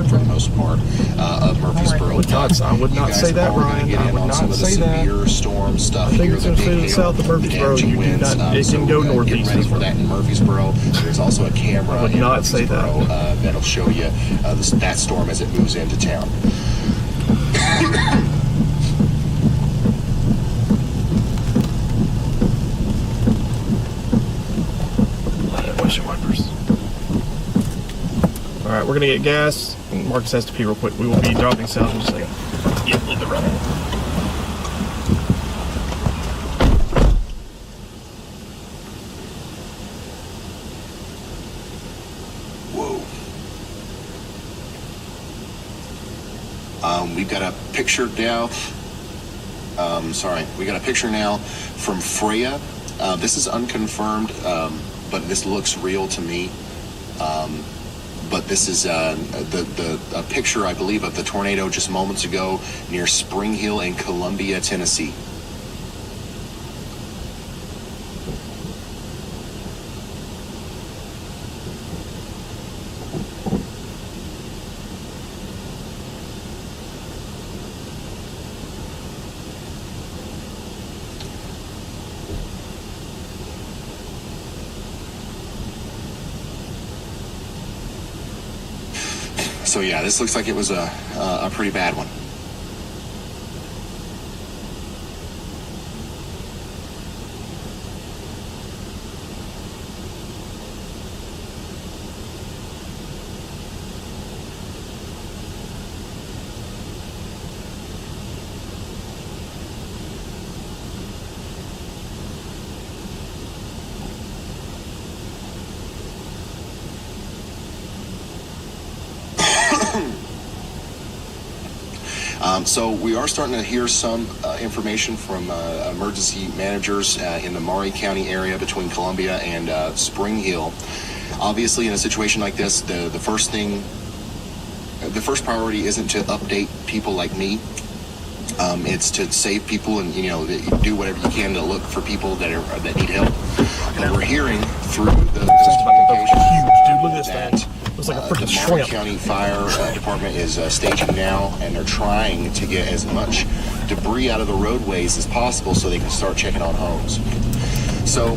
for the most part of Murfreesboro. I would not say that, Ryan. Get I in would on not some of the say that. severe storm stuff I think here. it's The gonna stay big to the hail, south of the Murfreesboro. damaging You do winds. not- it can go northeast Get ready as for well. that in Murfreesboro. There's also a camera would in not say that. Murfreesboro that'll show you that storm as it moves into town. Windshield wipers. All right, we're gonna get gas. And Marcus has to pee real quick. We will be dropping south in just a second. Get a little bit running. Whoa. We've got a picture now. We got a picture now from Freya. This is unconfirmed, but this looks real to me. But this is a picture, I believe, of the tornado just moments ago near Spring Hill in Columbia, Tennessee. So yeah, this looks like it was a pretty bad one. So we are starting to hear some information from emergency managers in the Maury County area between Columbia and Spring Hill. Obviously, in a situation like this, the first priority isn't to update people like me. It's to save people and do whatever you can to look for people that need help. But we're hearing through the communication Huge, dude. Look at this that thing. Looks like a freaking the Maury shrimp. County Fire Department is staging now, and they're trying to get as much debris out of the roadways as possible so they can start checking on homes. So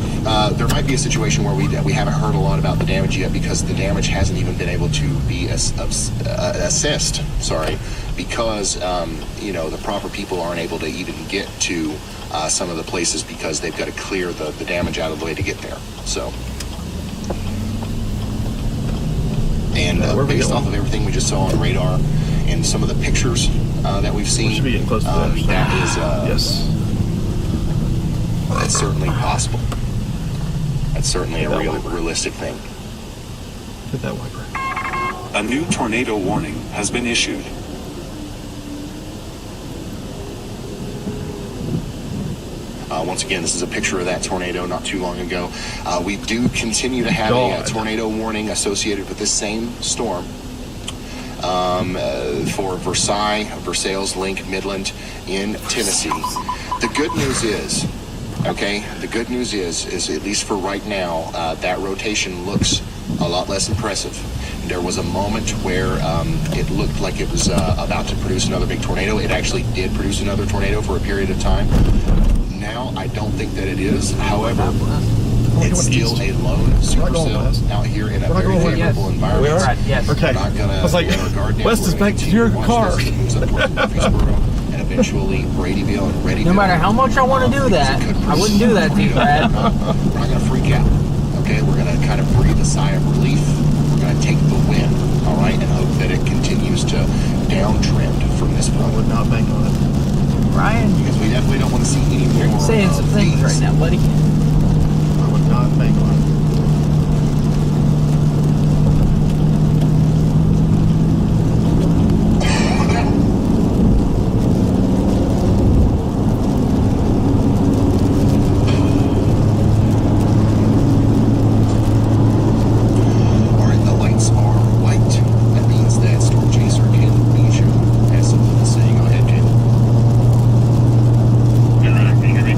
there might be a situation where we haven't heard a lot about the damage yet because the damage hasn't even been able to be assessed. Because the proper people aren't able to even get to some of the places because they've got to clear the damage out of the way to get there. So. And based off of everything we just saw on radar and some of the pictures that we've seen, We should be getting close to that. that is Yes. that's certainly possible. That's certainly a That real wiper. realistic thing. Hit that wiper. A new tornado warning has been issued. Once again, this is a picture of that tornado not too long ago. We do continue to have a God. tornado warning associated with this same storm for Versailles, Link, Midland in Tennessee. The good news is, at least for right now, that rotation looks a lot less impressive. There was a moment where it looked like it was about to produce another big tornado. It actually did produce another tornado for a period of time. Now, I don't think that it is. However, it's still a lone supercell out here in a very favorable environment. We are? Right, yes. Okay. Not gonna I was like, let our guard down. West We're is gonna back to continue your watch car. this as it moves up toward Murfreesboro and eventually Bradyville and Readyville. No matter how much I want to do that, I wouldn't do that to you, Brad. We're not going to freak out. Okay, we're going to kind of breathe a sigh of relief. We're going to take the win, all right, and hope that it continues to downtrend from this I point. would not bank on it. Ryan, Because we definitely don't want to see any more you're saying some things these. right now, buddy. I would not bank on it. All right, the lights are white. That means that Storm Chaser can be shown. Has something to say. Go ahead, Ken. Can you hear me?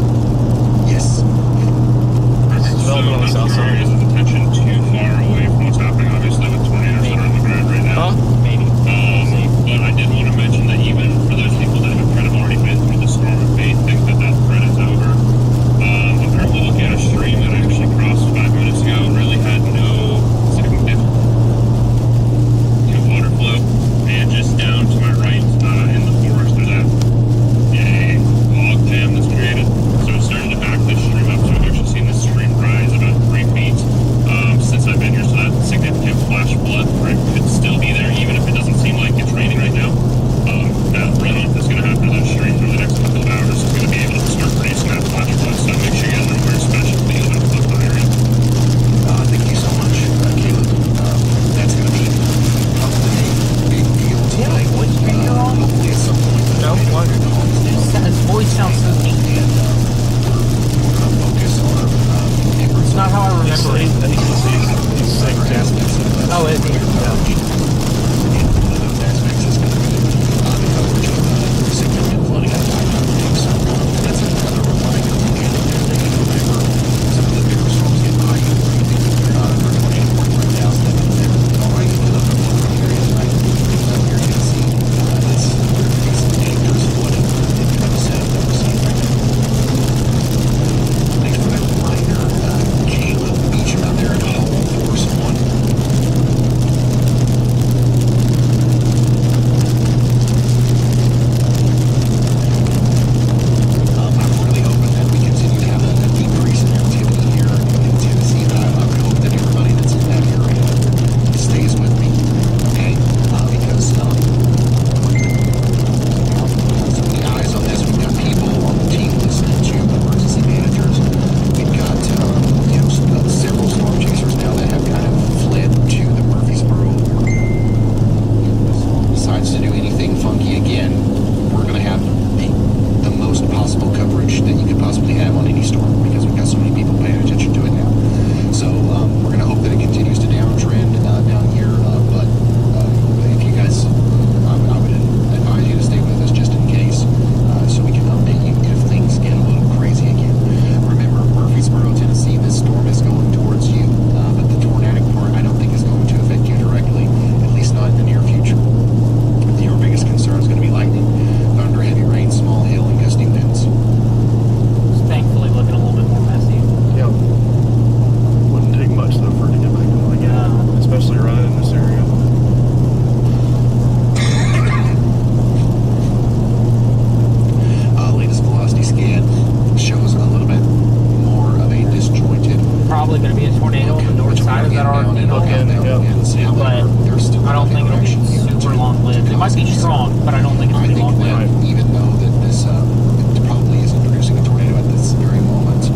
but There's still I don't think it'll be interaction here. super long lived. It might be strong, but I don't think it'll I be think long lived. that even though that this it probably isn't producing a tornado at this very moment,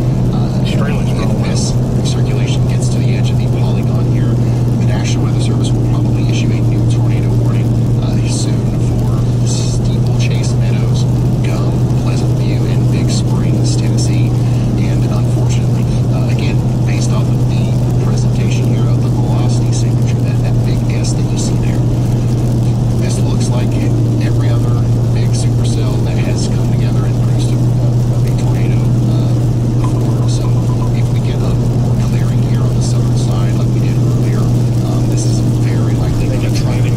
Extremely strong. if this circulation gets to the edge of the polygon here, the National Weather Service will probably issue a new tornado warning soon for Steeplechase Meadows, Gum, Pleasant View, and Big Springs, Tennessee. And unfortunately, again, based off of the presentation here of the velocity signature, that big S that you see there, this looks like every other big supercell that has come together and produced a big tornado before. So if we get a more clearing here on the southern side like we did earlier, this is very likely going to try to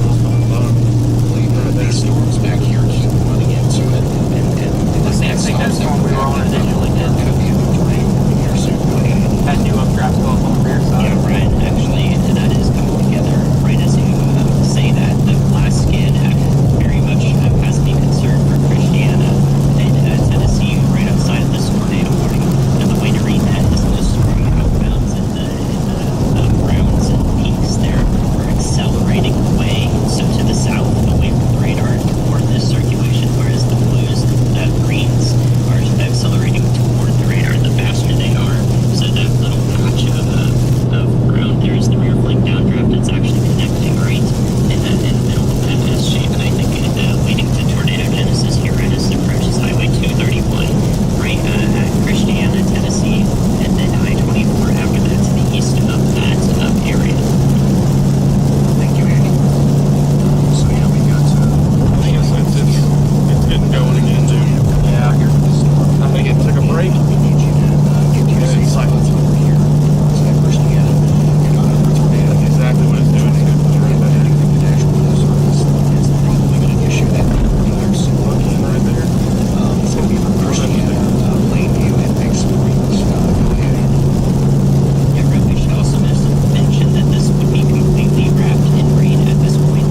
these storms back here keep running into it. And The same thing that storm we were on initially did. could be a new tornado here soon. Had new updrafts go up on the rear side. Yeah, Brian, actually, that is coming together right as you say that. The last skid very much has me concerned for Christiana and Tennessee right outside of this tornado warning. And the way to read that is those strong outbounds in the browns and peaks there are accelerating away, so to the south, away from the radar toward this circulation, whereas the blues, greens are accelerating toward the radar the faster they are. So that little patch of brown there is the rear flank downdraft. It's actually connecting right in the middle of that S shape, and I think leading to tornado genesis here right as it approaches Highway 231, right at Christiana, Tennessee, and then I-24 after that to the east of that area. Thank you, Andy. So yeah, we got I guess it's getting going again, dude. Yeah. I think it took a break. we need you to get your Yeah, it's like- spots over here. So that Christiana, you're not under a tornado. That's exactly what it's doing. It's getting right I there. do think the National Weather Service is probably going to issue that warning here soon. Looking right there. It's going to be for Christiana, Plainview, and Big Springs. Go ahead, Andy. Yeah, Brett, we should also mention that this would be completely wrapped in rain at this point.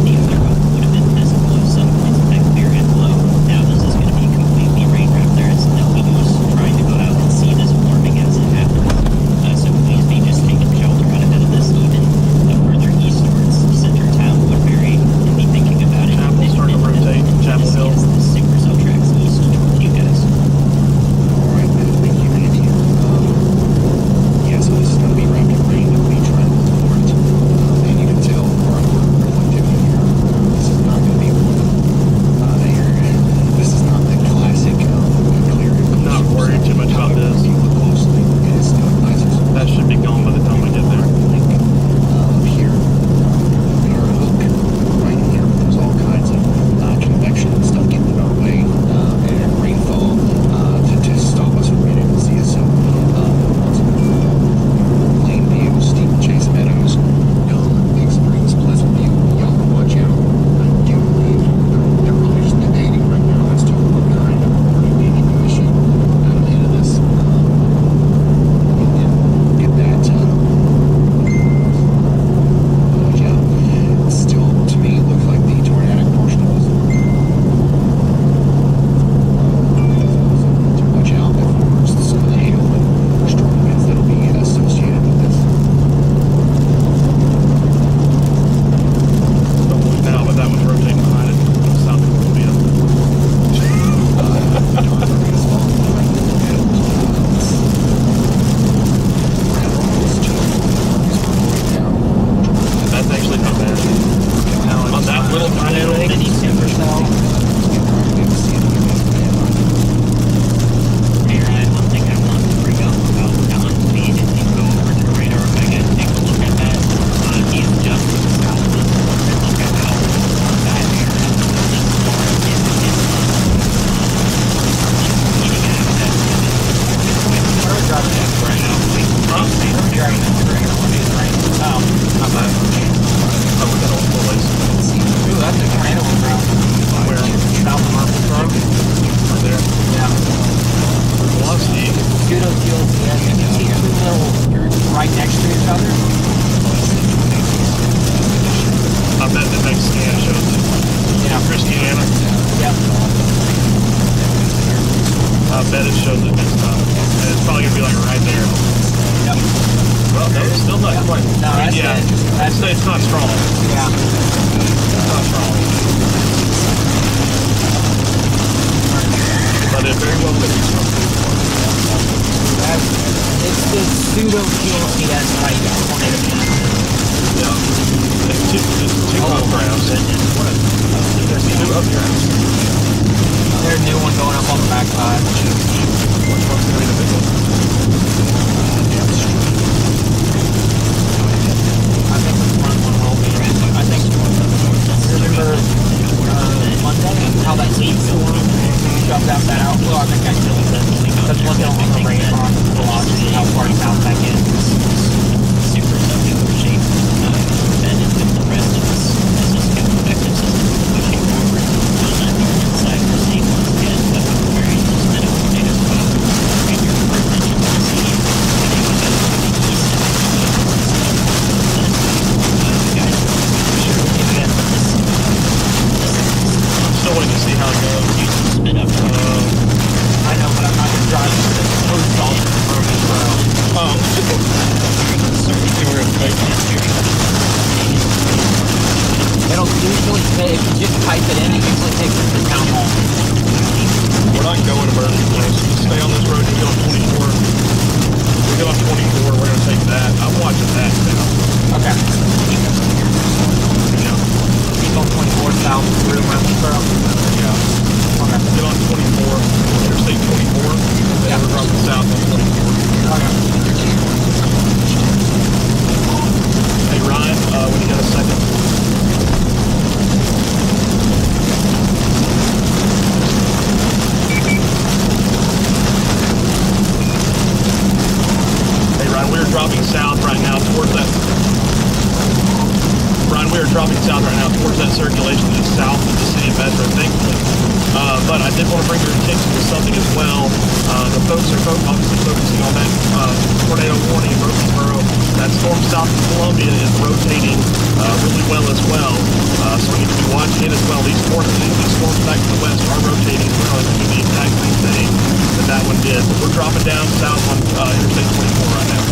The other hope would have been visible at some points of that clear and low. Now this is going to be completely rain wrapped. There is no use trying to go out and see this forming as it happens. So please be just taking shelter out ahead of this, even further east towards center town, Woodbury, and be thinking about it. Chapel starting to rotate, Chapel Hill. As the supercell tracks east towards you guys. All right, thank you, Andy. Yeah, so this is going to be wrapped in rain. We'll be trying to look for it. And you can tell our activity here. This is not going to be one. This is not the classic clear. Not worried too much about this. If you look closely, it is still nice. That should be gone by the time we get there. Up here, our hook right here, there's all kinds of convection and stuff getting in our way, and rainfall to stop us from being able to see it. So, Plainview, Steeplechase Meadows, Gum, Big Springs, Pleasant View, y'all watch out. I do believe they're probably just debating right now as to what kind of warning they need to issue ahead of this. And get that. Yeah, still to me looks like the tornadic portion of this. To watch out for some of the hail and storm winds that'll be associated with this. Don't look now, but that was rotating behind it. South of Columbia. That's actually not bad. On that little tornado, Any supercell. One thing I want to bring up about Alan Speed, if you go over to the radar, if I can take a look at that, he's just to the south of this, and look at how far that area of this storm is leading access to this. Where are we driving at? Right now, Where are we driving at? We're gonna want to use rain. Oh, not bad. Oh, we got all the ways. ooh, that's a tornado on the ground. Where? South of Murphy Road. Right there. Yeah. Velocity. Pseudo fields, yeah. You can see two little right next to each other. I bet the next scan shows it. Yeah. Christiana. Yep. I bet it shows it next time. And it's probably going to be like right there. Yep. Well, No, it's still not quite. No, that's yeah, it. it's not strong. Yeah. It's not strong. But it very well could be strong. It's the pseudo QLCS like tornado can. Yeah. It's two updrafts. There's two updrafts. There's a new one going up on the backside. Which one's going to be the big one? I think the front one will be. I think. Remember Monday how that heat storm shoved out that outflow? I think I killed it. Because looking on the radar velocity, how far south that is. Super cellular shape, embedded with the rest of this effective system pushing forward on that northern side. We're seeing once again a very kind of tornado spot in your attention to see when they go back to the east and the guys sure we can get this. I'm still waiting to see how it goes. You spin up. I know, but I'm not going to drive to the post all the Oh. It'll usually say, if you just type it in, it usually takes us to town hall. We're not going to Burger Place. Just stay on this road. We go on 24. We go on 24. We're going to take that. I'm watching that now. Okay. Yeah. Keep on 24 south through Murfreesboro. Yeah. Okay. Get on 24. Interstate 24. And then we're dropping south on 24. Okay. Hey, Ryan, when you got a second. Hey, Ryan, we're dropping south right now towards that. Ryan, we are dropping south right now towards that circulation just south of the city of Metro, thankfully. But I did want to bring your attention to something as well. The folks are obviously focusing on that tornado warning in Murfreesboro. That storm south of Columbia is rotating really well as well. So we need to be watching it as well. These storms back to the west are rotating as well. It's doing the exact same thing that one did. But we're dropping down south on Interstate 24 right now.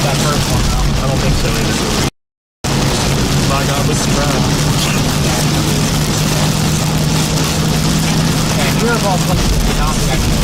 that first one, though. I don't think so either. My God, this is right. Okay, here are all places to not check.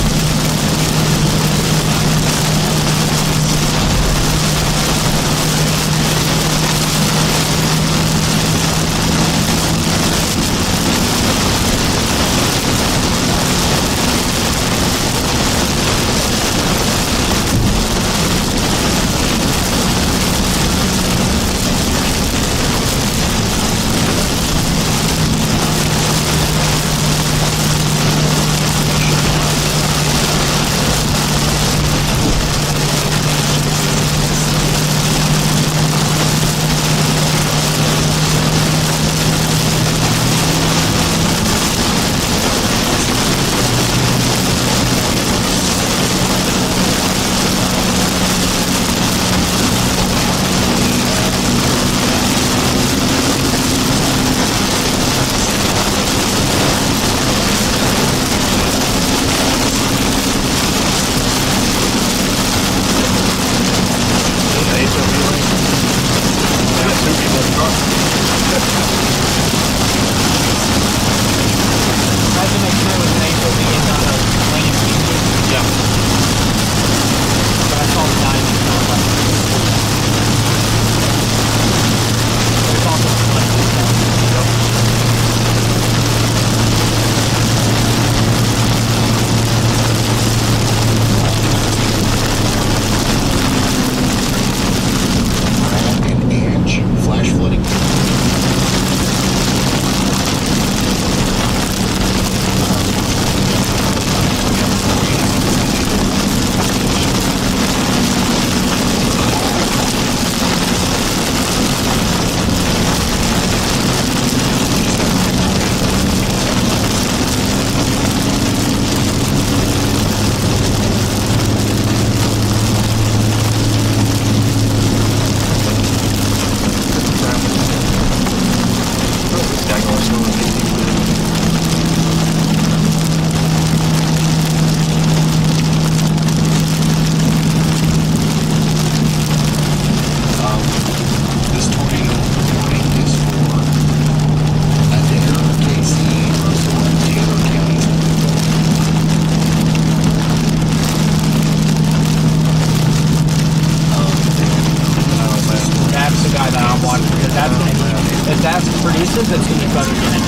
produces, it's going to be better than it.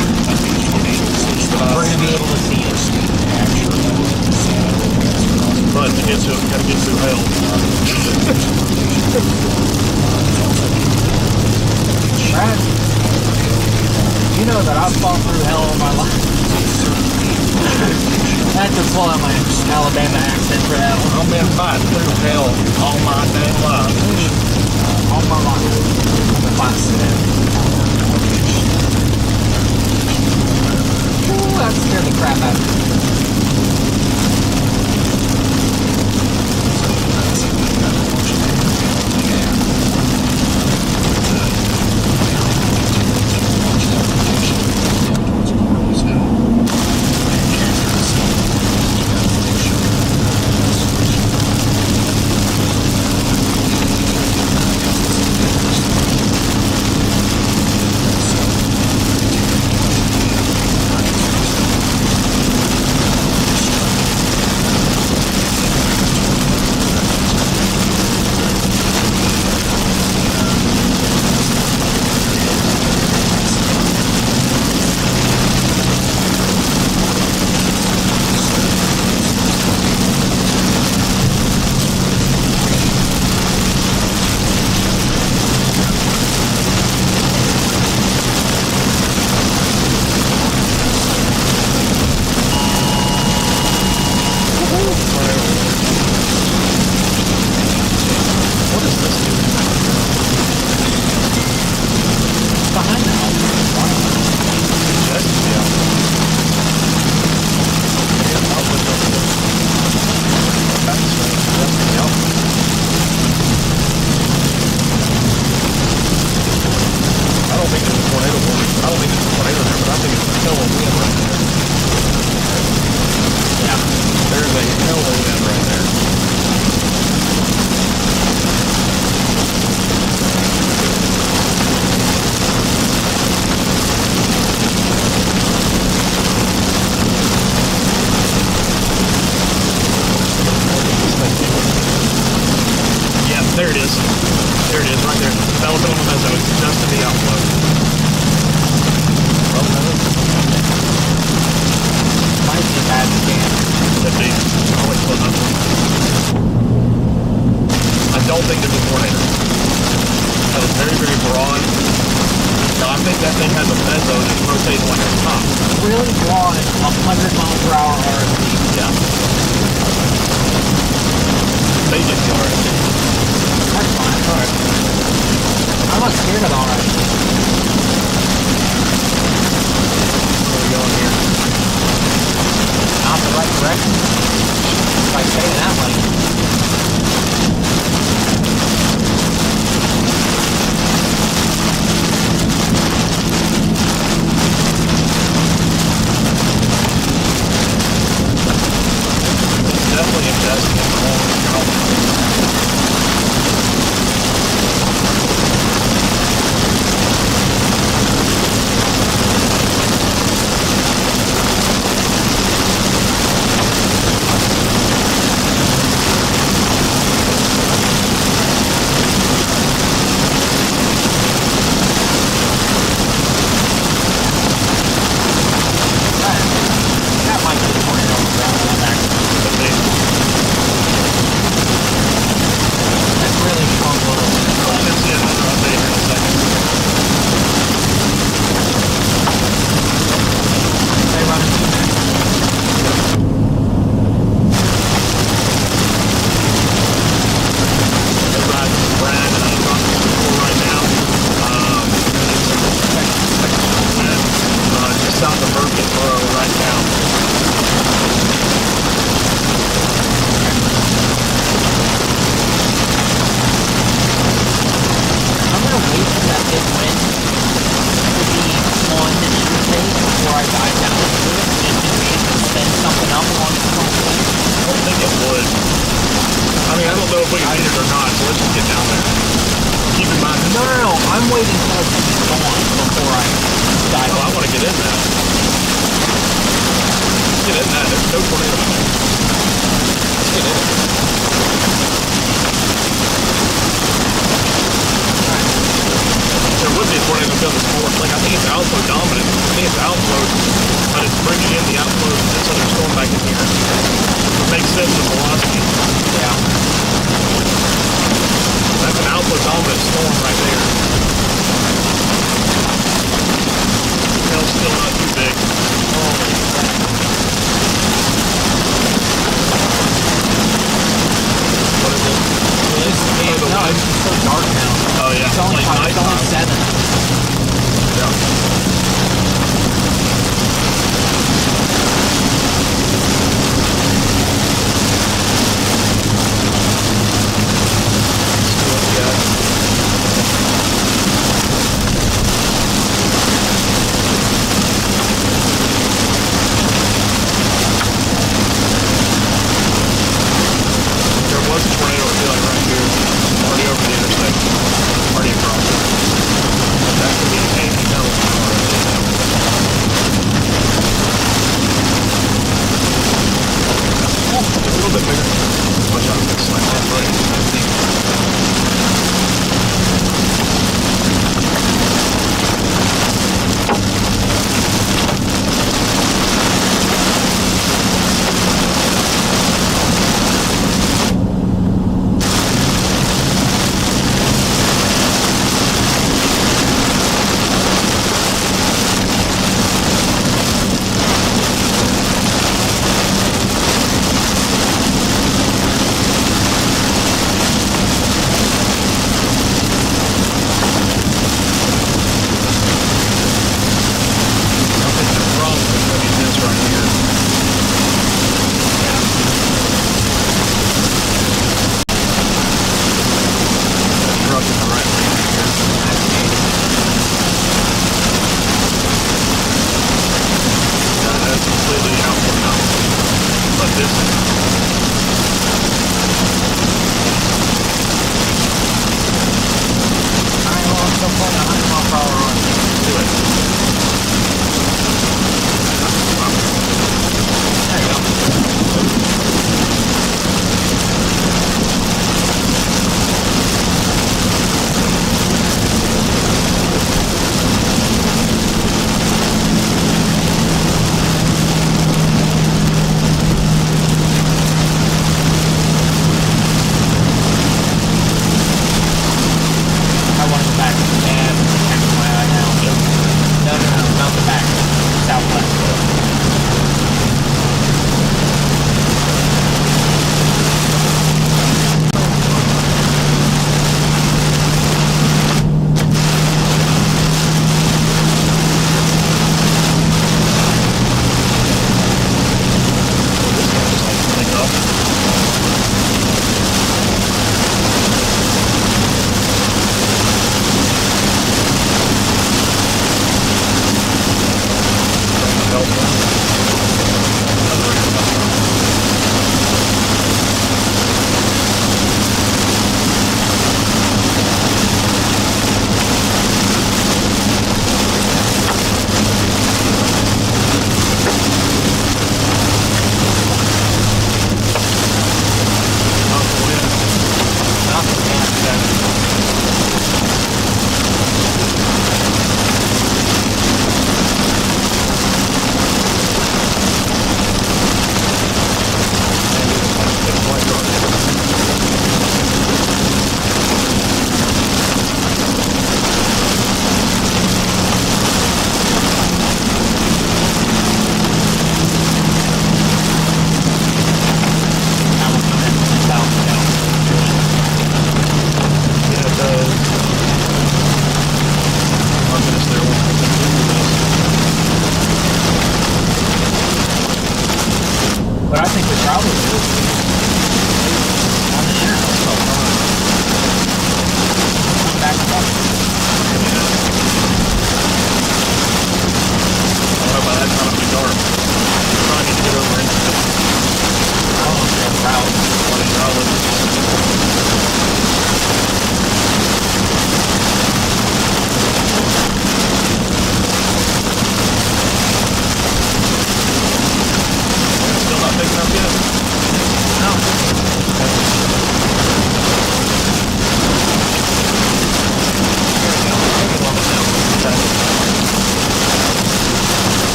We're going to be able to see it. But to get to it, gotta get through hell. Brad, you know that I've fought through hell all my life. I had to pull out my Alabama accent for that one. I've been fighting through hell all my damn life. All my life. I've been fighting through that. Ooh, that scared the crap out of me. there it is. There it is, right there. That was on the mezzo. It's just in the outflow. Well, that is. Might be a bad scan. Could be. Always close up. I don't think there's a tornado. That was very, very broad. Now, I think that thing has a mezzo that's rotating like a top. Really broad, 100 miles per hour RSP. Yeah. They get the RSP. That's fine. Alright. I'm not scared of RSP. Where are we going here? Not the right direction. If I stay in that lane. Definitely investing in That might be the tornado around that axis. That's really strong blow. Let's see another update here in a second. They run into that. Everybody's Brad and I'm on the school right now. Just south of Murfreesboro right now. I'm gonna wait for that big wind to be on the interstate before I dive down into it, just in case it sends something up along the coastline. I don't think it would. I mean, I don't know if we can beat it or not, so let's just get down there. Keep in mind. No. I'm waiting for it to be gone before I dive Oh, I in. want to get in that. Let's get in that. There's no tornado in there. Let's get in it. There would be a tornado field this morning. Like, I think it's outflow dominant. I think it's outflow, but it's bringing in the outflow of this other storm back in here. It makes sense with velocity. Yeah. That's an outflow dominant storm right there. Hell's still not too big. Holy crap. What is it? It's so dark now. Oh yeah. It's only nighttime. 7. Yeah.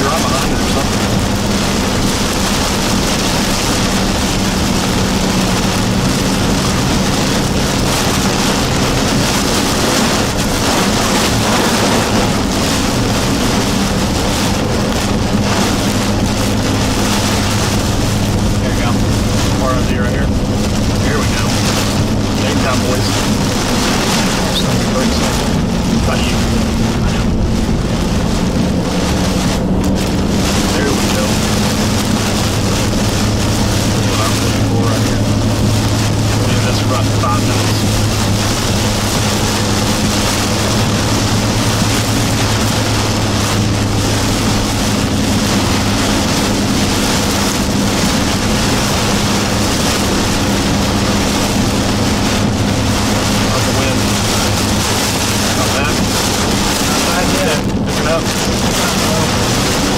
right behind it or something. There you go. ROD right here. Here we go. Game time, boys. Something great stuff. How do you? I know. There we go. That's what I'm looking for right here. We'll do this for about 5 minutes. How's the wind? Not bad. Not bad yet. Picking up.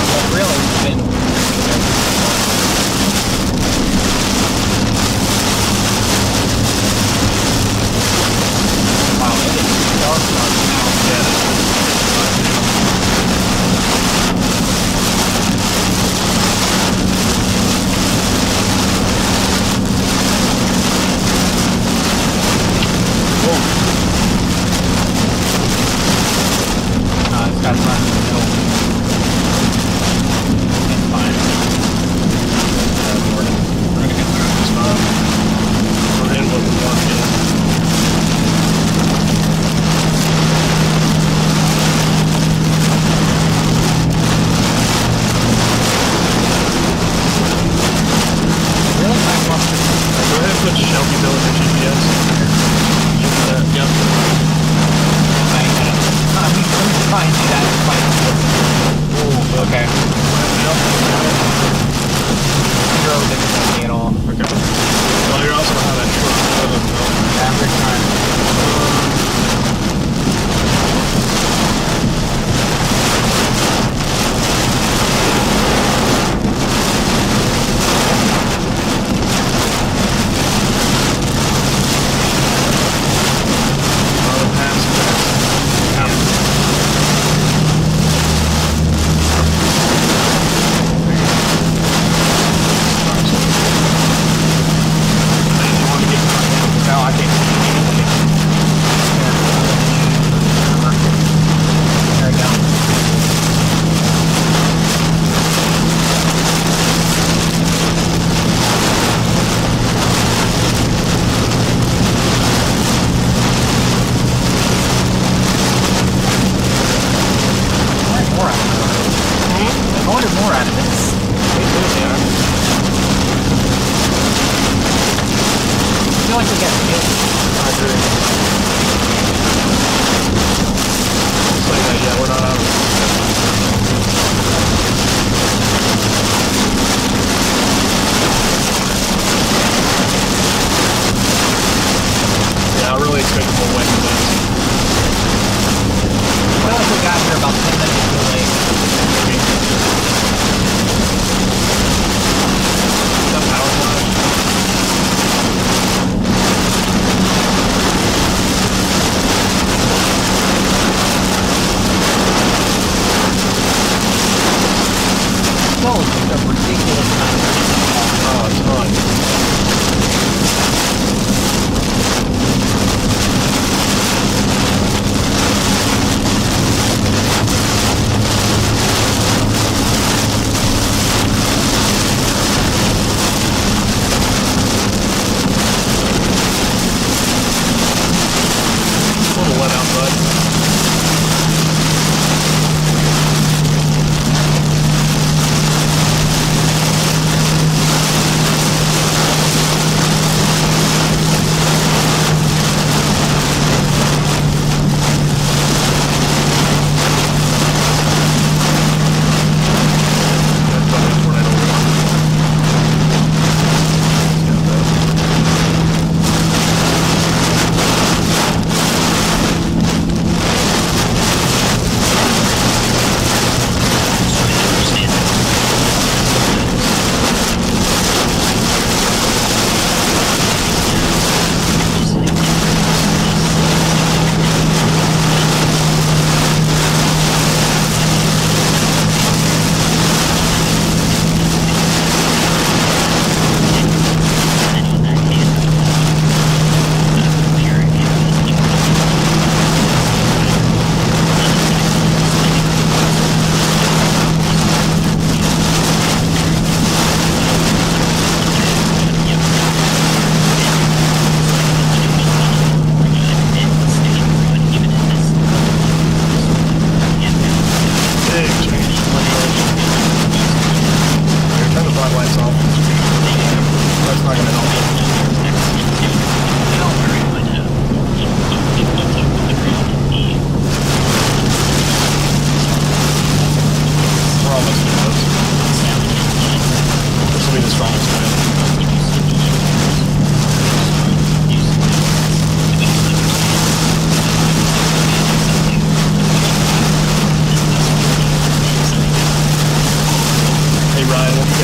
Well, really, it's been wow, it is dark now. Yeah, it is. Whoa. It's got to run in the middle. It's fine. We're gonna get through this time. We're in what we want to get. Really lackluster. Go ahead and put Shelby Bill in your GPS. You put that, yep. I'm trying to do that. It's fine. Ooh, okay. Zero difficulty at all. Okay. Well, you're also gonna have that truck. Average time. No, I can't see anything. There we go. I wanted more out of this. I feel like we got hit. I agree. So yeah, we're not out of Yeah, I really expect more wind than this. I feel like we got here about 10 minutes too late. Maybe. Some power line. Still a ridiculous amount of Oh, it's fun. A little wet outside.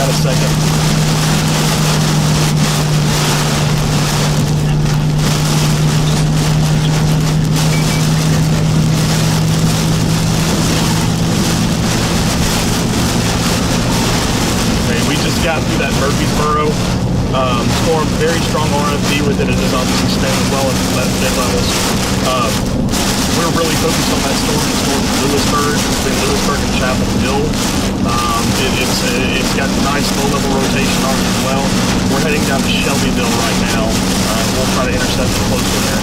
got a second. Okay, we just got through that Murfreesboro storm. Very strong RFD with it. It is obviously staying as well as that mid levels. We're really focused on that storm in Lewisburg, between Lewisburg and Chapel Hill. It's got nice low-level rotation on it as well. We're heading down to Shelbyville right now. We'll try to intercept it close to there.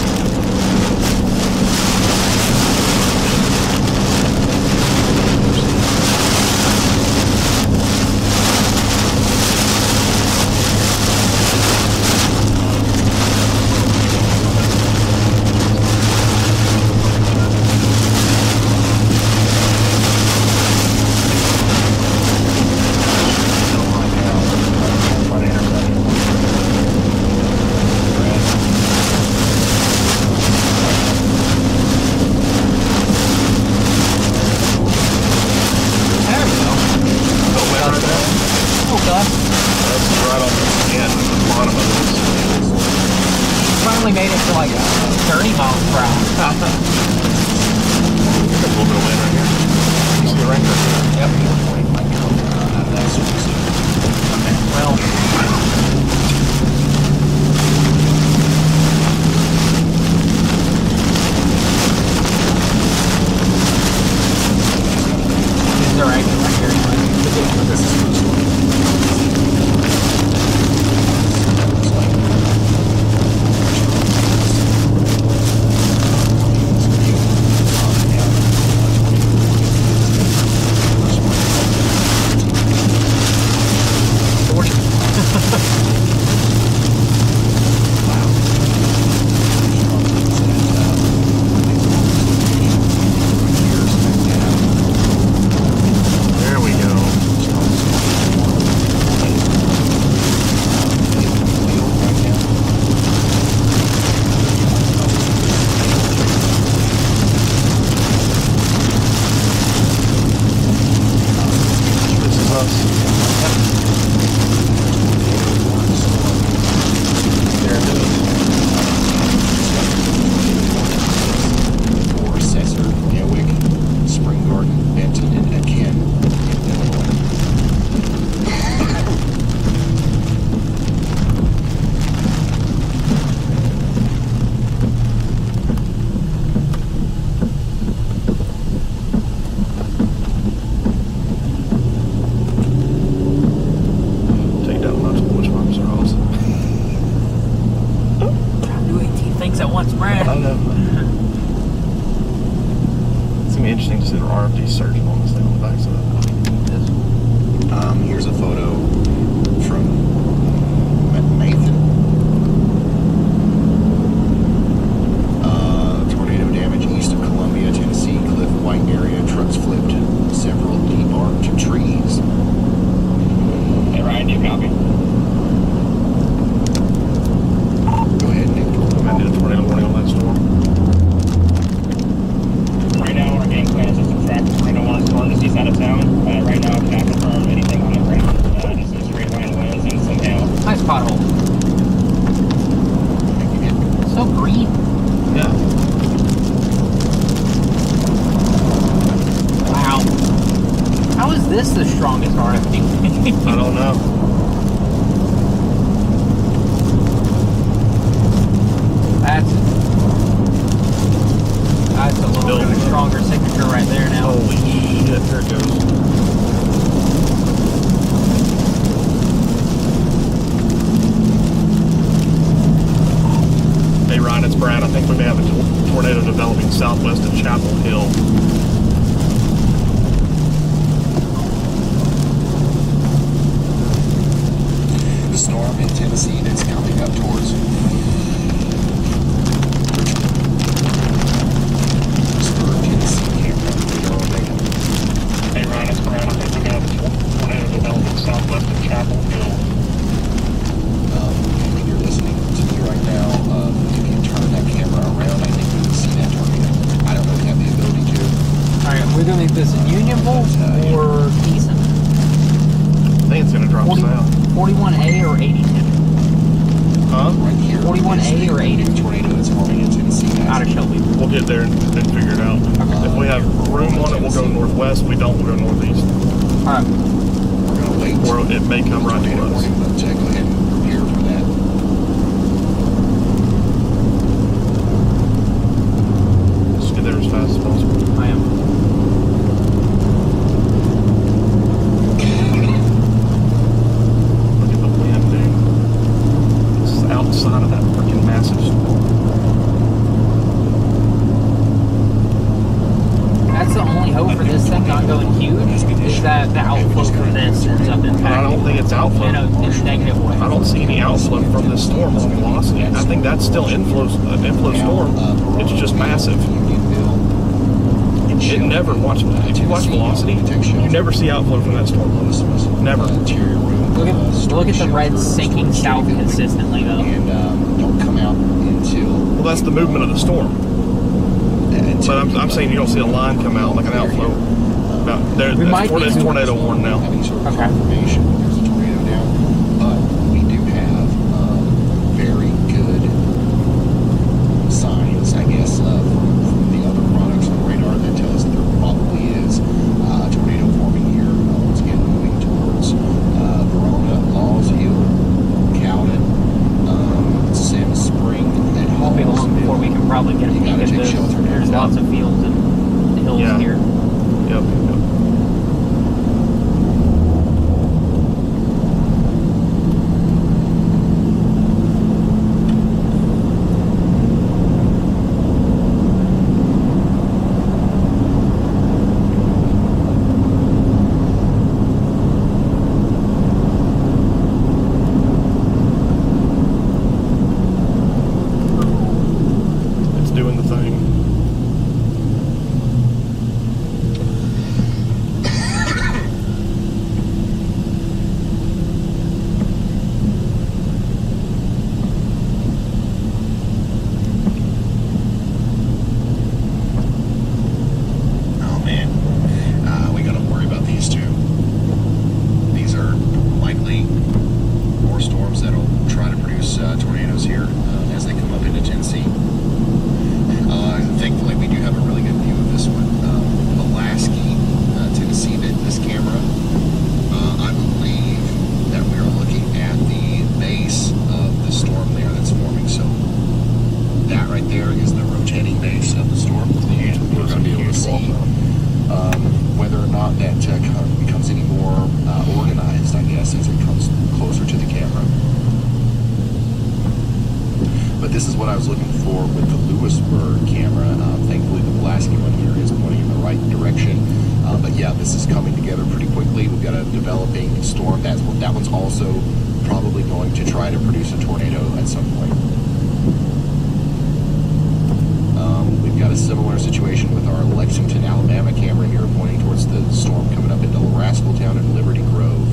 Finally made it to like 30 miles per hour. Got a little bit of wind right here. You see the rain? Yep. Well. Is there right here anyway? This is first one. There we go. This is us. There it is. For Cesar, Newick, Spring Garden, Benton, and Ken in Illinois. Take down multiple witch bombs are awesome. Do 18 things at once, Brad. I know. It's gonna be interesting to see the RFD surgeon on this thing on the back side. Here's a photo from Nathan. Tornado damage east of Columbia, Tennessee. Cliff White area. Trucks flipped. Several debarked trees. Hey, Ryan, do you copy? Go ahead, Nick. I did a tornado warning on that storm. Right now, our game plan is just to track Tornado 1 storm just east out of town. Right now, I cannot confirm anything on the ground. Just some straight line winds and some hail. Nice pothole. Thank you, Nick. So green. Yeah. Wow. How is this the strongest RFD? I don't know. That's a little bit stronger signature right there now. Holy shit, there it goes. Hey Ryan, it's Brad. I think we may have a tornado developing southwest of Chapel Hill. The storm in Tennessee that's coming up towards Richmond, Tennessee camera. Hey, Ryan, it's Brad. I think we have a tornado developing southwest of Chapel Hill. When you're listening to me right now, if you turn that camera around, I think we can see that tornado. I don't know if you have the ability to. Alright, we're gonna make this in Unionville or Eason? I think it's going to drop We'll 41A or 82? Huh? Right here. 41A or 80? Tornado that's forming in Tennessee. Out of Shelby. We'll get there and figure it out. If we have room on it, we'll go northwest. If we don't, we'll go northeast. Alright. We're going to wait. Or it may come right to us. Warning, but go ahead and prepare for that. Let's get there as fast as possible. I am. Look at the wind, dude. This is outside of that freaking massive storm. That's the only hope for this thing not going huge, is that the outflow from this ends up impacting. But I don't think it's outflow. In a negative way. I don't see any outflow from this storm on velocity. I think that's still an inflow storm. It's just massive. It never, if you watch velocity, you never see outflow from that storm. Never. Look at the red sinking south consistently, though. And don't come out until. Well, that's the movement of the storm. But I'm saying you don't see a line come out like an outflow. It's tornado warning now. Having sort of Okay. confirmation that there's a tornado now, but we do have very good signs, I guess, from the other products on the radar that tell us that there probably is a tornado forming here. Once again, moving towards Verona, Lawsview, Cowden, Sims Spring, and Won't be long before we can probably get a You peek gotta at take this. shelter now. There's lots of fields and hills Yeah. here. Yep. It's doing the thing. Oh man, we got to worry about these two. These are likely more storms that'll try to produce tornadoes here as they come up into Tennessee. Thankfully, we do have a really good view of this one. Pulaski, Tennessee, this camera. I believe that we are looking at the base of the storm there that's forming. So that right there is the rotating base of the storm. And we're going to be able to see whether or not that becomes any more organized, I guess, as it comes closer to the camera. But this is what I was looking for with the Lewisburg camera. Thankfully, the Pulaski one here is pointing in the right direction. But yeah, this is coming together pretty quickly. We've got a developing storm. That one's also probably going to try to produce a tornado at some point. We've got a similar situation with our Lexington, Alabama camera here pointing towards the storm coming up into Rascaltown and Liberty Grove.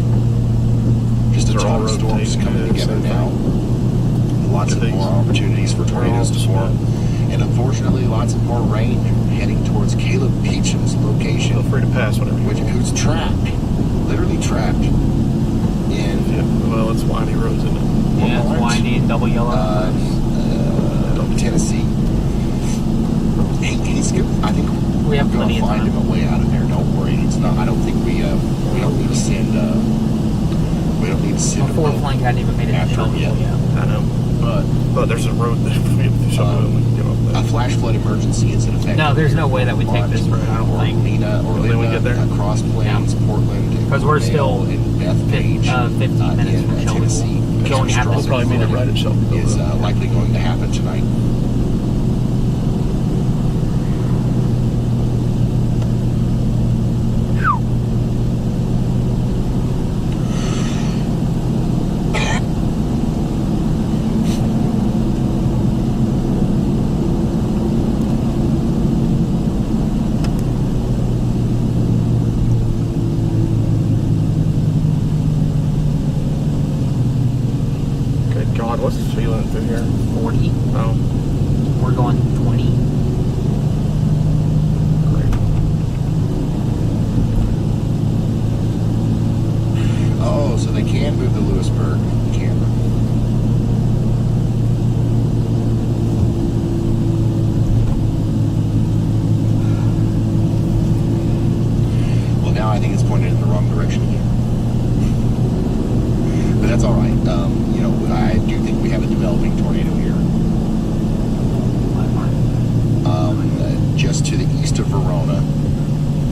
Just a They're all ton of storms rotating, coming yeah, together same now. Lots of more opportunities for tornadoes to form. And unfortunately, lots of more rain heading towards Caleb Beecham's location, Feel free to pass whenever you want. who's trapped, literally trapped in Yeah, well, it's windy roads, isn't it? Yeah, it's windy and double yellow. Tennessee. He's good. I think We have we're plenty gonna of find time. him a way out of there. Don't worry. It's not. I don't think we don't need to send. We don't need to send. Before flank hadn't even made it to after Shelby him. yet. I know. But there's a road that we have to show them and get up A there. flash flood emergency is in effect. No, there's no way that we take this road, I don't think. Lena or Then we get there? Cross Plains, Portland, 'Cause we're still in Bethpage, 15 minutes from Shelby. Tennessee. Going at this Probably mean it right at Shelby. is likely going to happen tonight. Good God, what's the feeling through here? 40. Oh, We're going 20. great. Oh, so they can't and move the Lewisburg camera. Well, now I think it's pointed in the wrong direction again. But that's all right. You know, I do think we have a developing tornado here. Just to the east of Verona.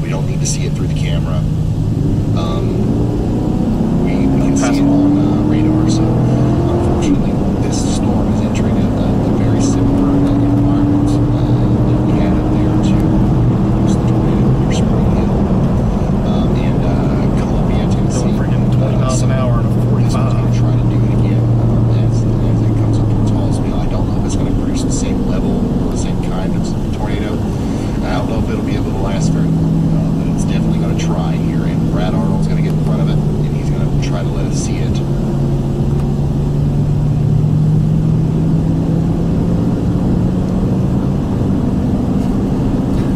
We don't need to see it through the camera. We can see it on radar. So, unfortunately, this storm is entering a very similar environment that we had up there to use the tornado near Spring Hill and Columbia, Tennessee. Going freaking 20 miles an hour and a This one's 45. going to try to do it again as it comes up towards Hallsville. I don't know if it's going to produce the same level or the same kind of tornado. I don't know if it'll be able to last very long, but it's definitely going to try here. And Brad Arnold's going to get in front of it, and he's going to try to let us see it.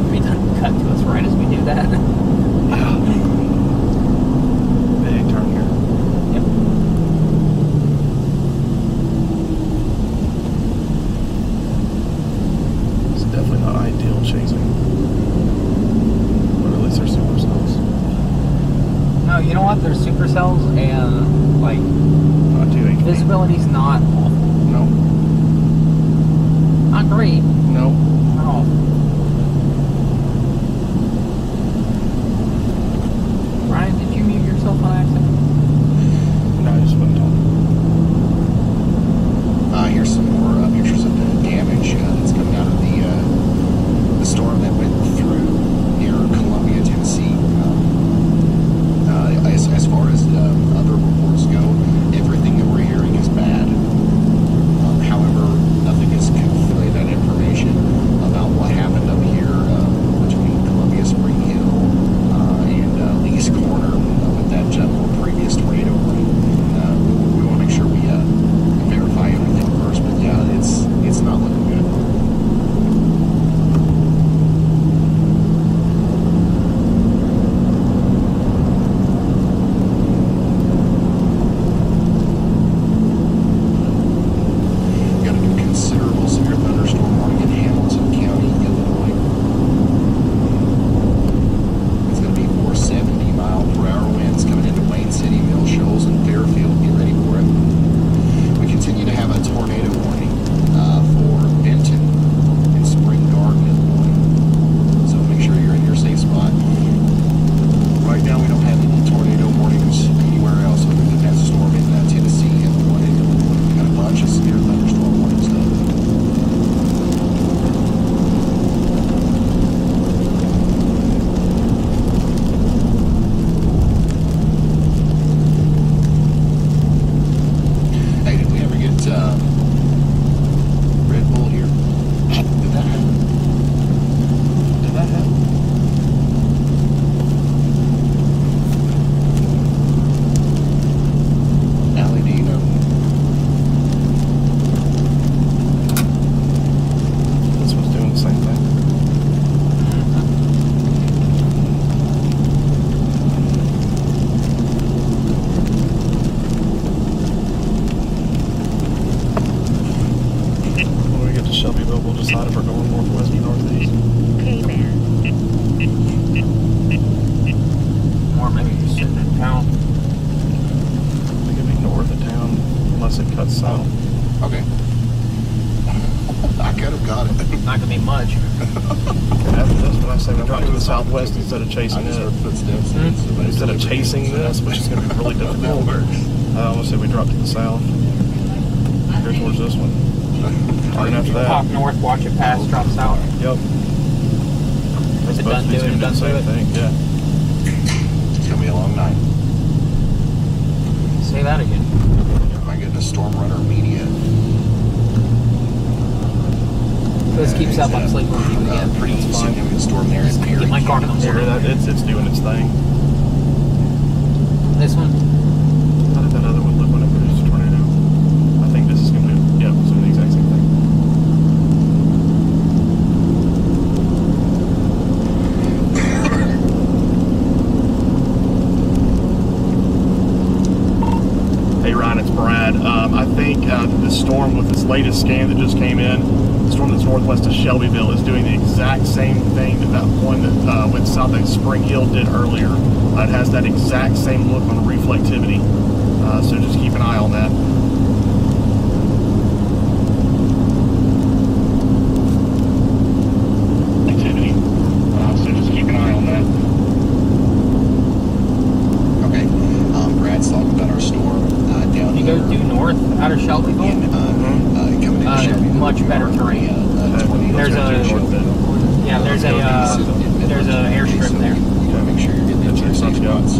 Maybe not cut to us right as we do that. Yeah. Big turn here. Yep. It's definitely not ideal chasing. But at least they're supercells. No, you know what? There's supercells and like Not too HP. visibility's not awful. No. Not great. No. Not awful. Ryan, did you mute yourself on accident? No, I just wouldn't talk. Here's some more pictures of the damage that's coming out of the storm that went through near Columbia, Tennessee. As far as other reports go, everything that we're hearing is bad. However, nothing has confirmed that information about what happened up here between Columbia, Spring Hill, and Lee's Corner with that more previous tornado warning. We want to make sure we verify everything first, but yeah, it's not looking good. Got a considerable severe thunderstorm warning in Hamilton County, Illinois. It's going to be 470 mile per hour winds coming into Wayne City, Mill Shoals, and Fairfield. Get ready for it. We continue to have a tornado warning for Benton and Spring Garden, Illinois. So make sure you're in your safe spot. Right now, we don't have any tornado warnings anywhere else other than that storm in Tennessee and the one in Illinois. We got a bunch of severe thunderstorm warnings though. Hey, did we ever get Red Bull here? Did that happen? Did that happen? Allie, do you know? This one's doing the same thing. When we get to Shelbyville, we'll decide if we're going northwest or northeast. Or maybe just sitting in town. We could be north of town unless it cuts south. Okay. I could have got it. Not gonna be much. After this, when I say we drop to the southwest instead of I chasing just heard it, footsteps. instead of chasing this, which is going to be really difficult, I want to say we drop to the south. Here towards this one. And after Talk that, north, watch it pass, drop south. yep. If it doesn't do it, it doesn't do it. thing, yeah. It's gonna be a long night. Say that again. My goodness, Storm Runner Media. If this keeps up, I'm sleeping with you again. Pretty significant storm there in Perry. Get my car on Hear there. that? It's doing its thing. This one? How did that other one look when it produced a tornado? I think this is going to do, yeah, it's doing the exact same thing. Hey Ryan, it's Brad. I think this storm with this latest scan that just came in, the storm that's northwest of Shelbyville, is doing the exact same thing that one that went south of Spring Hill did earlier. It has that exact same look on reflectivity. So just keep an eye on that. Activity. So just keep an eye on that. Okay. Brad's talking about our storm down You here. go due north out of Shelbyville. Coming into Shelbyville. Much better terrain. There's a airstrip there. You want to make sure you're getting into your safe spots.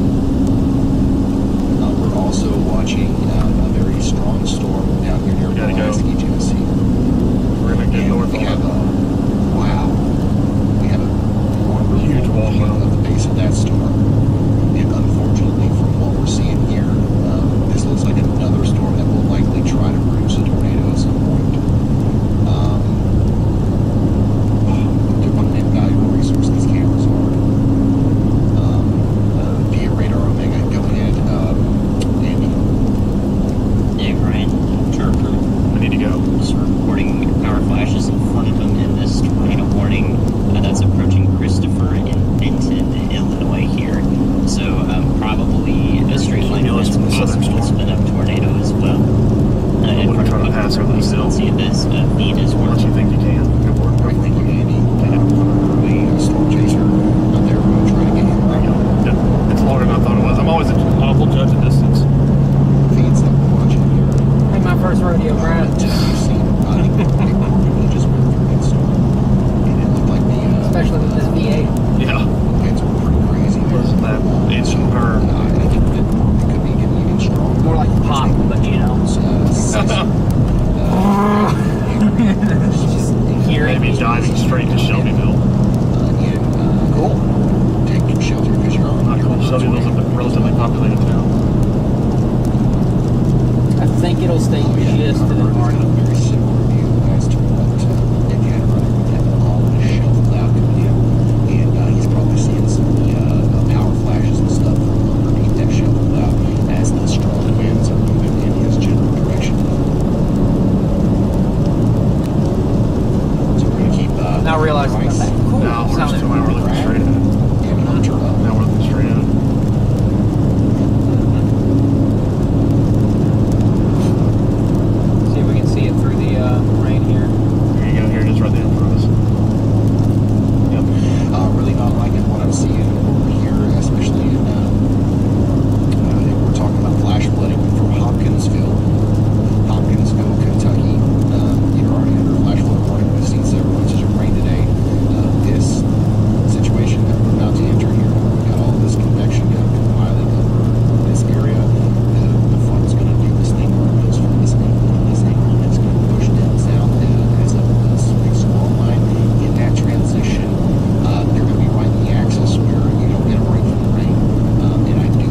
We're also watching a very strong storm down here near Pulaski, Tennessee. We're gonna get north We on have it. we have a Huge wall view of the base of that storm. And unfortunately, from what we're seeing here, this looks like another storm that will likely try to produce a tornado at some point. What an invaluable resource these cameras are. Via Radar Omega, go ahead, Andy. Hey, Ryan. Sure. We need to go. Just reporting power flashes in front of them in this tornado warning that's approaching Christopher in Benton, Illinois here. So probably a straight line Cumulus event, from the southern possible storm. spin up tornado as well. In wouldn't front try to of pass us, over the we still hill. see this feed as well. Unless you think you can. Good work. Right, thank you, Andy. Early storm chaser out there. We're going to try to get him right on It's longer than I thought it was. I'm always an awful judge of distance. feeds that we're watching here. Hey, my first rodeo, Brad. You've seen, I think, big porpoise just went through that storm. And it looked like the Especially with this V8. Yeah. winds were pretty crazy. Wasn't that inch and her? I think that it could be getting even stronger. More like pop, but you know. Here Maybe diving straight to Shelbyville. Cool. Take shelter because you're on. Not cool. Shelbyville's a relatively populated town. I think it'll stay just to the north. Very similar view as to what Nick had running with him all the shoveled out coming in. And he's probably seeing some power flashes and stuff from underneath that shoveled out as the strong winds are moving in his general direction. So we're going to keep Now realizing nice that. Cool. Now we're Sounded- looking straight ahead. and hunter up. Now we're looking straight ahead. See if we can see it through the rain here. Here you go. Here it is right there in front of us. Yep. Really not liking what I'm seeing over here, especially in we're talking about flash flooding from Hopkinsville, Kentucky. You're already under flash flood warning. We've seen several inches of rain today. This situation that we're about to enter here, where we got all this convection compiling over this area, the front's going to do this thing where it goes from this angle to this angle, and it's going to push down south as a big squall line. In that transition, they're going to be right in the axis where you don't get a break from the rain. And I do.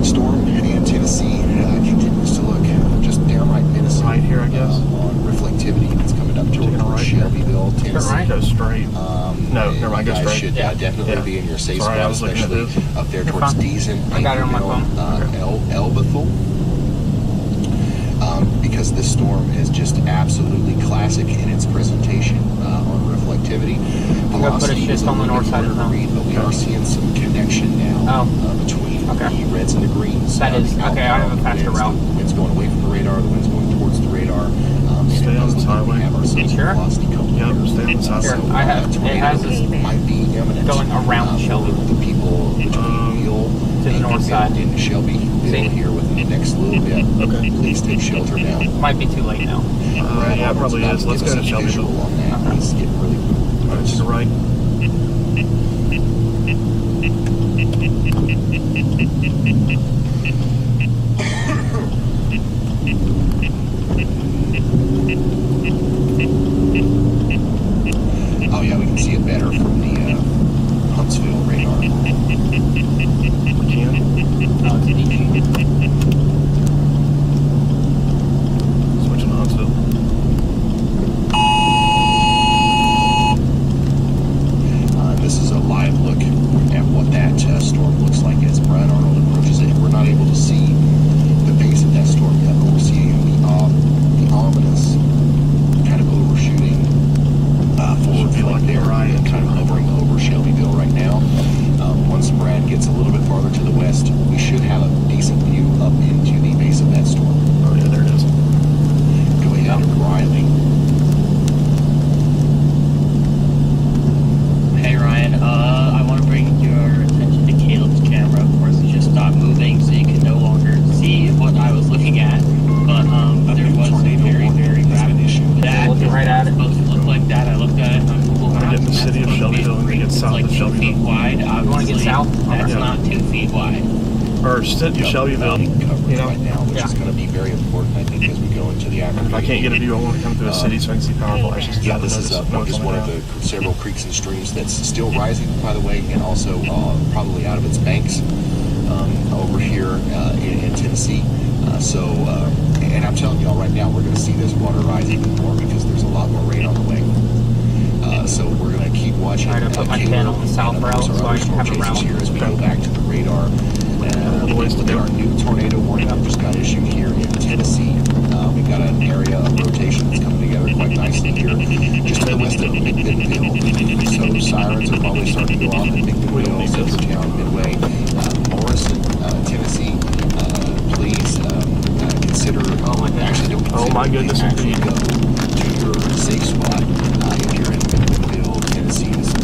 Storm heading in Tennessee continues to look just downright menacing. Right here, I guess. On reflectivity, it's coming up Taking a towards right here. Shelbyville, Tennessee. right? Go straight. No, never mind. Go You guys straight. should definitely Yeah. be in your safe Sorry, I spot, was looking at especially this. up there You're towards fine. Deason, I got it on my Anchorville, phone. Elbethel. Because this storm is just absolutely classic in its presentation on reflectivity. I'm gonna put a Velocity shift is a on the little north bit side of harder to town. read, but we are seeing some connection now between Okay. the reds and the greens. That is- The okay, I have a outbound faster winds, route. The wind's going away from the radar, the wind's going towards the radar. And Stay it on does this look like we highway. have ourselves You sure? a velocity coming Yep, here. stay on this highway. Here, So, I have- it tornado has this might be imminent. going around Shelby. For the people between Neal to the and north side. into Shelby See? here within the next little bit. Okay. Please take shelter now. Might be too late now. Brad Yeah, it Arnold's probably about is. Let's give go us to a visual Shelbyville. on that. He's getting really All right, to the right. Oh yeah, we can see it better from the Huntsville radar. We can. Oh, it's DG. Switching to Huntsville. forward Should be flood like there, Orion, and kind of hovering over Shelbyville right now. Once Brad gets a little bit farther to the west, we should have a decent view up into the base of that storm. Oh yeah, there it is. Go ahead, Riley. Hey Ryan, I want to bring your attention to Caleb's camera. Of course, it just stopped moving, so you can no longer see what I was looking at. But there was a very, very rapid issue. That Looking right at it. supposed to look like that. I looked at it on Google I Maps. get the and city of that's supposed to be Shelbyville and great. get It's south like of 2 Shelbyville. feet wide. You wanna get Obviously, south? That's Yeah. not 2 feet wide. Or city of Shelbyville. Coverage You know, right now, which yeah. is going to be very important, I think, as we go into the afternoon. If I can't get a view, I want to come through a city so I can see power flashes. Yeah, this is just one of the several creeks and streams that's still rising, by the way, and also probably out of its banks over here in Tennessee. And I'm telling y'all right now, we're going to see this water rise even more because there's a lot more rain on the way. So we're going to keep watching. Alright, I put my Caleb, pen on the south and of route course so our I can storm have a chasers route. here as we go back to the radar. Our new tornado warning just got issued here in Tennessee. We've got an area of rotation that's coming together quite nicely here, just to the west of Midville. So sirens are probably starting to go off in Midville, Silvertown, Midway, Morrison, Tennessee. Please consider. Actually, don't consider. Oh my goodness, Actually indeed. go to your safe spot if you're in Midville, Tennessee. This is a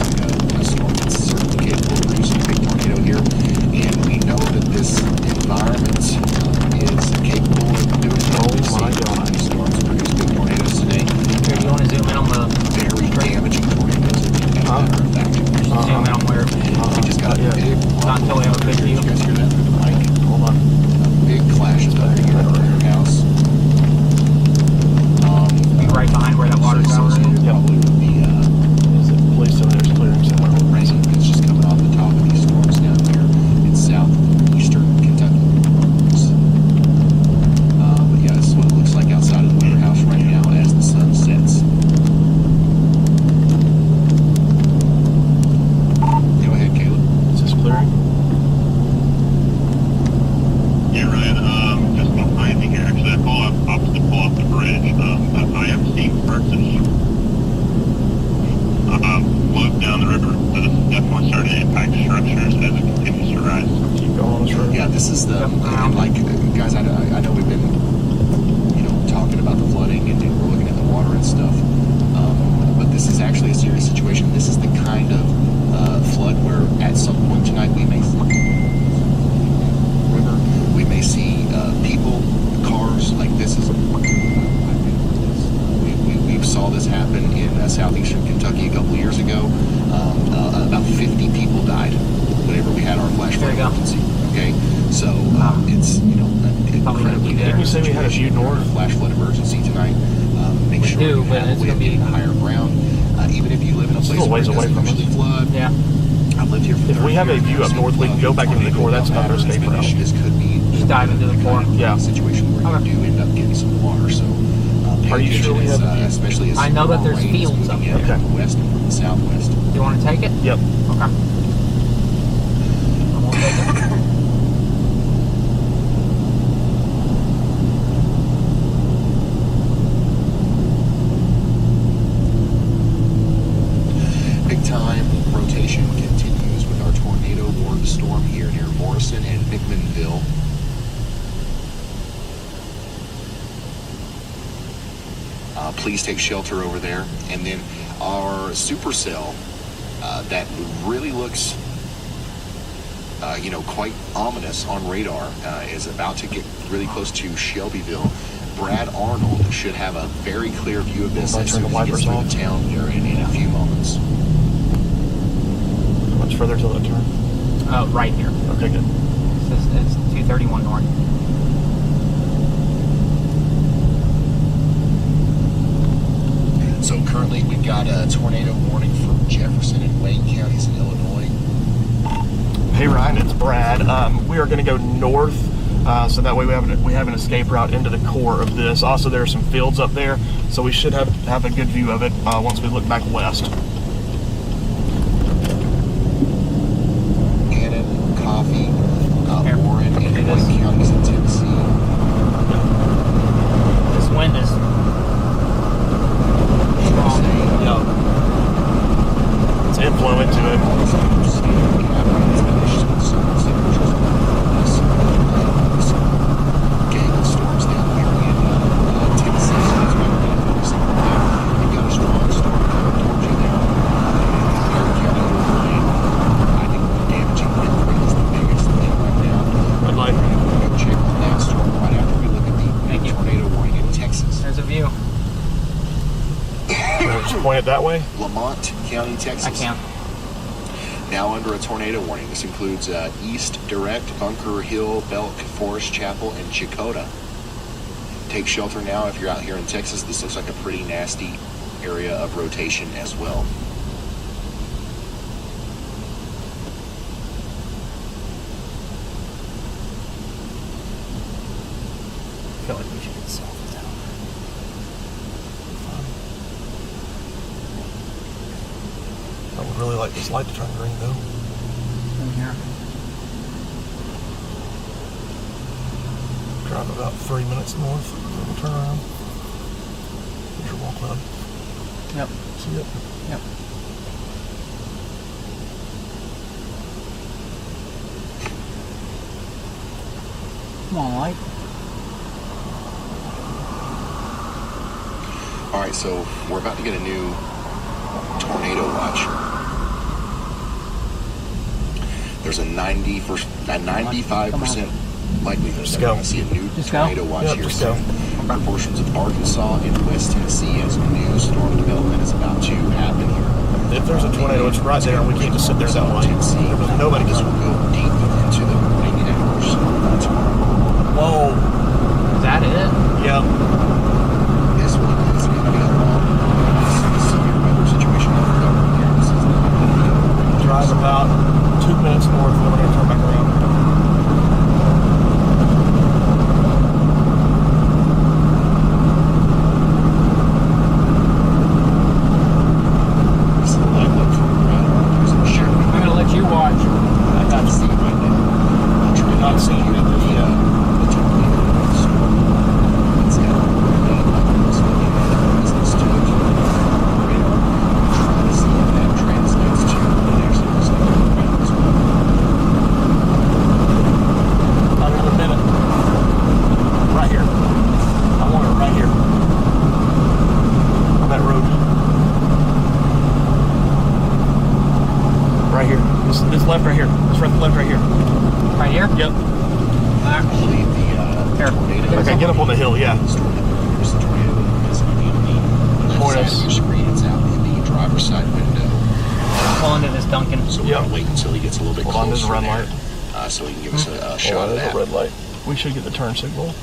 storm that's certainly capable of producing a big tornado here, and we know that this environment is capable of doing it. Oh my God. These storms produce big tornadoes today. Here, you want to zoom in on the Very damaging tornadoes, as a matter of fact. zoom in on where? We just got a Yeah. big Not until we have a big view. You guys hear that through the mic? Hold on. Big flashes up here at our house. Be right behind where that water tower is. Probably with the Is it police down there's clearing somewhere? rain that's just coming off the top of these storms down here in southeastern Kentucky. But yeah, this is what it looks like outside of the warehouse right now as the sun sets. Go ahead, Caleb. Is this clearing? Yeah, Ryan, just behind me here. Actually, I pull off the bridge. I am seeing persons float down the river. So this is definitely starting to impact structures as it continues to rise. Keep going on this road. Yeah, this is the and like guys. I know we've been talking about the flooding and we're looking at the water and stuff, but this is actually a serious situation. This is the kind of flood where at some point tonight we may see river, we may see people, cars. Like this is. We saw this happen in southeastern Kentucky a couple of years ago. About 50 people died whenever we had our flash flood There you go. emergency. Okay, so it's Probably gonna be incredibly there. Didn't you say we had a view north? flash flood emergency tonight. Make We sure do, you but have it's a way gonna of getting be- to higher ground. Even if you live in a It's place still a where ways it away doesn't from us. usually flood. Yeah. I've lived here for If we 30 have a years view now, up so north, we can go back into the core. That's tornado another escape route. This could be Just dive into the core. Yeah. situation where Okay. you do end up getting some water. So pay Are you sure we attention have a view? especially as I know that more there's rain is fields up moving in there. from the west and from the southwest. Do you want to take it? Yep. Okay. I won't take it. Big time rotation continues with our tornado warned storm here near Morrison and McMinnville. Please take shelter over there. And then our supercell that really looks, quite ominous on radar is about to get really close to Shelbyville. Brad Arnold should have a very clear view of this If I as turn soon the as he gets wipers through the off. town here in a few moments. How much further till that turn? Right here. Okay, good. It's 231 north. So currently we've got a tornado warning for Jefferson and Wayne counties in Illinois. Hey Ryan, it's Brad. We are going to go north, so that way we have an escape route into the core of this. Also, there are some fields up there, so we should have a good view of it once we look back west. Annan, Coffee, Here. Warren, and It is. Wayne counties in Tennessee. This wind is strong. Yeah. it that way? Lamont County, Texas. I can't. Now under a tornado warning. This includes East Direct, Bunker Hill, Belk, Forest Chapel, and Chakota. Take shelter now if you're out here in Texas. This looks like a pretty nasty area of rotation as well. I feel like we should get south of town. I would really like this light to turn green though. In here. Drive about 3 minutes north, then we'll turn around. There's your wall cloud. Yep. See it? Yep. Come on, light. All right, so we're about to get a new tornado watch. There's a 95% likelihood that we're going to see a new tornado watch here soon. For portions of Arkansas and West Tennessee, as a new storm development is about to happen here. If there's a tornado, it's right there, and we can't just sit there that way. Nobody This can. will go deep into the waning hours tomorrow. Whoa. Is that it? Yeah. This one is going to be a long, severe weather situation that we're going here. This is Drive about 2 minutes north, and then we're going to turn back around. I'm gonna let you watch. I got to see right now. I'm not seeing it. the tornado storm. It's got a really business to it. Radar. Trying to see if that translates to what actually looks like around as well. Another minute. Right here. I want it right here. On that road. Right here. This left right here. This left right here. Right here? Yep. I believe the Here. tornado. Okay, get up on the hill, yeah. Storm that here's the tornado is going to be on the left Point side us. of your screen. It's out in the driver's side window. Pull into this Duncan. So we're going to wait until he gets a little bit Hold on, there's a closer red there, so he can give us a shot of there's that. a red light. We should get the turn signal.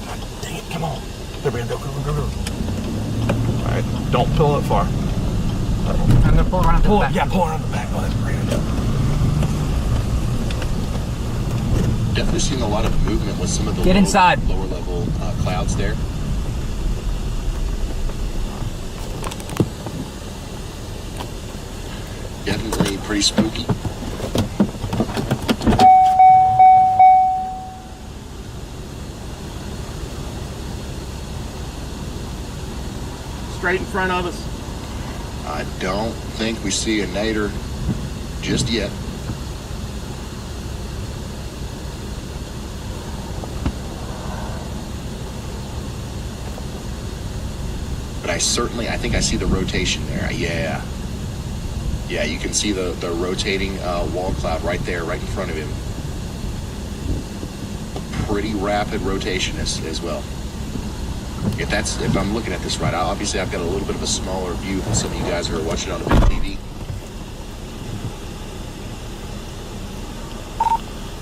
God dang it, come on. There we go, go. Alright, don't pull it far. I'm gonna pull around to the back. Yeah, pull around the back. Oh, that's great. Definitely seeing a lot of movement with some of the Get inside. lower level clouds there. Definitely pretty spooky. Straight in front of us. I don't think we see a nader just yet. But I think I see the rotation there. Yeah. Yeah, you can see the rotating wall cloud right there, right in front of him. Pretty rapid rotation as well. If I'm looking at this right, obviously I've got a little bit of a smaller view than some of you guys who are watching on a big TV.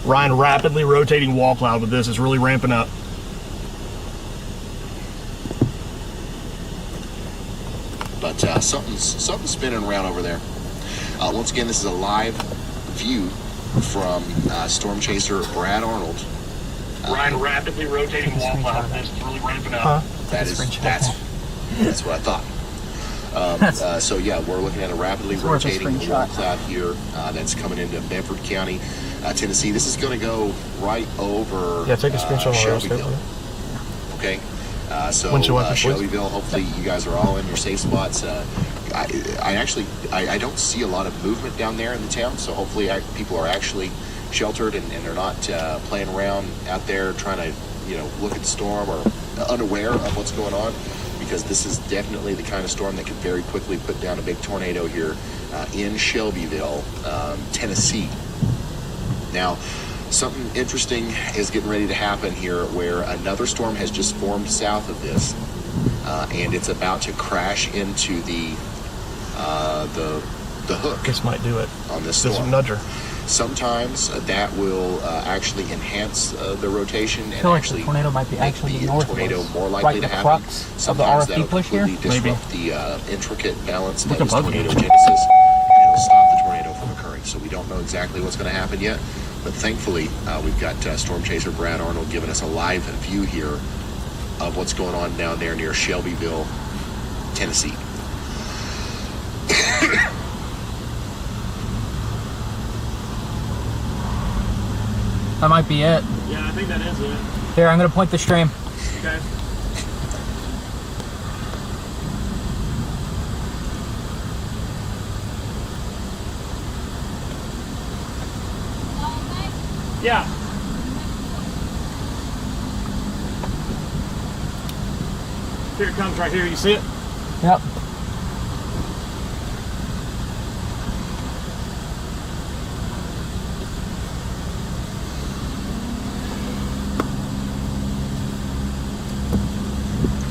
Ryan, rapidly rotating wall cloud with this is really ramping up. But something's spinning around over there. Once again, this is a live view from Storm Chaser Brad Arnold. Ryan, rapidly rotating wall cloud. This is really ramping up. Huh? That's what I thought. So yeah, we're looking at a rapidly worth a rotating screenshot. wall cloud here that's coming into Bedford County, Tennessee. This is going to go right over Yeah, take a screenshot while we're upstairs. Shelbyville. Okay. So Windshield wipers, please. Shelbyville, hopefully you guys are all in your safe spots. I don't see a lot of movement down there in the town, so hopefully people are actually sheltered and they're not playing around out there trying to look at the storm or unaware of what's going on, because this is definitely the kind of storm that could very quickly put down a big tornado here in Shelbyville, Tennessee. Now, Something interesting is getting ready to happen here, where another storm has just formed south of this, and it's about to crash into the hook. This might do it. On this This storm. nudger. Sometimes that will actually enhance the rotation and feel like actually the tornado might be make actually the north of tornado us. more likely Right, to the happen. crux of the Sometimes RFD that'll push here? completely Maybe. disrupt the intricate balance We that can is bug tornado it. genesis, and it'll stop the tornado from occurring. So we don't know exactly what's going to happen yet, but thankfully we've got Storm Chaser Brad Arnold giving us a live view here of what's going on down there near Shelbyville, Tennessee. That might be it. Yeah, I think that is it. Here, I'm going to point the stream. Okay. Yeah. Here it comes right here. You see it? Yep.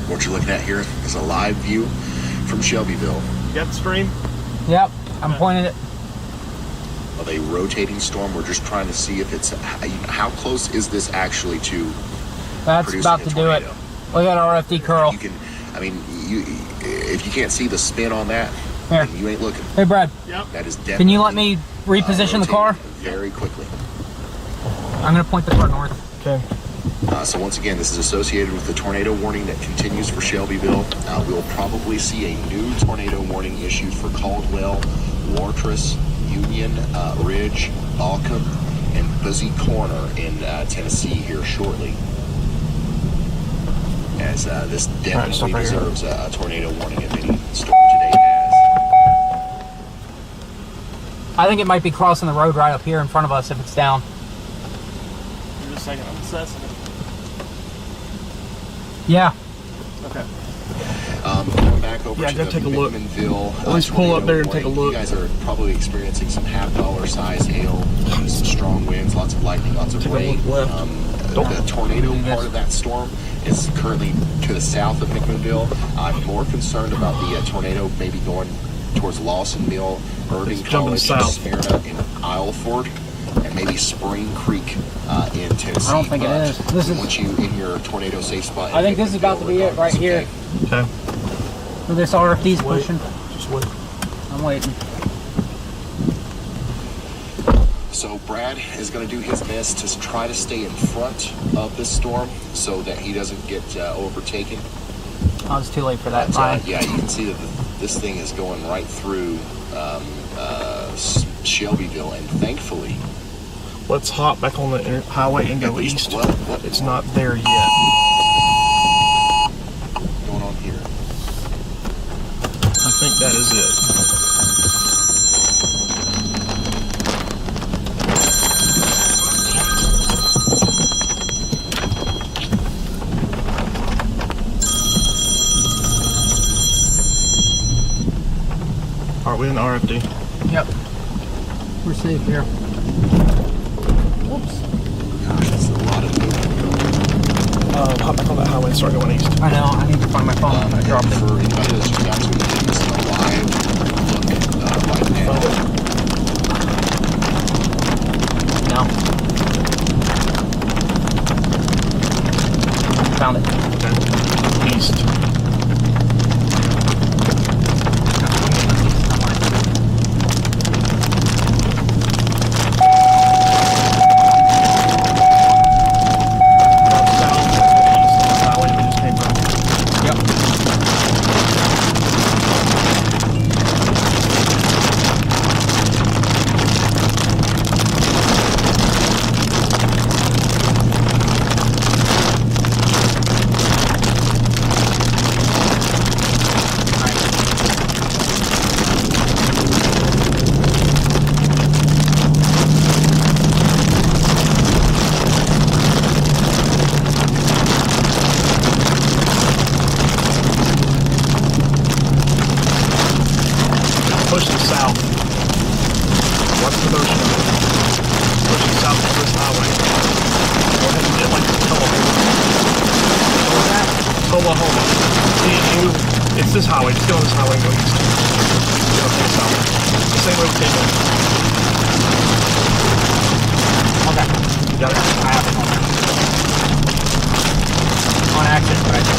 What you're looking at here is a live view from Shelbyville You got the stream? Yep. I'm pointing it. of a rotating storm. We're just trying to see if it's how close is this actually to That's producing about a to do it. tornado. Look at RFD curl. You can, I mean, if you can't see the spin on that, Here. then you ain't looking. Hey, Brad. Yep. That is definitely. Can you let me reposition the car? Very quickly. I'm going to point the car north. Okay. So once again, this is associated with the tornado warning that continues for Shelbyville. We'll probably see a new tornado warning issued for Caldwell, Wartrace, Union, Ridge, Balcom, and Buzzy Corner in Tennessee here shortly. As this definitely stop right here. deserves a tornado warning if any storm today has. I think it might be crossing the road right up here in front of us if it's down. Give me a second. I'm assessing it. Yeah. Okay. Going back over Yeah, to go the take a look. McMinnville, At least pull up tornado there and take a warning. look. You guys are probably experiencing some half-dollar size hail, some strong winds, lots of lightning, lots of Take a rain. look left. The tornado part of that storm is currently to the south of McMinnville. I'm more concerned about the tornado maybe going towards Lawson Mill, Irving It's jumping College, south. Smyrna, and Isleford, and maybe Spring Creek in Tennessee. I don't think it But is. This we is- want you in your tornado safe spot. I think this is about to be it right here. Okay. So this RFD's Wait. pushing. Just wait. I'm waiting. So Brad is going to do his best to try to stay in front of this storm so that he doesn't get overtaken. I was too late for that. But, Fine. yeah, you can see that this thing is going right through Shelbyville, and thankfully, Let's hop back on the highway and go At least east. what- It's not there yet. going on here. I think that is it. All right, we in the RFD. Yep. We're safe here. Whoops. Gosh, that's a lot of movement. Hop back on that highway and start going east. I know. I need to find my phone. I And dropped it. for anybody that's tuned out to it, it's a live look right now. No. Found it. Okay. East. South, east, the highway we just came from. Yep. It's this highway. Just get on this highway and go east. Get on this highway. The same way we came in. Okay. You got it? I have it on there. On accident, but I did.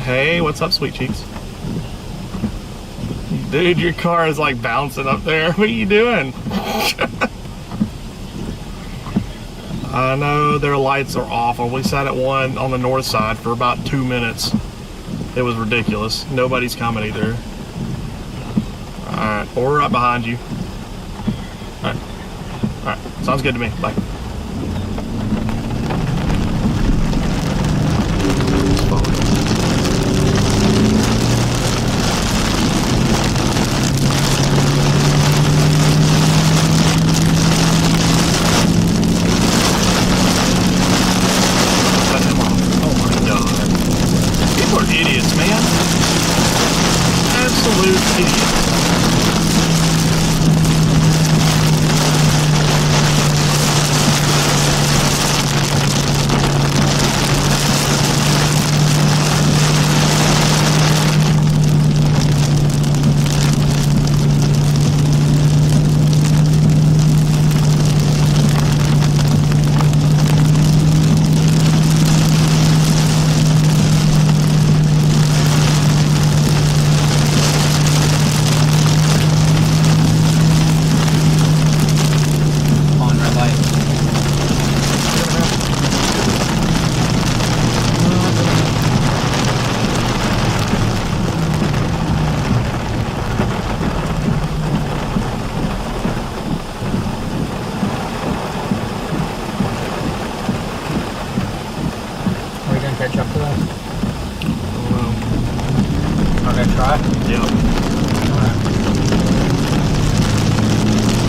Hey, what's up, sweet cheeks? Dude, your car is like bouncing up there. What are you doing? I know their lights are off. We sat at one on the north side for about 2 minutes. It was ridiculous. Nobody's coming either. Alright, well, we're right behind you. Alright, sounds good to me. Bye. Idiots, man. Absolute idiots. not gonna try? Yep.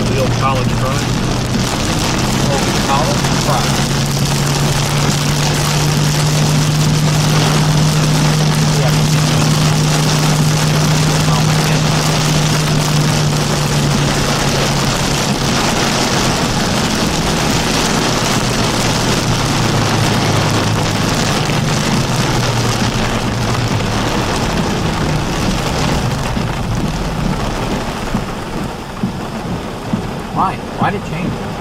The old college try. Oh, college try. Why? Why did it change?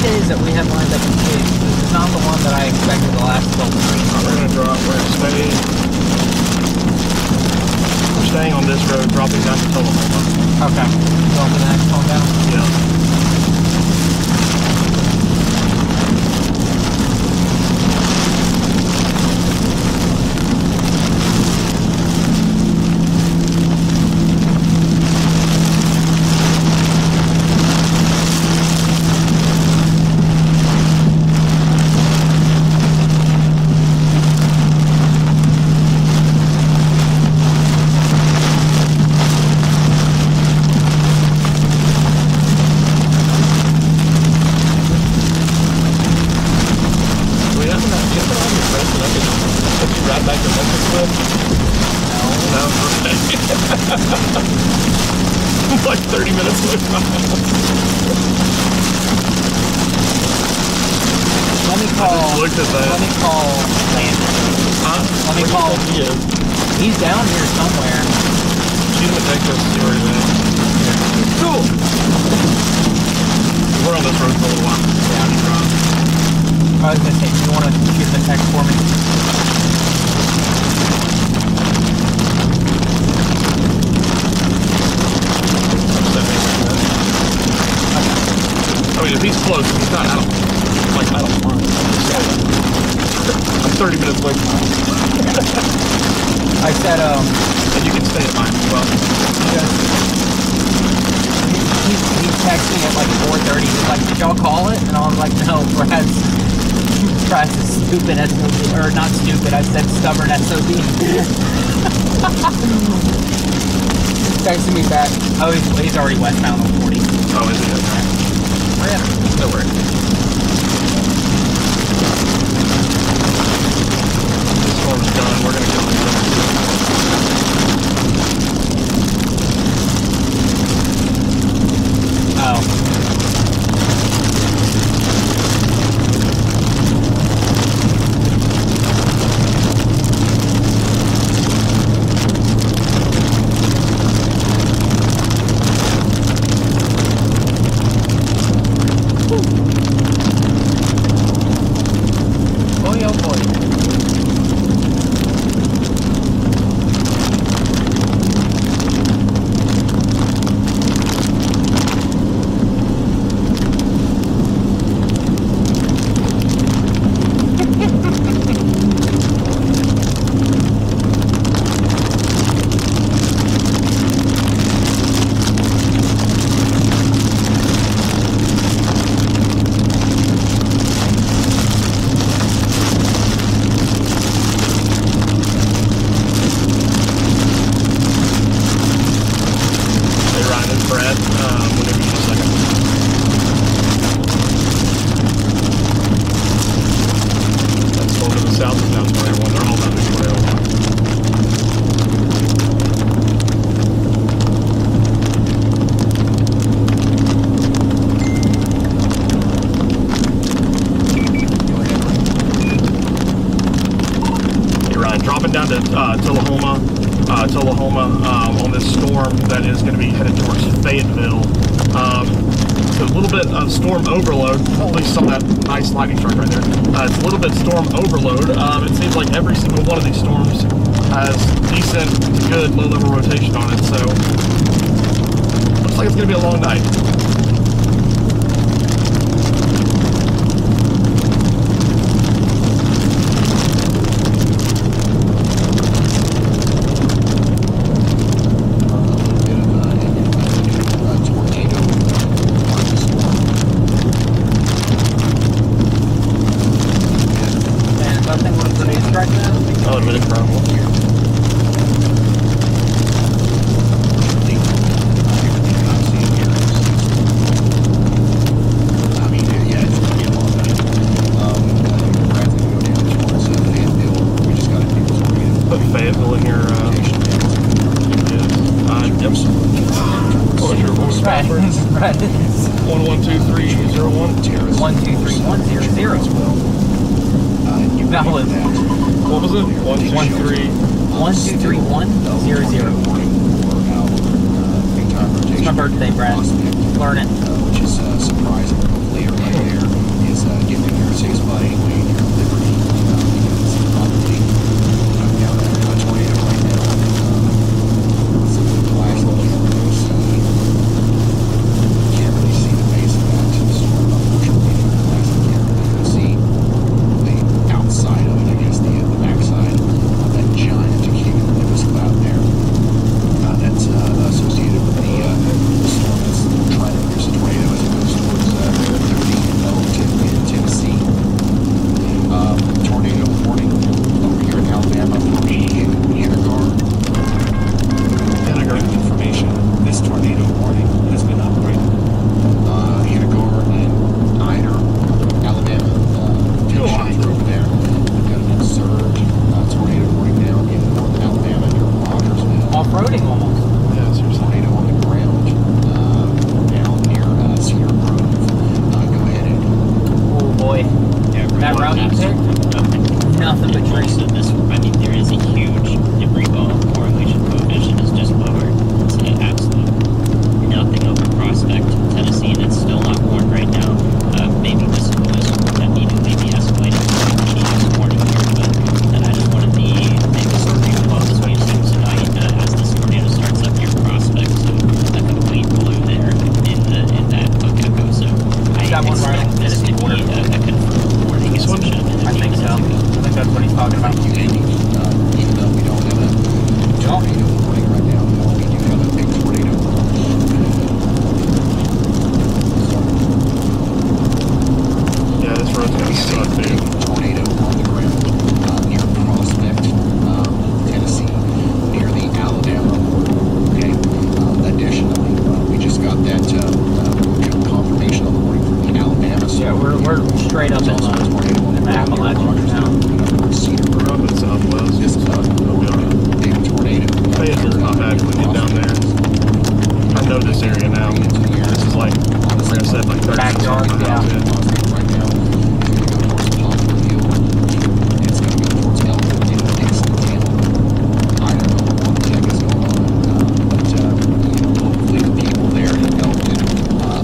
days that we have lined up in Chase, this is not the one that I expected the last 12 weeks. We're going to drop, we're going to stay. We're staying on this road, dropping down to Tullahoma. Okay. Going to the next one down? Yeah. Like 30 minutes away from my house. Let me call. I just looked at that. Let me call Landon. Huh? Let me call. He is. He's down here somewhere. She's in Texas. See where he's at. Cool. We're on this road for a little while. I was gonna say, do you want to shoot the text for me? I mean, if he's close, if he's not, I don't mind. I'm 30 minutes away from home. I said, And you can stay at mine as well. He texted me at like 4:30. He's like, did y'all call it? And I was like, no, Brad's stupid SOB. Or not stupid, I said stubborn SOB. Texting me back. Oh, he's already westbound on 40. Oh, is he? Okay. Yeah, no worries. dropping down to Tullahoma on this storm that is going to be headed towards Fayetteville. So a little bit of storm overload. Holy, saw that nice lightning strike right there. It's a little bit storm overload. It seems like every single one of these storms has decent to good low-level rotation on it. So looks like it's going to be a long night. Oh, a minute problem. Put Fayetteville in your yep. What was your password? 112301. 123100. That was What was it? 123100. It's my birthday, Brad. Learn it. Which is surprising. Hopefully, right there is getting your safe spot anyway. Your liberty, because it's probably down there a tornado right now. Some of the flash can't really see the base of that storm. Unfortunately, can't really see the outside of it. I guess the backside of that giant cumulonimbus cloud there. That's associated with the storm that's trying to produce a tornado as it goes towards Liberty, Elton, and Tennessee. Tornado warning over here in Alabama for Hennigar. Information. This tornado warning has been upgraded. Hennigar and Ida, Alabama. Tension over there. We've got an surge tornado warning down in northern Alabama near Rogersville. Off-roading almost. Yeah, seriously. Tornado on the ground down near Cedar Grove. Go ahead and Oh boy. Yeah, That route you picked? Nothing but trees. Also, this, I mean, there is a huge debris ball. Correlation coefficient is just lowered to absolute nothing over Prospect, Tennessee, and it's still not warned right now. Maybe this that immediately be escalated to a warning here, but then I just wanted the story above as we assume tonight as this tornado starts up near Prospect. So a complete blue there in that echo. So I Got one right expect on this to be border. a confirmed warning. This one? Should have been a I few think so. minutes ago. I think that's what he's talking about. even though we don't have a tornado warning right now, we do have a big tornado warning. Yeah, this road's gonna suck, dude. Tornado on the ground near Prospect, Tennessee, near the Alabama border. Okay. Additionally, we just got that confirmation on the warning from the Alabama. Yeah, we're straight up in There's also a tornado on the ground near Appalachian now. Cedar Grove. Up in Southwest. This is a big tornado. Fayetteville's not bad when we get down there. I know this area now. This is like I said, like 30 Backyard, miles yeah. in. Right now, it's going to go towards Poplar Hill. It's going to go towards Elton and Dixon Town. I don't know what the heck is going on, but hopefully the people there in Elton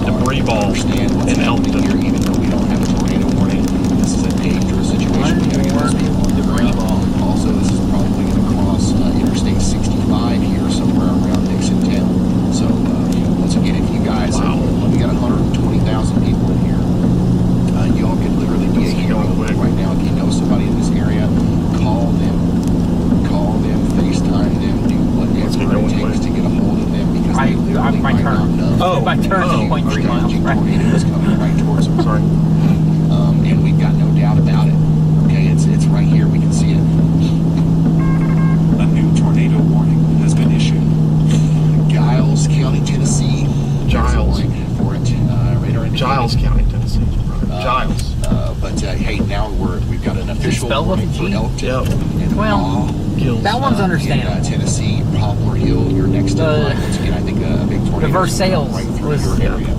Debris ball understand what's in happening Elton. here, even though we don't have a tornado warning. This is a dangerous situation. We got to get those people on the ground. Also, this is probably going to cross Interstate 65 here somewhere around Dixon Town. So, once again, if you guys, we got 120,000 people in here. Y'all could literally be a Let's hero go quick. right now. If you know somebody in this area, call them, FaceTime them, do Let's get whatever going it takes quick. to get a hold of them because they literally my might turn. not know. Oh, My turn is 0.3 miles. Strategic Right. tornado is coming right towards them. Sorry. And we've got no doubt about it. Okay, it's right here. We can see it. A new tornado warning has been issued. Giles County, Tennessee. Giles. There's a warning for it. Radar indicated. Giles County, Tennessee. Giles. But hey, now we've got an official spelled with a warning for G? Elton Yep. and Well, Awe. Gills. That one's understandable. In Tennessee, Poplar Hill, you're next to line. Once again, I think a big tornado. The Versailles right through was, your area.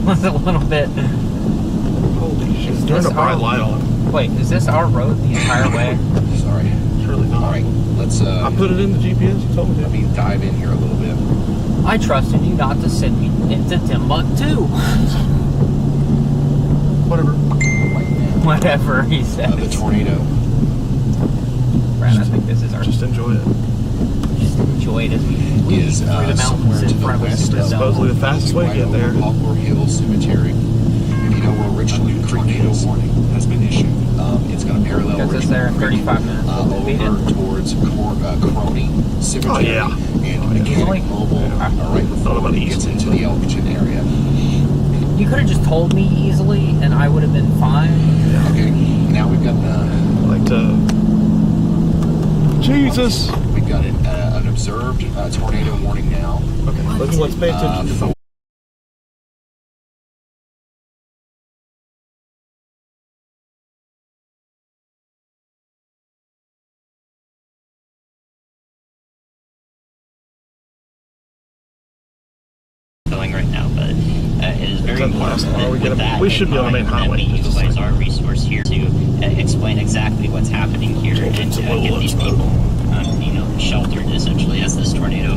was a little bit. Holy shit. Is Turn this the bright our- light on. Wait, is this our road the entire way? Sorry. It's really All not. right, let's I put it in the GPS. You told me let to. me dive in here a little bit. I trusted you not to send me into Timbuktu. Whatever. Right now, Whatever he says. the tornado Brad, I think this is our. Just enjoy it. Just enjoy it as we weave is through the somewhere mountains to in the front of west us. of Supposedly the fastest way to get there. Poplar Hill Cemetery. If you know where A Richland new Creek tornado is, warning has been issued. it's going to parallel Gets us Richland there in Creek, 35 minutes. We'll beat over it. towards Crony Cemetery Oh, yeah. and Oh, yeah. Mechanic Mobile, right before about it gets easily. into the Elkton area. You could have just told me easily, and I would have been fine. Okay, now we've got Like to. Jesus. we've got an observed tornado warning now. Okay, let's pay attention. For going right now, but it is very Doesn't important last long. that We get with a- that we in should be on the main mind, that highway we in just a utilize second. our resource here to explain exactly what's happening here and get these people, sheltered essentially, as this tornado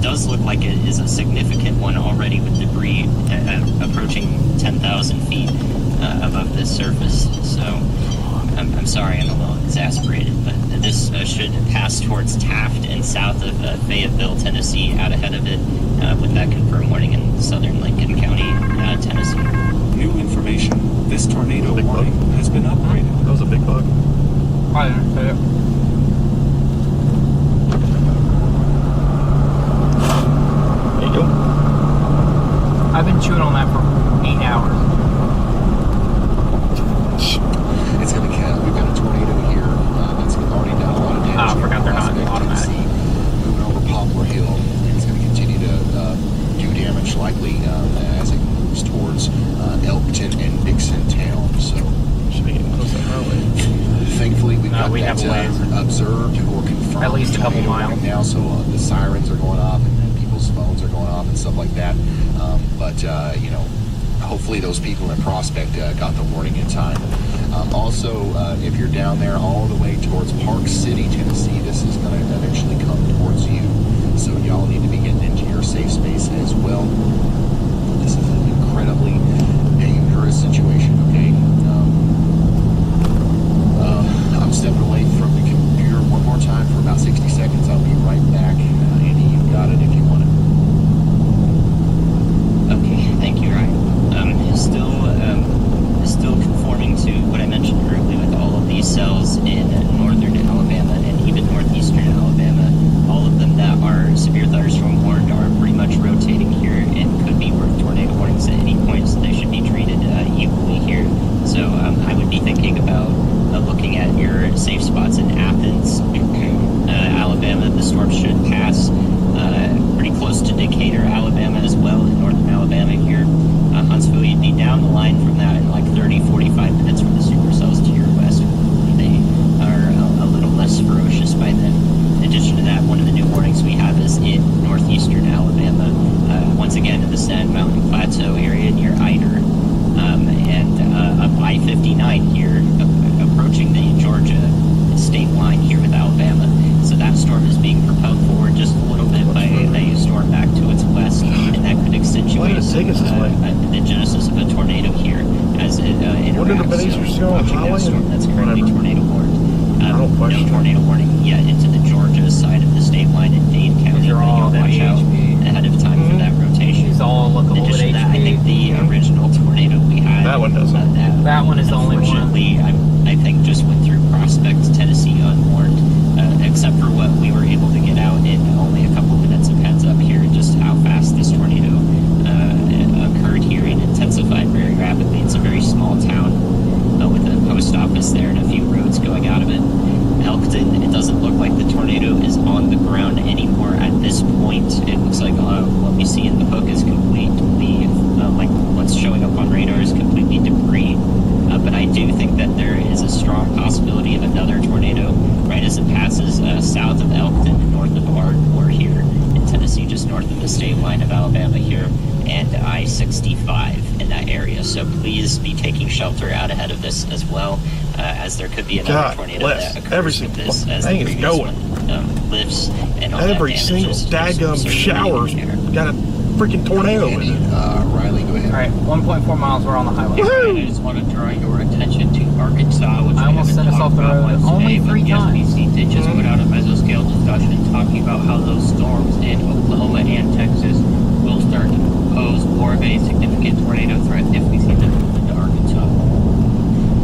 does look like it is a significant one already, with debris approaching 10,000 feet above this surface. So I'm sorry, I'm a little exasperated, but this should pass towards Taft and south of Fayetteville, Tennessee, out ahead of it, with that confirmed warning in southern Lincoln County, Tennessee. New information. This tornado Big warning bug. has been upgraded. That was a big bug. I didn't say it. There you go. I've been chewing on that for 8 hours. it's going to count. We've got a tornado here that's already done a lot of damage. I forgot they're not Across automatic. Tennessee, moving over Poplar Hill, and it's going to continue to do damage likely as it moves towards Elkton and Dixon Town. So Should be getting close to the highway. thankfully we've No, got we that have a ways. observed or confirmed At least a couple tornado miles. warning now. So the sirens are going off and people's phones are going off and stuff like that. But hopefully those people in Prospect got the warning in time. Also, if you're down there all the way towards Park City, Tennessee, this is going to eventually come towards you. So y'all need to be getting into your safe space as well. This is an incredibly dangerous situation, okay? I'm stepping away from the computer one more time for about 60 seconds. I'll be right back. Andy, you've got it if you want it. Okay, thank you, Ryan. Still conforming to what I mentioned earlier with all of these cells in northern Alabama and even northeastern Alabama. All of them that are severe thunderstorm warned are pretty much rotating here and could be worth tornado warnings at any point, so they should be treated equally here. So I would be thinking about looking at your safe spots in Athens, Alabama. The storm should pass pretty close to Decatur, Alabama as well, in northern Alabama here. Huntsville, you'd be down the line from that in like 30, 45 minutes from the supercells to your west. They are a little less ferocious by then. In addition to that, one of the new warnings we have is in northeastern Alabama, once again in the Sand Mountain Plateau area near Eider, and up I-59 here, approaching the Georgia state line here with Alabama. So that storm is being propelled forward just a little bit by a storm back to its west, and that could accentuate the genesis of a tornado here as it Wouldn't it have been interacts. easier to go on Approaching that highway? storm that's currently Whatever. tornado warned. I don't question No it. tornado warning yet into the Georgia side of the state line in Dane County. These are but all you'll watch out WHP. ahead of time for that rotation. These all look a In little addition bit to that, I think the original tornado we had. That one doesn't. That one is the only one. Unfortunately, I think just went through Prospect, Tennessee unwarned, except for what we were able to get out in only a couple minutes of heads up here, just how fast this tornado occurred here and intensified very rapidly. It's a very small town with a post office there and a few roads going out of it. Elkton, it doesn't look like the tornado is on the ground anymore at this point. It looks like what we see in the book is completely, like what's showing up on radar is completely debris. But I do think that there is a strong possibility of another tornado right as it passes south of Elkton and north of Ardmore here in Tennessee. Tennessee, just north of the state line of Alabama here, and I-65 in that area. So please be taking shelter out ahead of this as well, as there could be another God tornado bless. that Every occurs with single this as thing the is previous going. one lifts and all Every that single damage is daggum certainly shower's there. got a freaking tornado in Andy, it. Riley, go ahead. All right, 1.4 miles. We're on the highway. Woohoo! I just want to draw your attention to Arkansas, which I almost haven't sent us off talked the about road much only today, but 3 the times. SPC did just put out a mesoscale discussion talking about how those storms in Oklahoma and Texas will start to pose more of a significant tornado threat if we see them move into Arkansas.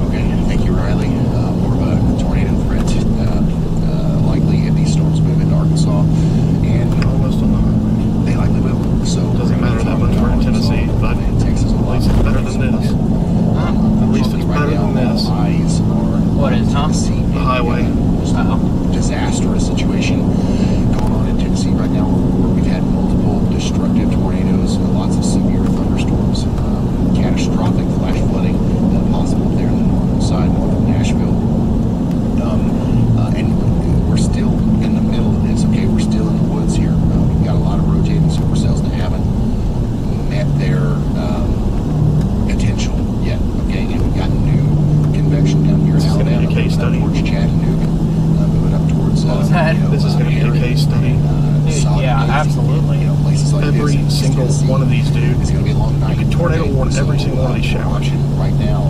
Okay, thank you, Riley. More of a tornado threat likely if these storms move into Arkansas, and Almost on the highway. they likely will. So Doesn't matter that much for Tennessee, but in Texas, a at lot. least it's better than this. At least it's better than this. Eyes are What is, huh? Tennessee. The highway. Uh-oh. Disastrous situation going on in Tennessee right now, where we've had multiple destructive tornadoes, lots of severe thunderstorms, catastrophic flash flooding possible there in the northern side, north of Nashville. And we're still in the middle of this, okay? We're still in the woods here. We've got a lot of rotating supercells that haven't met their potential yet, okay? And we've got new convection down here in This is gonna be a Alabama, case study. towards Chattanooga, moving up towards What was that? This is gonna be a case study. Dude, yeah, absolutely. You know, places like Every this, single Tennessee, one of these, dude. it's going to be a long night. You can tornado warn every single one of these we're showers. watching right now.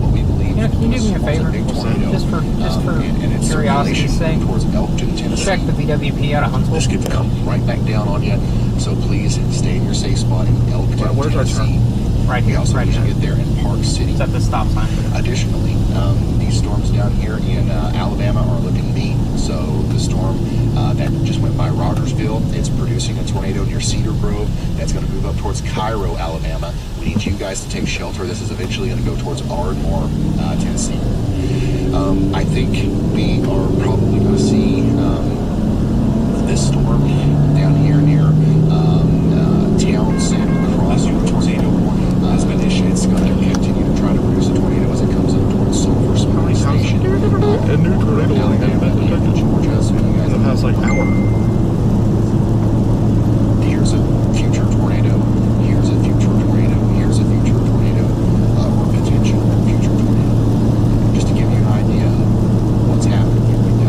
What we believe. You know, can you do me a was favor? big tornado, Just for and its curiosity's circulation sake, towards Elkton, Tennessee. check the VWP out of Huntsville. This could come right back down on you. So please stay in your safe spot in Elkton, Right, where's our Tennessee. Right We here, also right need to here. get there in Park City. It's at the stop sign. Additionally, these storms down here in Alabama are looking mean. So the storm that just went by Rogersville, it's producing a tornado near Cedar Grove that's going to move up towards Cairo, Alabama. We need you guys to take shelter. This is eventually going to go towards Ardmore, Tennessee. I think we are probably going to see this storm down here near Townsend across A new tornado warning has been issued. It's going to continue to try to produce a tornado as it comes up towards Sulphur Springs Station. A new tornado warning has been detected Georgia, so you in guys the past like hour. here's a future tornado, here's a future tornado, here's a future tornado, or potential future tornado. Just to give you an idea of what's happening here right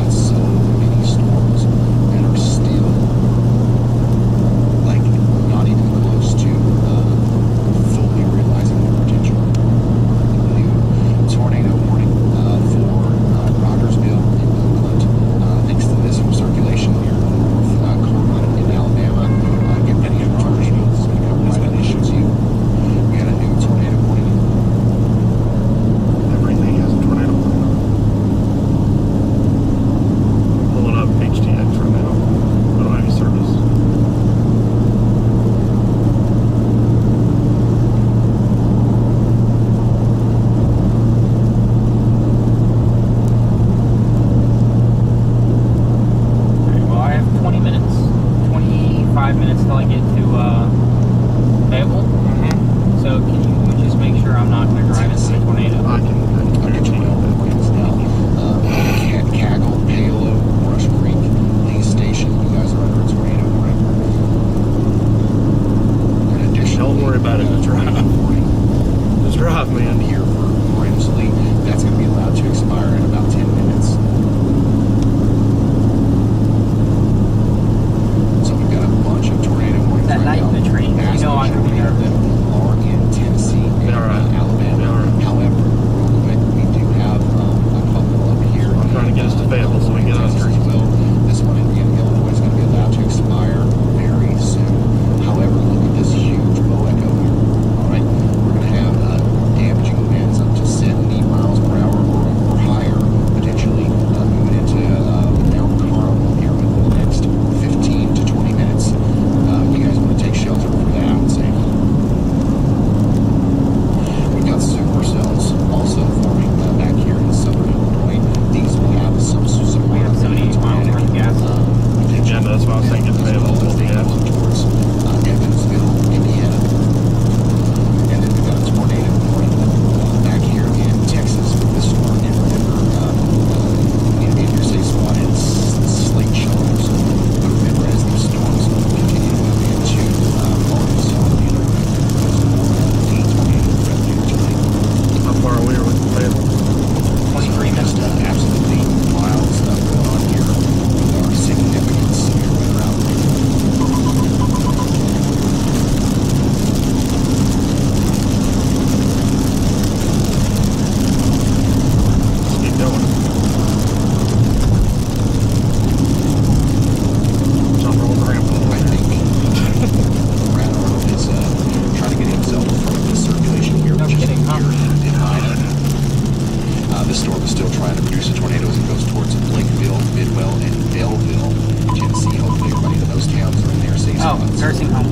This storm is still trying to produce a tornado as it goes towards Blakeville, Bidwell, and Belleville, Tennessee. Hopefully everybody in those towns are in their safe Oh, spots. nursing home.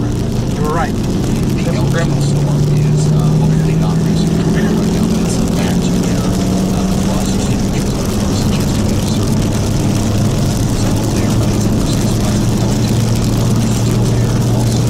You were right. The Elton storm is hopefully not producing a tornado right now, but it's back to where the frost temperatures are suggesting that it's certainly going to be. So hopefully everybody's in their safe spot. The Elton temperatures are still there. Also,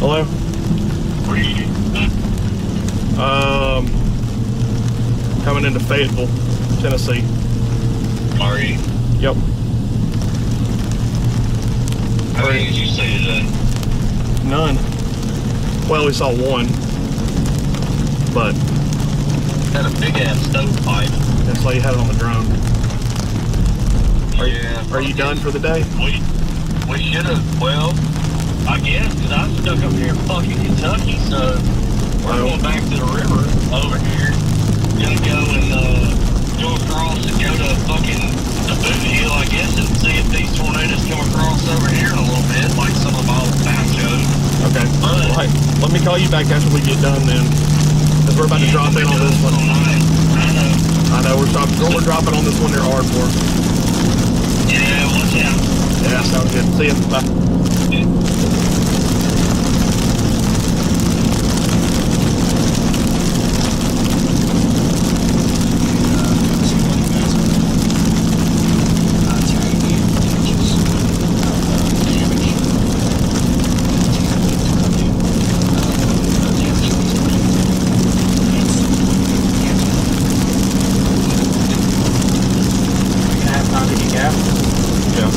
Hello? Coming into Fayetteville, Tennessee. Are you? Yep. How many did you see today? None. Well, we saw one, but Had a big ass stovepipe. that's why you had it on the drone. Yeah. Are you done for the day? We should have. Well, I guess because I'm stuck up here in fucking Kentucky, so we're Oh. going back to the river over here. Gonna go and go across and go to fucking the boot hill, I guess, and see if these tornadoes come across over here in a little bit, like some of my old past shows. Okay. But Well, hey, let me call you back after we get done then, because we're about to drop in on this one. I know we're dropping on this one there hard for. Yeah, watch out. Yeah, sounds good. See ya. Bye. Gonna have time to get gas. Yeah.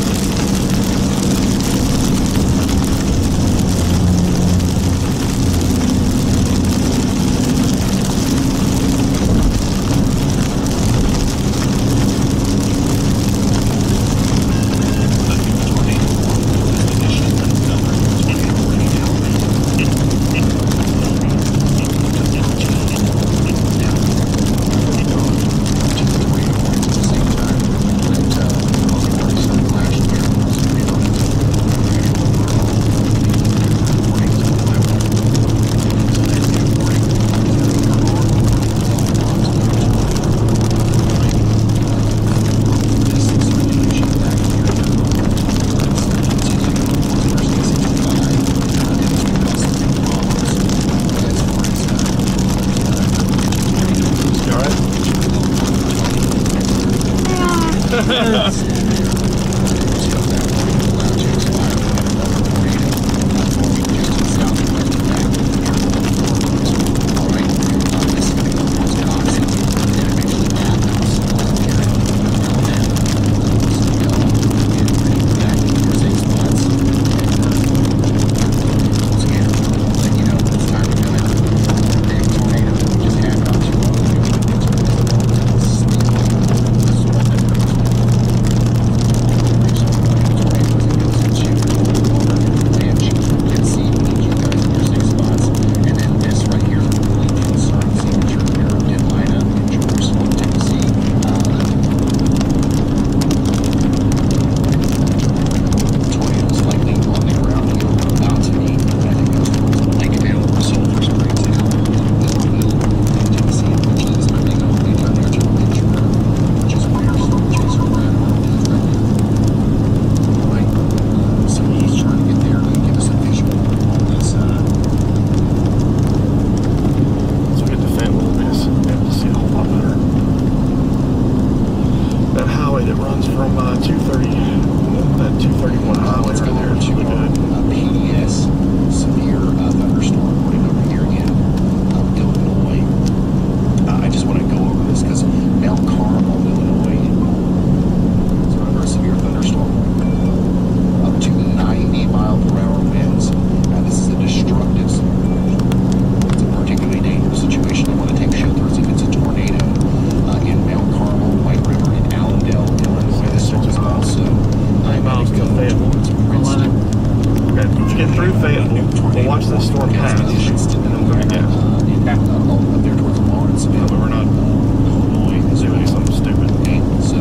watch this storm pass, and then we're gonna up there towards Lawrenceville. but we're not doing something stupid. And so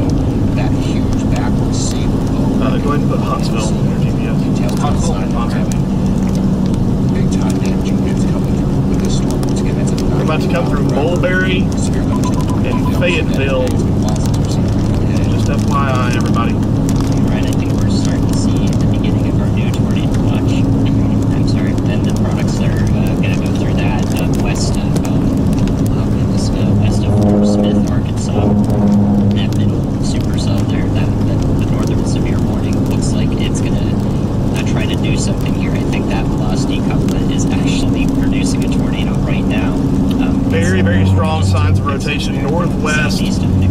that huge backward saber bow. Go ahead and put Huntsville in your GPS. Details outside of having big time damaging winds coming through with this storm. Once again, that's a We're about to come through Mulberry and Fayetteville. Just FYI, everybody. Right, I think we're starting to see the beginning of our new tornado watch. I'm sorry, and the products that are going to go through that west of Fort Smith, Arkansas. That middle supercell there, the northern severe warning looks like it's going to try to do something here. I think that velocity couplet is actually producing a tornado right now. Very, very strong signs of rotation northwest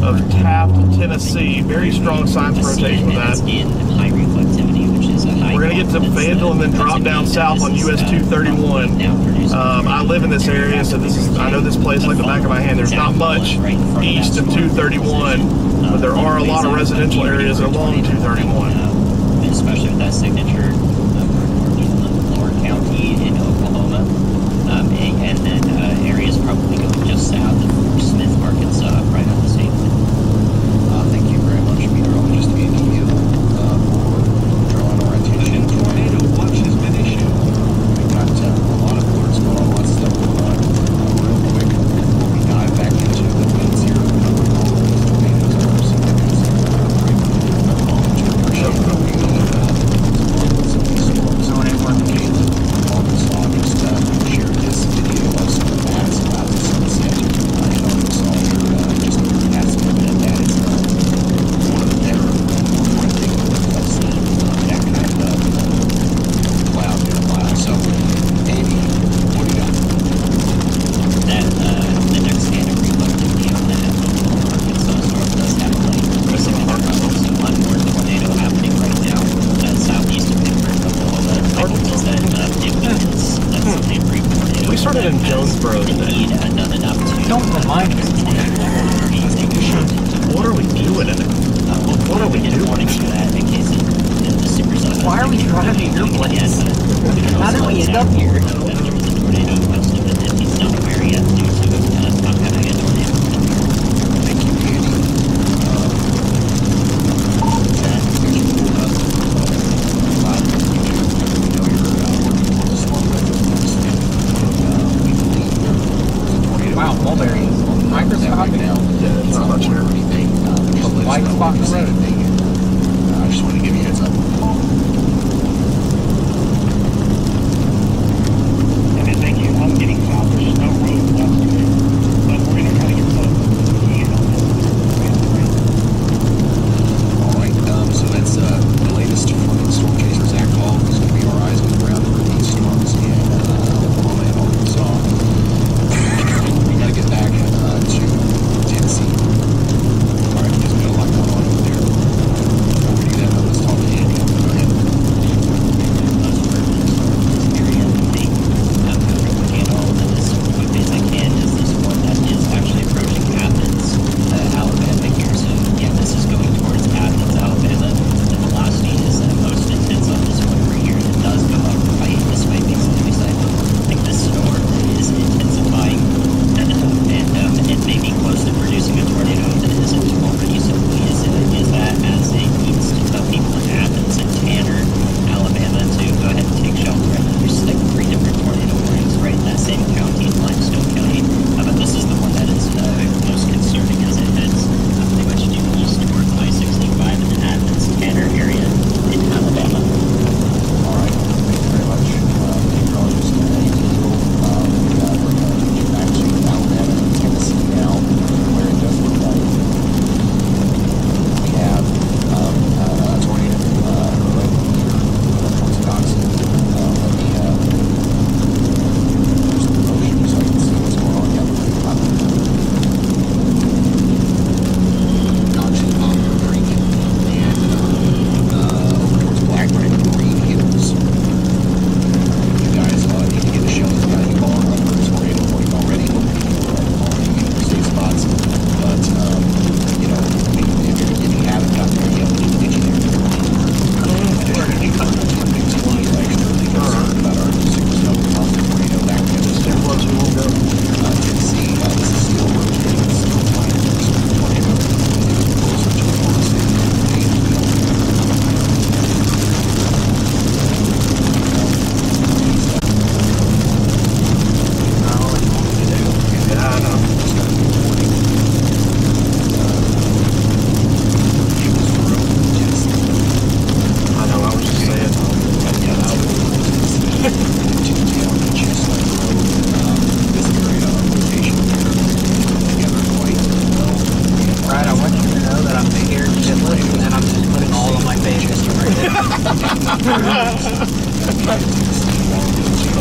of Taft, Tennessee. Very strong signs of rotation with that. In high reflectivity, which is a high. We're going to get to Fayetteville and then drop down south on US 231. I live in this area, so I know this place like the back of my hand. There's not much east of 231, but there are a lot of residential areas along 231. Especially with that signature Lower County in Oklahoma, and then areas probably going just south of Fort Smith, Arkansas, right on the state line. Thank you very much, Meteorologist Andy, for drawing our attention. Tornado watch has been issued. We've got a lot of alerts going on, lots of stuff going on. Real quick, before we dive back into the winds here, all of these tornadoes are significant. Some of these storms. Arkansas just shared this video of some of the bats about the sunset in Arkansas here just past a minute. That is one of the better, more breathtaking that I've seen that kind of cloud there in a while. So, Andy, what do you got? That the next scan of reflectivity on that Arkansas storm does have a light increasing in Arkansas. So one more tornado happening right now southeast of Pittsburgh, Oklahoma. I hope is that it weakens. That's a brief tornado. We started in Jonesboro today. Done enough to Don't remind me. What are we doing in it? What are we doing? Warning for that in case the supercell. Why are we driving your place? How did we end up here? There was a tornado west of the Newtown area due to not having a tornado. Thank you, Andy. Wow, Mulberry is microscopic. Yeah, it's not much here. White spot in the road. I just wanted to give you a heads up. And then thank you. I'm getting south. There's no road left.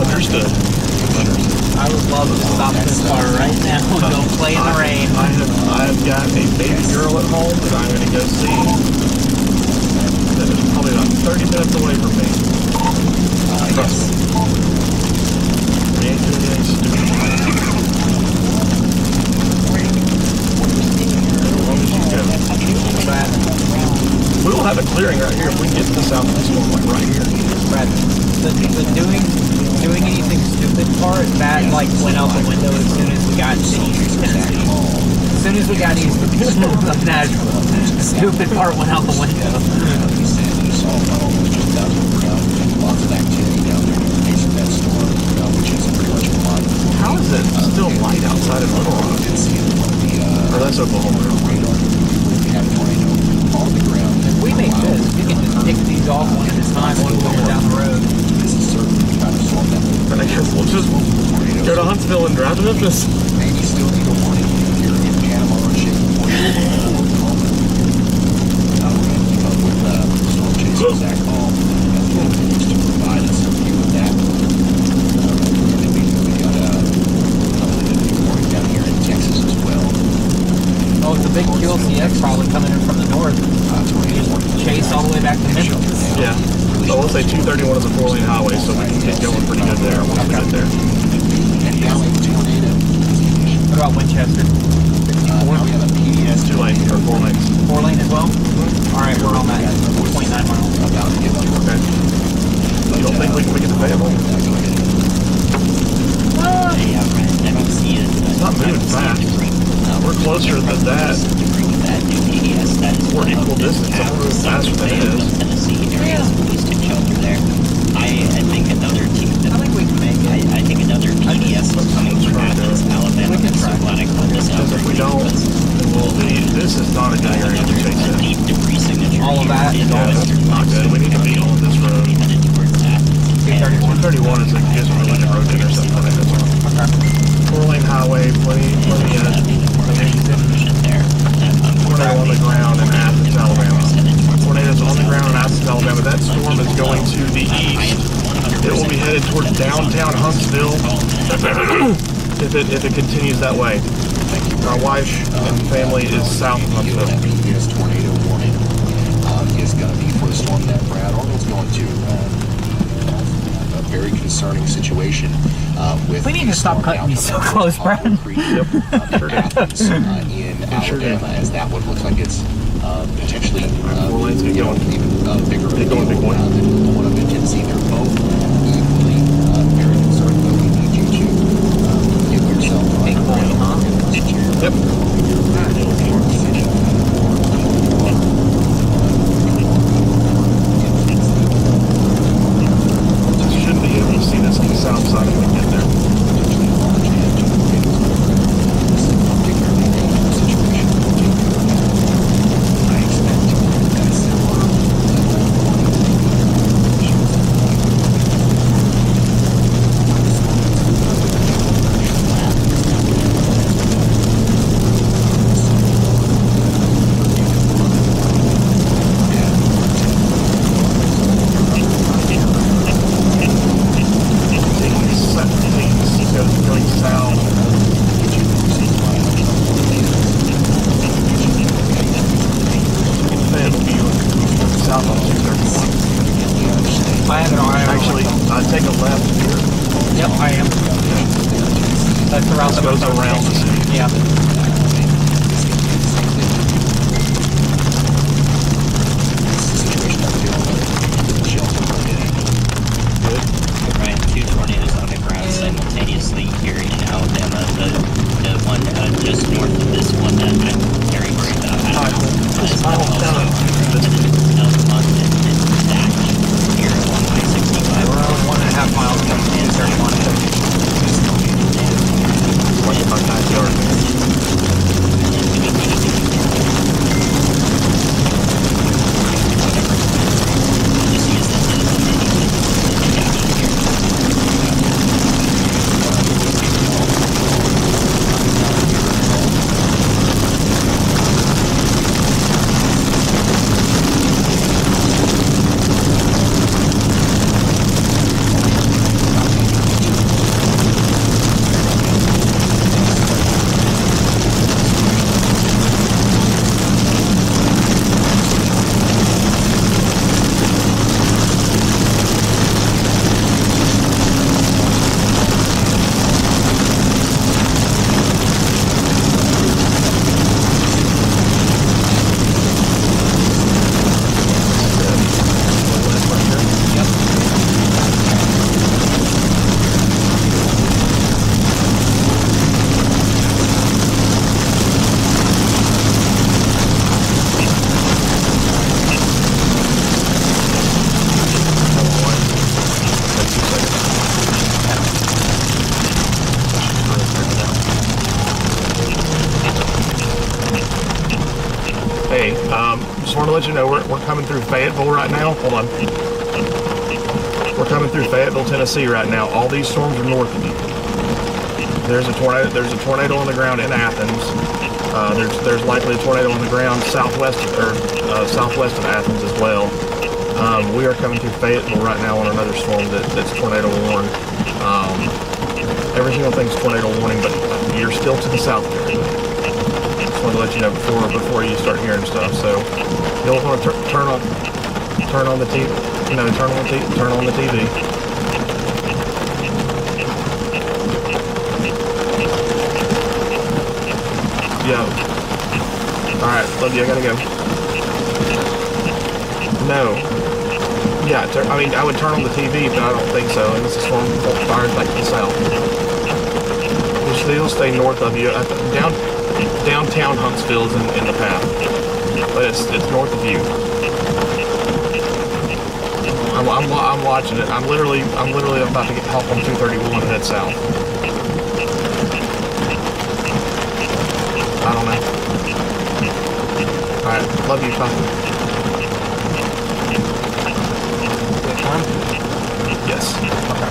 Understood. I would love to stop this car right now and go play in the rain. I have got a baby girl at home that I'm going to go see. That is probably about 30 minutes away from me. Yes. We ain't doing anything stupid. As long as you go. We will have a clearing right here if we can get to the south of this one, like right here. Brad, the doing anything stupid part, that like went out the window as soon as we got to East Tennessee. As soon as we got east of Nashville, the stupid part went out the window. He said he saw almost just out of the ground. Lots of activity down there in the face of that storm, which is pretty much a lot. How is it still light outside of Little Rock? Didn't see it on the Or that's Oklahoma. radar. We had a tornado on the ground. If we make this, we can just pick these off one at a time, one going down the road. This is certainly the kind of storm that will And I guess we'll just go to Huntsville and drive to Memphis. maybe still need a warning if you're in Panama or Shaking Point. We're going to keep up with Storm Chaser Zach Hall as he continues to provide us a view of that. And then we got a warning down here in Texas as well. Oh, it's a big QLCX probably coming in from the north. Tornado warning. Chase all the way back to Memphis. Yeah. So we'll say 231 is a 4-lane highway, so we can get going pretty good there once we get there. And now a tornado. What about Winchester? Now we have a PDS 2-lane or 4 lanes. 4 lane as well? Alright, we're on that 0.9 miles. about to give up. Okay. You don't think we can make it to Fayetteville? Yeah, right. I don't see it. It's not moving fast. We're closer than that. That new PDS, that is We're equal distance. I'm moving faster than it is. Tennessee areas, please take shelter there. I think another team. I think we can make it. I think another PDS is coming from Athens, Alabama. I'm so glad I called this out. Because if we don't, then we'll be. This is not a good area to chase A that. deep debris signature. All of that here is in all western not good. We need to be on this road. We headed towards Athens. 231 is a really good road to intercept on it. Okay. 4-lane highway, plenty There. tornado on the ground in Athens, Alabama. Tornadoes on the ground in Athens, Alabama. That storm is going to the east. It will be headed towards downtown Huntsville if it continues that way. Our wife and family is south of Huntsville. That PDS tornado warning is going to be for the storm that Brad Arnold's going to. A very concerning situation with. We need to stop cutting these so close, Brad. Yep, sure do. Athens in Sure do. Alabama, as that one looks like it's potentially 4 lanes get going. even bigger Get going, big boy. than the one up in Tennessee. They're both equally very concerning. But we need you to get yourself on Big the boy, ground. huh? Yep. Should be able to see this on the south side if we get there. Going south. South on 231. I have it on. Actually, take a left here. Yep, I am. That's the route that Goes around the city. Yeah. Right, 2 tornadoes on the ground simultaneously here in Alabama. The one just north of this one that I'm very worried about. I don't know. Is also London and Dash here along I-65. We're on 1.5 miles from 231. 25 yards. let you know, we're coming through Fayetteville right now. Hold on. We're coming through Fayetteville, Tennessee right now. All these storms are north of you. There's a tornado on the ground in Athens. There's likely a tornado on the ground southwest of Athens as well. We are coming through Fayetteville right now on another storm that's tornado warned. Every single thing's tornado warning, but you're still to the south of it. Just wanted to let you know before you start hearing stuff. So you'll want to turn on the TV. Turn on the TV. Yo. Alright, love you, I gotta go. No. Yeah, I would turn on the TV, but I don't think so. Unless the storm fires back to the south. It'll stay north of you. Downtown Huntsville is in the path. But it's north of you. I'm watching it. I'm literally about to get help on 231 and head south. I don't know. Alright, love you, bye. Yes. Okay.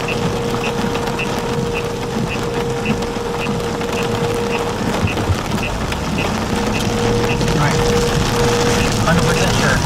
Alright. 100% sure.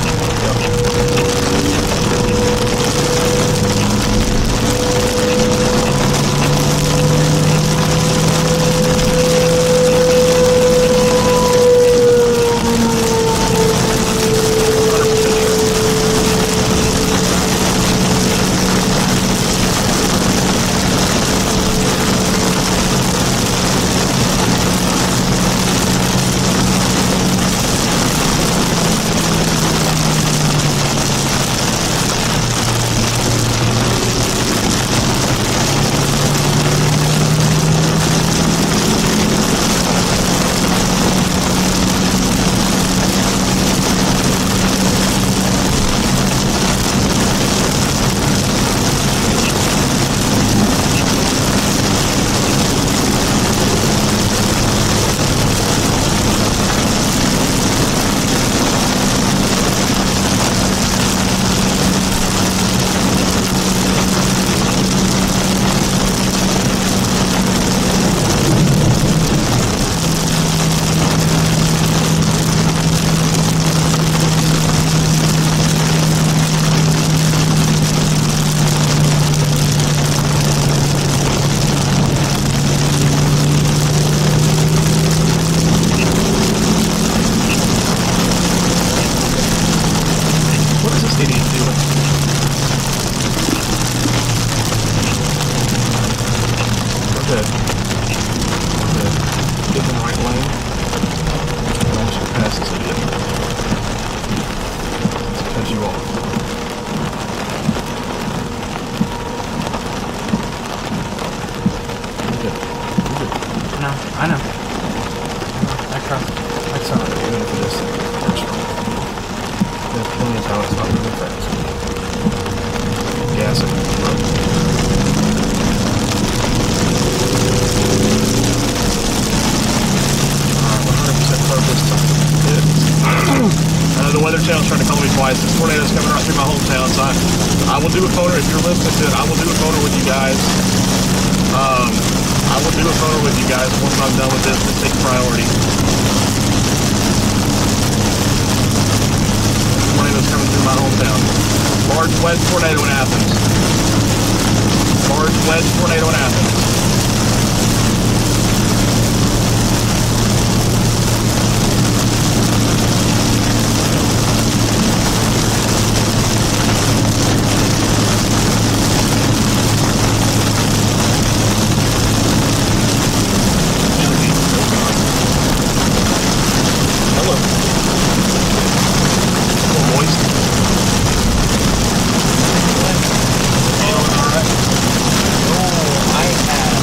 I know. I trust. That's not even for this. There's plenty of time it's not moving fast. Gas it. Alright, 100% focused. The Weather Channel's trying to call me twice. This tornado's coming right through my hometown, so I will do a photo. If you're listening to it, I will do a photo with you guys. I will do a photo with you guys once I'm done with this. This takes priority. Tornado's coming through my hometown. Large wedge tornado in Athens. Large wedge tornado in Athens. I have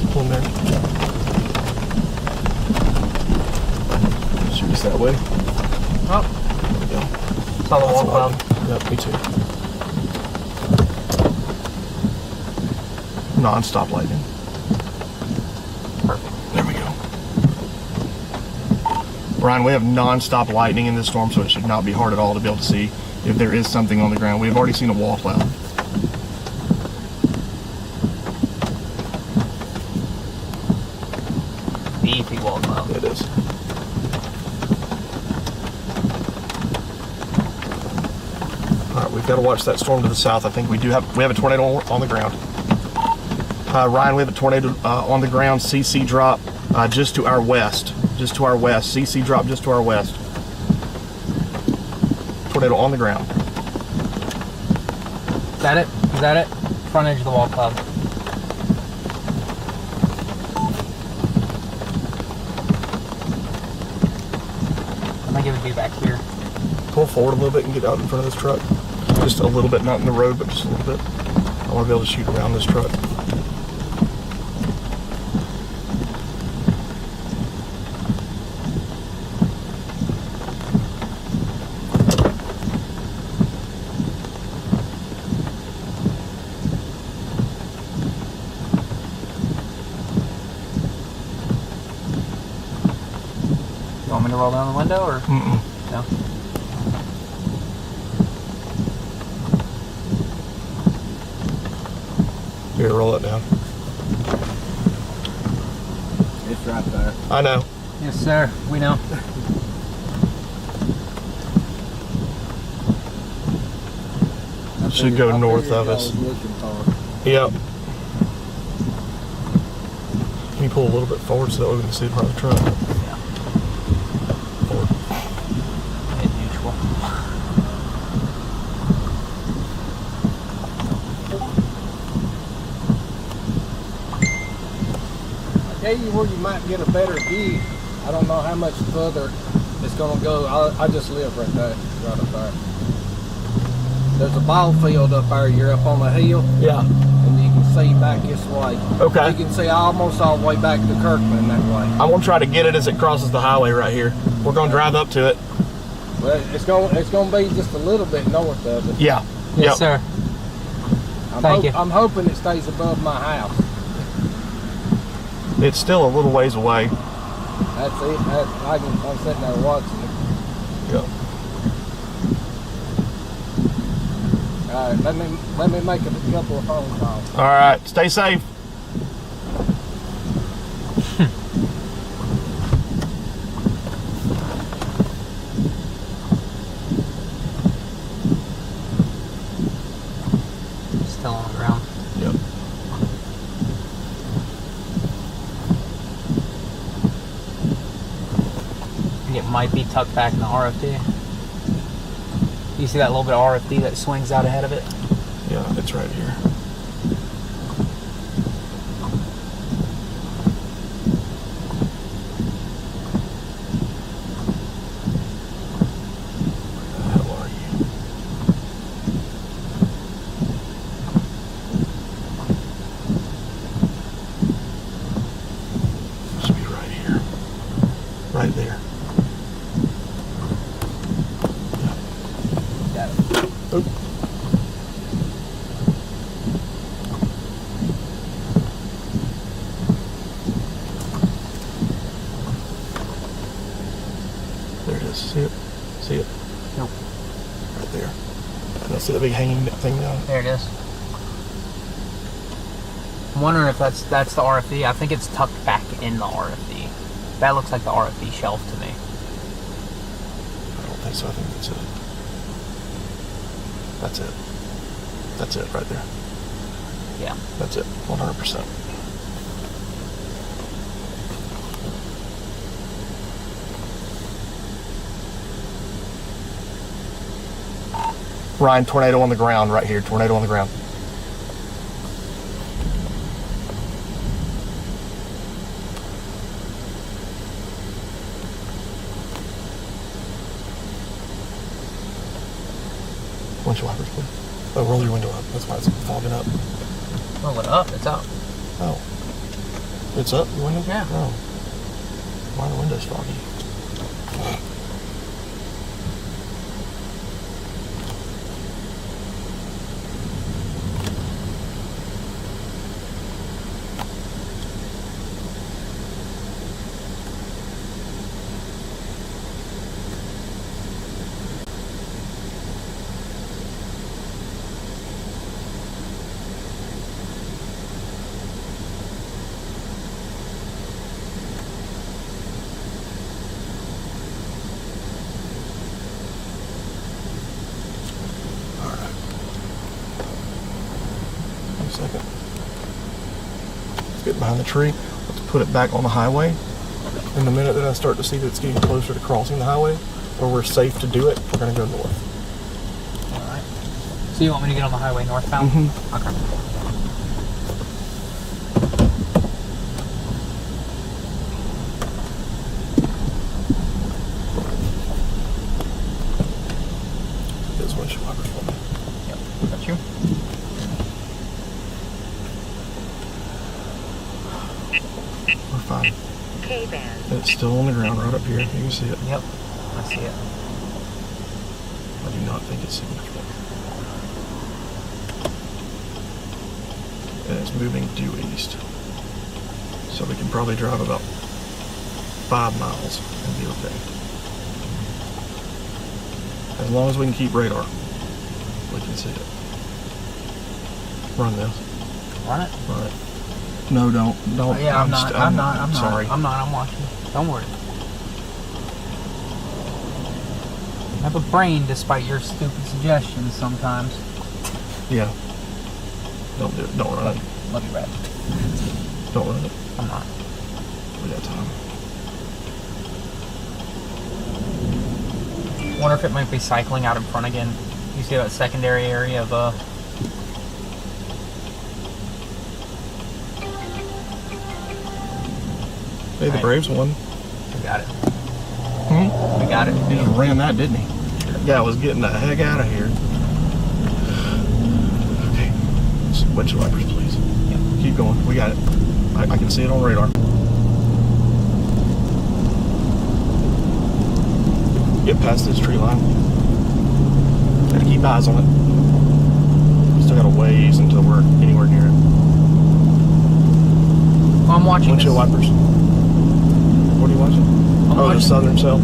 us. Pull in there. Shoot us that way. Oh, There we go. saw the wall cloud. Yep, me too. Non-stop lightning. Perfect. There we go. Ryan, we have non-stop lightning in this storm, so it should not be hard at all to be able to see if there is something on the ground. We've already seen a wall cloud. Beefy wall cloud. It is. All right, we've got to watch that storm to the south. I think we have a tornado on the ground. Ryan, we have a tornado on the ground. CC drop just to our west. Just to our west. CC drop just to our west. Tornado on the ground. Is that it? Is that it? Front edge of the wall cloud. I'm gonna give it to you back here. Pull forward a little bit and get out in front of this truck. Just a little bit, not in the road, but just a little bit. I want to be able to shoot around this truck. You want me to roll down the window or? Mm-mm. No? Here, roll it down. It's right there. I know. Yes, sir. We know. Should go north of us. Yep. Can you pull a little bit forward so that way we can see the front of the truck? Yeah. Forward. Hit neutral. I tell you where you might get a better view. I don't know how much further it's gonna go. I just live right there, right up there. There's a ball field up there. You're up on the hill, Yeah. and you can see back this way. Okay. You can see almost all the way back to Kirkman that way. I'm gonna try to get it as it crosses the highway right here. We're gonna drive up to it. But it's gonna be just a little bit north of it. Yeah. Yes, Yep. sir. Thank you. I'm hoping it stays above my house. It's still a little ways away. That's it. I'm sitting there watching it. Yep. All right, let me make a couple of phone calls. All right. Stay safe. Still on the ground. Yep. I think it might be tucked back in the RFD. You see that little bit of RFD that swings out ahead of it? Yeah, it's right here. Where the hell are you? Should be right here. Right there. Got it. Oop. There it is. See it? See it? Nope. Right there. And I see the big hanging thing down. There it is. I'm wondering if that's the RFD. I think it's tucked back in the RFD. That looks like the RFD shelf to me. I don't think so. I think that's it. That's it. That's it right there. Yeah. That's it. 100%. Ryan, tornado on the ground right here. Tornado on the ground. Windshield wipers, please. Oh, roll your window up. That's why it's fogging up. Roll it up. It's up. Oh. It's up? The window? Yeah. Oh. Why are the windows foggy? Second. Let's get behind the tree. Let's put it back on the highway. And the minute that I start to see that it's getting closer to crossing the highway, where we're safe to do it, we're going to go north. Alright. So you want me to get on the highway northbound? Mm-hmm. Okay. This windshield wipers for me. Yep. Got you. We're fine. K-band. It's still on the ground right up here. You can see it. Yep. I see it. I do not think it's significant. And it's moving due east. So we can probably drive about 5 miles and be okay. As long as we can keep radar, we can see it. Run this. Run it? Run it. No, don't. Yeah, I'm sorry. I'm watching. Don't worry. I have a brain despite your stupid suggestions sometimes. Yeah. Don't do it. Don't run it. Let me read. Don't run it. I'm not. We got time. Wonder if it might be cycling out in front again. You see that secondary area of Hey, the Right. Braves won. We got it. Hmm? We got it. He just ran that, didn't he? That guy was getting the heck out of here. Okay. Windshield wipers, please. Yep. Keep going. We got it. I can see it on radar. Get past this tree line. Gotta keep eyes on it. We still got a ways until we're anywhere near it. I'm watching Windshield this. wipers. What are you watching? I'm The watching. southern cell.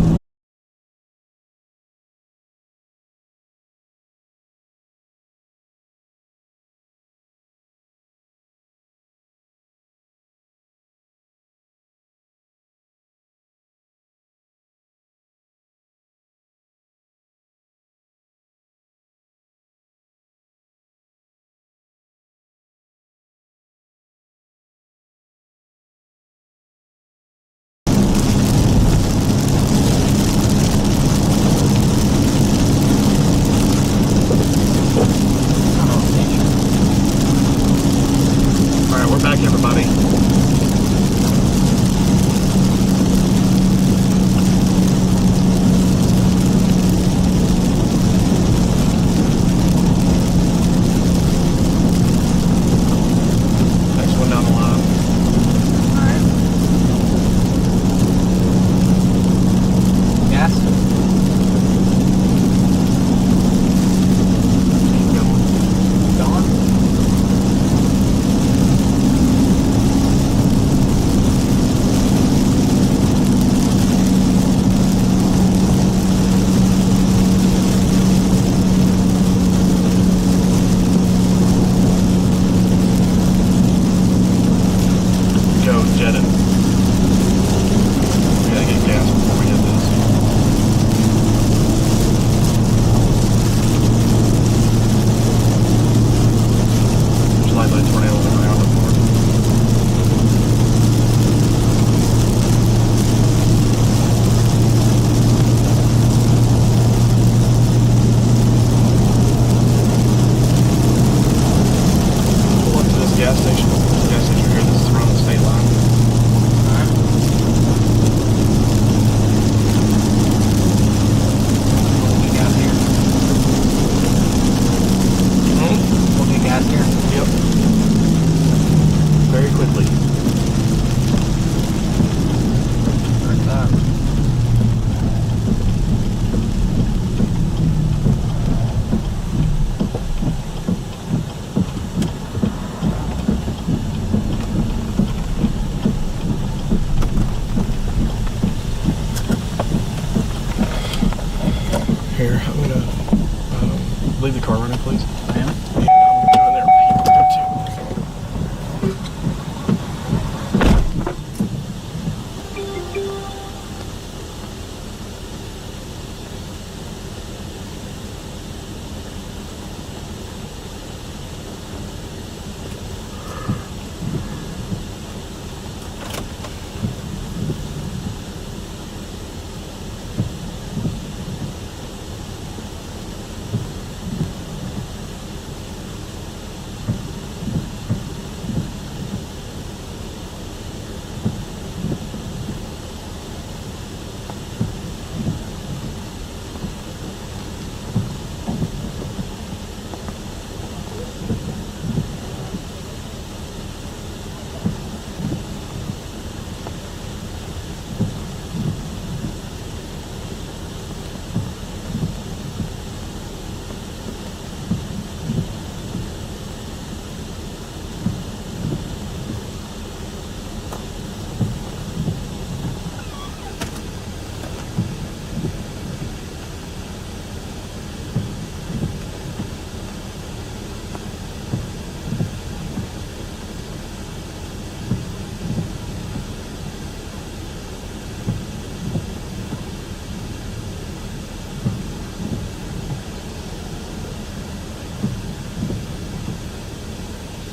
please? I am. Yeah, I'm doing there. You want to do it too?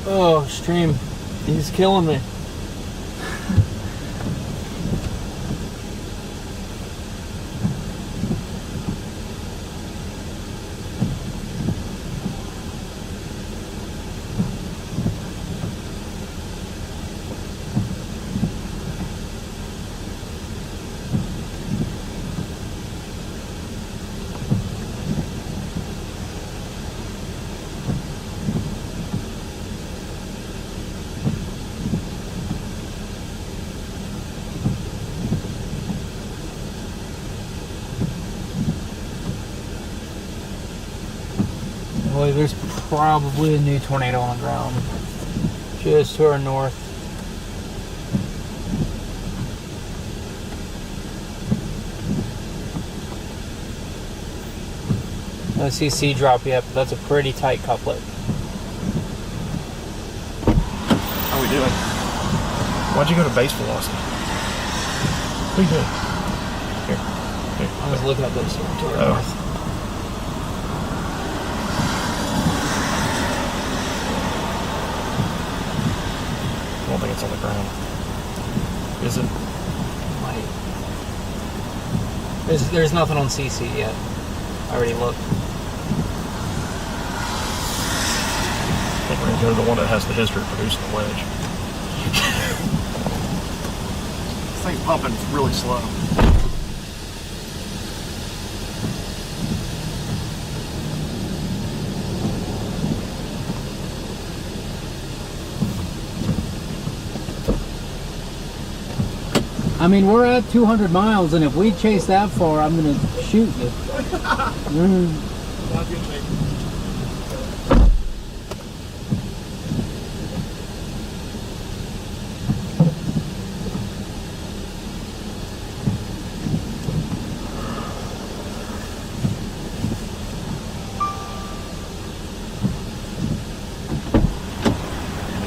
Oh, stream. He's killing me. Boy, there's probably a new tornado on the ground. Just to our north. I don't see C drop yet, but that's a pretty tight couplet. How are we doing? Why'd you go to base velocity? What are you doing? Here. I was looking at those to our Oh. north. I don't think it's on the ground. Is it? Might. There's nothing on CC yet. I already looked. I think we're going to go to the one that has the history of producing the wedge. This thing's pumping really slow. I mean, we're at 200 miles, and if we chase that far, I'm going to shoot you.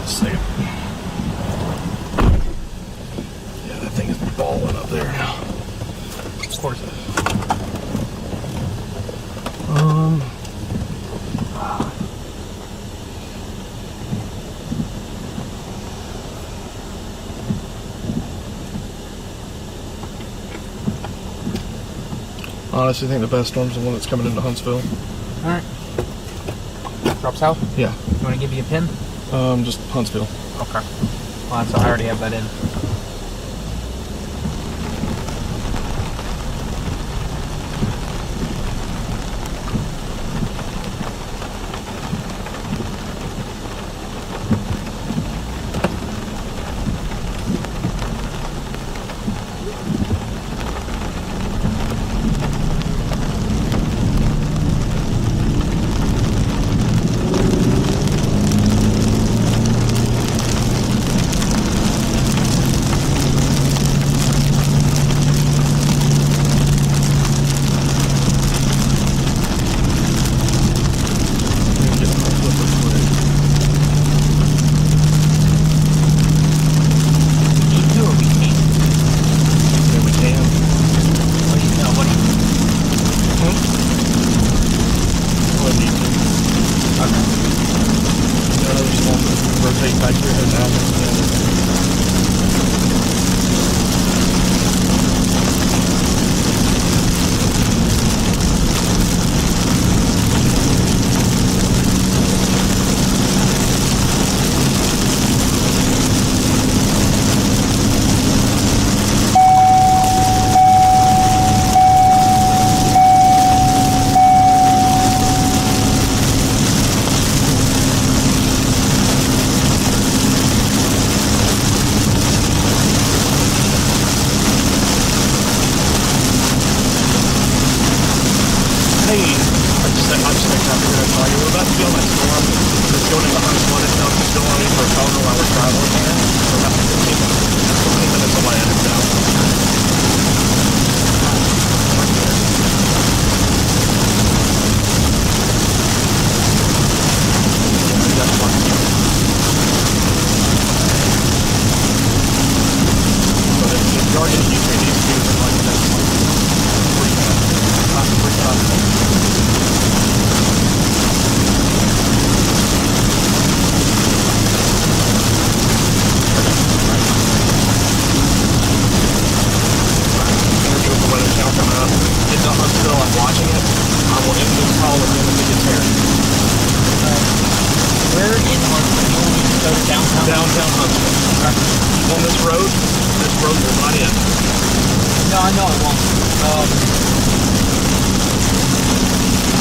See it. Yeah, that thing is balling up there now. Of course it is. Honestly, I think the best storm's the one that's coming into Huntsville. Alright. Drop south? Yeah. You want to give you a pin? Just Huntsville. Okay. Well, that's, I already have that in. much spectacular I tell you. We're about to be on that storm that's going into Huntsville itself. It's still on me for a total while we're traveling here. We're about 15 minutes away in itself. Downtown Huntsville. On this road will not end. No, I know it won't.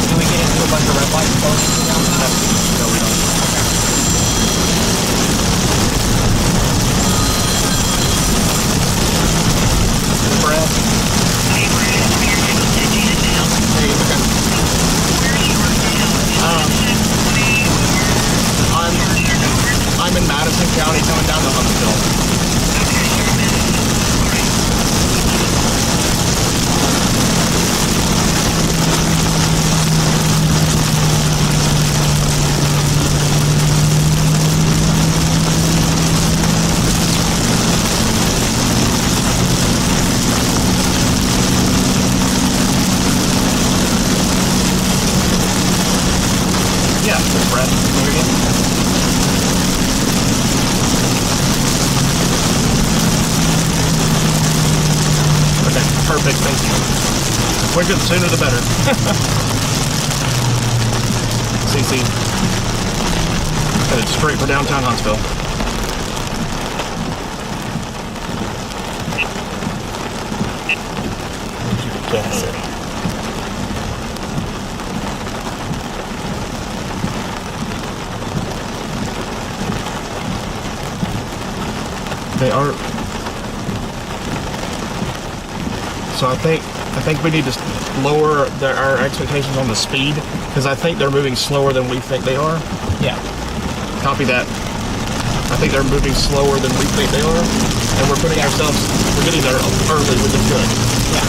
Can we get into a bunch of red lights close to downtown? No, we don't. Okay. Brad? Hey, Brad, I'm here to take you down. Hey, okay. Where are you right now? I'm in Madison County coming down to Huntsville. Okay, you're in Madison. All right. Yeah, this is Brad. Here again. Perfect, thank you. Quicker, the sooner the better. CC. Headed straight for downtown Huntsville. Gas it. They are. So I think we need to lower our expectations on the speed, because I think they're moving slower than we think they are. Yeah. Copy that. I think they're moving slower than we think they are, and we're getting there early, which is good. Yeah.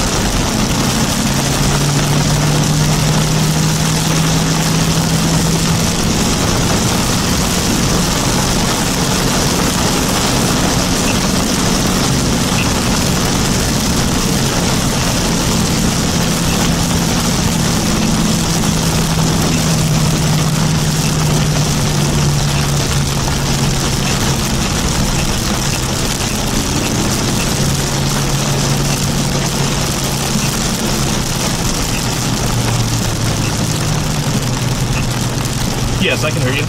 Yes, I can hear you.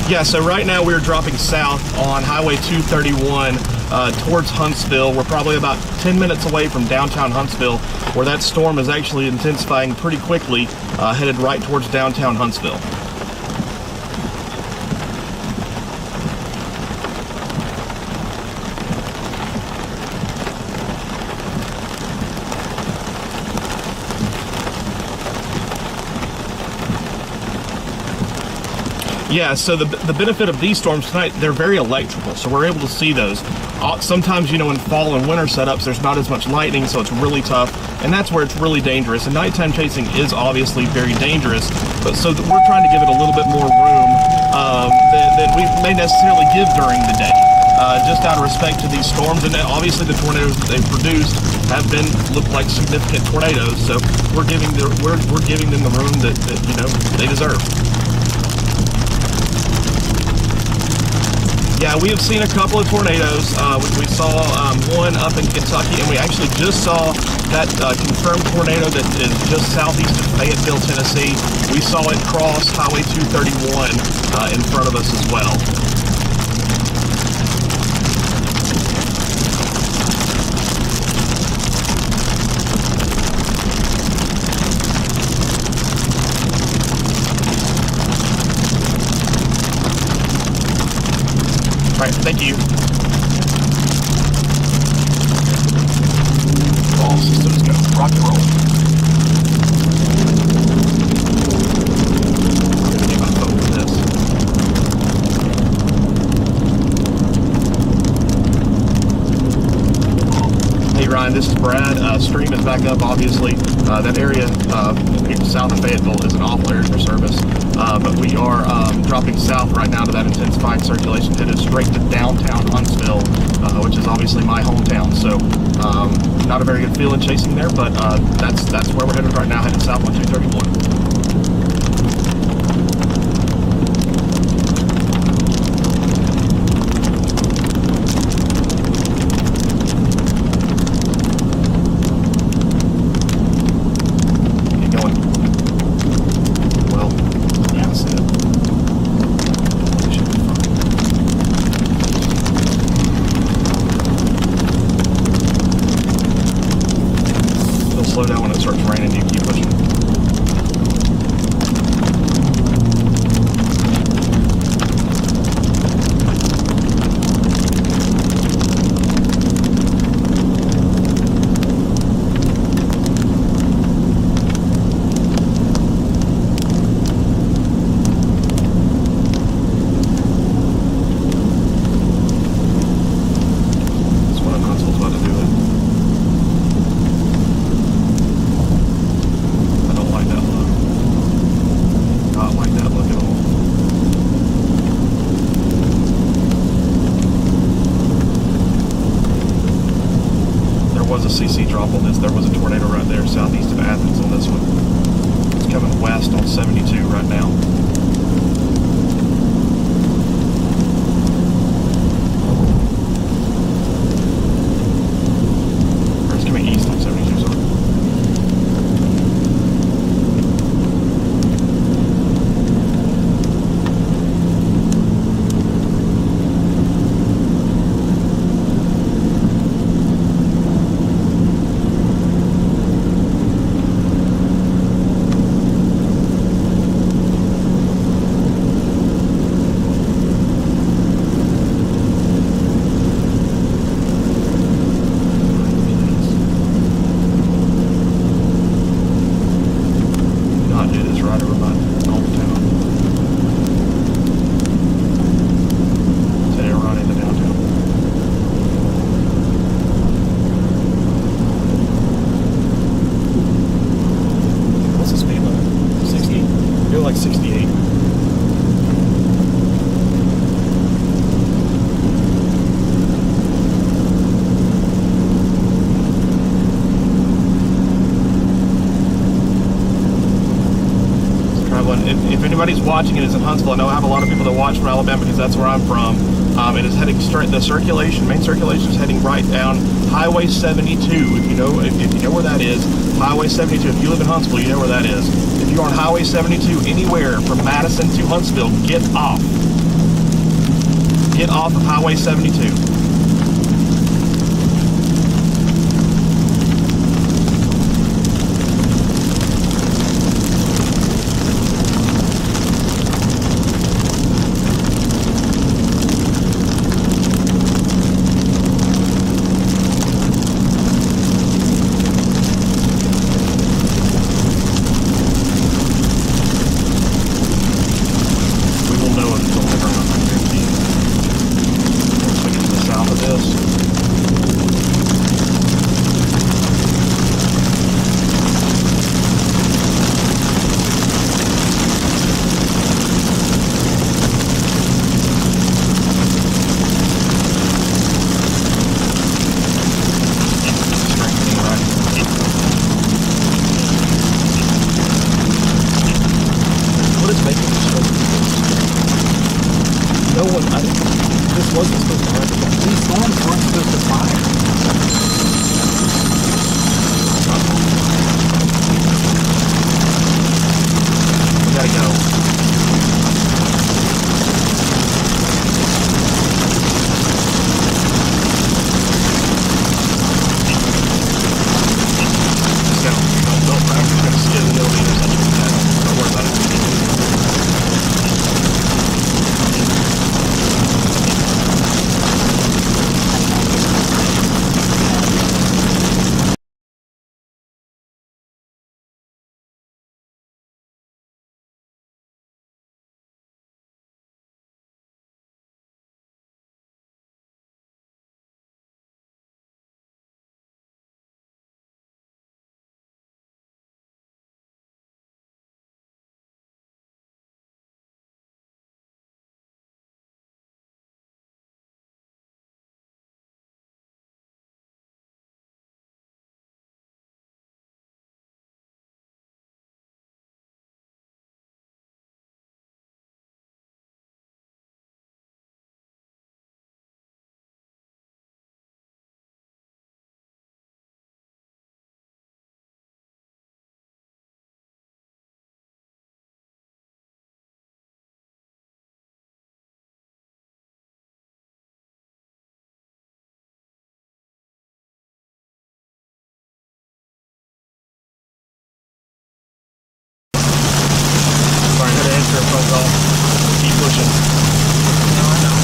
Yeah, so right now we're dropping south on Highway 231 towards Huntsville. We're probably about 10 minutes away from downtown Huntsville, where that storm is actually intensifying pretty quickly, headed right towards downtown Huntsville. Yeah, so the benefit of these storms tonight, they're very electrical, so we're able to see those. Sometimes, in fall and winter setups, there's not as much lightning, so it's really tough, and that's where it's really dangerous. And nighttime chasing is obviously very dangerous, but so that we're trying to give it a little bit more room than we may necessarily give during the day, just out of respect to these storms. And obviously the tornadoes that they've produced have look like significant tornadoes, so we're giving them the room that they deserve. Yeah, we have seen a couple of tornadoes. We saw one up in Kentucky, and we actually just saw that confirmed tornado that is just southeast of Fayetteville, Tennessee. We saw it cross Highway 231 in front of us as well. All right, thank you. balls. So let's go. Rock and roll. I'm gonna get my phone for this. Hey Ryan, this is Brad. Stream is back up, obviously. That area south of Fayetteville is an awful area for service. But we are dropping south right now to that intensifying circulation, headed straight to downtown Huntsville, which is obviously my hometown. So not a very good feeling chasing there, but that's where we're headed right now, headed south on 231. Slow down when it starts raining, you keep pushing. That's what I'm not supposed to do it. Was a CC drop on this. There was a tornado right there southeast of Athens on this one. It's coming west on 72 right now. Or it's coming east on 72, sorry. Like 68. Traveling. If anybody's watching it is in Huntsville, I know I have a lot of people that watch from Alabama because that's where I'm from. It is heading straight. The circulation, main circulation, is heading right down Highway 72. If you know where that is, Highway 72. If you live in Huntsville, you know where that is. If you're on Highway 72 anywhere from Madison to Huntsville, get off. Get off of Highway 72. No one, this wasn't supposed to happen. These storms weren't supposed to fire. We gotta go. mission. No, I know.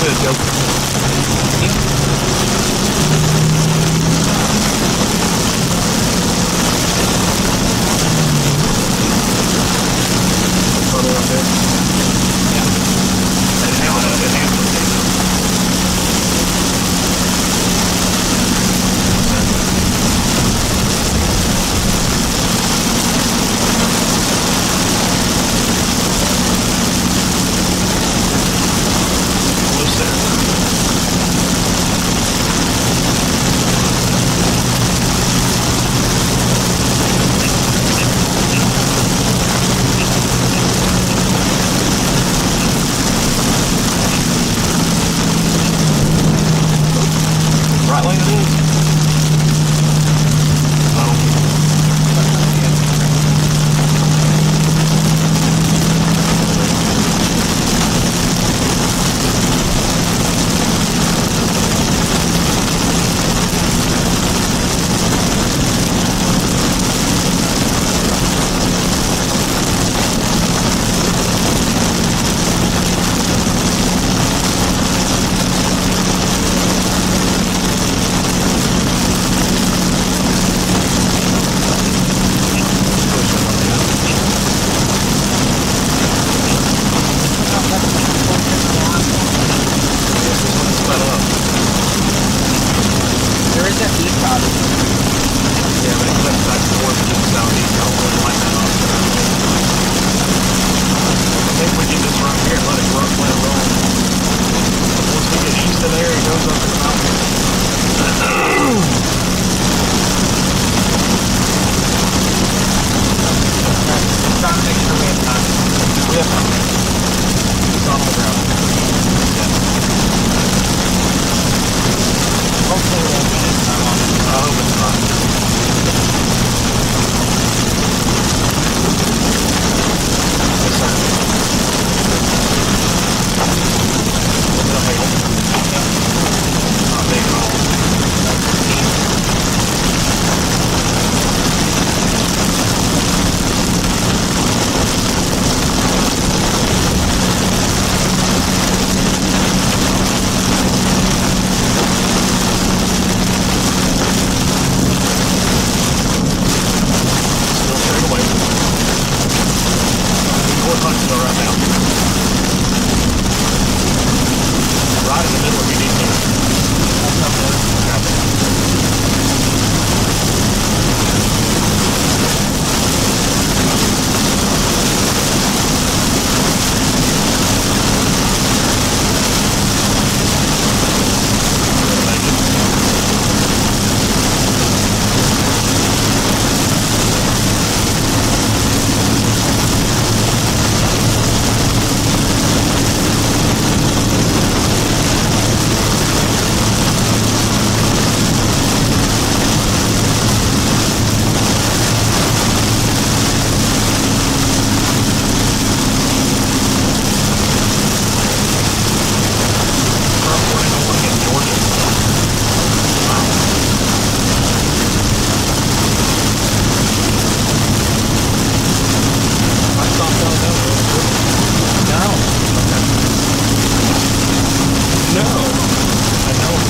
Good, Joe. Further up there. And now I know that close there. Right lane it is. There is that beef cottage. Yeah, but it cuts back and forth to the southeast. I don't really like that option. I think we get this right here and let it roll. Once we get east of there, it goes up to the mountain. Trying to make sure we have time. We have time. It's on the ground. Yeah. Hopefully we'll get it time on it. I hope it's not. Yes, sir. Look at the hill. Not big at all. Still straight away. North Huntsville right now. Right in the middle if you need to. That's up there. Okay. Thank you. No, I don't.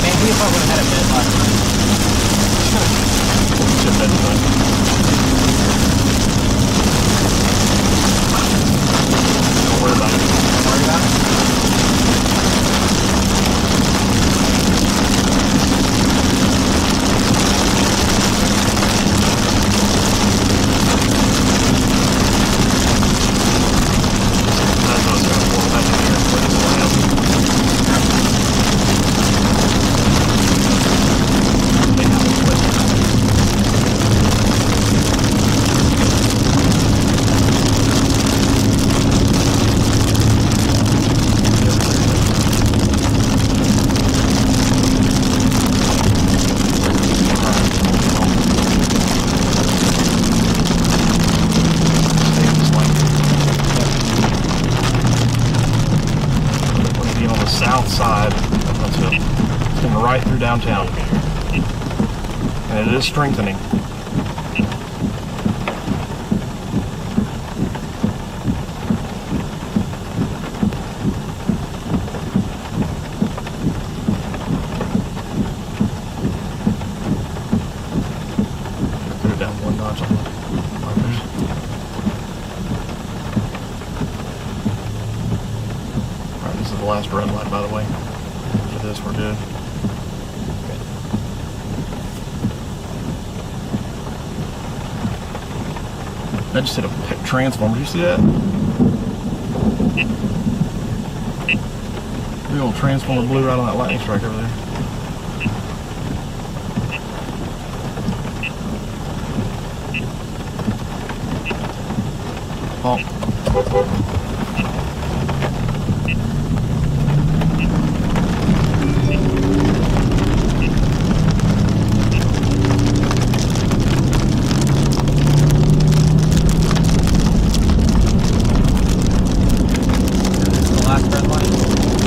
Maybe if I would have had a bed last night. What's your bed tonight? Don't worry about it. Don't worry about it. That's what I was going to pull back in here. Where this one is. They have a And it is strengthening. Put it down one notch on the markers. Alright, this is the last red light, by the way. For this, we're good. I just hit a transformer. Did you see that? The old transformer blew right on that lightning strike over there. Honk.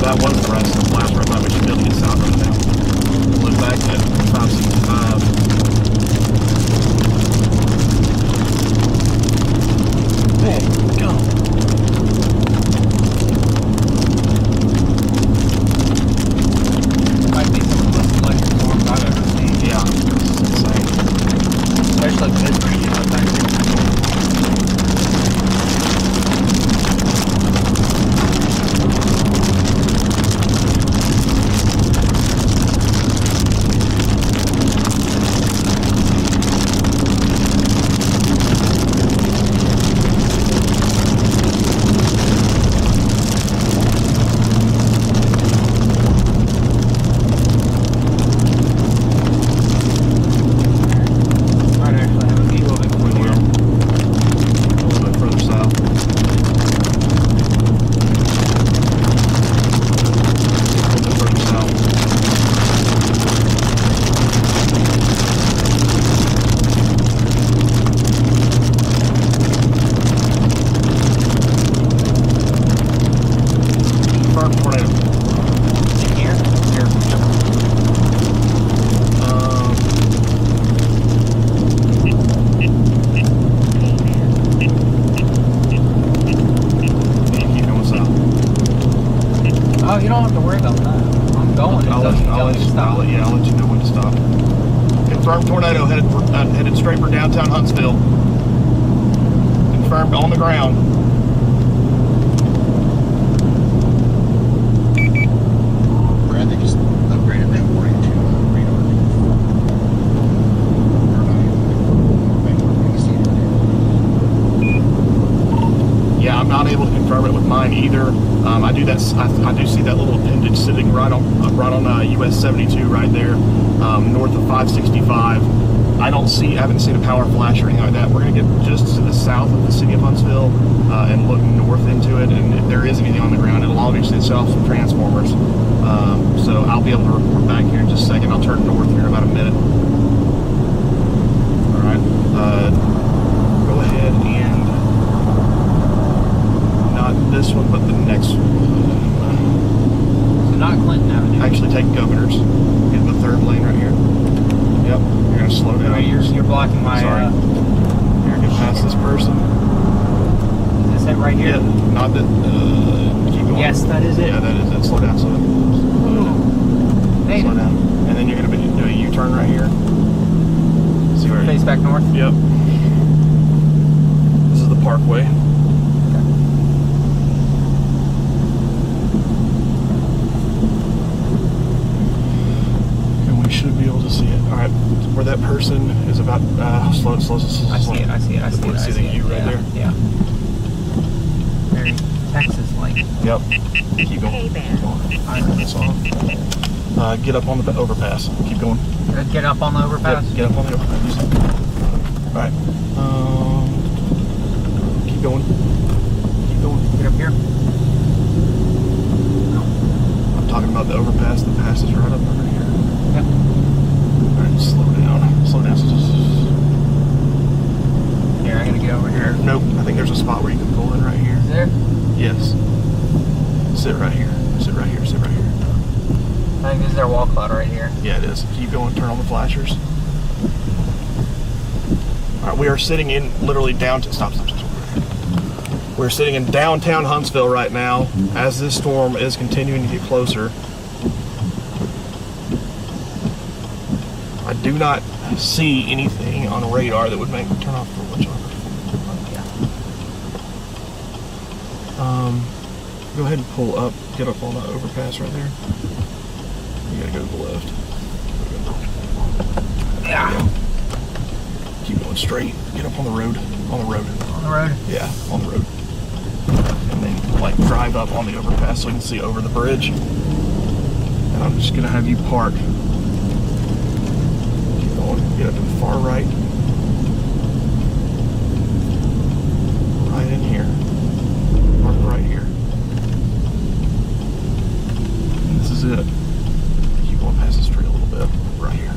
That was the rest of the last red light. We should be able to get south of it now. Look back at 565. Hey, go. Might be some of the most electric storms I've ever seen. Yeah, it's insane. Especially good for you, I think. Oh, you don't have to worry about that. I'm going. I'll let you know when to stop. Confirmed tornado headed straight for downtown Huntsville. Confirmed on the ground. Brad, they just upgraded that warning to radar. Yeah, I'm not able to confirm it with mine either. I do that. I do see that little appendage sitting right on US 72 right there, north of 565. I haven't seen a power flash or anything like that. We're gonna get just to the south of the city of Huntsville and look north into it. And if there is anything on the ground, it'll obviously set off some transformers. So I'll be able to report back here in just a second. I'll turn north here in about a minute. All right. Go ahead and. Not this one, but the next one. So not Clinton Avenue. Actually, take Governor's. Get in the third lane right here. Yep. You're gonna slow down. Right, you're blocking my. Sorry. You're gonna get past this person. Is this it right here? Yeah. Not that. Keep going. Yes, that is it. Yeah, that is it. Slow down. Slow down. Hey. Slow down. And then you're gonna do a U-turn right here. See where? Face back north. Yep. This is the Parkway. Should be able to see it. All right, where that person is about. Slow. I see it. I see the U right there. Yeah. Very Texas-like. Yep. Keep going. That's off. Get up on the overpass. Keep going. Get up on the overpass. Yep, get up on the overpass. All right. Keep going. Keep going. Get up here. I'm talking about the overpass. The pass is right up under here. Yep. Alright, slow down. Slow down. Here, I gotta get over here. Nope. I think there's a spot where you can pull in right here. Is there? Yes. Sit right here. Sit right here. Sit right here. I think this is our wall cloud right here. Yeah, it is. Keep going. Turn on the flashers. All right, we are sitting in literally downtown. Stop. We're sitting in downtown Huntsville right now as this storm is continuing to get closer. I do not see anything on radar that would make me turn off the whatsoever. Go ahead and pull up, get up on the overpass right there. You gotta go to the left. Yeah. Keep going straight. Get up on the road. On the road. On the road? Yeah, on the road. And then like drive up on the overpass so you can see over the bridge. And I'm just gonna have you park. Keep going. Get up to the far right. Right in here. Park right here. And this is it. Keep going past the street a little bit. Right here.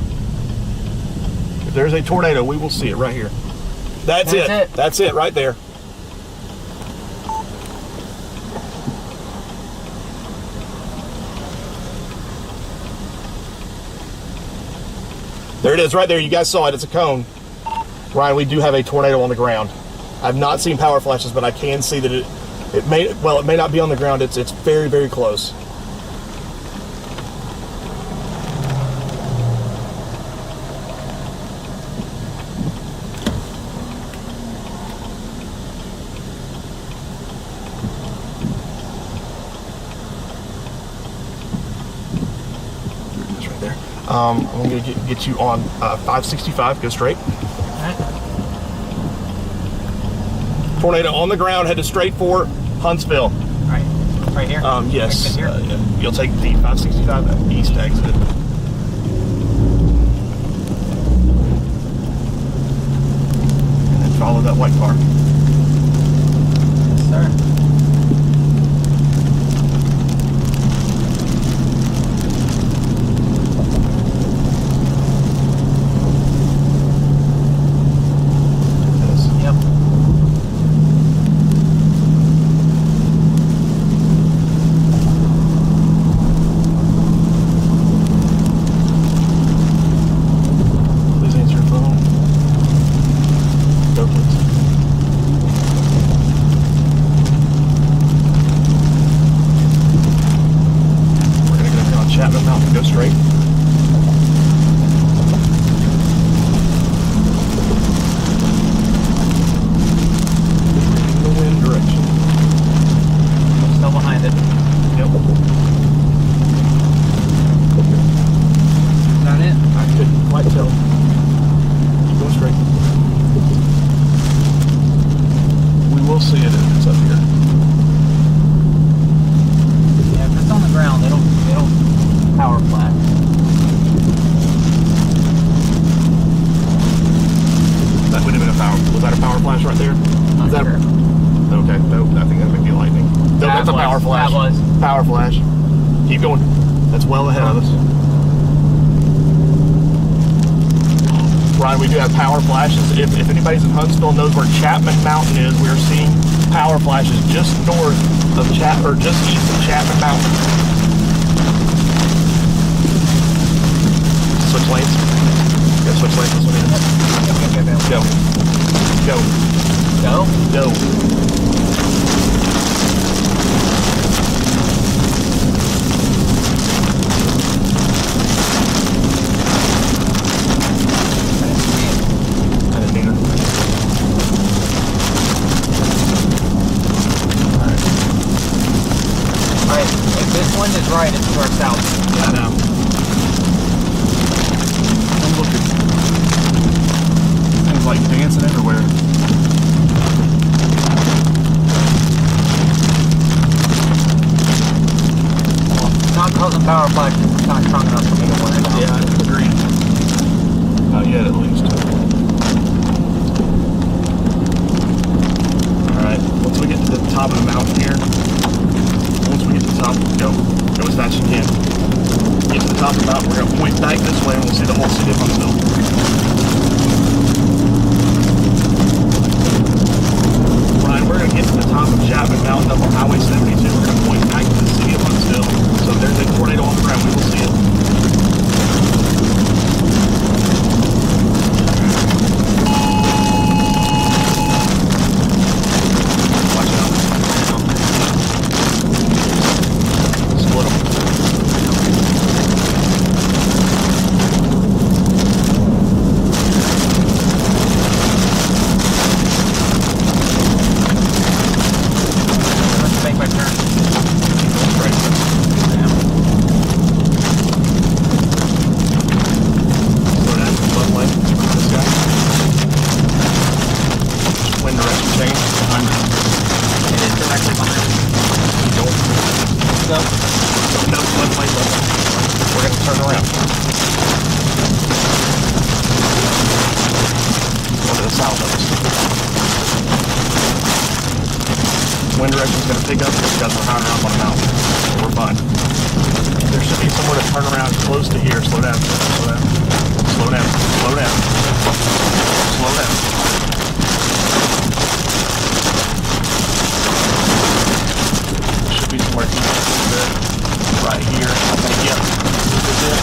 If there's a tornado, we will see it right here. That's it. That's it right there. There it is right there. You guys saw it. It's a cone. Ryan, we do have a tornado on the ground. I've not seen power flashes, but I can see that it may not be on the ground. It's very, very close. I'm going to get you on 565. Go straight. Tornado on the ground, headed straight for Huntsville. Right here? Yes. Right here? Yeah. You'll take the 565 east exit. And then follow that white car. Yes, sir. Go straight. The wind direction. I'm still behind it. Yep. Is that it? I couldn't quite tell. Keep going straight. We will see it if it's up here. Yeah, if it's on the ground, it'll power flash. That would have been a power. Was that a power flash right there? Not sure. Okay. Nope. I think that might be lightning. No, that's a power flash. That was. Power flash. Keep going. That's well ahead of us. Ryan, we do have power flashes. If anybody's in Huntsville knows where Chapman Mountain is, we are seeing power flashes just north of just east of Chapman Mountain. Switch lanes. Yeah, switch lanes this one in. Go. Go. Go? Go. I didn't either. Alright, if this one is right, it's to our south. Yeah, I know. Things like dancing everywhere. Not causing power flashes, it's not strong enough for me to worry about. Yeah, I agree. Not yet, at least. Alright, once we get to the top of the mountain here, once we get to the top, go as fast as you can. Get to the top of the mountain, we're going to point back this way and we'll see the whole city of Huntsville. Ryan, we're going to get to the top of Chapman Mountain up on Highway 72. We're going to point back to the city of Huntsville. So if there's a tornado on the ground, we will see it. go? No, one place open. We're going to turn around. Go to the south of us. Wind direction is going to pick up because we're higher up on a mountain. So we're fine. There should be somewhere to turn around close to here. Slow down. Slow down. Slow down. Slow down. Slow down. Should be somewhere right here. I think, yep. This is it.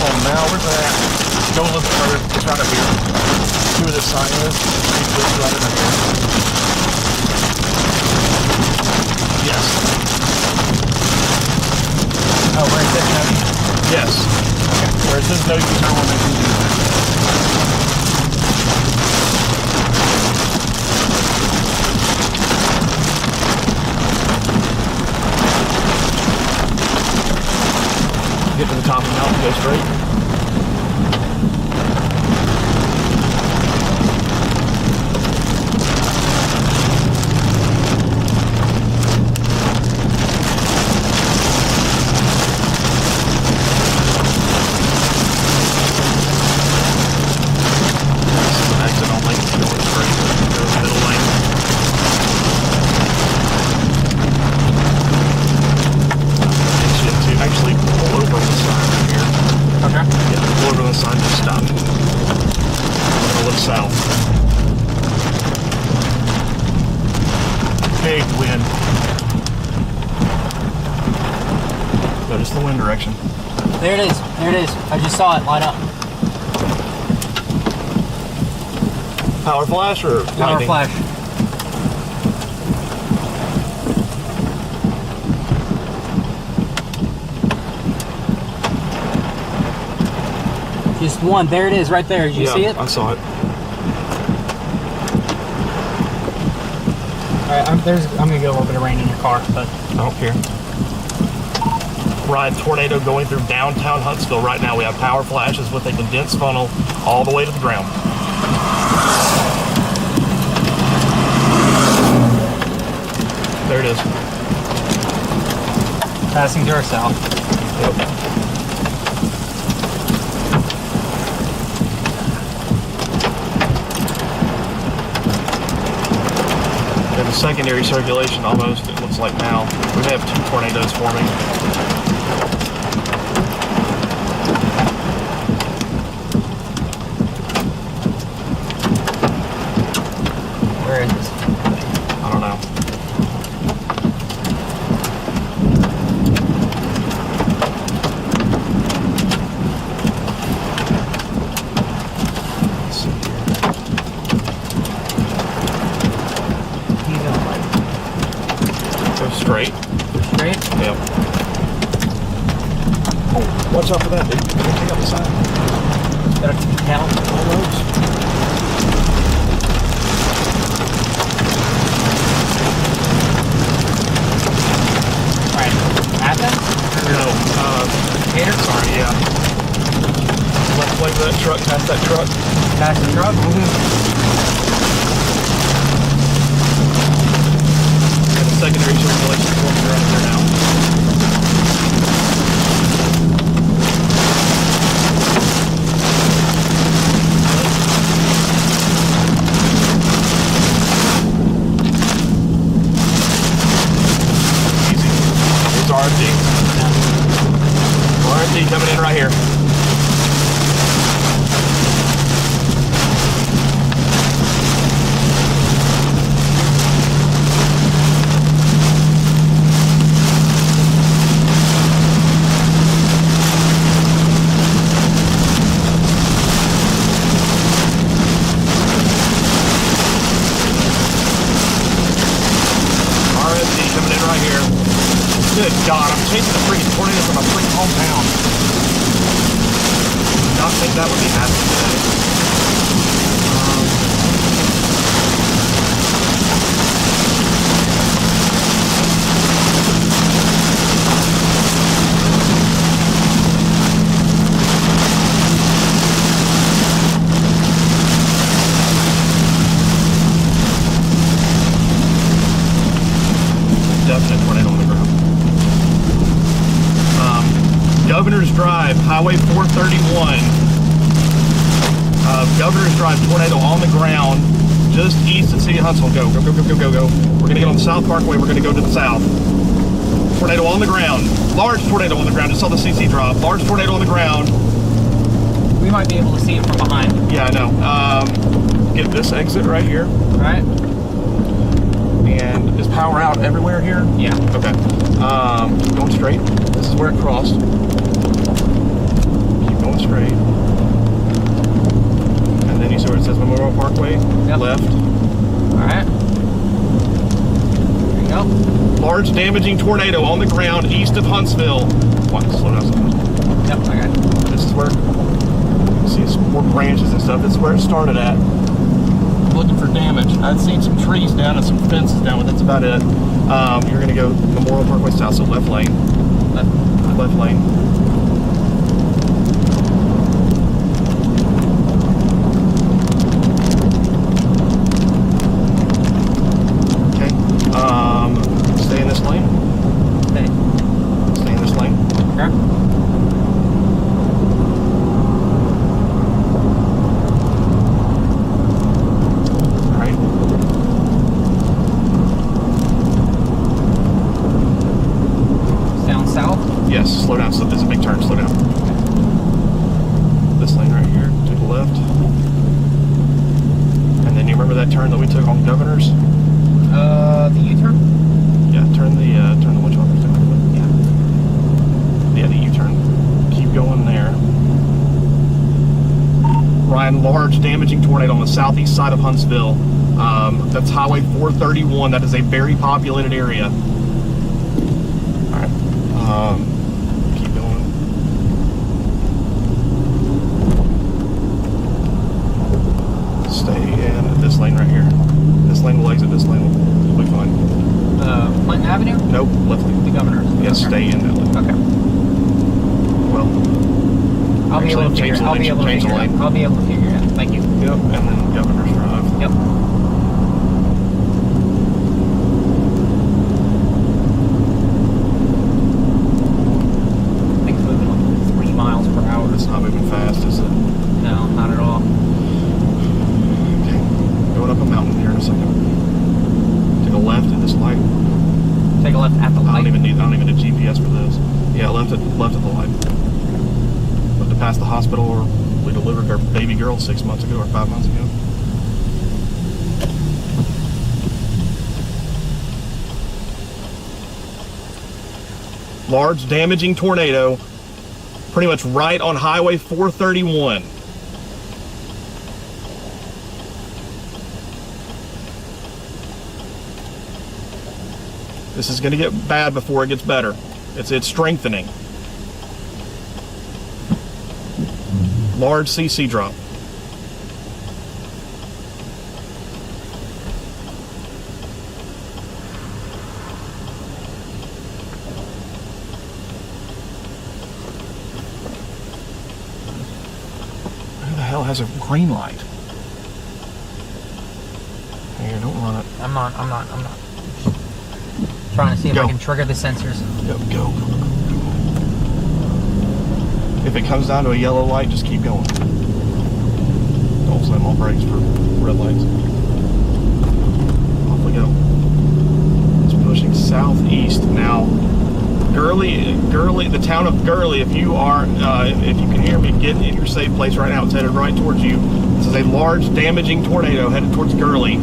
Oh, now where's that? Go a little bit further. It's right up here. See where this sign is? It's right up here. Yes. Oh, where it says no U. Yes. Okay. Where it says no U-turn, we'll make you get to the top of the mountain, go straight. Exit only, going straight. Go to the middle lane. To actually pull over on the sign right here. Okay. Yeah, pull over on the sign, just stop. I'm gonna look south. Big wind. Notice the wind direction. There it is. There it is. I just saw it light up. Power flash or Power lightning? flash. Just one. There it is, right there. Did you see it? I saw it. All right, I'm gonna get a little bit of rain in your car, but I don't care. Ryan, tornado going through downtown Huntsville right now. We have power flashes with a condensed funnel all the way to the ground. There it is. passing to our south. Yep. There's a secondary circulation almost, it looks like now. We may have two tornadoes forming. Where is this? I don't know. Let's see here. He's on the right. Go straight. Straight? Yep. Oh, watch out for that, dude. Take out the sign. Better count all those. Alright, Athens? No, Here? sorry, yeah. Left leg of that truck, past that truck. Past the truck? And the secondary circulation forming right there now. Easy. It's RFD. RFD coming in right here. RFD coming in right here. Good God, I'm chasing a freaking tornado from my freaking hometown. Did not think that would be happening today. Governor's Drive, Highway 431. Governor's Drive, tornado on the ground, just east of City of Huntsville. Go, go, go, go, go, go, go. We're going to get on the South Parkway. We're going to go to the south. Tornado on the ground. Large tornado on the ground. Just saw the CC drop. Large tornado on the ground. We might be able to see it from behind. Yeah, I know. Get this exit right here. All right. And is power out everywhere here? Yeah. Okay. Keep going straight. This is where it crossed. Keep going straight. And then you see where it says Memorial Parkway? Yep. Left. All right. There you go. Large damaging tornado on the ground east of Huntsville. What? Slow down. Yep, I got it. This is where you see some more branches and stuff. This is where it started at. Looking for damage. I've seen some trees down and some fences down, but that's about it. You're going to go Memorial Parkway south, so left lane. Left lane. Okay. Stay in this lane. Okay. Stay in this lane. Okay. Yes, slow down. So it's a big turn. Slow down. This lane right here to the left. And then you remember that turn that we took on Governor's? The U-turn? Yeah, turn the windshield wipers down. Yeah, the U-turn. Keep going there. Ryan, large damaging tornado on the southeast side of Huntsville. That's Highway 431. That is a very populated area. All right. Keep going. Stay in this lane right here. This lane will exit this lane. We'll be fine. Clinton Avenue? Nope, left lane. The Governor's. Yes, Okay. stay in that lane. Okay. Well, I'll be able to figure it out. I'll be able to figure it out. Thank you. Yep, and then Governor's Drive. Yep. Things moving like 3 miles per hour. It's not moving fast, is it? No, not at all. Okay, going up a mountain here in a second. Take a left at this light. Take a left at the I light. don't even need a GPS for this. Yeah, left at the light. But to pass the hospital where we delivered our baby girl 6 months ago or 5 months ago. Large damaging tornado, pretty much right on Highway 431. This is going to get bad before it gets better. It's strengthening. Large CC drop. Who the hell has a green light? Here, don't run it. I'm not. Trying to see if Go. I can trigger the sensors. Yep, go. If it comes down to a yellow light, just keep going. Don't slam on brakes for red lights. Off we go. It's pushing southeast now. Gurley, the town of Gurley. If you can hear me, get in your safe place right now. It's headed right towards you. This is a large, damaging tornado headed towards Gurley.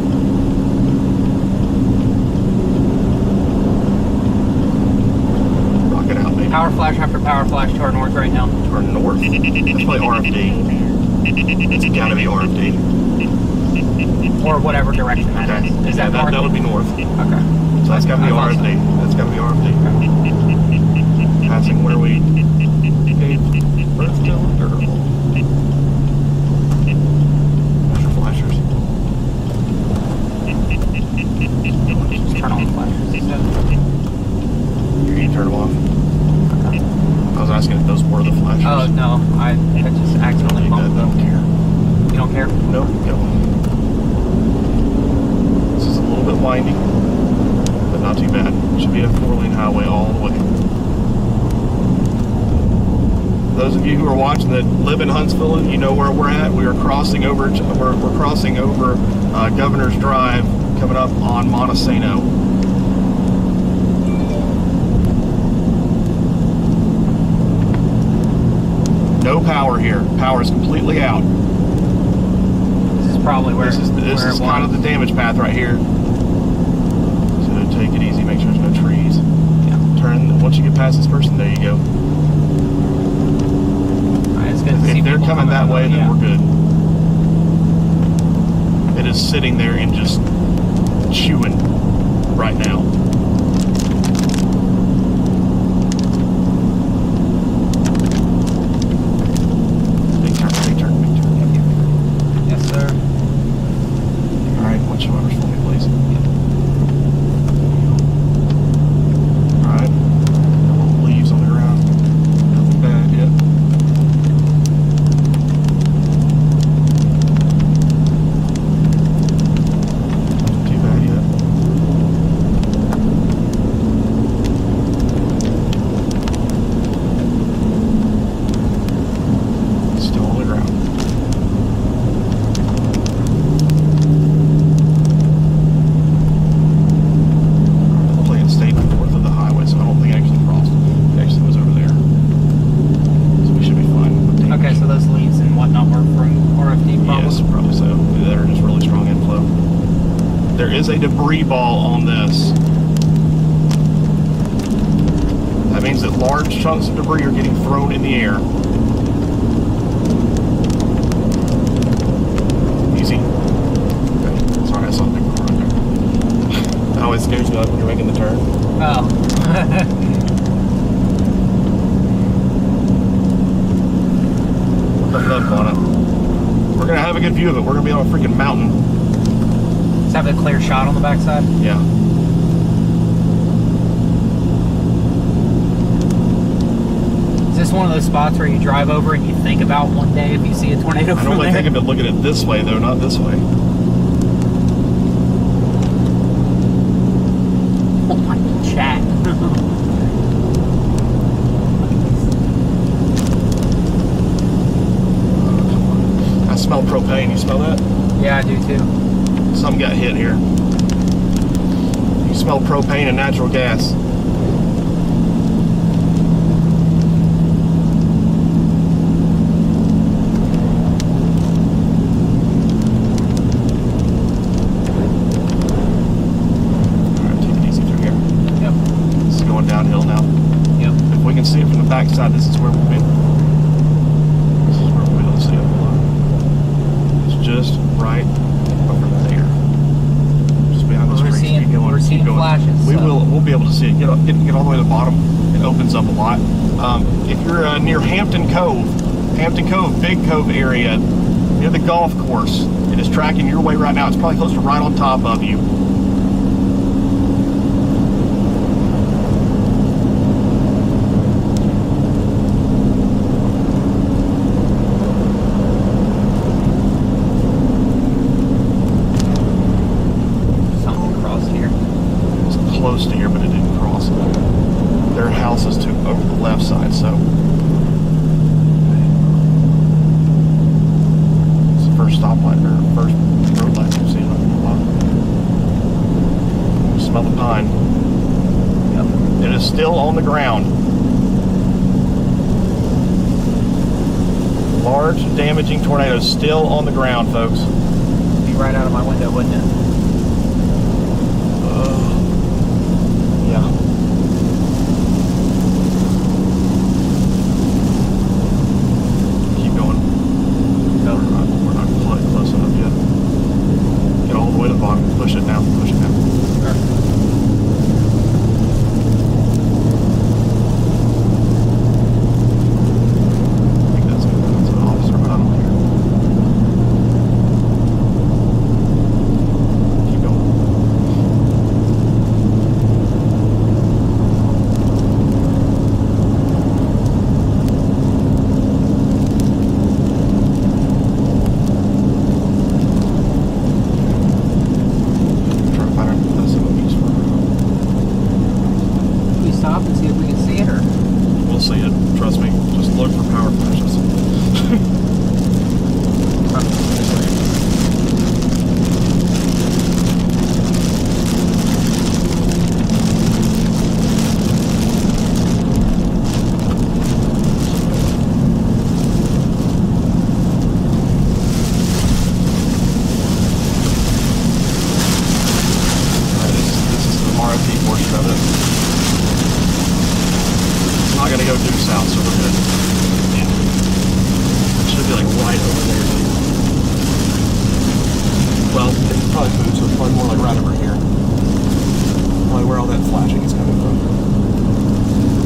Power flash after power flash to our north right now. To our north? That's probably RFD. It's gotta be RFD. Or whatever direction that Okay. is. Is that north? That would be north. Okay. So that's gotta be RFD. That's gotta be RFD. Passing where we gave birth to a girl. There's your flashers. Just turn on the flashers. You need to turn them off. I was asking if those were the flashers. Oh, no. I just accidentally bumped them. Don't care. You don't care? Nope, go. This is a little bit windy, but not too bad. It should be a 4-lane highway all the way. those of you who are watching that live in Huntsville, you know where we're at. We are crossing over. We're crossing over Governor's Drive, coming up on Montesano. No power here. Power is completely out. This is probably where This is it kind of the damage path right here. So take it easy. Make sure there's no trees. Yeah. Turn. Once you get past this person, there you go. Alright, it's good to see If they're people coming that way, then yeah. we're good. It is sitting there and just chewing right now. Big turn, big turn, big turn. Yep. Yes, sir. All right, watch your levers for me, please. All right, little leaves on the ground. Nothing bad yet. Nothing too bad yet. Still on the ground. Playing state north of the highway, so I don't think it actually crossed. It actually was over there. So we should be fine with damage. Okay, so those leaves and whatnot were from RFD probably? Yes, probably so. They're just really strong inflow. There is a debris ball on this. That means that large chunks of debris are getting thrown in the air. Easy. Okay. Sorry, I saw a big car right there. That always scares me when you're making the turn. Oh. Putting up on it. We're gonna have a good view of it. We're gonna be on a freaking mountain. Let's have a clear shot on the backside. Yeah. Is this one of those spots where you drive over and you think about one day if you see a tornado I from normally there? think of it looking at this way though, not this way. Oh my chat. I smell propane. You smell that? Yeah, I do too. Something got hit here. You smell propane and natural gas. Alright, take it easy through here. Yep. This is going downhill now. Yep. If we can see it from the backside, this is where we'll be. This is where we'll be able to see it. It's just right over there. Just behind the We're screen. seeing- Keep going, we're keep seeing going. flashes, We so- we'll be able to see it. Get all the way to the bottom. It opens up a lot. If you're near Hampton Cove, Big Cove area, near the golf course, it is tracking your way right now. It's probably close to right on top of you. Something crossed here. It's close to here, but it didn't cross. Their house is to over the left side, so it's the first stoplight or first road light we've seen in a while. Smell the pine. Yep. It is still on the ground. Large, damaging tornadoes still on the ground, folks. Be right out of my window, wouldn't it? Yeah. Keep going. Go. We're not quite close enough yet. Get all the way to the bottom. Push it down. Push it down. I think that's an officer, but I don't care. flashing is coming from.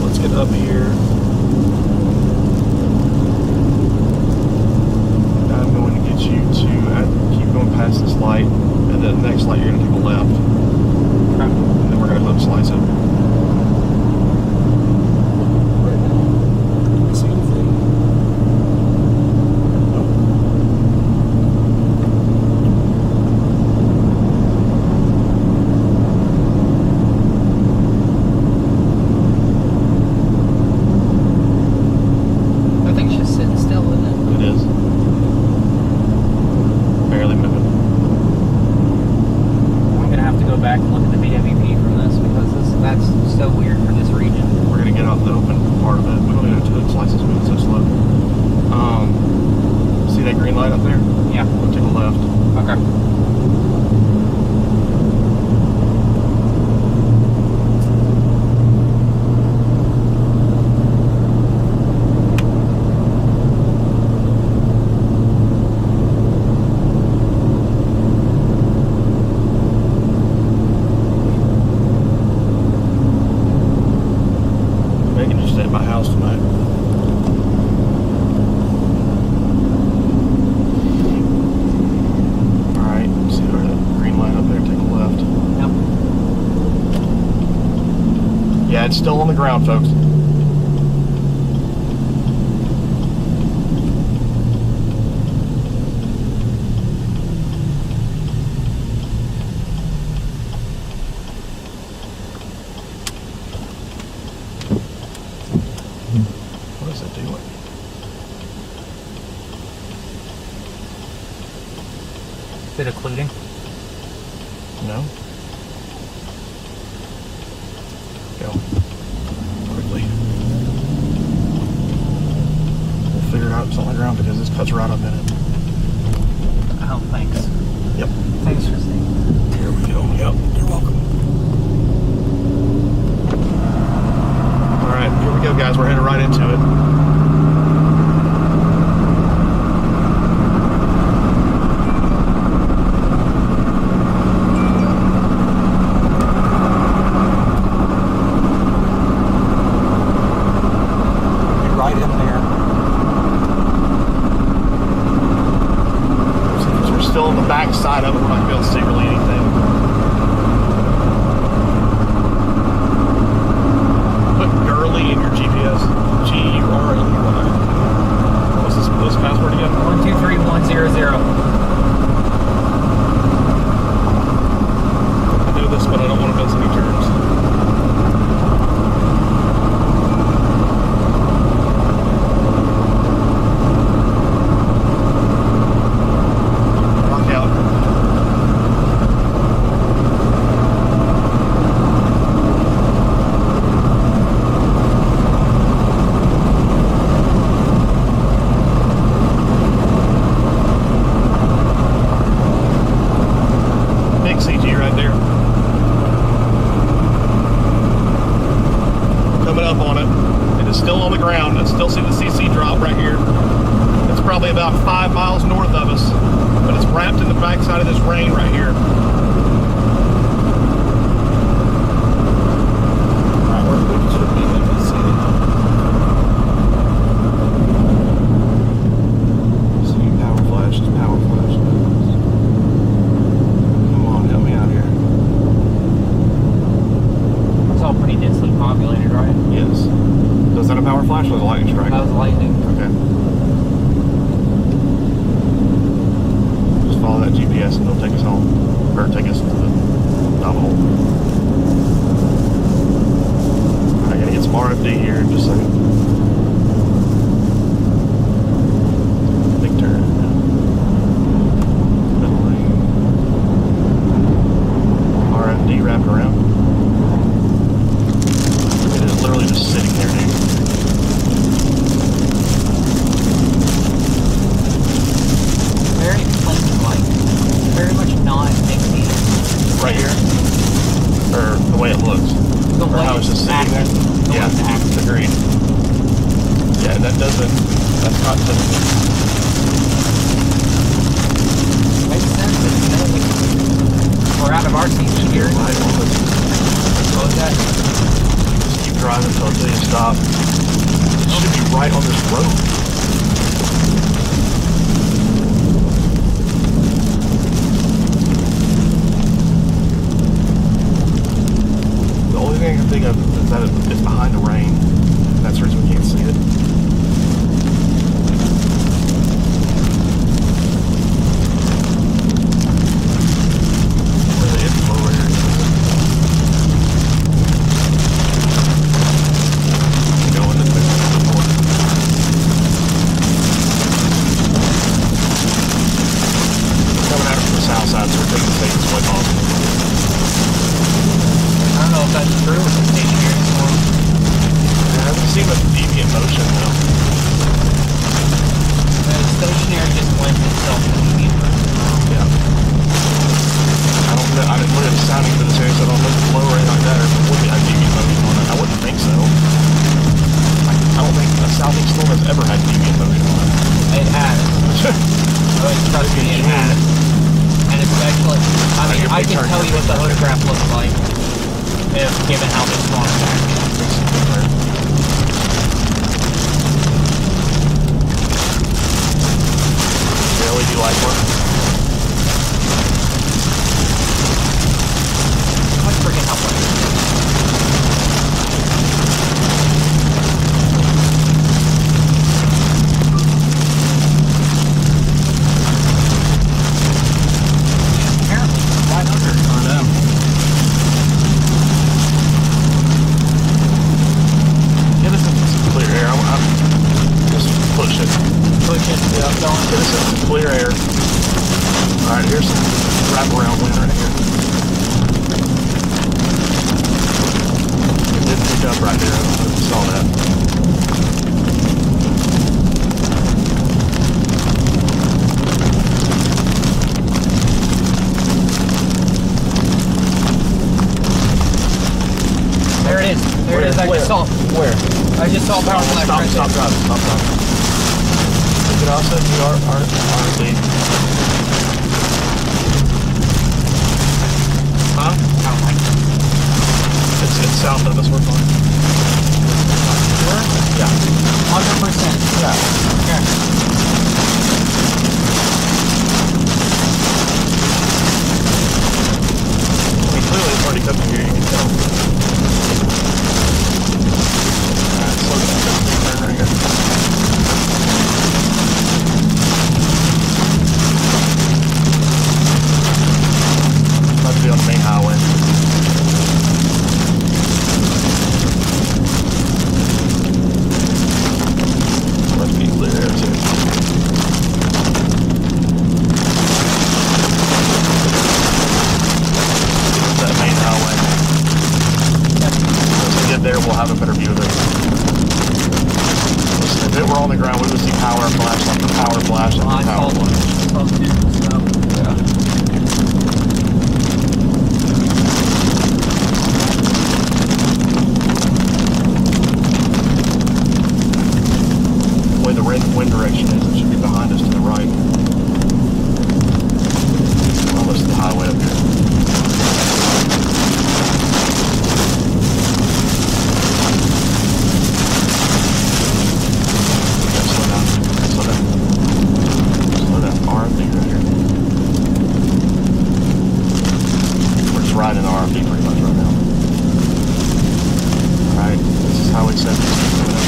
Let's get up here. I'm going to get you to keep going past this light, and then the next light you're going to take a left. And then we're going to hook slice it. Right now. I see anything. That thing's just sitting still, isn't it? It is. Barely moving. I'm gonna have to go back and look at the BWP from this because that's so weird for this region. We're going to get off the open part of it. We don't even have to hook slice this moving so slow. See that green light up there? Yeah. We'll take a left. Okay. Megan just stay at my house tonight. Alright, see where that green line up there, take a left. Yep. Yeah, it's still on the ground, folks. What is it doing? Is it occluding? No? Go. Quickly. We'll figure it out if it's on the ground because this cuts right up in it. Oh, thanks. Yep. Thanks for saying. Here we go. Yep. You're welcome. Alright, here we go, guys. We're headed right into it. Right in there. Since we're still on the back side of it, we're not going to be able to see really anything. Put Gurley in your GPS. G-U-R-L-E-Y. What's this password again? 123100. I know this, but I don't want to miss any turns. Rock out. Big CG right there. Coming up on it. It is still on the ground. I still see the CC drop right here. It's probably about 5 miles north of us, but it's wrapped in the backside of this rain right here. Alright, where we should be, let me see. See, power flashes, power flashes. Come on, help me out here. It's all pretty densely populated, right? Yes. Does that a power flash or a lightning strike? That was lightning. Okay. Just follow that GPS and it'll take us home. Or take us to the novel. I gotta get some RFD here in just a second. Big turn. Middle lane. RFD wrapped around. It is literally just sitting there, dude. Very plain, like, very much non-Nixie. Right here? Or the way it looks? The Or way how it's just it's sitting there? acting. The way Yeah, it's acting. agreed. Yeah, that's not typical. Makes sense. We're out of our CC here. Right on it. What was that? stop. It should be right on this road. The only thing I can think of is that it's behind the rain. That's the reason we can't see it. Really, it's low area. Going this way to the north. Coming out from the south side, so we're taking the safest way possible. I don't know if that's true with the stationary storm. I haven't seen much deviant motion though. The stationary just lends itself to deviant motion. Yeah. I didn't look at the sounding for this area, so I don't look at the low or anything like that, or if it would be have deviant motion on it. I wouldn't think so. I don't think a southeast storm has ever had deviant motion on it. It has. Trust me, it has. And especially, I mean, I can tell you what the photograph looks like, if given how this storm is acting. The LED light work. Let's freaking help us. Apparently, right under. I know. Yeah, this is clear air. I'm just push it. Push it, yeah, going. This is clear air. Alright, here's some wraparound wind right here. It did pick up right there. I don't know if you saw that. There it is. There it is. I just saw. Where? I just saw power flash Stop, right stop there. driving. Stop driving. You could also do RC. Huh? I don't like it. It's south of us. We're fine. Sure? Yeah. 100%. Yeah. Okay. I mean, clearly it's already cooking here. You can tell. Alright, slow down. Turn right here. About to be on the main highway. Must be clear air too. That main highway. Once we get there, we'll have a better view of it. If it were on the ground, we would see power flash like the power flash and the power flash. Yeah. The way the wind direction is, it should be behind us to the right. Almost the highway up here. Yeah, slow down. Slow down. Slow down. RFD right here. We're just riding RFD pretty much right now. Alright, this is Highway 7. Coming up.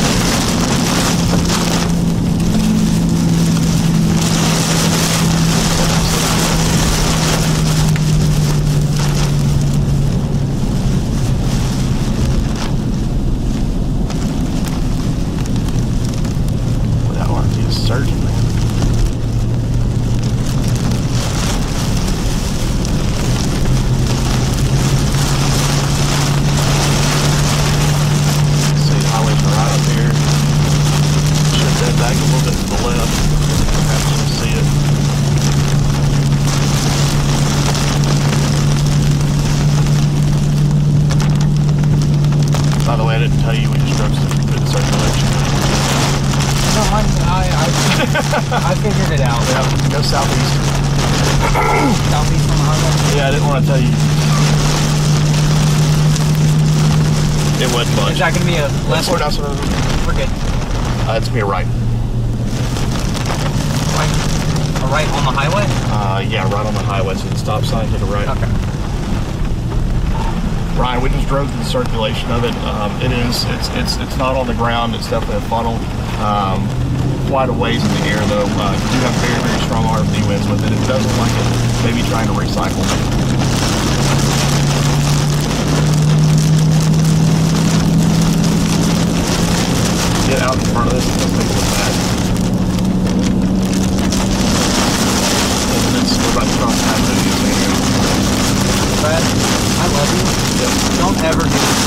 Boy, that RFD is surging, man. See, the highways are right up here. Should bend back a little bit to the left. Perhaps you can see it. By the way, I didn't tell you we just drove through the circulation. No, I figured it out. Yeah, go southeast. Southeast on the highway. Yeah, I didn't want to tell you. It wouldn't budge. Is that going to be a left? Slow down, slow down. We're good. It's going to be a right. Right. A right on the highway? Yeah, right on the highway, so the stop sign to the right. Okay. Ryan, we just drove through the circulation of it. It's not on the ground. It's definitely a funnel. Quite a ways in the air, though. You do have very, very strong RFD winds with it. It does look like it may be trying to recycle. Get out in front of this and let's make it look bad. We're about to cross that video. Brad, I love you. Yep. Don't ever do this.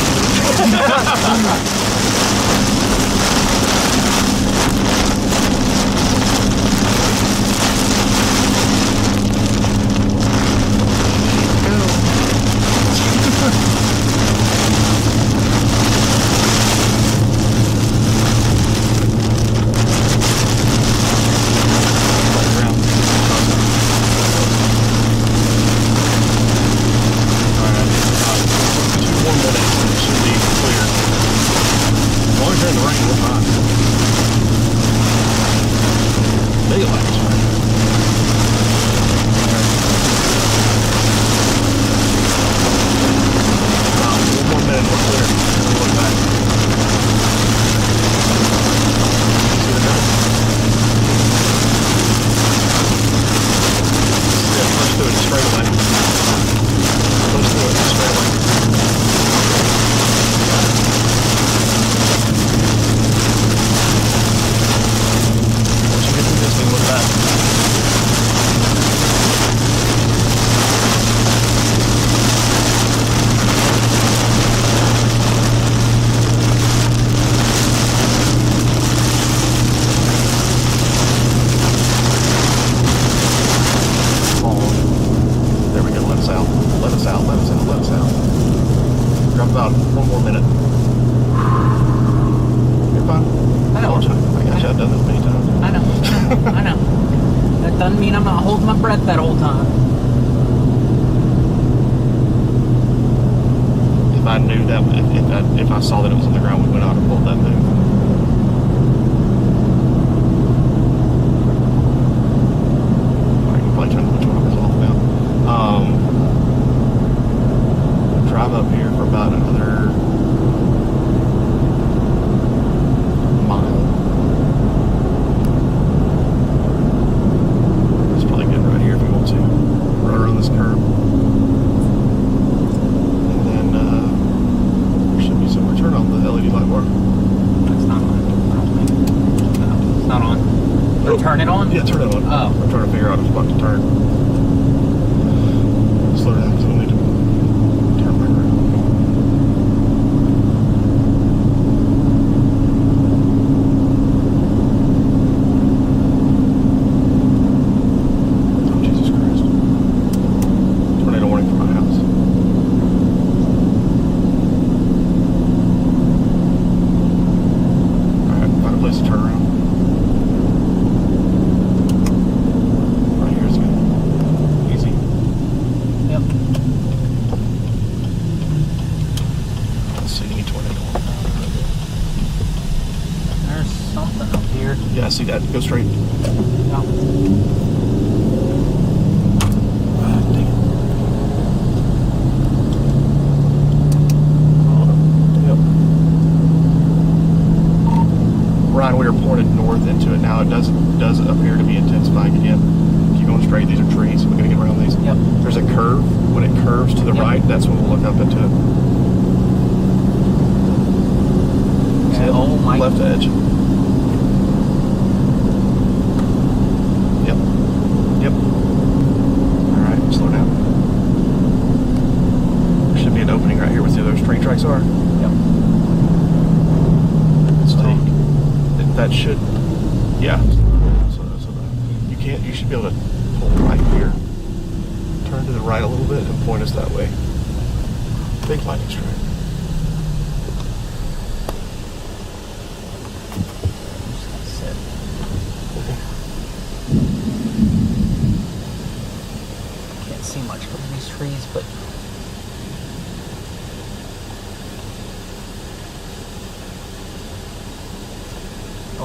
Doesn't mean I'm not holding my breath that whole time. If I knew that, if I saw that it was on the ground, we would not have pulled that move. I can probably turn which one I was off now. Drive up here for about another mile. Right around this curve. And then there should be somewhere. Turn on the LED light bar. It's not on. I don't think. No, it's not on. Or turn it on? Yeah, turn it on. Oh. I'm trying to figure out if it's about to turn. Slow down because we'll need to turn back around. Yeah, I see that. Go straight. Yeah. Yep. Ryan, we are pointed north into it now. It does appear to be intensifying again. Keep going straight. These are trees. We're going to get around these. Yep. There's a curve. When it curves to the right, that's when we'll look up into it. Okay. Oh my. Left edge. Yep. Alright, slow down. There should be an opening right here where those train tracks are. Yep. Let's take. That should. Yeah. So you should be able to pull right here. Turn to the right a little bit and point us that way. Big lightning strike. Much from these trees, but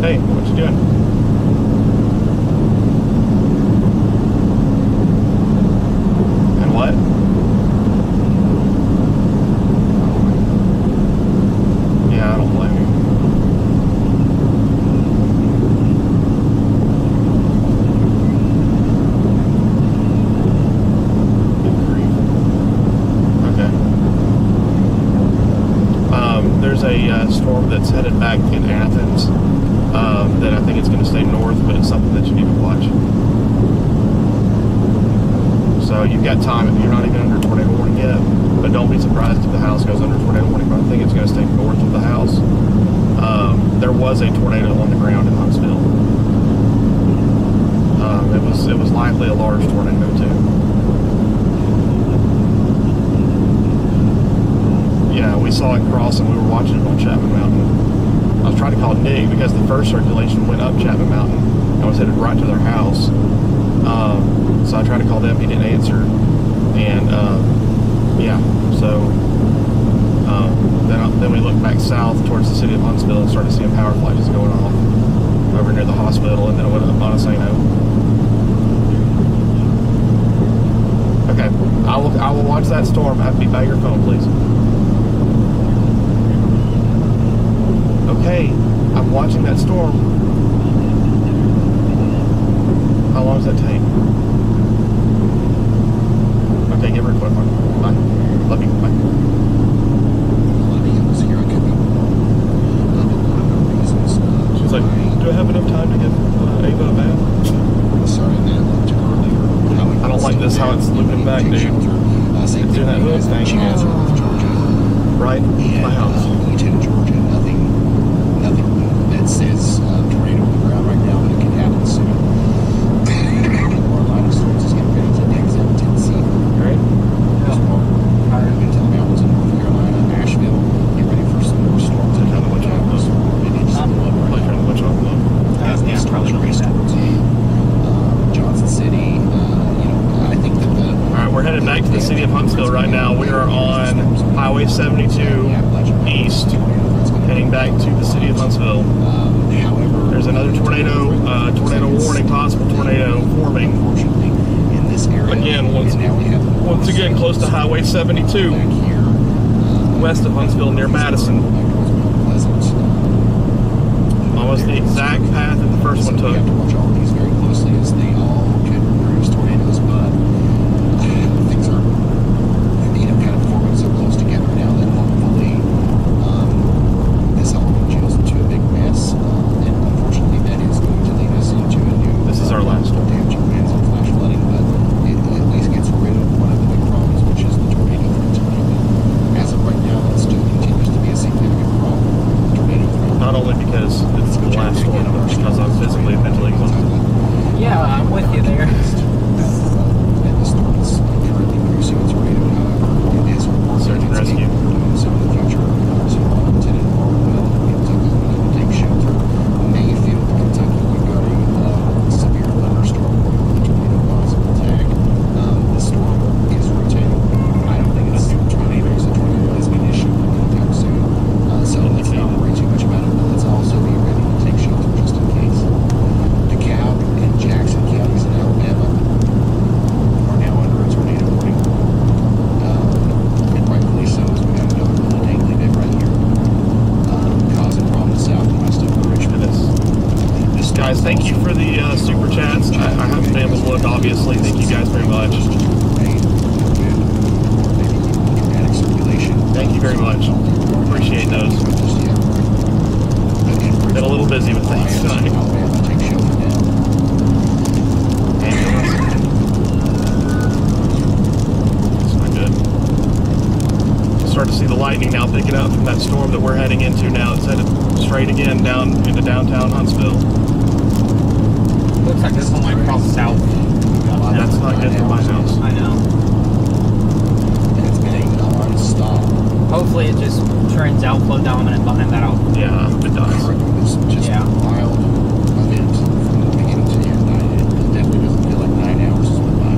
Hey, what you doing? And what? Yeah, I don't blame you. Good grief. Okay. There's a storm that's headed back in Athens that I think it's going to stay north, but it's something that you need to watch. So you've got time. You're not even under tornado warning yet, but don't be surprised if the house goes under tornado warning. But I think it's going to stay north of the house. There was a tornado on the ground in Huntsville. It was likely a large tornado too. Yeah, we saw it cross and we were watching it on Chapman Mountain. I was trying to call Nick because the first circulation went up Chapman Mountain and was headed right to their house. So I tried to call them, he didn't answer. And yeah, so then we looked back south towards the city of Huntsville and started seeing power flashes going off over near the hospital, and then it went up Montesano. Okay, I will watch that storm. Have to be by your phone, please. Okay, I'm watching that storm. How long does that take? Okay, give her a quick one. Bye. Love you. Bye. She's like, do I have enough time to give Ava a bath? Sorry, man, left earlier. I don't like this, how it's looping back, dude. It's doing that hook thing. Right? My house. Eugene, Georgia, nothing that says tornado on the ground right now, but it can happen soon. Our line of storms is getting ready to exit Tennessee. Right? Intel Mountains in North Carolina, Nashville, get ready for some more storms. Turn the winch off, though. Probably turn the winch off, though. Yeah, probably don't get that. Johnson City, I think that the... Alright, we're headed back to the city of Huntsville right now. We are on Highway 72 east, heading back to the city of Huntsville. There's another tornado warning, possible tornado forming. In this area, Again, once again, close to Highway 72, west of Huntsville near Madison. Almost the exact path that the first one We took. have to watch all of these very closely as they all could produce tornadoes, but things are, kind of forming so close together now that hopefully this all gels into a big mess. And unfortunately, that is going to lead us into a new. This is our last one. Damaging winds and flash flooding, but it at least gets rid of one of the big problems, which is the tornado threat tonight. As of right now, it still continues to be a significant problem. Tornado threat. Not only because it's the last storm, but because I'm physically and mentally exhausted. Yeah, I'm with you there. And the storm is currently producing a tornado, however, it is reported Search and it's rescue. capable of doing so in the future. So Lieutenant Arnold-1 in Kentucky, we need to take shelter. Mayfield, Kentucky, we've got a severe thunderstorm with a tornado possible attack. The storm is rotating. I don't think it's tornadoes. A tornado is an issue anytime soon. So let's not worry too much about it, but let's also be ready to take shelter just in case. DeKalb and Jackson counties in Alabama are now under a tornado warning. And rightfully so, as we got another little dangly bit right here, causing problems southwest of Richmond. This Guys, thank you for the super chats. I haven't been able to look, obviously. Thank you guys very much. Thank you very much. Appreciate those. Been a little busy with things tonight. It's not good. Start to see the lightning now picking up from that storm that we're heading into now. It's headed straight again down into downtown Huntsville. Looks like this one might cross south. That's not good for my house. I know. It's been non-stop. Hopefully it just trends outflow dominant behind that out. Yeah, it does. It's just Yeah. a wild event from the beginning to the end. It definitely doesn't feel like 9 hours has went by.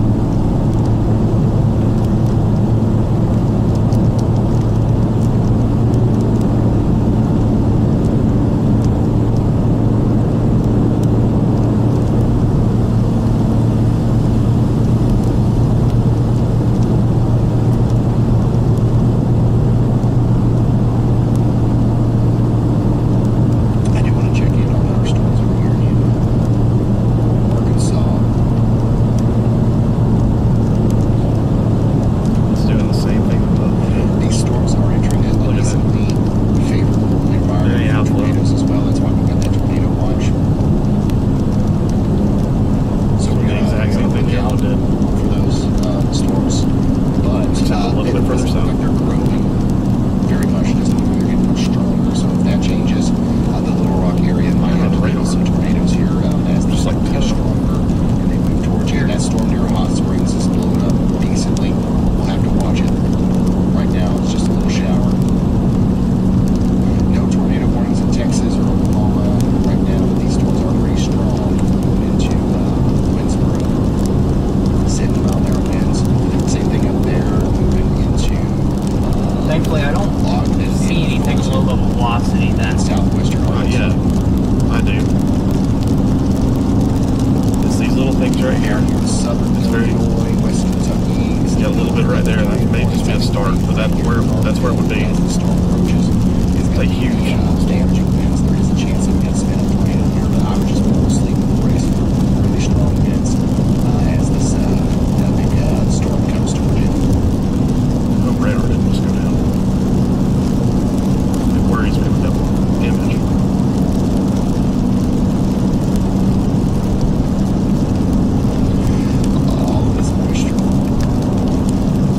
right here. Southern It's very- Illinois, West Kentucky. Yeah, a little bit right there. That may just be a start, but that's where it would be. As the storm approaches, it's Like going to huge. be damaging winds. There is a chance of gets spin a tornado here, but I would just fall asleep with the brace for really strong winds as this big storm comes toward you. Oh, radar didn't just go down. It worries me with that image.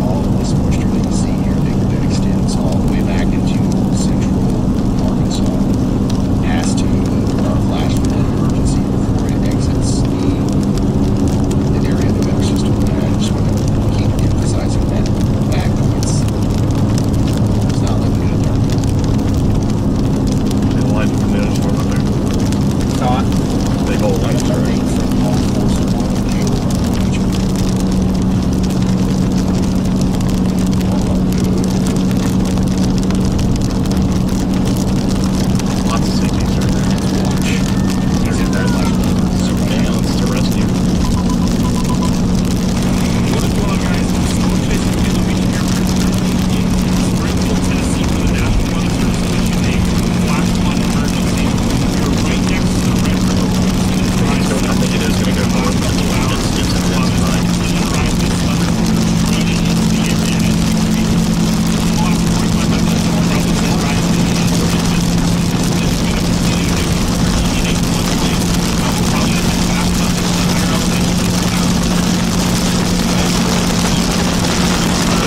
All of this moisture that you see here that extends all the way back into central Arkansas has to flash for that emergency before it exits the area of the weather system. And I just want to keep emphasizing that fact. It's not looking good there. The lightning from the other storm up there. Saw it. Big old lightning strike. Update from all forces on Caleb on each one. Lots of safeties right there. Watch. Get that surveillance to rescue. What is going on, guys? This is Jason Taylor, Beach Airport in Springfield, Tennessee for the National Weather Service issuing a Black Swan emergency. You're right next to the Red River. I think it is going to go north. It's intensifying.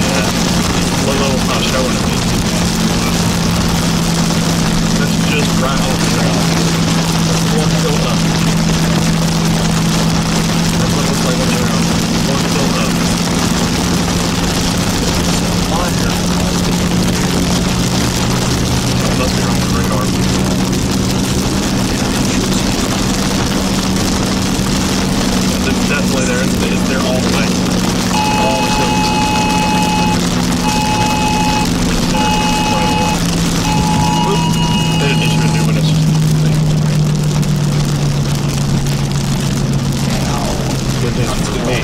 Low not showing it. That's just right off the ground. That's one built up. That's what it looks like on the ground. One built up. It must be wrong with the radar. It's definitely there. It's there all the way. All the hills. They didn't issue a new one. It's just good news for me.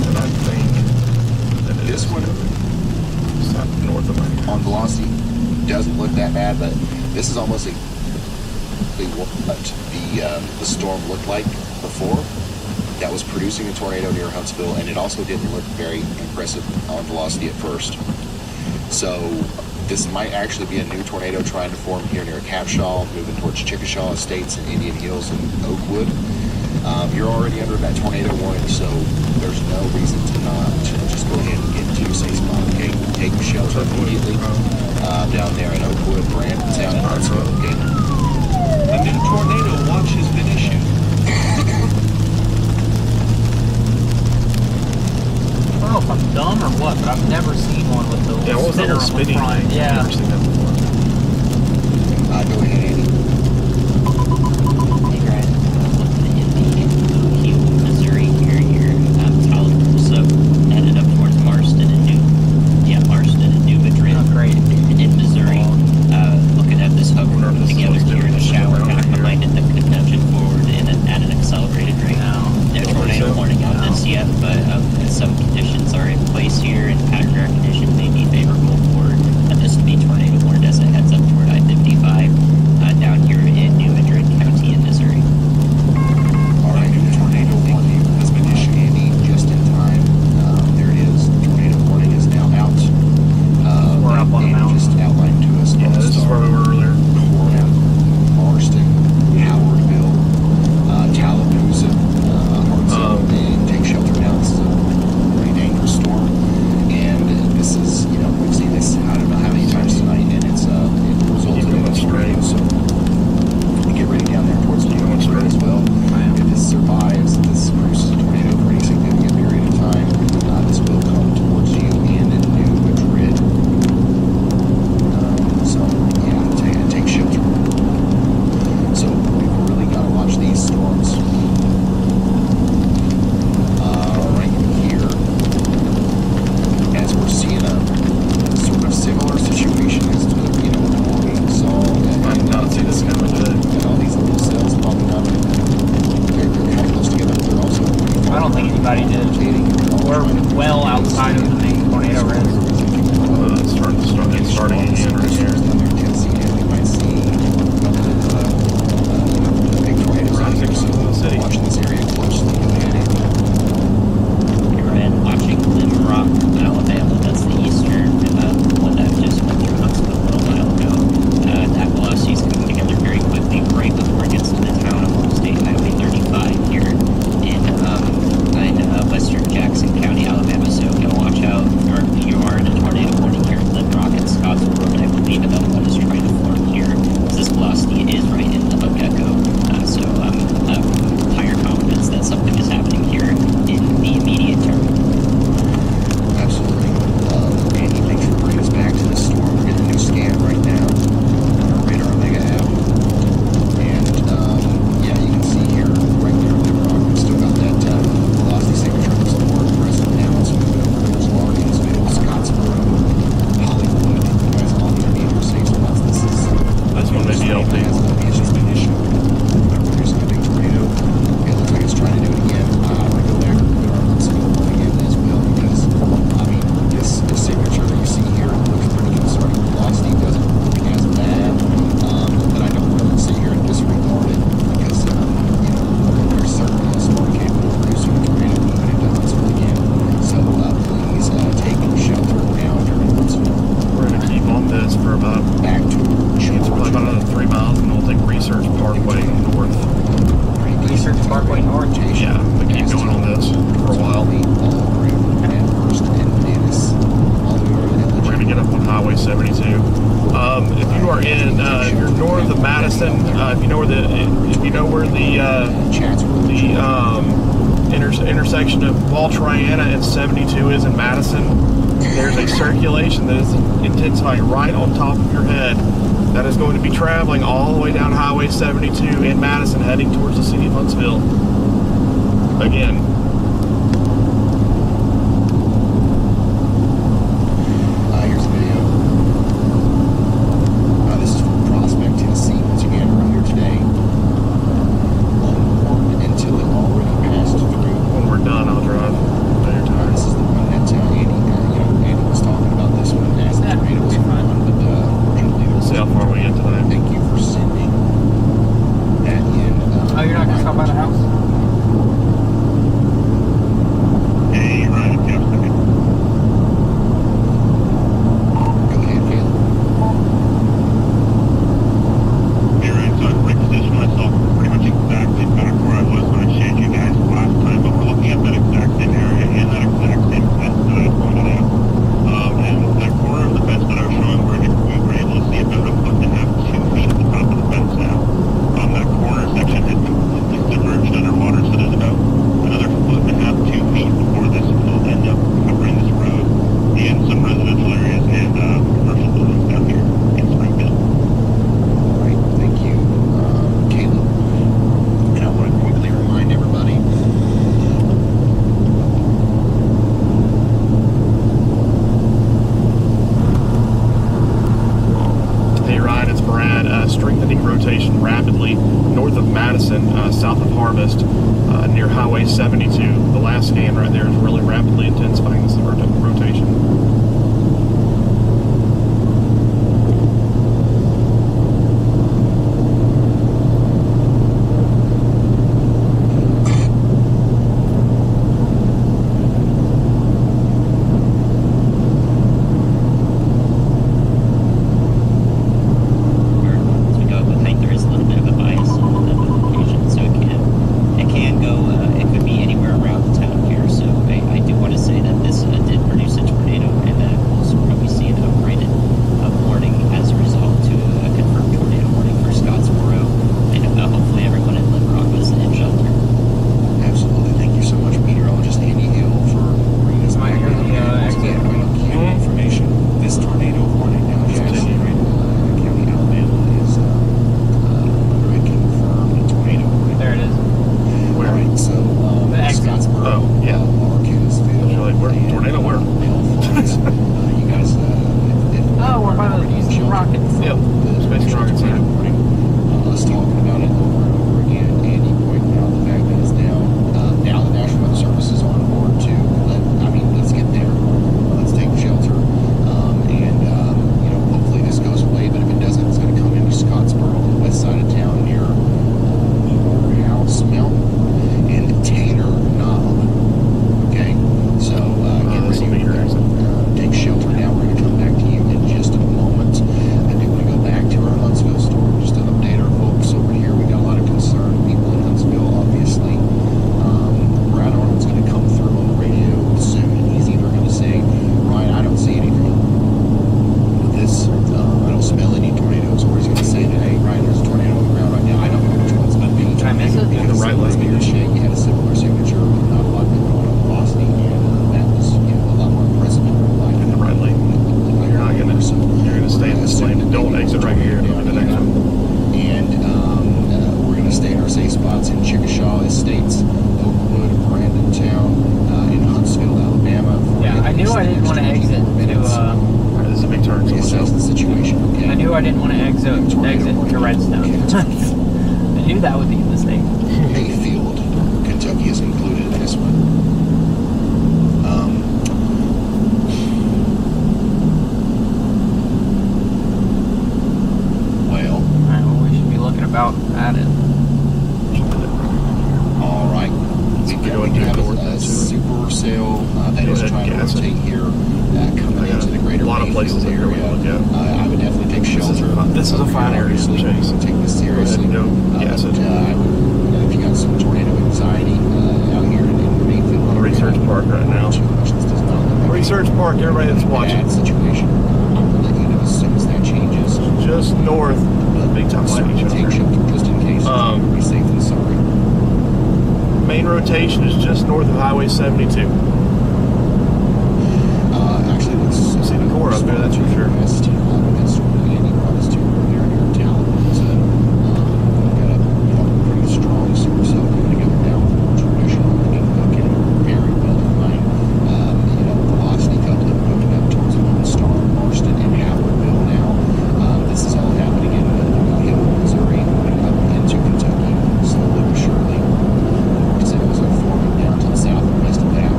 And I think that it This is one south north of my on velocity doesn't look that bad, but this is almost exactly what the storm looked like before. That was producing a tornado near Huntsville, and it also didn't look very impressive on velocity at first. So this might actually be a new tornado trying to form here near Capshaw, moving towards Chickashaw Estates and Indian Hills and Oakwood. You're already under that tornado warning, so there's no reason to not just go ahead and get to a safe spot. Okay, take shelter immediately down there in Oakwood, Brandontown, and Huntsville. Okay. A new tornado watch has been issued. I don't know if I'm dumb or what, but I've never seen one with the Yeah, what was that spinner little on the spinning front. thing? I've Yeah. never seen that before. Go ahead, Andy. Hey guys, looking in the Hugh, Missouri area, Tallapoosa, headed up towards Marston and New Madrid. Oh, great. In Missouri, looking at this hover Wonder if this is together what's here in doing a this shower, over kind of here. combined it that could nudge it forward at an accelerated rate. No. No tornado warning on this yet, but some conditions are in place here, and pattern recognition may be favorable for this to be tornado warned everybody did. We're well outside of the main tornado risk. It's starting again right here. Watching this area closely. You're in watching Little Rock, Alabama. That's the eastern one that just went through Huntsville a little while ago. That velocity is coming together very quickly right before it gets to the town along State Highway 35 here in western Jackson County, Alabama. So watch out. You are in a tornado warning here in Little Rock and Scottsboro, and I believe another one is trying to form here. This velocity is right in the hook echo. So higher confidence that something is happening here in the immediate term. Absolutely. Andy, thanks for bringing us back to the storm. We're getting a new scan right now on our radar Omega app. And yeah, you can see here right there in Little Rock, we've still got that velocity signature that's more present now. It's moving over towards Larkinsville, Scottsboro, Hollywood. You guys all need to be able to say so this is This one may be LP. It's just been issued. Producing a big tornado. It looks like it's trying to do it again. I want to go back and put our Huntsville one again as well because, I mean, this signature that you see here looks pretty concerning. Velocity doesn't look as bad, but I don't want to sit here and disregard it because, you know, there's certainly a storm capable of producing a tornado moving into Huntsville again. So please take shelter now during Huntsville. We're going to keep on this for about, Back to it's probably about another 3 miles, and we'll take Research Parkway north. Research Parkway North. Yeah, we keep going on this for a while. We're going to get up on Highway 72. If you are in, if you're north of Madison, if you know where the intersection of Wall Triana and 72 is in Madison, there's a circulation that is intensifying right on top of your head that is going to be traveling all the way down Highway 72 in Madison, heading towards the city of Huntsville. Again. Here's a video. This is from Prospect, Tennessee. Once again, earlier today. Unwarned until it already passed through. When we're done, I'll drive. This is the one that Andy was talking about. This one as the tornado was on, but unfortunately, We'll see how far we get tonight. thank you for sending that in. Oh, you're not going to stop by the house? Hey, Ryan, yeah, okay. Go ahead, Caleb. Hey, Ryan, so I've rigged this myself pretty much exactly back where I was when I showed you guys last time, but we're looking at that exact same area and that exact same fence that I pointed out. And that corner of the fence that I was showing, we were able to see about 1.5 to 2 feet at the top of the fence now. That corner section had completely submerged underwater, so there's about another 1.5 to 2 feet before this will end up covering this road and some residential areas and commercial buildings down here in Springfield. All right, thank you, Caleb. And I want to quickly remind everybody. Hey Ryan, it's Brad. Strengthening rotation rapidly north of Madison, south of Harvest, near Highway 72. The last scan right there is really rapidly intensifying this rotation. As we go up with height, there is a little bit of a bias in the location, so it can go, it could be anywhere around the town here. So I do want to say that this did produce a tornado, and we'll probably see an upgraded warning as a result to a confirmed tornado warning for Scottsboro, and hopefully everyone in Little Rock was in shelter. Absolutely. Thank you so much, meteorologist Andy Hill, for bringing us Might back hear the, exit. information. This tornado warning now, Jackson County, Alabama, is under a confirmed tornado warning. There it is. All right, so The exit. Scottsboro, Oh, yeah. Larkinsville, You're like, where? and, Tornado where? Belfast. You guys, Oh, we're by the rockets. Yep, Space Rocket Center. Warning. Us talking about it over and over again. Andy pointing out the fact that it's now the National Weather Service is on was bigger shake. You had a similar signature, but not a lot going on velocity, and that was a lot more impressive. In the right lane. You're not gonna. You're gonna stay in this lane. Don't exit right here. Go to the next one. And we're going to stay in our safe spots in Chickasha Estates, Oakwood, Brandontown, in Huntsville, Alabama. Yeah, I knew I didn't want to exit to. Alright, this is a big turn. So Assess the situation. Okay. I knew I didn't want to exit to Redstone. I knew that would be a mistake. Mayfield, Kentucky is included in this one. Well, Alright, well, we should be looking about at it. all right. We have a supercell that is trying to rotate here, coming into the greater a lot of places Mayfield here we area. look at. I would definitely take shelter. This is a fine area to Obviously, chase. take this seriously. Go ahead and go gas it. I would, if you got some tornado anxiety out here in Mayfield, On Research Park right now. too much. This does not look like Research Park, everybody that's watching. bad situation. I'll let you know as soon as that changes. Just north of Big Time Lightning Take Shelter. shelter just in case. Be safe and sorry. Main rotation is just north of Highway 72. Actually, let's See the core up there, that's for sure. That's Andy brought us to earlier here in town. So, got a pretty strong supercell coming together now with more traditional looking, getting very well defined. Velocity coupling moving up towards Lone Star, Marston, and Howardville now. This is all happening in Hill, Missouri, moving up into Kentucky, slowly but surely. Cells are forming down to the south and west of that.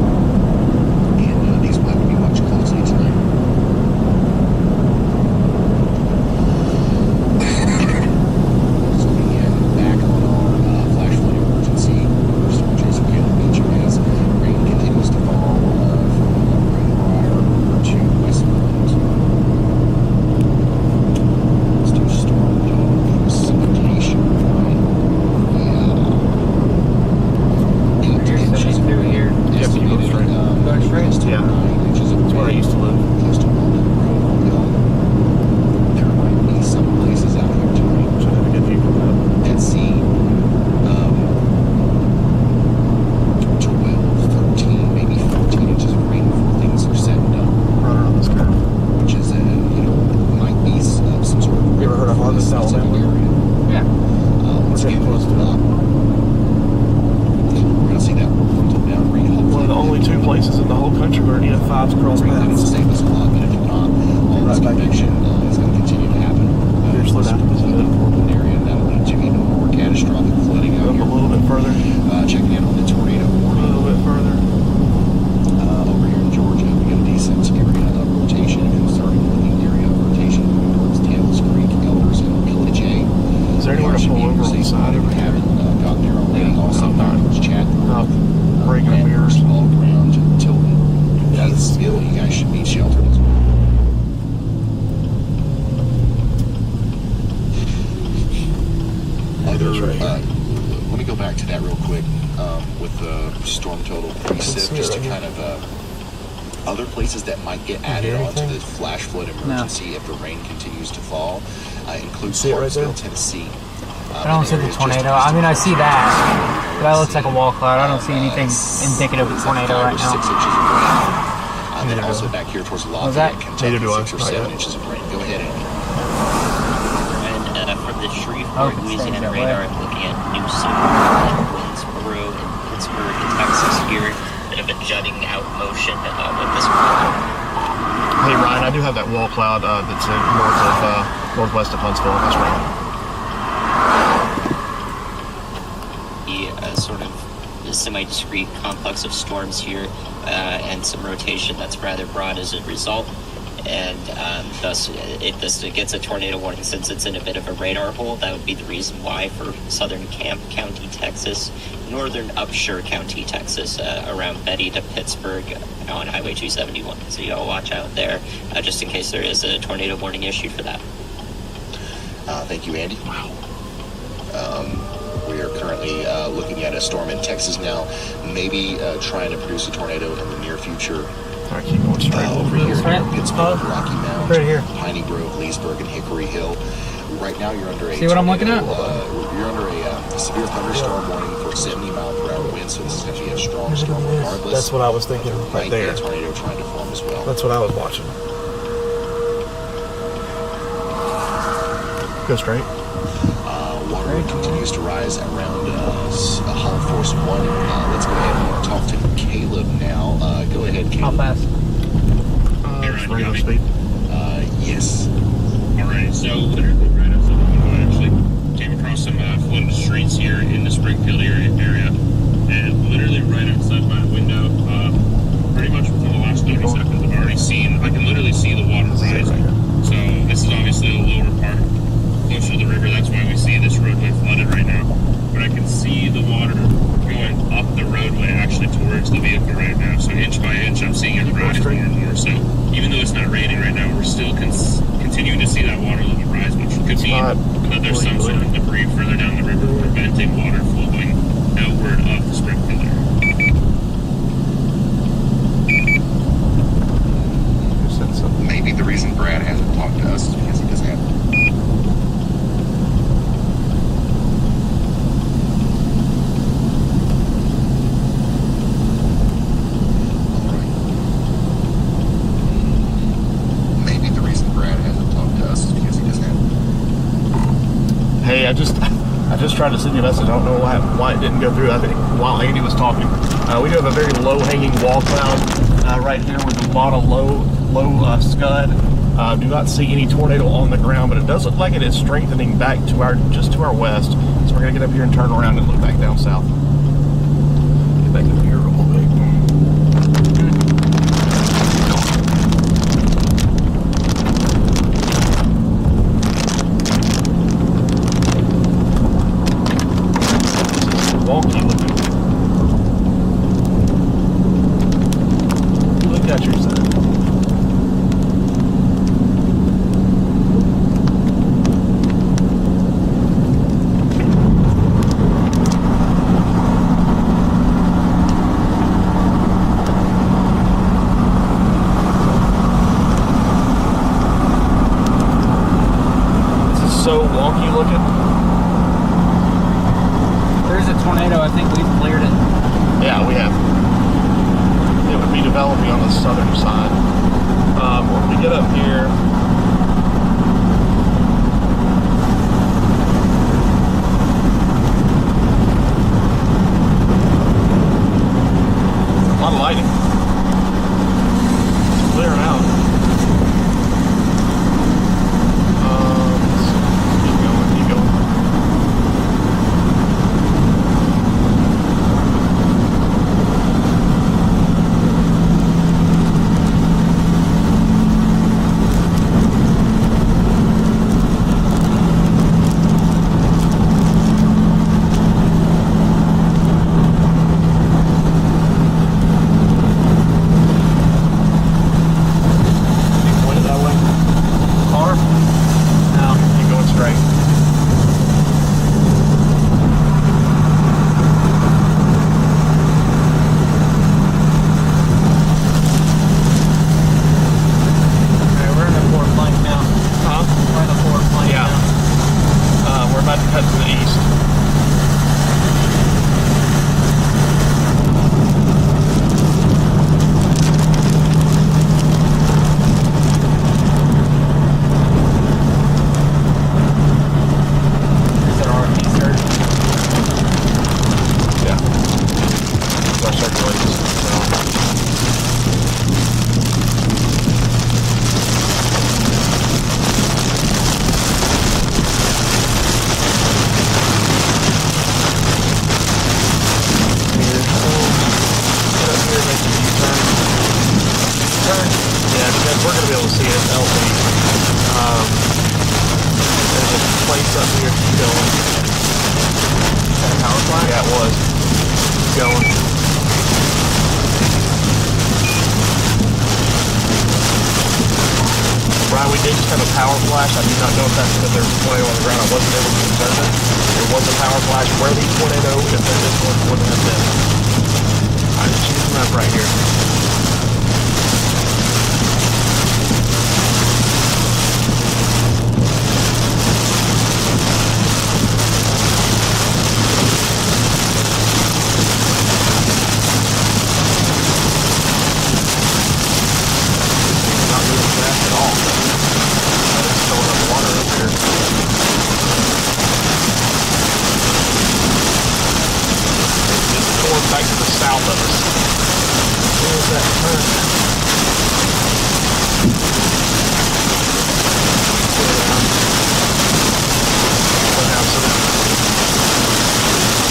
And these will have to be watched closely tonight. Zooming in back on our flash flood emergency. We're still chasing Caleb Beach as rain continues to fall from Greenbrier to Westmoreland. Let's do storm precipitation. You're sitting through here. Yep, you go straight. Going straight? Yeah. That's where I used to live. Close to there might be some places out here tonight. Should have a good view from that. Dead Sea, 12, 13, maybe 14 inches of rain before things are said and done, Right around this curve. which is, might be some sort of. You ever heard of Harvest, specific Alabama? area. Yeah. Once We're again, getting close to that. we're going to see that until down read. One of the only two places in the whole country where EF5s cross That will paths. save us a lot, but if not, all this Right back in. convection is going to continue to happen. Here, slow down. This is an important area, and that'll lead to even more catastrophic flooding out Up a here. little bit further. Checking in on the tornado A warning. little bit further. Over here in Georgia, we got a decent area of rotation, and starting looking area of rotation moving towards Tails Creek, Elders, and Village A. Is there anywhere to pull over on the side over here? Haven't gotten there already. Also, not. towards Chattanooga, Breaking up mirrors. all around Tilton, Eastville. You guys should be sheltered as well. Let me go back to that real quick with the storm total precip, just to kind of other places that might get added onto the flash flood emergency if the rain continues to fall include Clarksville, Tennessee. I don't see the tornado. I mean, I see that. That looks like a wall cloud. I don't see anything indicative of a tornado right 6 now. inches of rain. And then also back here towards Lafayette, Kentucky, Neither do I. 6 or Not 7 yet. inches of rain. Go ahead, Andy. And from the Shreveport, Oh, Louisiana that radar, way. I'm looking at Newsom, Winsboro, and Pittsburgh, Texas here. Bit of a jutting out motion with this one. Hey Ryan, I do have that wall cloud that's north of northwest of Huntsville. That's right. The sort of semi-discrete complex of storms here and some rotation that's rather broad as a result. And thus, if this gets a tornado warning, since it's in a bit of a radar hole, that would be the reason why for southern Camp County, Texas, northern Upshur County, Texas, around Betty to Pittsburgh on Highway 271. So you all watch out there, just in case there is a tornado warning issued for that. Thank you, Andy. Wow. We are currently looking at a storm in Texas now, maybe trying to produce a tornado in the near future. All right, keep going straight. Over here, Straight? Pittsburgh, Rocky Mount, Right here. Piney Grove, Leesburg, and Hickory Hill. Right now, you're under a See what I'm looking at? You're under a severe thunderstorm warning for 70-mile-per-hour winds, so this is going to be a strong storm regardless. That's what I was thinking right there. A tornado trying to form as well. That's what I was watching. Go straight. Water continues to rise around hull force 1. Let's go ahead and talk to Caleb now. Go ahead, How Caleb. fast? Just radio speed. Yes. Alright, so literally right outside the window, I actually came across some flooded streets here in the Springfield area, and literally right outside my window, pretty much within the last 30 seconds, I've already seen, I can literally see the water rising. So this is obviously a lower part, closer to the river. That's why we see this roadway flooded right now. But I can see the water going up the roadway actually towards the vehicle right now. So inch by inch, I'm seeing it rise more and more. So even though it's not raining right now, we're still continuing to see that water level rise, which could mean that there's some sort of debris further down the river preventing water flowing outward of the Springfield area. Maybe the reason Brad hasn't talked to us is because he doesn't have. Maybe the reason Brad hasn't talked to us is because he doesn't have. Hey, I just tried to send you a message. I don't know why it didn't go through. I think while Andy was talking, we do have a very low-hanging wall cloud right here with a lot of low scud. Do not see any tornado on the ground, but it does look like it is strengthening back to just to our west. So we're gonna get up here and turn around and look back down south. Get back up here real quick. Wonky looking. Look at your side. This is so wonky looking. There's a tornado. I think we've cleared it. Yeah, we have. It would be developing on the southern side. When we get up here, a lot of lightning. It's clearing out. Keep going, keep going. we're going to be able to see it in LP. There's a place up here to keep going. Is that a power flash? Yeah, it was. Keep going. Brian, we did just have a power flash. I do not know if that's because there was a tornado on the ground. I wasn't able to discern it. There was a power flash. Where the tornado, if there is one, would have been. I'm just using the map right here. back to the south of us. There's that turn.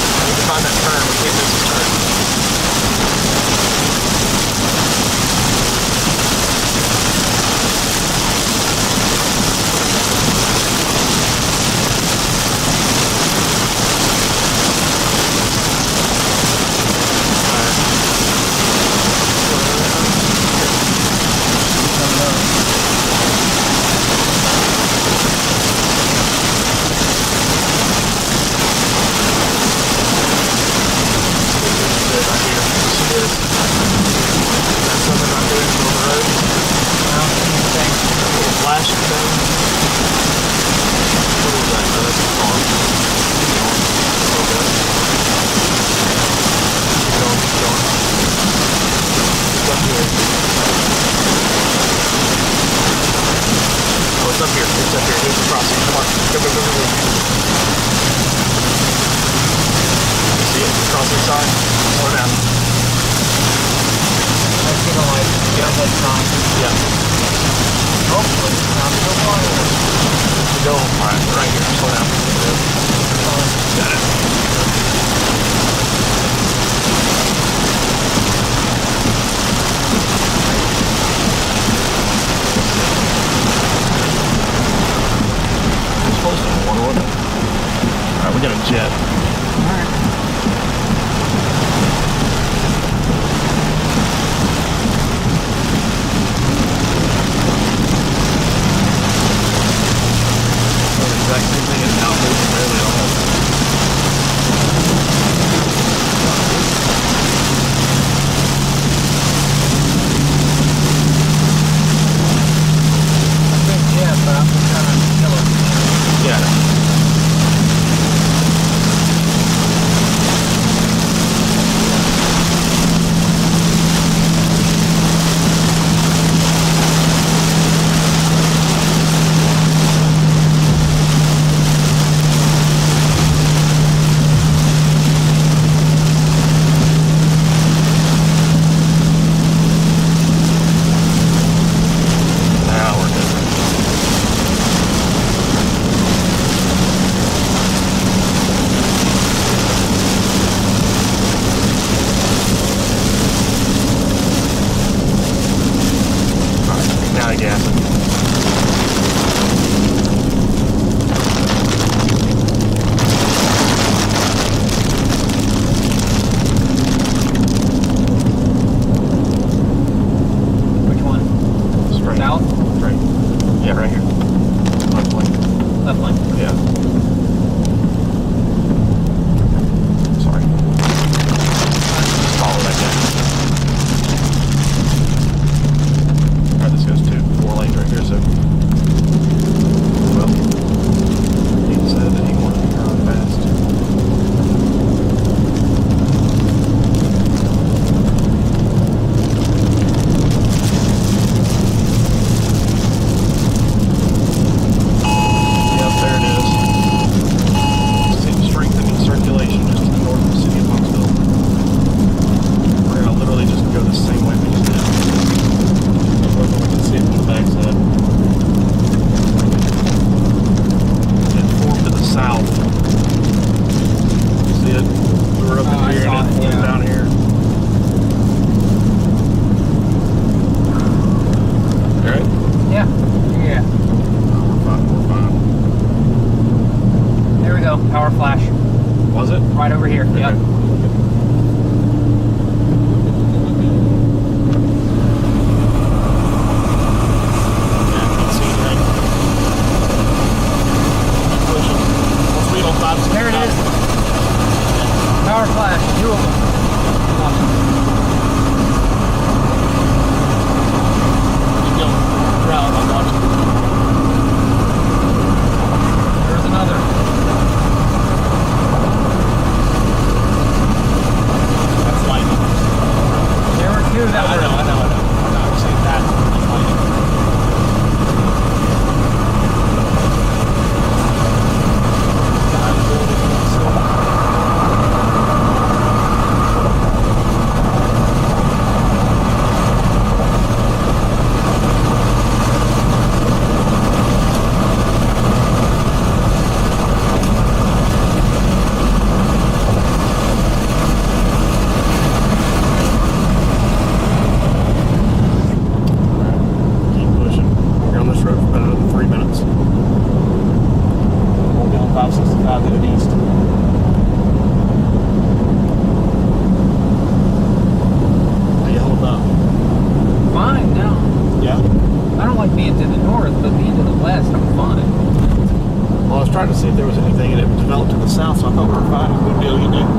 I need to find that turn. We can't miss this turn.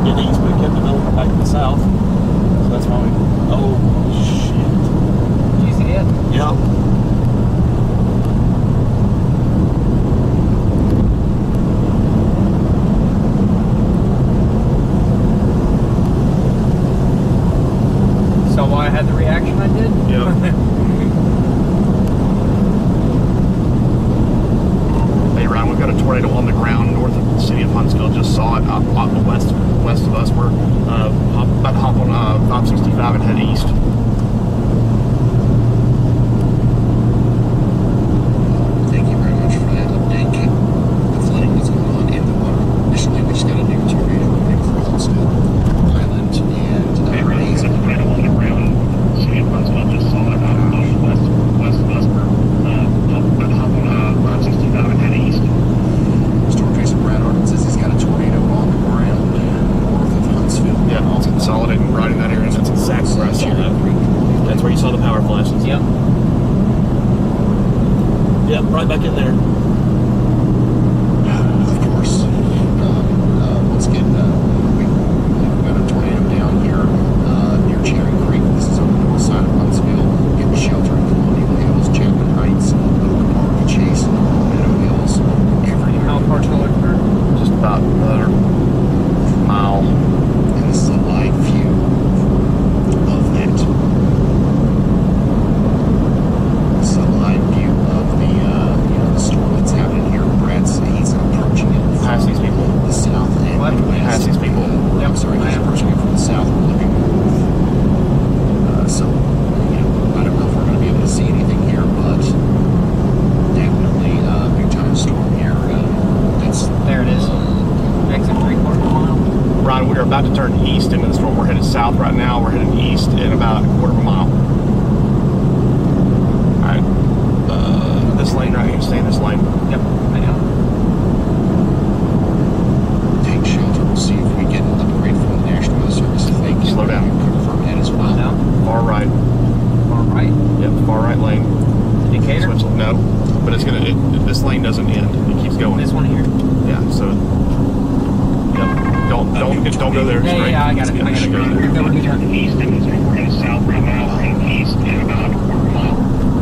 get east, but it kept developing back to the south. So that's why we. Oh shit! Did you see it? Yeah. So why I had the reaction I did? Yeah. Hey Ryan, we've got a tornado on the ground north of the city of Huntsville. Just saw it out west of us. We're about to hop on 565 and head east. Thank you very much for that update. The flooding that's going on in the water. Initially, we just got a new tornado coming from Huntsville Island, and Hey, Ryan, Hayes. there's a tornado on the ground. City of Huntsville just saw it west of us. About to hop on 565 and head east. Storm Tracer Brad Arden says he's got a tornado on the ground north of Huntsville. Yeah, I was consolidating right in that area. That's exactly where I saw that. That's where you saw the power flashes. Yep. Yep, right back in there. Of course. Once again, we've got a tornado down here near Cherry Creek. This is on the north side of Huntsville. Getting shelter in Colonial Hills, Chapman Heights, Oak Park, Chase, Meadow Hills, everywhere. How far till it? Just about another mile. And this is a live view of that. This is a live view of the the storm that's happening here. He's approaching it Pass from these people. the south and What? the west. Pass these people. I'm sorry, he's approaching it from the south. We're looking north. So, I don't know if we're going to be able to see anything here, but definitely a big time storm here. That's There it is. Exit 3/4 mile. Ryan, we are about to turn east into the storm. We're headed south right now. We're heading east in about a quarter of a mile. All right. This lane right here. Stay in this lane. Yep. I know. take shelter. We'll see if we get an upgrade from the National Weather Service if they can Slow down. confirm that as well. Down. Far right. Far right. Yep, far right lane. Indicator. Switch, no, but it's gonna. This lane doesn't end. It keeps going. This one here. Yeah. So. Yep. Don't go there. Straight. Yeah, I got it. I got it. Straight. Go with you. East, and we're headed south right now. We're heading east in about a quarter mile.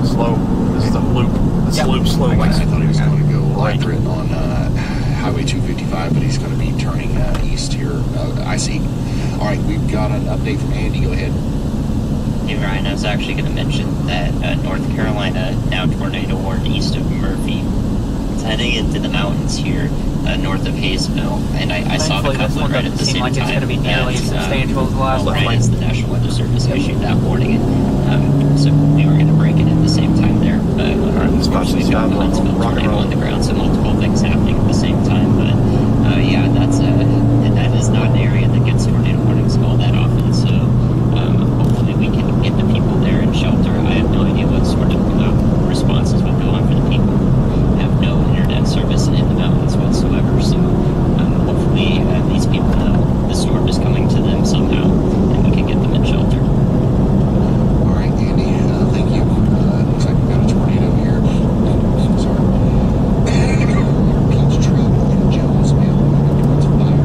Slow. This is a loop. This Yep. loop slow. I Like thought he was going to go Right. after it on Highway 255, but he's going to be turning east here. I see. All right, we've got an update from Andy. Go ahead. Hey Ryan, I was actually going to mention that North Carolina now tornado warned east of Murphy. It's heading into the mountains here, north of Hayesville, and I saw the Thankfully, this couplet one right at doesn't the seem same like it's time. going to be nearly as substantial as the last one. Right as the National Weather Service issued that warning, so we were going to break it at the same time there. But let's watch unfortunately, these guys the on Huntsville rock and tornado roll. on the ground, so multiple things happening at the same time. But yeah, that is not an area that gets tornado warnings all that often. So hopefully we can get the people there in shelter. I have no idea what sort of responses would go on for the people who have no internet service in the mountains whatsoever. So hopefully these people know the storm is coming to them somehow, and we can get them in shelter. All right, Andy, thank you. Looks like we've got a tornado here. Sorry. Peachtree in Jonesville, towards 5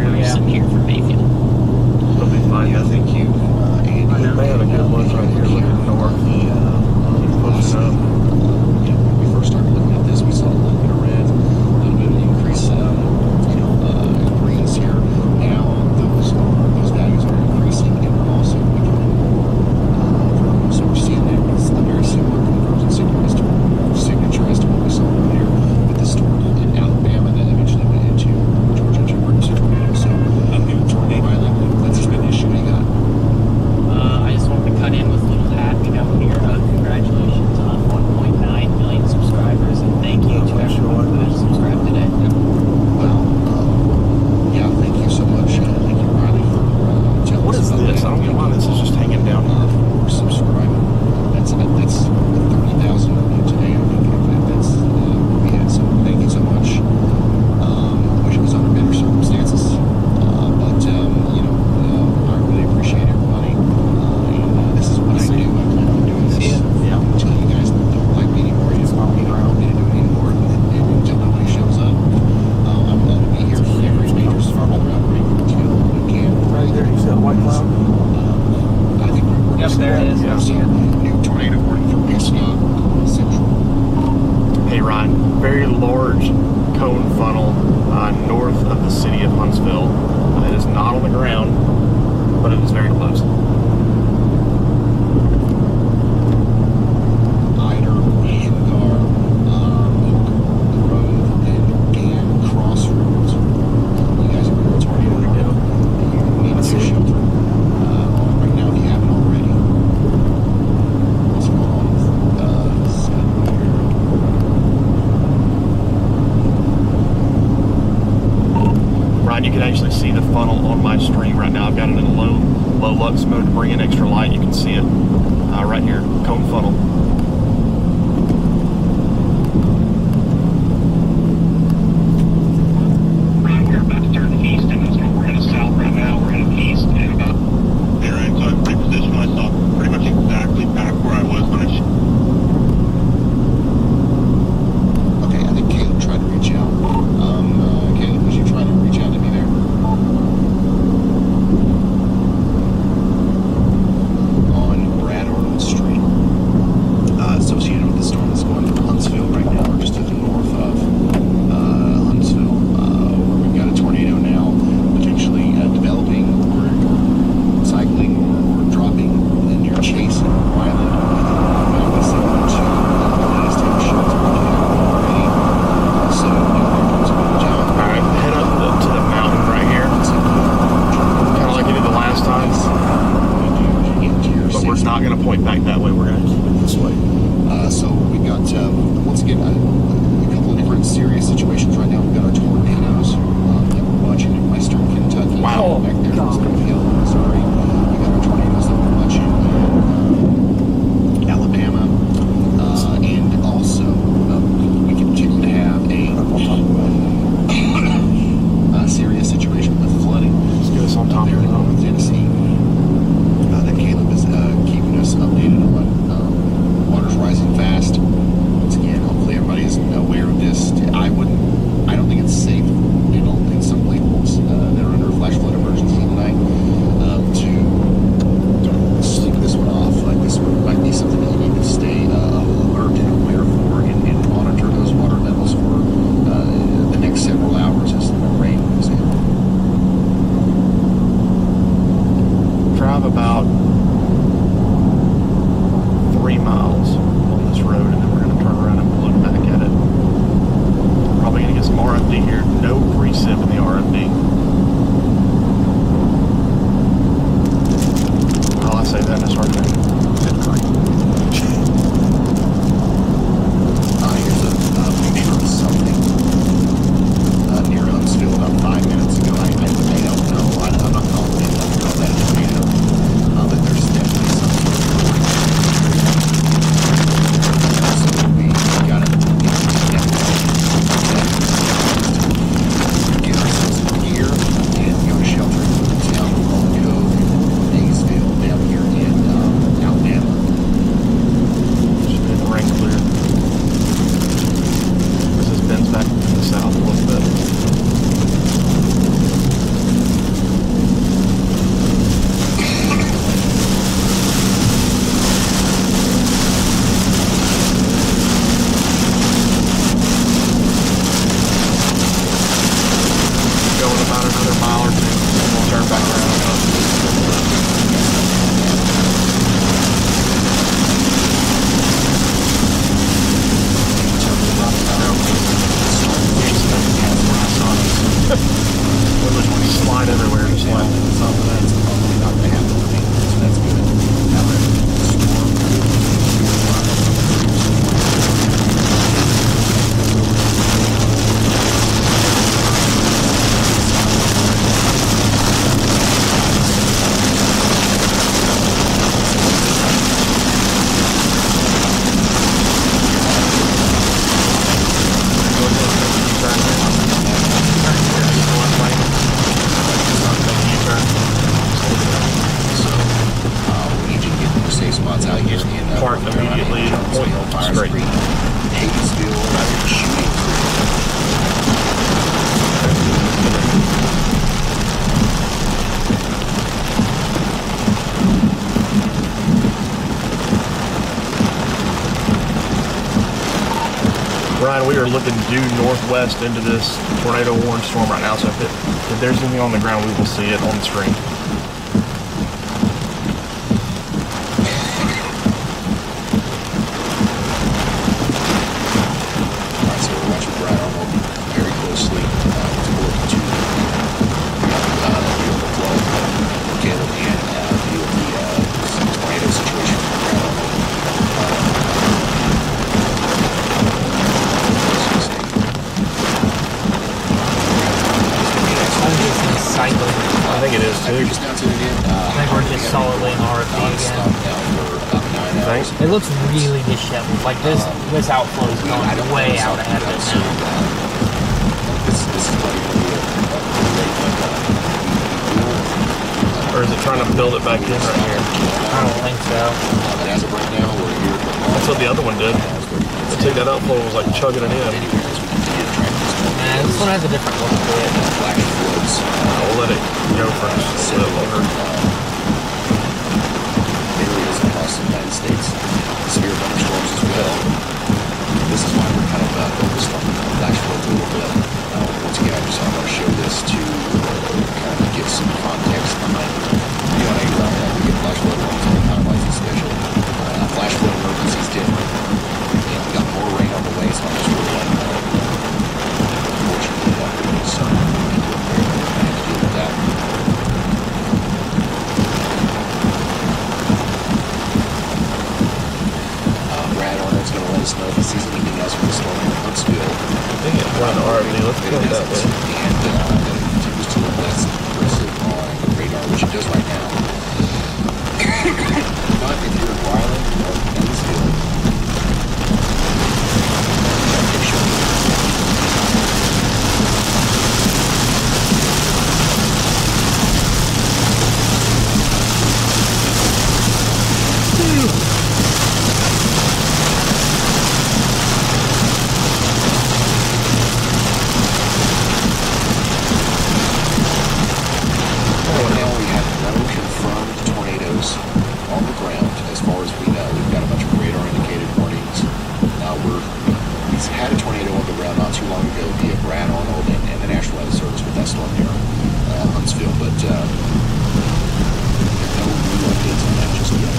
person here for Mayfield. It'll be fine. Yeah, thank you, Andy. We may have a good one right here looking north. Keep pushing up. When we first started looking at this, we saw a little bit of red, a little bit of increase, in greens here. Now those values are increasing and we're also becoming more vertical. So we're seeing that it's a very similar conversion signature as to what we saw earlier with the storm in Alabama that eventually went into Georgia to produce a tornado. So Riley, let's just finish. What do you got? I just want to cut in with a little happy note here. Congratulations on 1.9 million subscribers, and thank you to everyone who has subscribed today. Well, yeah, thank you so much. Thank you, Riley, for telling What us is about this? that. I don't get why this is just hanging down here. For subscribing. That's 30,000 of you today. I think that's what we had. So thank you so much. Wish it was under better circumstances, but I really appreciate everybody. And this is what I do. I plan on doing this until you guys don't like me anymore. You don't want me to do it anymore, and until nobody shows up. I'm going to be here for every major storm outbreak until we can. Right there, you see that white cloud? I think we're Yep, there it is. Yeah. New tornado warning for Pesca Central. Hey Ryan, very large cone funnel north of the city of Huntsville. It is not on the ground, but it is very close. Eider, Hangar, Oak Grove, and Gann Crossroads. You guys are in a tornado right now. You need to shelter right now if you haven't already. What's going on with Ryan, you can actually see the funnel on my stream right now. I've got it in low lux mode to bring in extra light. You can see it right here, cone funnel. Right, we're about to turn east, and we're headed south right now. We're headed east, and about there, and so I repositioned myself pretty much exactly back where I was when I. Okay, I think Caleb tried to reach out. Caleb, was you trying to reach out to me there? On Brad Arnold Street, associated with the storm that's going through Huntsville right now, or just to the north of Huntsville, where we've got a tornado now potentially developing or cycling or dropping near Chase and Wyland. About this thing to the latest take shelter we can already. So there comes a bit of town. All right, head up to the mountain right here, kind of like you did the last time. But we're not going to point back that way. We're going to keep it this way. So we've got, once again, a couple of different serious situations right now. We've got our tornadoes that we're watching in western Kentucky. Wow. Back there in Springfield, Missouri. We've got our tornadoes that we're watching in Alabama. And also, we continue to have a serious situation with flooding. Let's get us on top there of in it. North Tennessee. That Caleb is keeping us updated on. Water's rising fast. Once again, hopefully everybody is aware of this. I don't think it's safe in some places that are under a flash flood emergency tonight to sleep this one off. Like this one might be something that you need to stay alert and aware for and monitor those water levels for the next several hours as the rain moves in. Drive about 3 miles on this road, and then we're going to turn around and look back at it. Probably going to get some RFD here. No precip in the RFD. Well, I say that, it's hard to make. Here's a picture of something near Huntsville about 5 minutes ago. I don't know. I'm not calling it that tornado. But there's parked immediately straight. Hayesville, shooting. Ryan, we are looking due northwest into this tornado warning storm right now, so if there's anything on the ground, we will see it on the screen. Alright, so we're watching Brad Arnold very closely. It's working to view of the flood. Caleb and view of the tornado situation for Brad Arnold. Cycling. I think it is You're too. just now tuning in. I think we're just solidly in RFD Non-stop again. now for about 9 hours. It looks really disheveled. Like this outflow is going way out ahead of it now. This is probably going to be a great one. Or is it trying to build it back in right here? I don't think so. But as of right now, we're here. That's what the other one did. It took that outflow and was like chugging it in. Anywhere as we continue to track this one. Man, this one has a different look to it. Flash floods. We'll let it go for just a little longer. Areas across the United States. Severe thunderstorms as well. This is why we're kind of focused on flash floods a little bit. Once again, I want to show this to kind of give some context behind it. You know, we get flash flood warnings all the time, like it's special. Flash flood emergency is different. You know, we got more rain on the way, so I'm just really like, unfortunately, that really sucks. I have to deal with that. Brad Arnold's going to let us know if he sees anything else from the storm in Huntsville. I think it's running RFD. Let's go that way. And that it continues to look less aggressive on the radar, which it does right now. But if you're in Wyland or Pennsville, right now we have no confirmed tornadoes on the ground as far as we know. We've got a bunch of radar indicated warnings. We've had a tornado on the ground not too long ago via Brad Arnold and the National Weather Service with that storm near Huntsville, but no new updates on that just yet.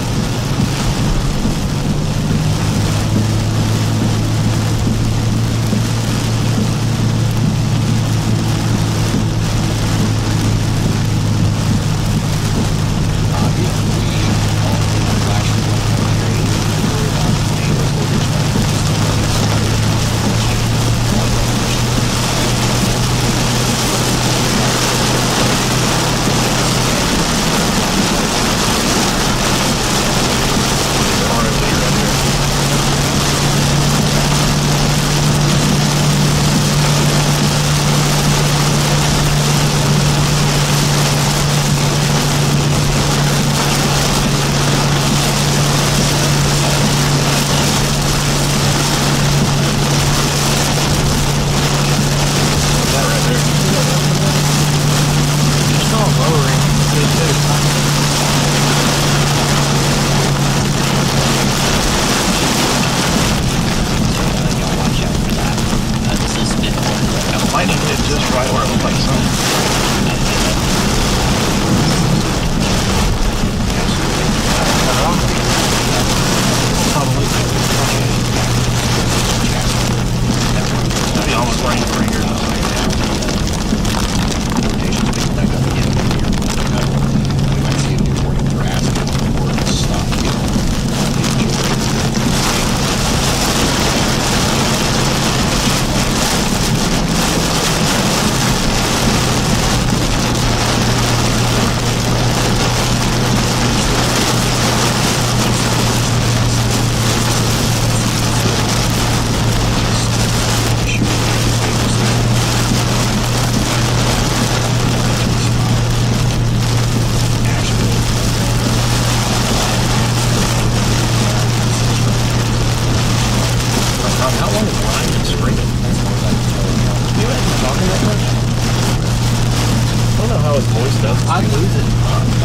does. I lose it.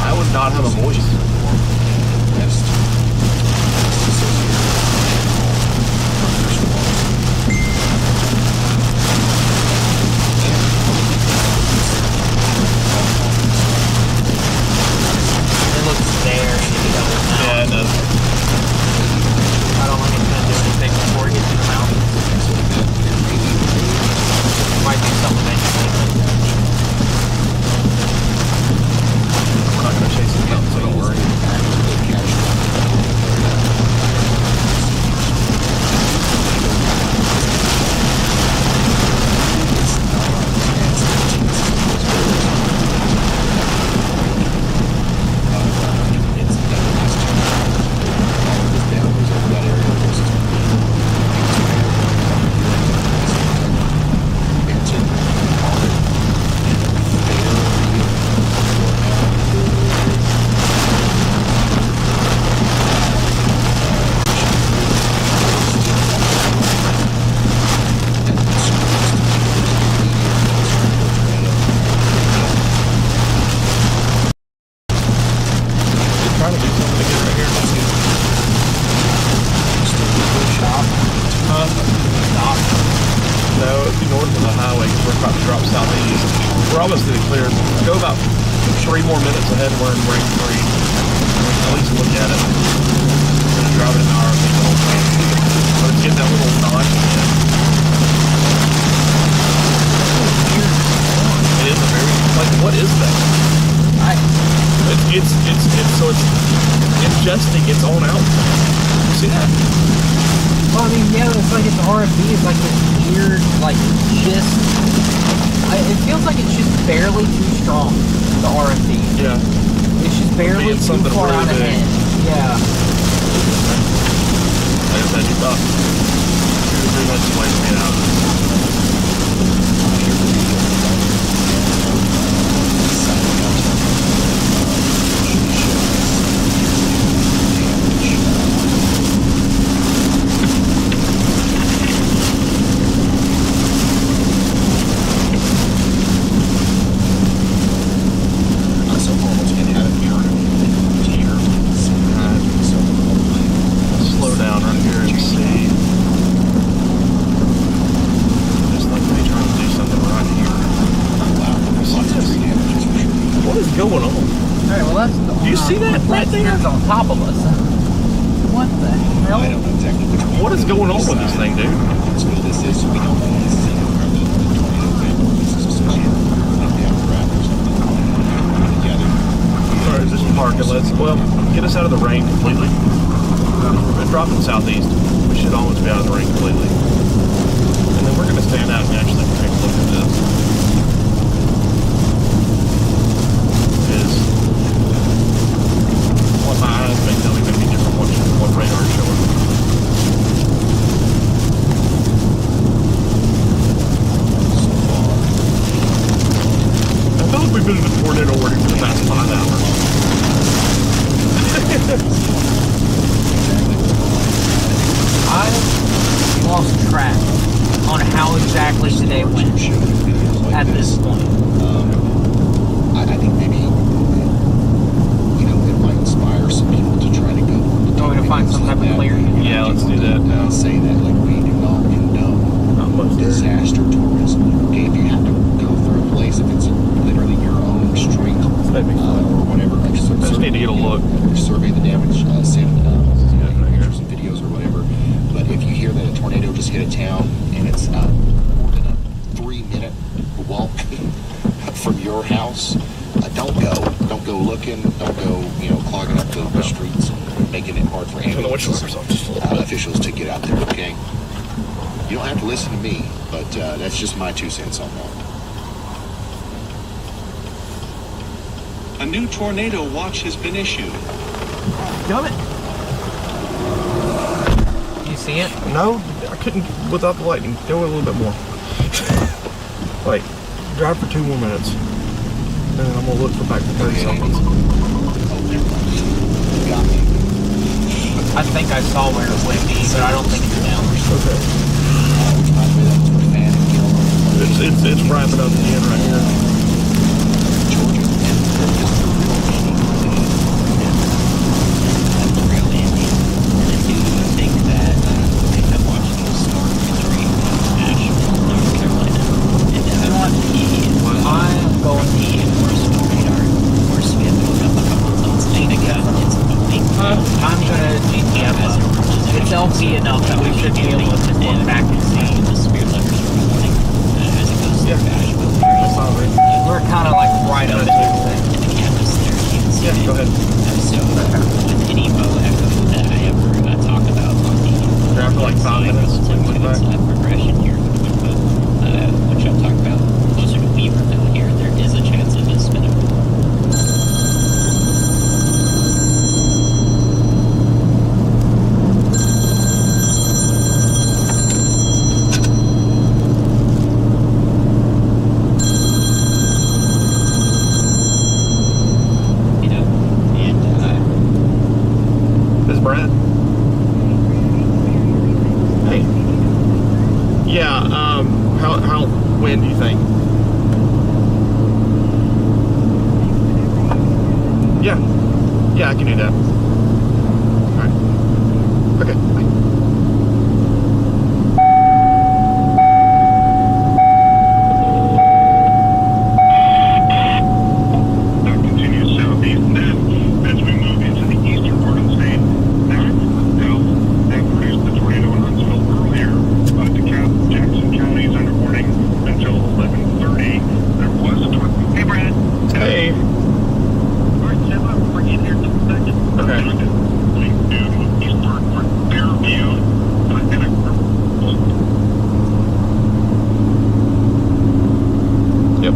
I would not have a voice. It looks there, and you know it now. Yeah, it does. I don't think it's gonna do anything before it gets in the mouth. Might do something eventually. We're not gonna chase it out, so don't worry. Trying to do something to get right here. Stop. No, it'd be north of the highway because we're about to drop southeast. We're almost to the clear. Go about 3 more minutes ahead. We're in range 3. At least look at it. We're going to drive it in our the whole time. But it's getting that little notch again. It is a very, like, what is that? It's so it's ingesting its own output. You see that? Well, I mean, yeah, it's like it's RFB. It's like this weird, like, just... it feels like it's just barely too strong, the RFB. Yeah. It's just barely It's too something far really out big. ahead. Yeah. Like I said, you about 2 or 3 minutes away from being out. Slow down right here and see. Just like me trying to do something right here. What is going on? Alright, well, that's... Do you see that right there? That's on top of us. What the hell? I don't know exactly which one. What is going on with this thing, dude? That's what this is. We don't know this is the tornado thing. This is just a down crap or something. Together. Alright, just park it. Let's, well, get us out of the rain completely. We're dropping southeast. We should almost be out of the rain completely. And then we're going to stand out and actually take a look at this. Is what my eyes may tell me may be different what radar is showing. I feel like we've been in a tornado warning for the past 5 hours. I lost track on how exactly today went at this point. I think maybe, you know, it might inspire some people to try to go. Want me to find some type of clearing? Yeah, let's do that. Say that like we do not condone Not much there. disaster tourism. Okay, if you have to go through a place, if it's literally your own street That'd be fun. or whatever, like I just need to get a look. survey the damage, send pictures and videos or whatever. But if you hear that a tornado just hit a town and it's more than a 3-minute walk from your house, don't go. Don't go looking. Don't go, you know, clogging up the streets and making it hard for Turn the windshield ambulance wipers off just a little bit. officials to get out there. Okay. You don't have to listen to me, but that's just my 2 cents on that. A new tornado watch has been issued. Damn it. You see it? No, I couldn't without the lightning. Go a little bit more. Like, drive for 2 more minutes. And then I'm going to look for back to 30 seconds. Got me. I think I saw where it went be, but I don't think it's down. Okay. It's wrapping up the end right here. Yeah, go ahead. So with any bow echo that I ever talk about on the After like 5 minutes, we can look back. progression here, which I'll talk about closer to Weaverville here, there is a chance of a spinning. This is Brad. Hey. Yeah, how when do you think? Yeah. Yeah, I can do that. Alright. Okay, bye. Continues southeast. Then, as we move into the eastern part of the state, that produced the tornado in Huntsville earlier. DeKalb, Jackson counties under warning until 11:30. There was a tornado. Hey, Brad. Hey. Alright, Sam, we're in here in 2 seconds. Okay. To eastward for Fairview. Yep.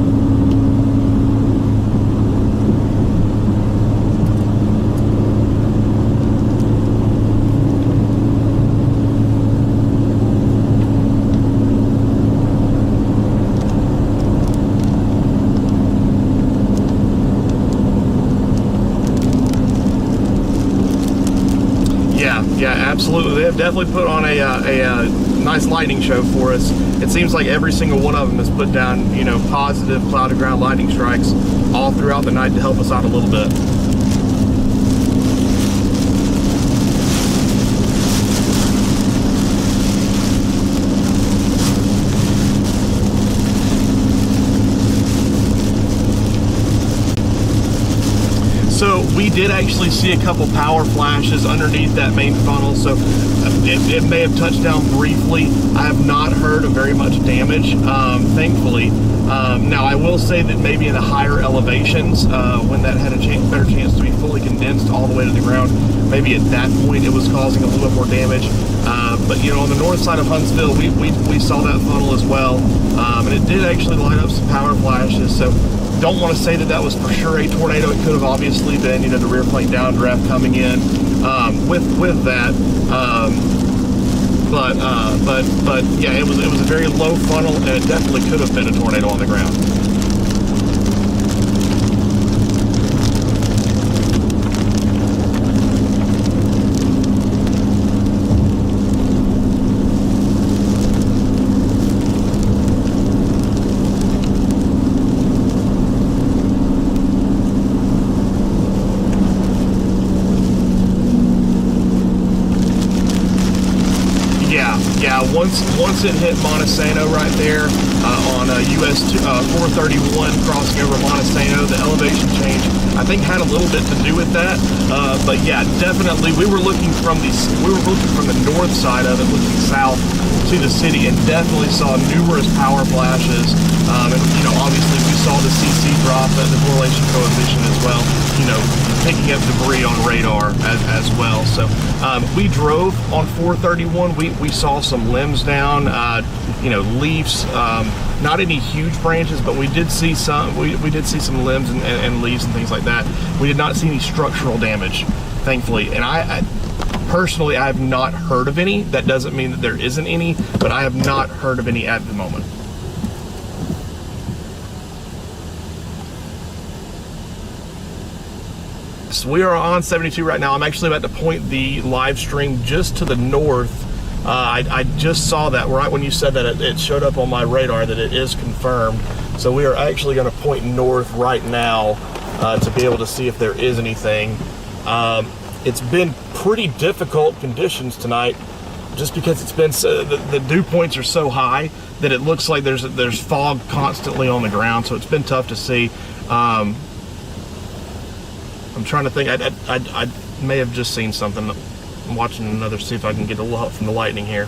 Yeah, absolutely. They have definitely put on a nice lightning show for us. It seems like every single one of them has put down, positive cloud to ground lightning strikes all throughout the night to help us out a little bit. So we did actually see a couple power flashes underneath that main funnel, so it may have touched down briefly. I have not heard of very much damage, thankfully. Now I will say that maybe in the higher elevations, when that had a better chance to be fully condensed all the way to the ground, maybe at that point it was causing a little bit more damage. But on the north side of Huntsville, we saw that funnel as well, and it did actually light up some power flashes. So don't want to say that was for sure a tornado. It could have obviously been, the rear plate downdraft coming in with that. But yeah, it was a very low funnel, and it definitely could have been a tornado on the ground. Yeah, once it hit Montesano right there on US 431 crossing over Montesano, the elevation change I think had a little bit to do with that. But yeah, definitely we were looking from the north side of it, looking south to the city, and definitely saw numerous power flashes. And obviously we saw the CC drop and the correlation coefficient as well. Picking up debris on radar as well. So we drove on 431. We saw some limbs down, leaves, not any huge branches, but we did see some. We did see some limbs and leaves and things like that. We did not see any structural damage, thankfully. And I personally, I have not heard of any. That doesn't mean that there isn't any, but I have not heard of any at the moment. So we are on 72 right now. I'm actually about to point the live stream just to the north. I just saw that right when you said that it showed up on my radar that it is confirmed. So we are actually going to point north right now to be able to see if there is anything. It's been pretty difficult conditions tonight, just because it's been the dew points are so high that it looks like there's fog constantly on the ground. So it's been tough to see. I'm trying to think. I may have just seen something. I'm watching another, see if I can get a little help from the lightning here.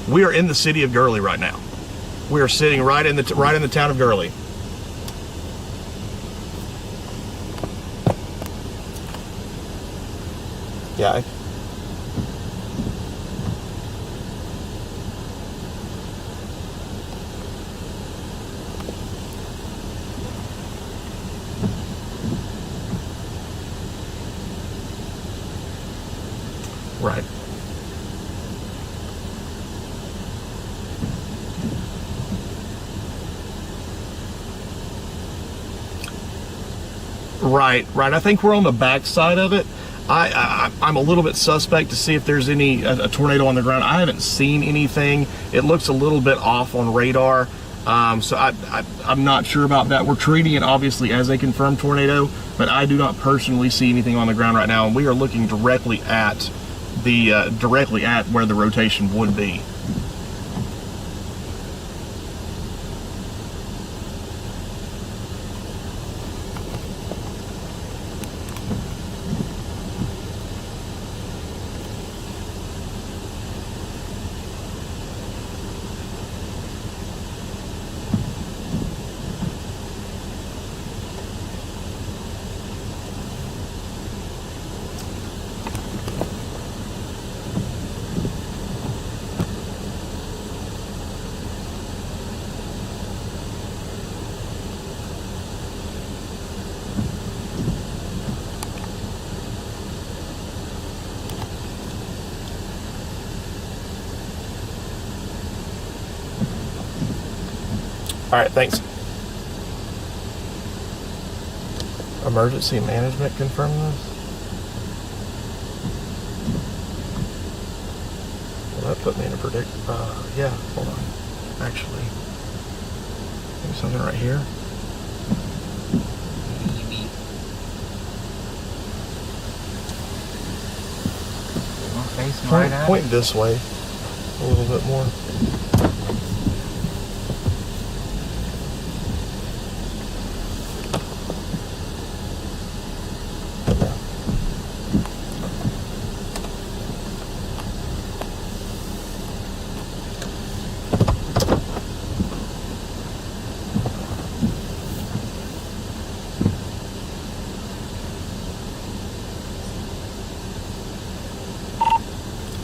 We are in the city of Gurley right now. We are sitting right in the town of Gurley. Yeah. Right. Right. I think we're on the back side of it. I'm a little bit suspect to see if there's any a tornado on the ground. I haven't seen anything. It looks a little bit off on radar. So I'm not sure about that. We're treating it obviously as a confirmed tornado, but I do not personally see anything on the ground right now, and we are looking directly at where the rotation would be. All right, thanks. Emergency management confirmed this? Well, that put me in a yeah, hold on. Actually, maybe something right here. Maybe. Facing right at Point this way a little bit more.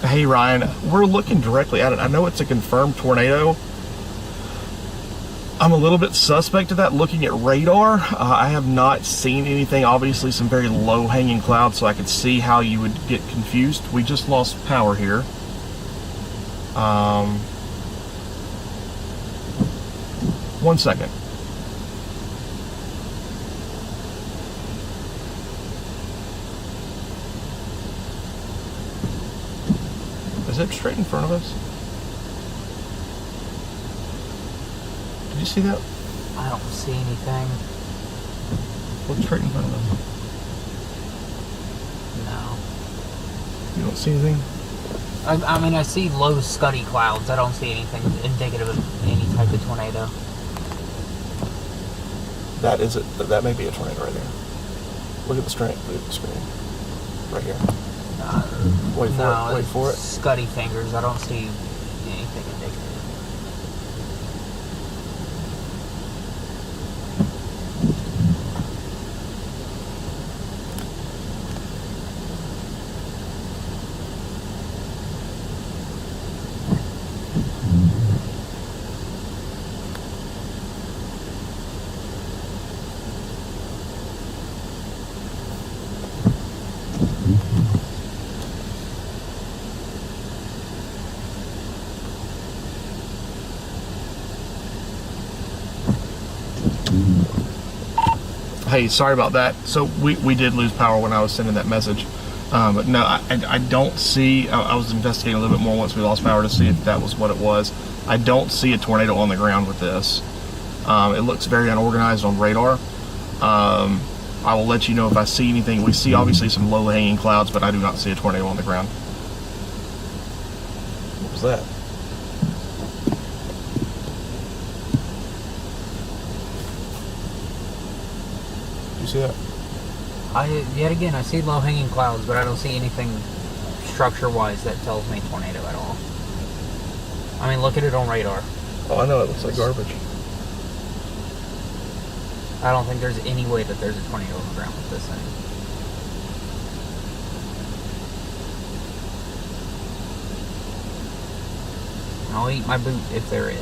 Hey Ryan, we're looking directly at it. I know it's a confirmed tornado. I'm a little bit suspect of that looking at radar. I have not seen anything. Obviously some very low hanging clouds, so I could see how you would get confused. We just lost power here. 1 second. Is it straight in front of us? Did you see that? I don't see anything. Look straight in front of us. No. You don't see anything? I mean, I see low scuddy clouds. I don't see anything indicative of any type of tornado. That is it. That may be a tornado right there. Look at the screen. Look at the screen. Right here. Wait for it. Wait for it. Scuddy fingers. I don't see anything indicative. Hey, sorry about that. So we did lose power when I was sending that message. But no, I don't see, I was investigating a little bit more once we lost power to see if that was what it was. I don't see a tornado on the ground with this. It looks very unorganized on radar. I will let you know if I see anything. We see obviously some low hanging clouds, but I do not see a tornado on the ground. What was that? See that? Yet again, I see low-hanging clouds, but I don't see anything structure-wise that tells me tornado at all. I mean, look at it on radar. Oh, I know, it looks like garbage. I don't think there's any way that there's a tornado on the ground with this thing. I'll eat my boot if there is.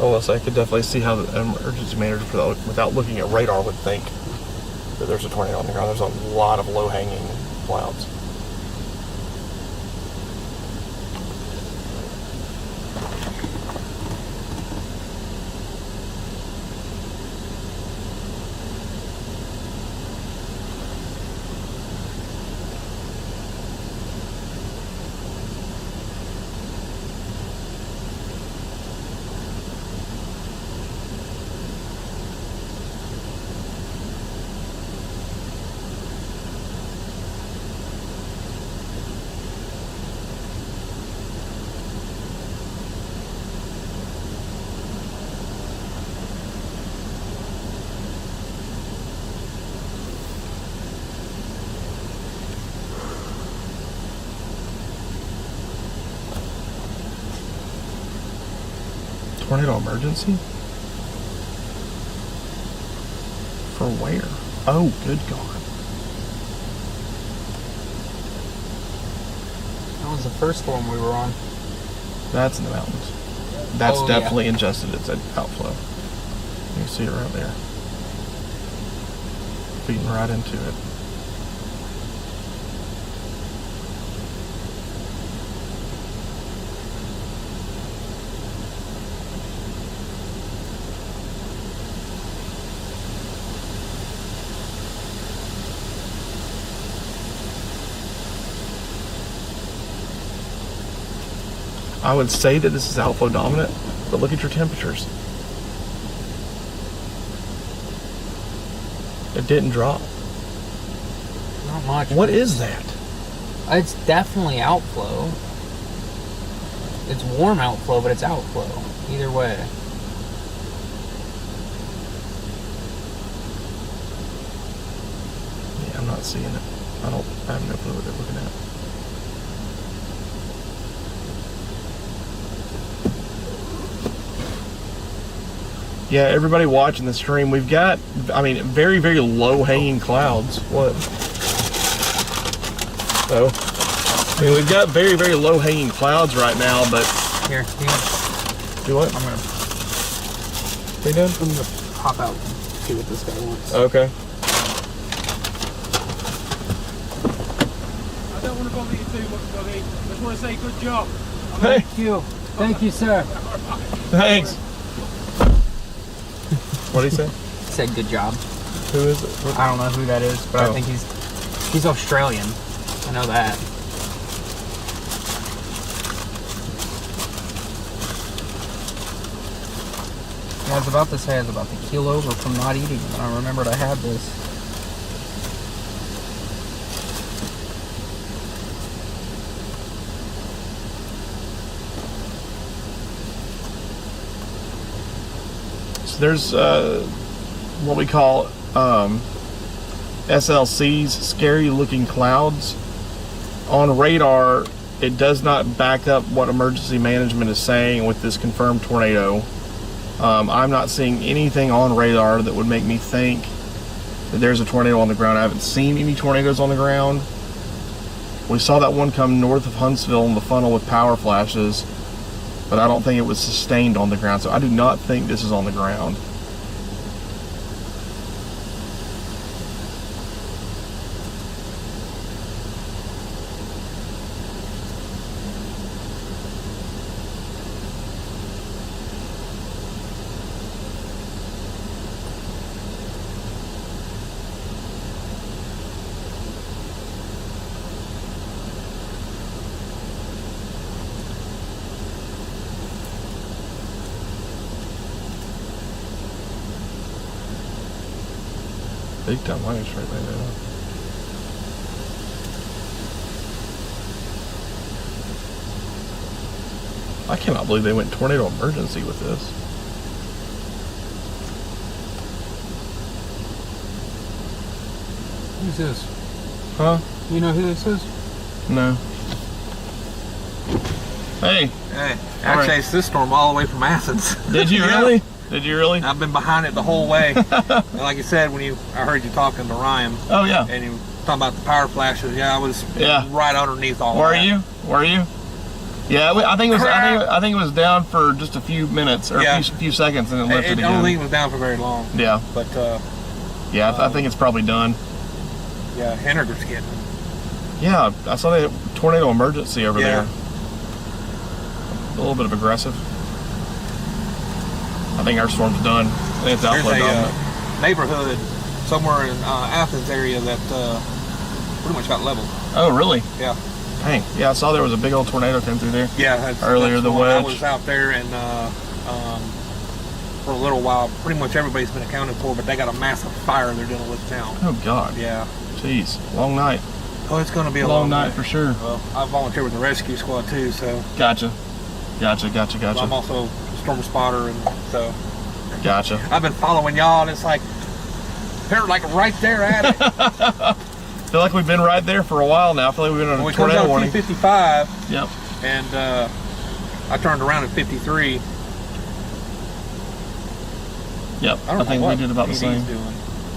Oh, so I could definitely see how the emergency manager, without looking at radar, would think that there's a tornado on the ground. There's a lot of low-hanging clouds. Tornado emergency? For where? Oh, good God. That was the first storm we were on. That's in the mountains. That's Oh, definitely ingested. It's an outflow. You can see it right there. Feeding right into it. I would say that this is outflow dominant, but look at your temperatures. It didn't drop. Not much. What is that? It's definitely outflow. It's warm outflow, but it's outflow. Either way. Yeah, I'm not seeing it. I have no clue what they're looking at. Yeah, everybody watching the stream, we've got, very, very low-hanging clouds. What? So, we've got very, very low-hanging clouds right now, but... Here. Do what? I'm gonna pop out and see what this guy wants. Okay. I don't want to bother you too much, buddy. I just want to say good job. Thank you. Thank you, sir. Thanks. What did he say? He said good job. Who is it? I don't know who that is, but I think he's Australian. I know that. Yeah, I was about to say I was about to keel over from not eating, and I remembered I had this. So there's what we call SLCs, scary looking clouds. On radar, it does not back up what emergency management is saying with this confirmed tornado. I'm not seeing anything on radar that would make me think that there's a tornado on the ground. I haven't seen any tornadoes on the ground. We saw that one come north of Huntsville in the funnel with power flashes, but I don't think it was sustained on the ground, so I do not think this is on the ground. Big time lightning strike right now. I cannot believe they went tornado emergency with this. Who's this? Huh? You know who this is? No. Hey. Hey, All I right. chased this storm all the way from Athens. Did you Yeah. really? Did you really? I've been behind it the whole way. And like you said, I heard you talking to Ryan, Oh yeah. and you were talking about the power flashes. Yeah, I was Yeah. right underneath all Were of that. you? Were you? Yeah, I think it was. I think it was down for just a few minutes or Yeah. a few seconds, and it I lifted don't again. think it was down for very long. Yeah, But yeah. I think it's probably done. yeah, Henniger's getting. Yeah, I saw the tornado emergency over Yeah. there. A little bit of aggressive. I think our storm's done. I think it's There's outflow a dominant. neighborhood somewhere in Athens area that pretty much got leveled. Oh, really? Yeah. Dang. Yeah, I saw there was a big old tornado come through there. Yeah, Earlier that's the one. I wedge. was out there, and for a little while, pretty much everybody's been accounted for, but they got a massive fire they're dealing with now. Oh God. Yeah. Jeez. Long night. Oh, it's going to be a Long night for sure. Well, I volunteer with the rescue squad too, so Gotcha. Gotcha. I'm also a storm spotter, and so Gotcha. I've been following y'all, and it's like they're like right there at it. Feel like we've been right there for a while now. I feel like we've been on a We comes tornado out warning. 55, Yep. and I turned around at 53. Yep. I don't know think what we did about the PD's same. doing.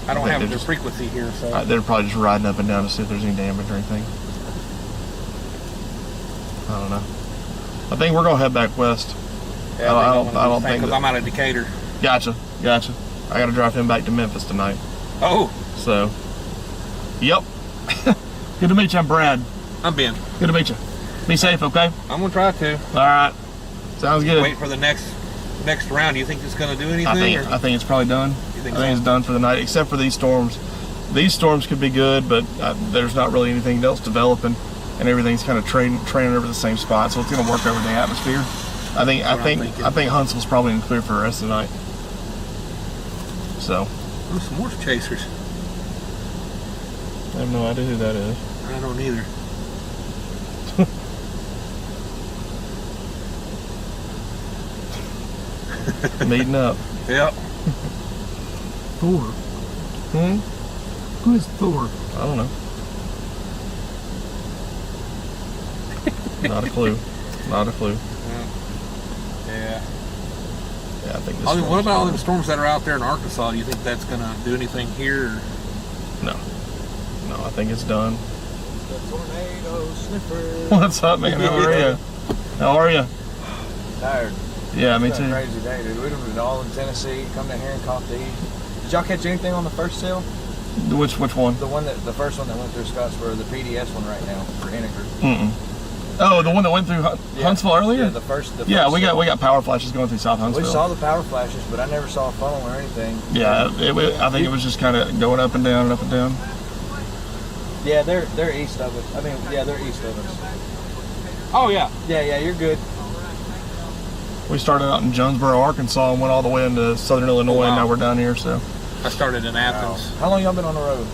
I don't think have they're the just- frequency here, so They're probably just riding up and down to see if there's any damage or anything. I don't know. I think we're gonna head back west. yeah, I don't think because that- I'm out of Decatur. Gotcha. I gotta drive him back to Memphis tonight. Oh, So, yep. Good to meet you. I'm Brad. I'm Ben. Good to meet you. Be safe, okay? I'm gonna try to All right. Sounds good. wait for the next round. Do you think it's gonna do anything? I think it's probably done. You think I think so? it's done for the night, except for these storms. These storms could be good, but there's not really anything else developing, and everything's kind of training over the same spot, so it's going to work over the atmosphere. I think Huntsville's probably in clear for the rest of the night. So Oh, some horse chasers. I have no idea who that is. I don't either. Meeting up. Yep. Thor. Hmm? Who is Thor? I don't know. Not a clue. Not a clue. Yeah. Yeah, I think this. I mean, what storm's about all done. the storms that are out there in Arkansas? Do you think that's gonna do anything here? Or? No, I think it's done. The tornado sniffer. What's up, man? How are you? How are you? Tired. Yeah, me It's been a too. crazy day, dude. We've been all in Tennessee, come down here and caught these. Did y'all catch anything on the first sale? Which one? The first one that went through Scottsboro, the PDS one right now for Henniger. Mm-mm. Oh, the one that went through Huntsville earlier? Yeah, the first Yeah, we sale. got power flashes going through South We Huntsville. saw the power flashes, but I never saw a funnel or anything. Yeah, I think it was just kind of going up and down and up and down. Yeah, they're east of us. I mean, yeah, they're east of us. Oh yeah. Yeah, you're good. We started out in Jonesboro, Arkansas, and went all the way into southern Illinois, and wow. now we're down here. So I started in Athens. How long y'all been on the road?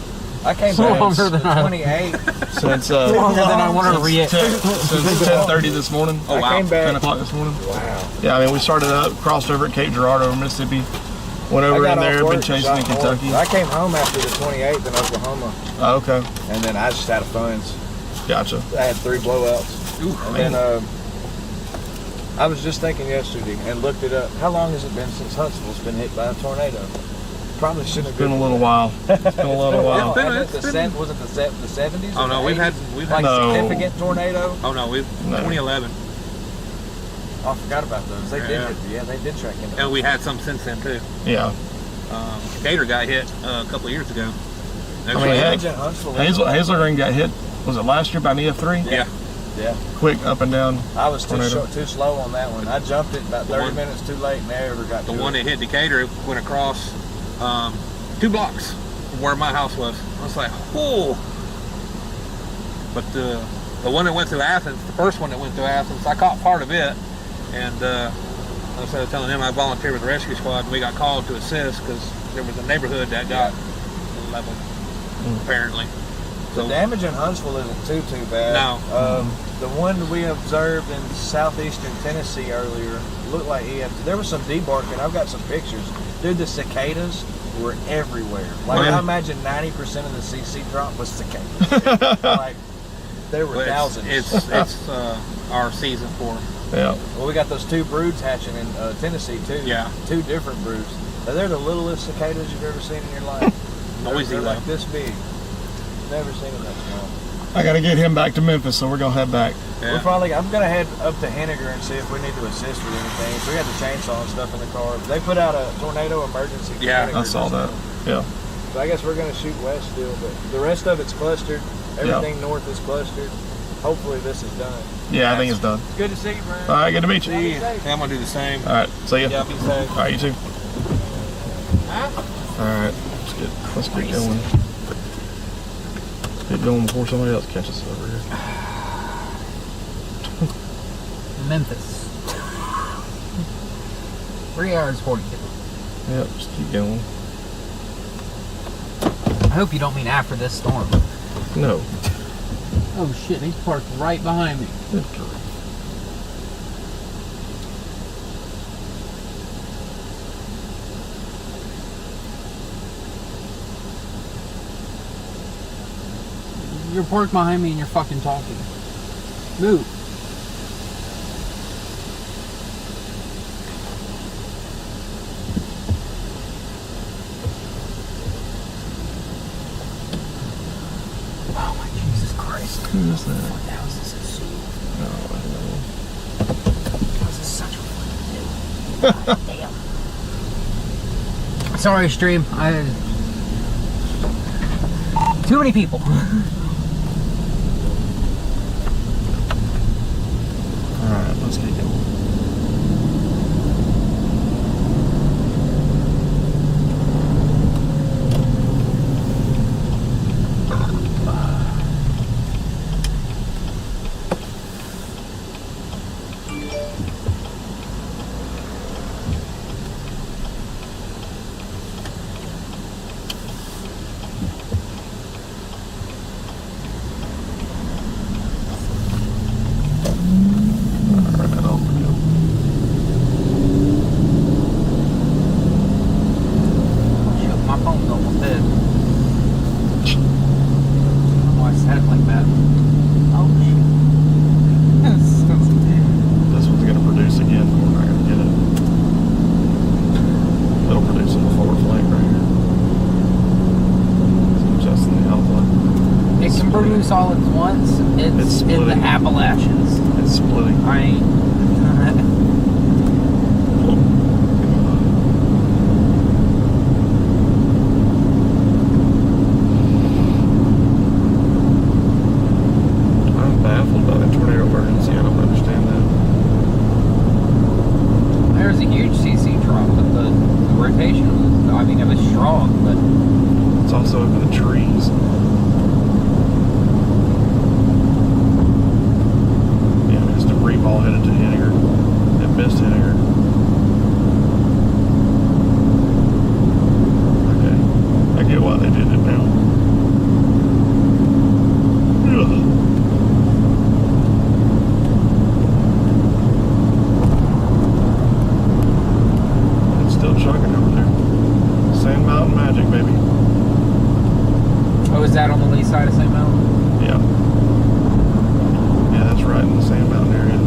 I came So back longer than I- 28. since Longer than I want to read. since 10:30 this morning. Oh, wow. I came 10 back. o'clock this morning. Wow. Yeah, I mean, we started up, crossed over at Cape Girardeau, Mississippi, went over in there, been chasing in Kentucky. I came home after the 28th in Oklahoma, Oh, okay, and then I just out of funds. gotcha. I had 3 blowouts. And then I was just thinking yesterday and looked it up. How long has it been since Huntsville's been hit by a tornado? Probably shouldn't have It's been a little while. It's been a little while. Was it the 70s? Oh no, or we've the had 80s? No. Like significant tornado. Oh no, we've No. 2011, Oh, I forgot about those. They did. Yeah, they did track into. and we had some since then too. Yeah, Gator got hit a couple of years ago. I mean, heck, Imagine Huntsville. Hazel Green got hit. Was it last year by an EF3? Yeah. Yeah, Quick up and down. I was too Tornado. too slow on that one. I jumped it about 30 one- minutes too late and never got The to one it. that hit Decatur went across 2 blocks from where my house was. I was like, oh. But the one that went through Athens, the first one that went through Athens, I caught part of it, and I was telling him I volunteered with the rescue squad, and we got called to assist because there was a neighborhood that got leveled, apparently. The damage in Huntsville isn't too bad. No. The one we observed in southeastern Tennessee earlier looked like there was some debarking. I've got some pictures. Dude, the cicadas were everywhere. Like, Wow. I imagine 90% of the CC drop was cicadas. Like, there were But thousands. it's our season for 'em. Yeah. Well, we got those 2 broods hatching in Tennessee too. Yeah. 2 different broods. They're the littlest cicadas you've ever seen in your life. Noisy, They're though. like this big. Never seen them that small. I got to get him back to Memphis, so we're going to head back. I'm gonna head up to Henniger and see if we need to assist with anything. So we got the chainsaw and stuff in the car. They put out a tornado emergency. Yeah, Henniger I saw that. Yeah. So I guess we're gonna shoot west still, but the rest of it's clustered. Everything north is clustered. Hopefully this is done. Yeah, I think it's done. Good to see you, man. All right, good to meet you. See you. Yeah, I'm gonna do the same. All right, see ya. Yeah, be safe. All right, you too. All right, let's get going. Get going before somebody else catches us over here. Memphis. 3 hours 42. Yep, just keep going. I hope you don't mean after this storm. No. Oh shit, he's parked right behind me. Good grief. You're parked behind me and you're fucking talking. Move. Oh my Jesus Christ. Who is that? What the hell is this? No, I This is such a fucking damn. Sorry, stream. Too many people. Alright, let's get going. My phone's almost dead. I don't know why I said it like that. Oh shit. This one's going to produce again. We're not going to get it. It'll produce in the forward flank right here. So just in the outlet. It can produce all at once. It's in the splitting. Appalachians. It's splitting. I ain't. I'm baffled by the tornado emergency. I don't understand that. There's a huge CC truck, but the rotation was, I mean, it was strong, but It's also over the trees. Yeah, it's debris ball headed to Henniger. It missed Henniger. Okay. I get why they did it now. Ugh. It's still chugging over there. Sand Mountain magic, baby. oh, is that on the lee side of St. Mountain? Yeah. Yeah, that's right in the Sand Mountain area.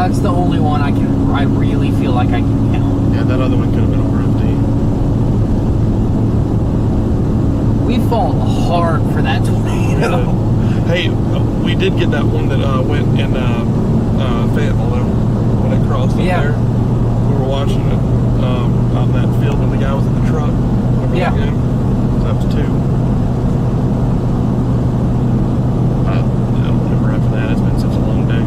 That's the only one I really feel like I can count. Yeah, that other one could have been RFD. We fought hard for that tornado. Hey, we did get that one that went in Fayetteville though, when it crossed up there. We were watching it out in that field when the guy was in the truck. Remember that game? So that was 2. I don't remember after that. It's been such a long day.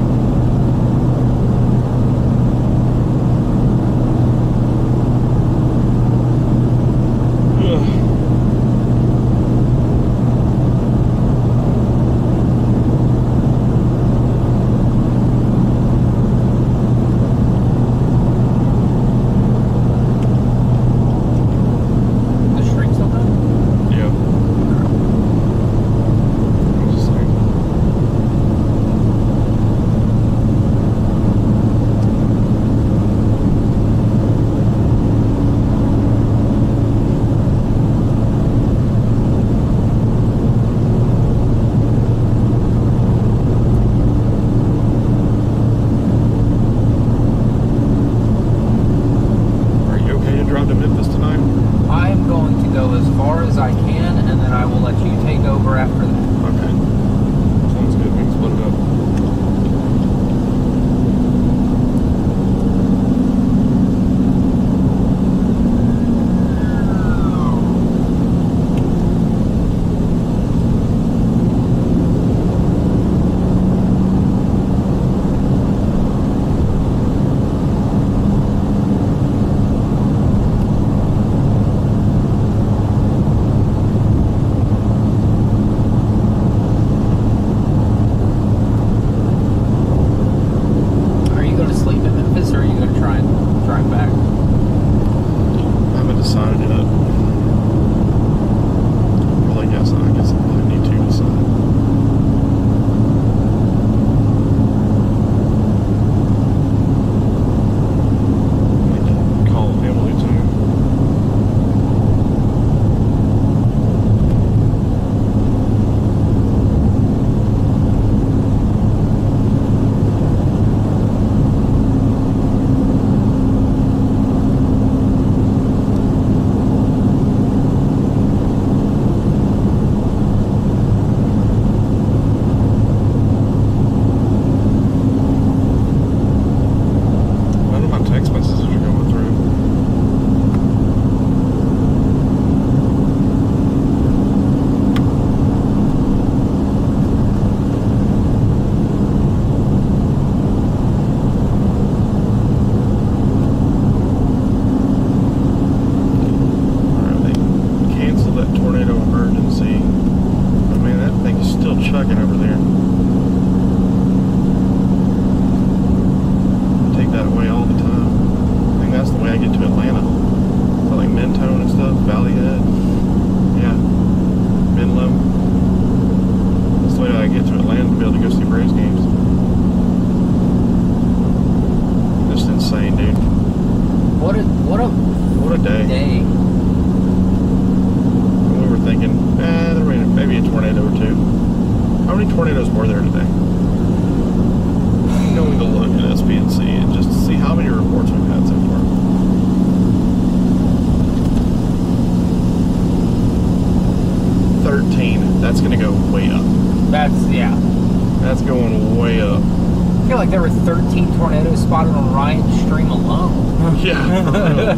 That's going to go way up. That's going way up. I feel like there were 13 tornadoes spotted on Ryan's stream alone. Yeah, for real.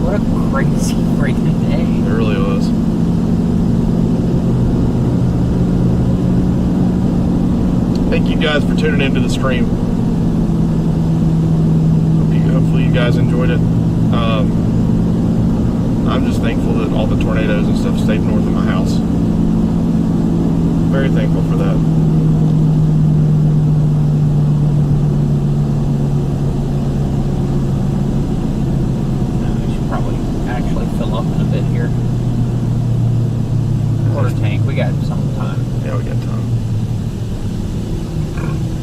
What a crazy freaking day. It really was. Thank you guys for tuning into the stream. Hopefully you guys enjoyed it. I'm just thankful that all the tornadoes and stuff stayed north of my house. Very thankful for that. We should probably actually fill up in a bit here. Quarter tank, we got some time. Yeah, we got time.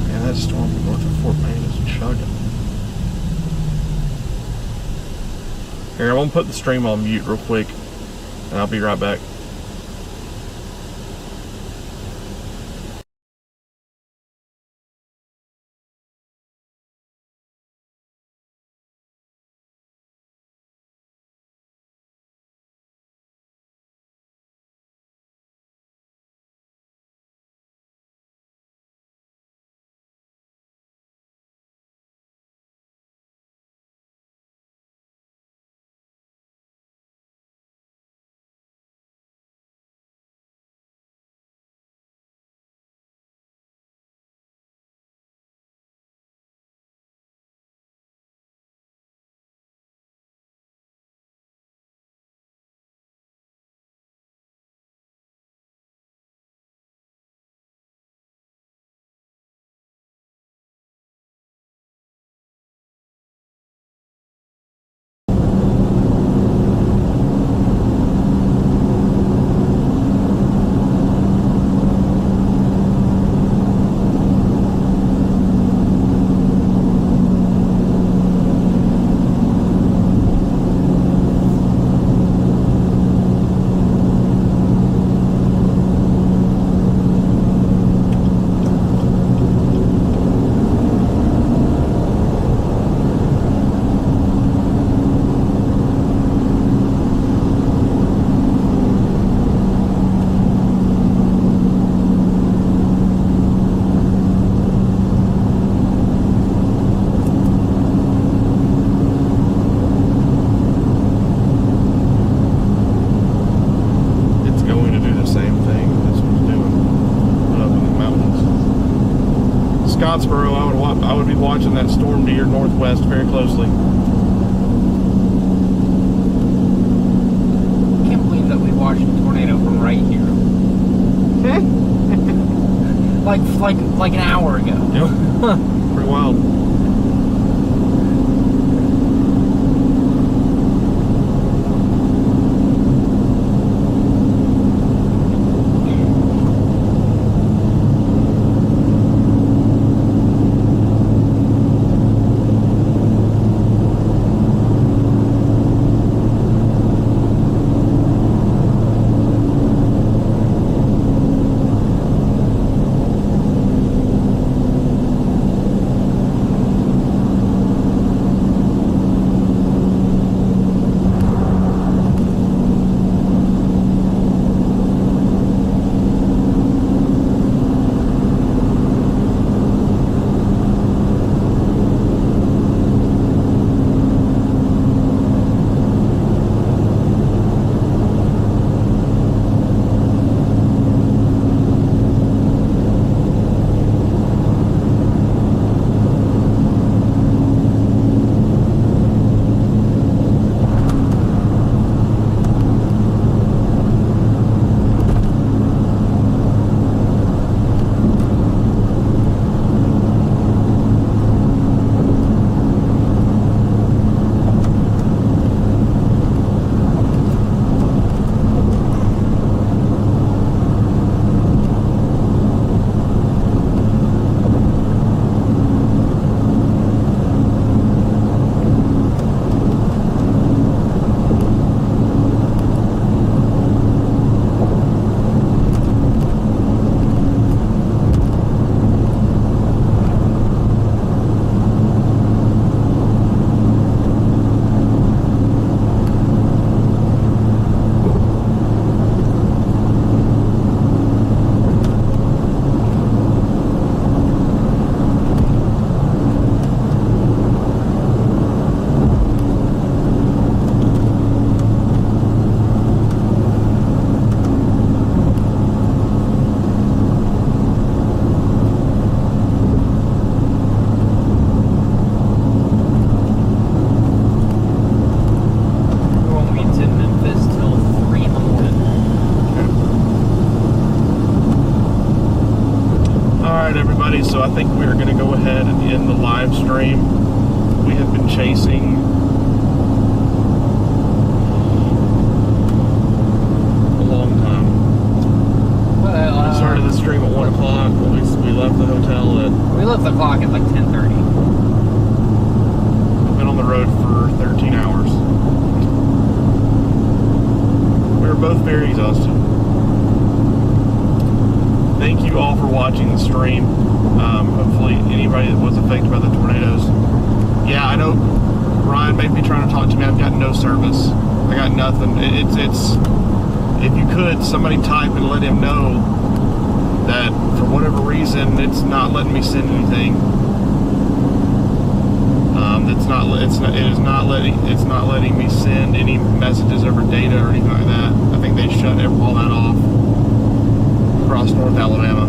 Man, that storm north of Fort Payne is chugging. Here, I'm going to put the stream on mute real quick, and I'll be right back. Scottsboro, I would be watching that storm to your northwest very closely. I can't believe that we watched a tornado from right here. like an hour ago. Yep. Pretty wild. So I think we are going to go ahead and end the live stream. We have been chasing a long time. Well, we started the stream at 1 o'clock. We left the hotel at... We left the clock at like 10:30. We've been on the road for 13 hours. We were both very exhausted. Thank you all for watching the stream. Hopefully anybody that was affected by the tornadoes. Yeah, I know Ryan may be trying to talk to me. I've got no service. I got nothing. It's if you could, somebody type and let him know that for whatever reason it's not letting me send anything. It's not letting me send any messages over data or anything like that. I think they shut all that off across North Alabama.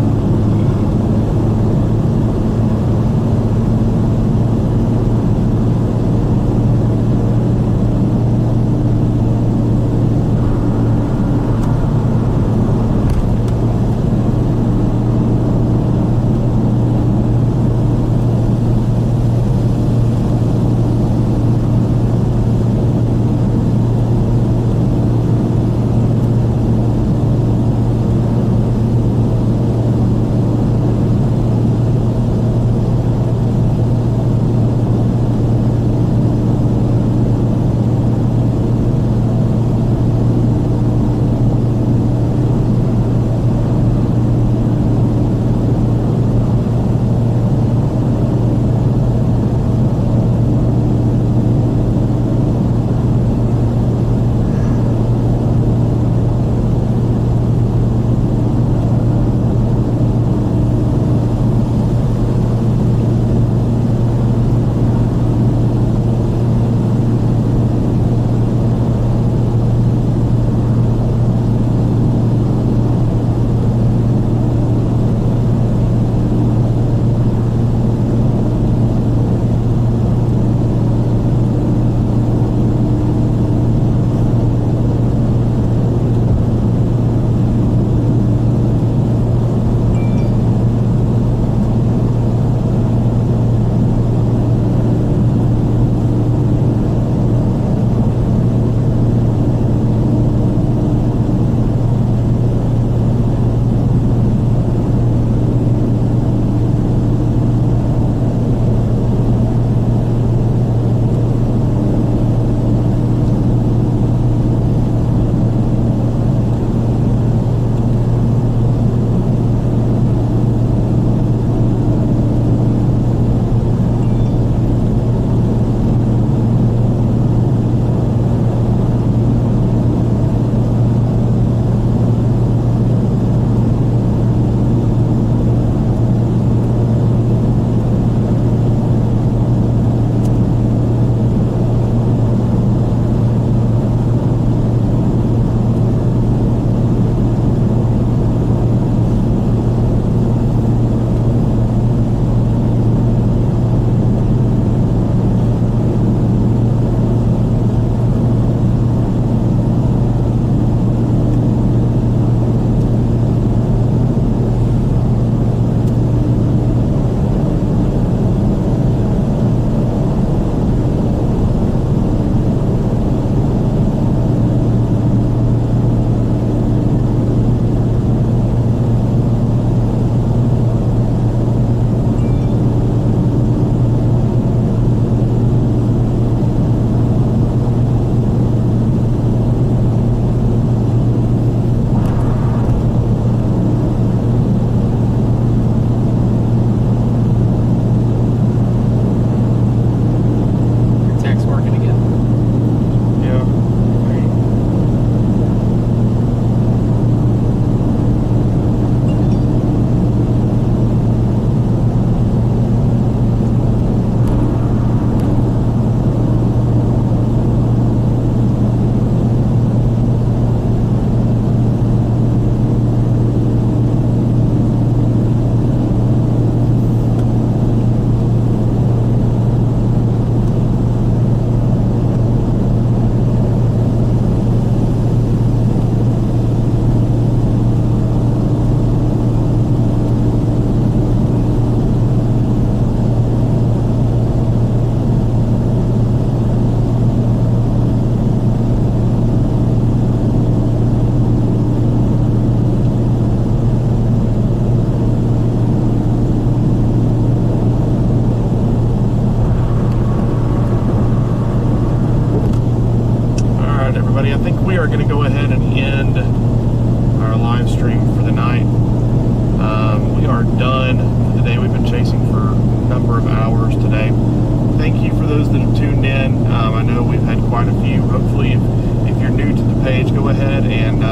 those that have tuned in. I know we've had quite a few. Hopefully, if you're new to the page, go ahead and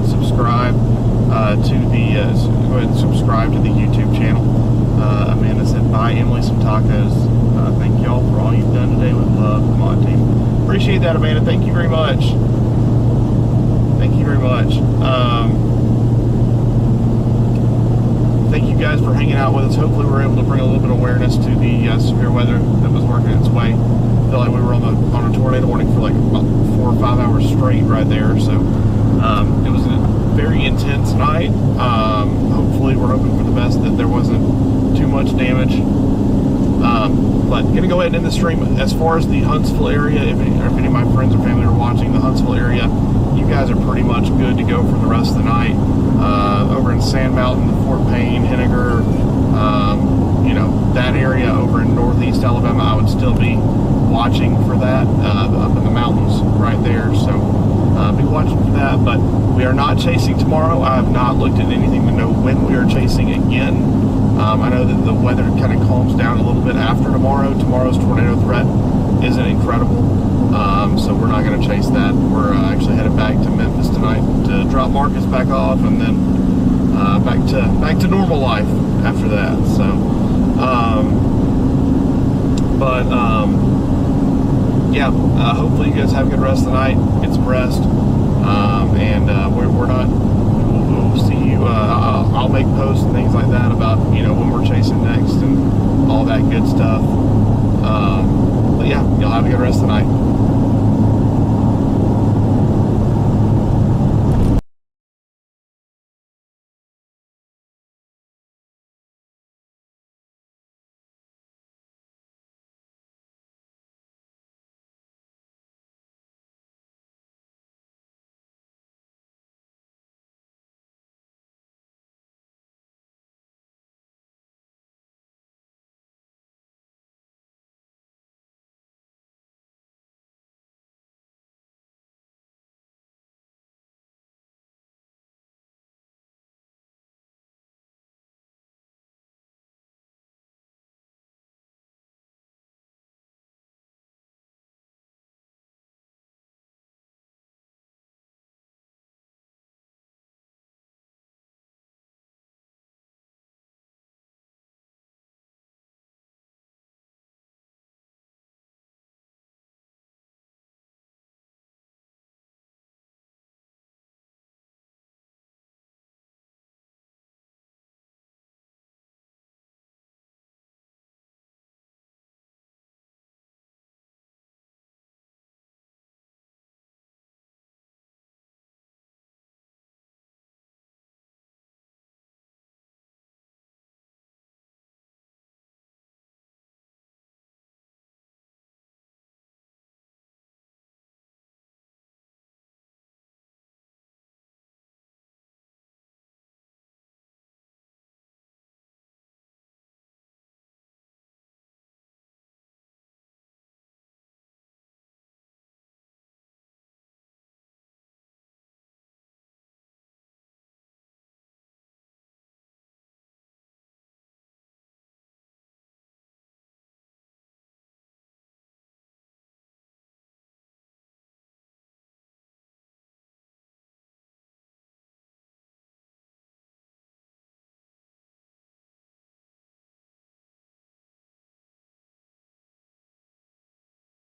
subscribe subscribe to the YouTube channel. Amanda said, "Buy Emily some tacos." Thank y'all for all you've done today with love. Come on, team. Appreciate that, Amanda. Thank you very much. Thank you very much. Thank you guys for hanging out with us. Hopefully we're able to bring a little bit of awareness to the severe weather that was working its way. I feel like we were on a tornado warning for like about 4 or 5 hours straight right there. So it was a very intense night. Hopefully we're hoping for the best, that there wasn't too much damage. But gonna go ahead and end the stream. As far as the Huntsville area, if any of my friends or family are watching the Huntsville area, you guys are pretty much good to go for the rest of the night. Over in Sand Mountain, the Fort Payne, Henniger, that area over in northeast Alabama, I would still be watching for that, up in the mountains right there. So be watching for that. But we are not chasing tomorrow. I have not looked at anything to know when we are chasing again. I know that the weather kind of calms down a little bit after tomorrow. Tomorrow's tornado threat isn't incredible. So we're not going to chase that. We're actually headed back to Memphis tonight to drop Marcus back off, and then back to normal life after that. So, hopefully you guys have a good rest of the night. Get some rest, and we're not. We'll see you. I'll make posts and things like that about when we're chasing next and all that good stuff. But yeah, y'all have a good rest of the night.